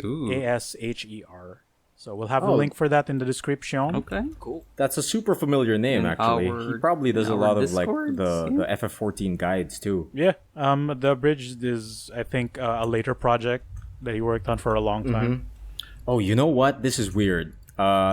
ETHYSASHER. So we'll have the link for that in the description. Okay. Cool. That's a super familiar name, In actually. our- He probably does a in lot our of like Discords, the FF14 guides too. Yeah. The Abridged is I think a later project that he worked on for a long time. Oh, you know what? This is weird.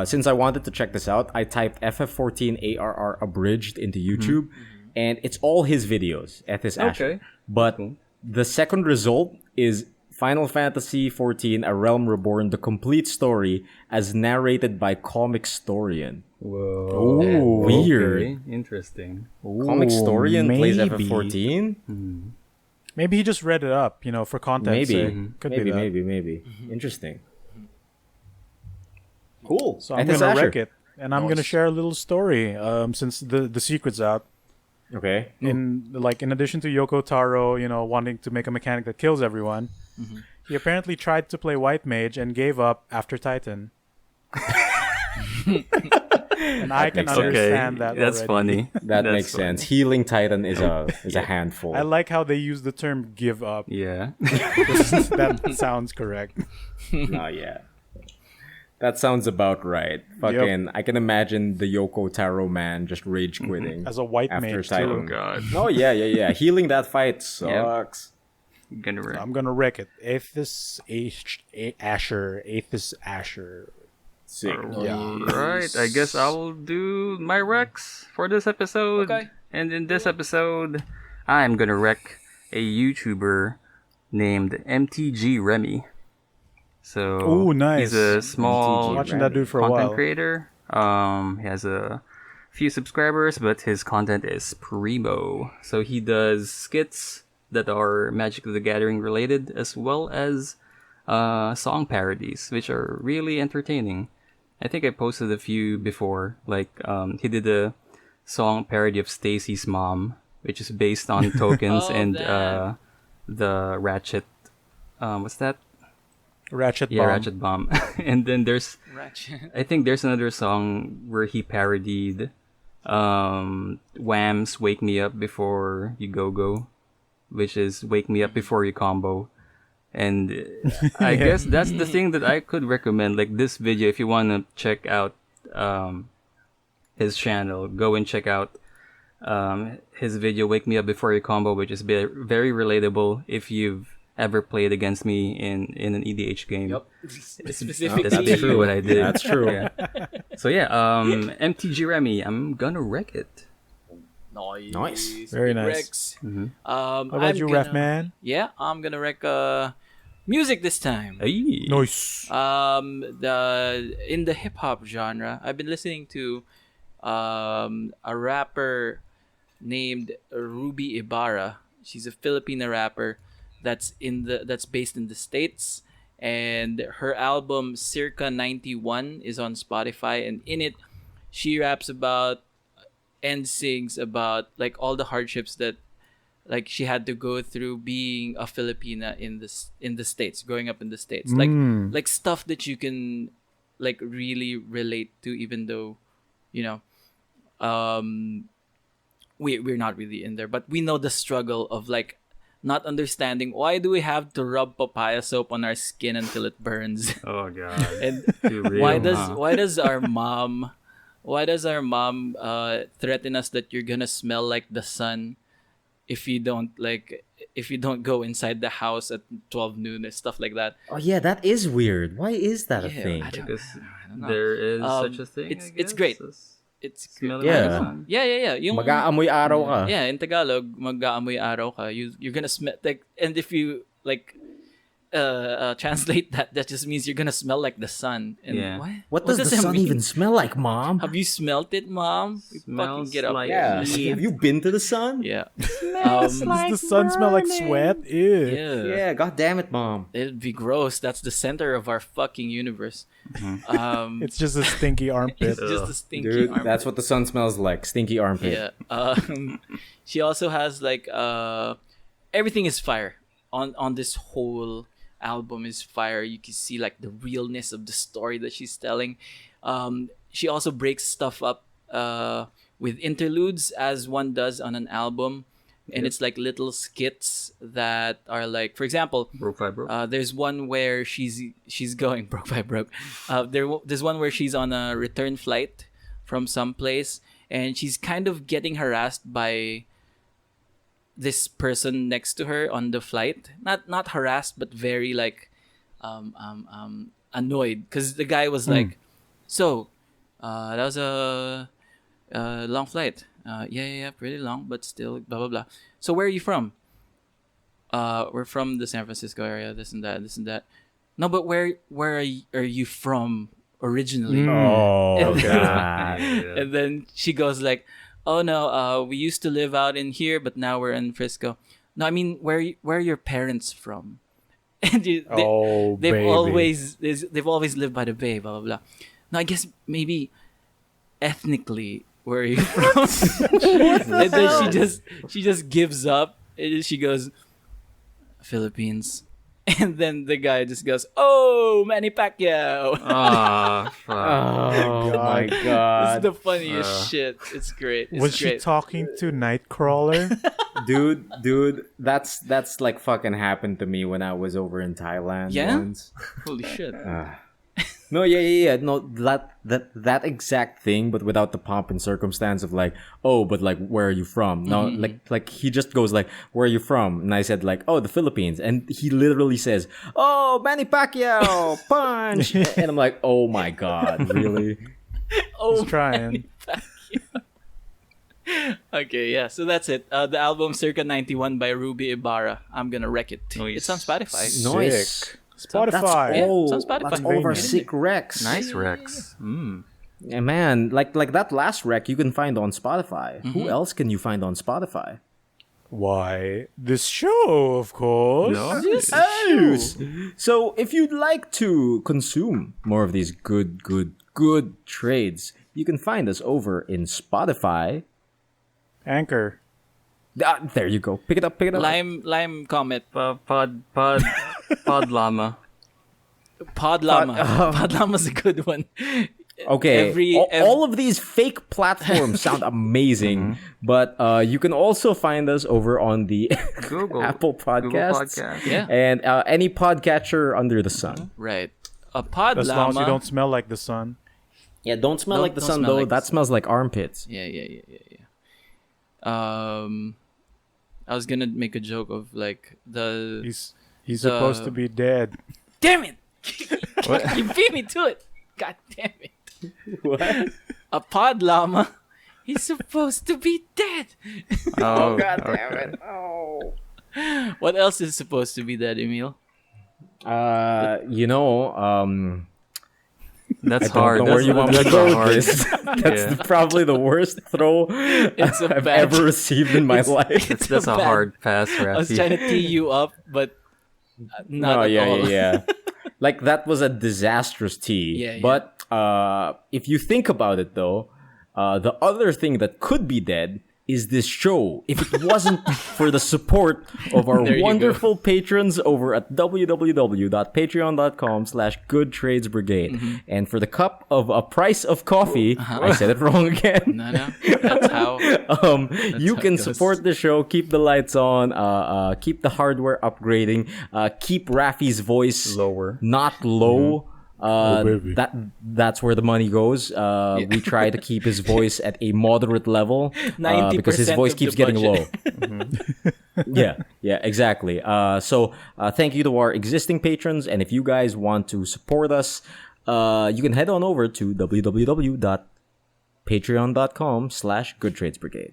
Since I wanted to check this out, I typed FF14 ARR Abridged into YouTube, and it's all his videos, Ethis Asher. Okay. But the second result is Final Fantasy XIV A Realm Reborn, the complete story, as narrated by Comic Storian. Whoa. Ooh, weird. Okay. Interesting. Comic Storian plays maybe. FF14? Maybe he just read it up, for content. Maybe. Could be that. Maybe. Interesting. Cool. So I'm Ethis gonna Asher. wreck it, and I'm gonna share a little story. Since the secret's out, Okay. in addition to Yoko Taro, wanting to make a mechanic that kills everyone, he apparently tried to play White Mage and gave up after Titan. And I can makes sense. understand that. That's already. funny. That That's makes funny. sense. Healing Titan is a handful. I like how they use the term "give up." Yeah. That sounds correct. Oh yeah. That sounds about right. Fucking, I can imagine the Yoko Taro man just rage quitting As a white after mage, Titan. Oh god. Oh yeah. Healing that fight sucks. Gonna wreck. I'm gonna wreck it. Ethis Asher. Sick. Alright, I guess I will do my Rex for this episode. Okay. And in this episode, I'm gonna wreck a YouTuber named MTGRemy. So Ooh, nice. he's a small Watching that dude for a content while. creator. He has a few subscribers, but his content is primo. So he does skits that are Magic the Gathering related, as well as song parodies, which are really entertaining. I think I posted a few before. Like he did a song parody of Stacy's mom, which is based on tokens Oh, and that. the Ratchet. What's that? Ratchet Yeah, Bomb. Ratchet Bomb. And then there's, Ratchet. I think there's another song where he parodied Wham's "Wake Me Up Before You Go," which is "Wake Me Up Before You Combo." And I guess that's the thing that I could recommend. Like this video, if you want to check out his channel, go and check out his video "Wake Me Up Before You Combo," which is very relatable if you've ever played against me in an EDH game. Yep. That's Specifically, basically what I did. That's true. Yeah. So yeah, MTGRemy, I'm gonna wreck it. Nice. Very Big nice. Rex. How about you, Ref Man? Yeah, I'm gonna wreck music this time. Hey. Nice. In the hip hop genre, I've been listening to a rapper named Ruby Ibarra. She's a Filipina rapper that's based in the States, and her album Circa 91 is on Spotify, and in it she raps about and sings about like all the hardships that like she had to go through being a Filipina in the States, growing up in the States. Like stuff that you can like really relate to, even though, you know, we're not really in there, but we know the struggle of like not understanding why do we have to rub papaya soap on our skin until it burns. Oh god. And Too real, why huh? does our mom threaten us that you're gonna smell like the sun if you don't go inside the house at 12 noon and stuff like that. Oh yeah, that is weird. Why is that a Yeah, thing? I don't Because know. there is such a thing. it's- I it's guess, great. as It's smelling Yeah. like the sun. yeah. Yung Mag-aamoy araw ka. yeah, in Tagalog, mag-aamoy araw ka. You're gonna smell like, and if you like translate that just means you're gonna smell like the sun. And Yeah. What does the that sun mean? even smell like, Mom? Have you smelt it, Mom? You fucking Smells get up like- there. Yeah. Have you been to the sun? Yeah. Does the sun smell like sweat? Ew. Yeah. Yeah, god damn it, Mom. It'd be gross. That's the center of our fucking universe. It's just a stinky armpit. It's just a stinky Dude, arm. that's what the sun smells like. Stinky armpit. Yeah. She also has like everything is fire on this whole album is fire. You can see like the realness of the story that she's telling. She also breaks stuff up with interludes as one does on an album, and it's like little skits that are like, for example, Broke five, bro. there's one where she's going broke by broke. There's one where she's on a return flight from someplace, and she's kind of getting harassed by this person next to her on the flight. Not harassed, but very like annoyed, because the guy was like, "So, that was a long flight. Yeah, pretty long, but still, blah blah blah. So where are you from? We're from the San Francisco area. This and that. No, but where are you from originally?" Oh, And- God. And then she goes like, "Oh no, we used to live out in here, but now we're in Frisco. No, I mean, where are your parents from?" And Oh, they've baby. always lived by the bay, blah blah blah. no, I guess maybe ethnically, where are you from? And then she just gives up. And she goes, Philippines. And then the guy just goes, "Oh, Manny Pacquiao." Ah, fuck. Oh my It's god. the funniest shit. It's great. It's Was she great. talking to Nightcrawler? Dude, that's like fucking happened to me when I was over in Thailand Yeah? once. Holy shit. No, yeah. No, that exact thing, but without the pomp and circumstance of like, oh, but like, where are you from? No, like he just goes like, where are you from? And I said like, oh, the Philippines, and he literally says, oh, Manny Pacquiao, punch, and I'm like, oh my god, really? Oh, He's trying. okay, yeah. So that's it. The album Circa 91 by Ruby Ibarra. I'm gonna wreck it. Nice. It's on Spotify. Nice. Spotify. Yeah, Oh, it's on Spotify. that's all of our Convenient. sick recs. Nice Rex. Yeah, man, like that last rec you can find on Spotify. Who else can you find on Spotify? Why? This show, of course. No? Yes. So if you'd like to consume more of these good trades, you can find us over in Spotify. Anchor. There you go. Pick it up. Lime Comet. Pod Llama. Pod Llama. Pod Llama's a good one. Okay, all of these fake platforms sound amazing, but you can also find us over on the Google. Apple Podcasts Google Podcast. Yeah. and any podcatcher under the sun. Right. A Pod As Llama. long as you don't smell like the sun. Yeah, don't smell Don't- like the don't sun smell though. like the That sun. smells like armpits. Yeah. I was gonna make a joke of like the. He's supposed to be dead. Damn it! You beat me to it. God damn it! What? A Pod Llama. He's supposed to be dead. Oh, God okay. damn it! Oh. What else is supposed to be dead, Emile? That's I don't hard. know where That's, you want me to that's go a hard. with this. That's probably the worst throw It's a I've bad- ever received in my life. That's a bad- hard pass, I was Raffy. trying to tee you up, but not No, at yeah, all. yeah. Like that was a disastrous tea. Yeah, yeah. But if you think about it, though, the other thing that could be dead is this show. If it wasn't for the support of our There you go. wonderful patrons over at www.patreon.com/goodtradesbrigade, and for the cup of a price of coffee, I said it wrong again. No, that's how. You how can it goes. support the show, keep the lights on, keep the hardware upgrading, keep Raffy's voice Lower. not low. baby. That's where the money goes. We try to keep his voice at a moderate level 90% because his voice of keeps the getting low. budget. Yeah, exactly. So thank you to our existing patrons, and if you guys want to support us, you can head on over to www.patreon.com/goodtradesbrigade.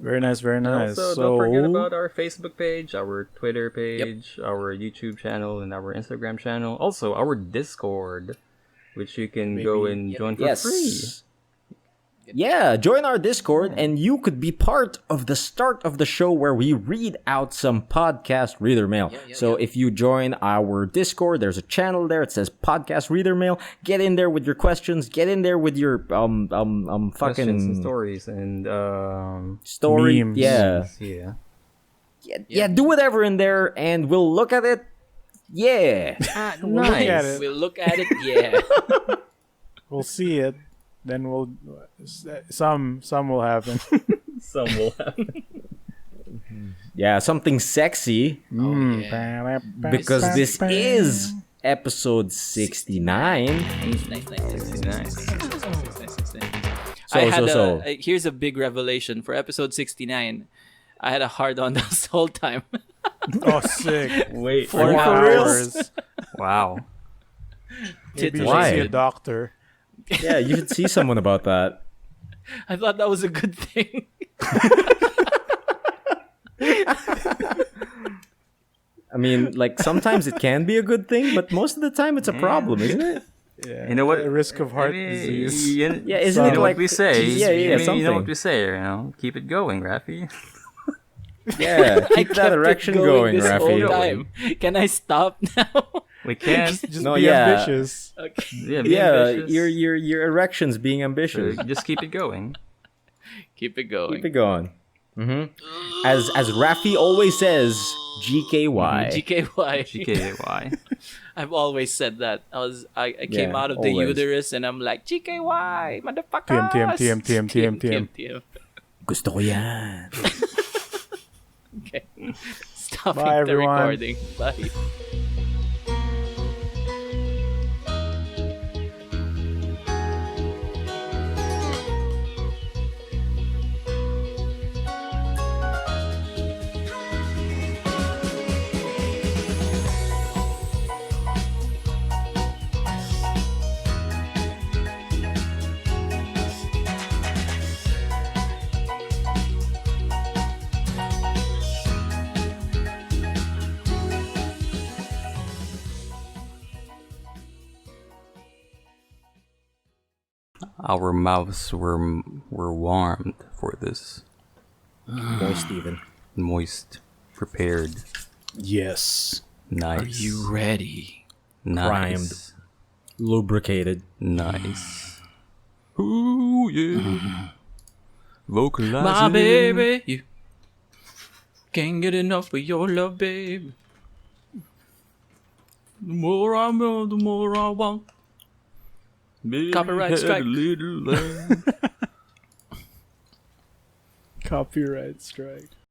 Very nice, very nice. Also, So, don't forget about our Facebook page, our Twitter page, our YouTube channel, and our Instagram channel. Also, our Discord, which you can go and join for free. Yeah, join our Discord and you could be part of the start of the show where we read out some podcast reader mail. So if you join our Discord, there's a channel there. It says podcast reader mail. Get in there with your questions. Get in there with your Questions fucking and stories and story. memes. Yeah. Do whatever in there and we'll look at it. Yeah. we'll look at it. We'll look at it. Yeah. We'll see it. Then we'll some will happen. some will happen. Yeah, something sexy Yeah. because this is episode 69. Nice. Here's a big revelation for episode 69. I had a hard on this whole time. Oh, sick. Wait, 4 for hours. Wow. Maybe you Why? should see a doctor. Yeah, you should see someone about that. I thought that was a good thing. I mean, like sometimes it can be a good thing, but most of the time it's a problem, isn't it? Yeah. You know what? A risk of heart Maybe- disease. Yeah, isn't You it know like what we say? Yeah, you know something. what we say. Keep it going, Raffy. Yeah, I keep that kept it erection going, this Raffy. whole time. Can I stop now? We can't. Just No, be yeah. ambitious. Yeah, be Yeah, ambitious. your erections being ambitious. Just keep it going. Keep it going. Keep it going. As Raffy always says, GKY. GKY. GKY. I've always said that. I came Yeah, out of the always. uterus and I'm like, GKY, motherfuckers. TM. Gusto ko yan. Okay. Stopping Bye, the everyone. recording. Bye. Our mouths were warmed for this. Boy, Steven. Moist. Prepared. Yes. Nice. Are you ready? Nice. Lubricated. Nice. Ooh, yeah. Vocalizing. My baby, you can't get enough of your love, baby. The more I know, the more I want. Copyright strike. Copyright strike.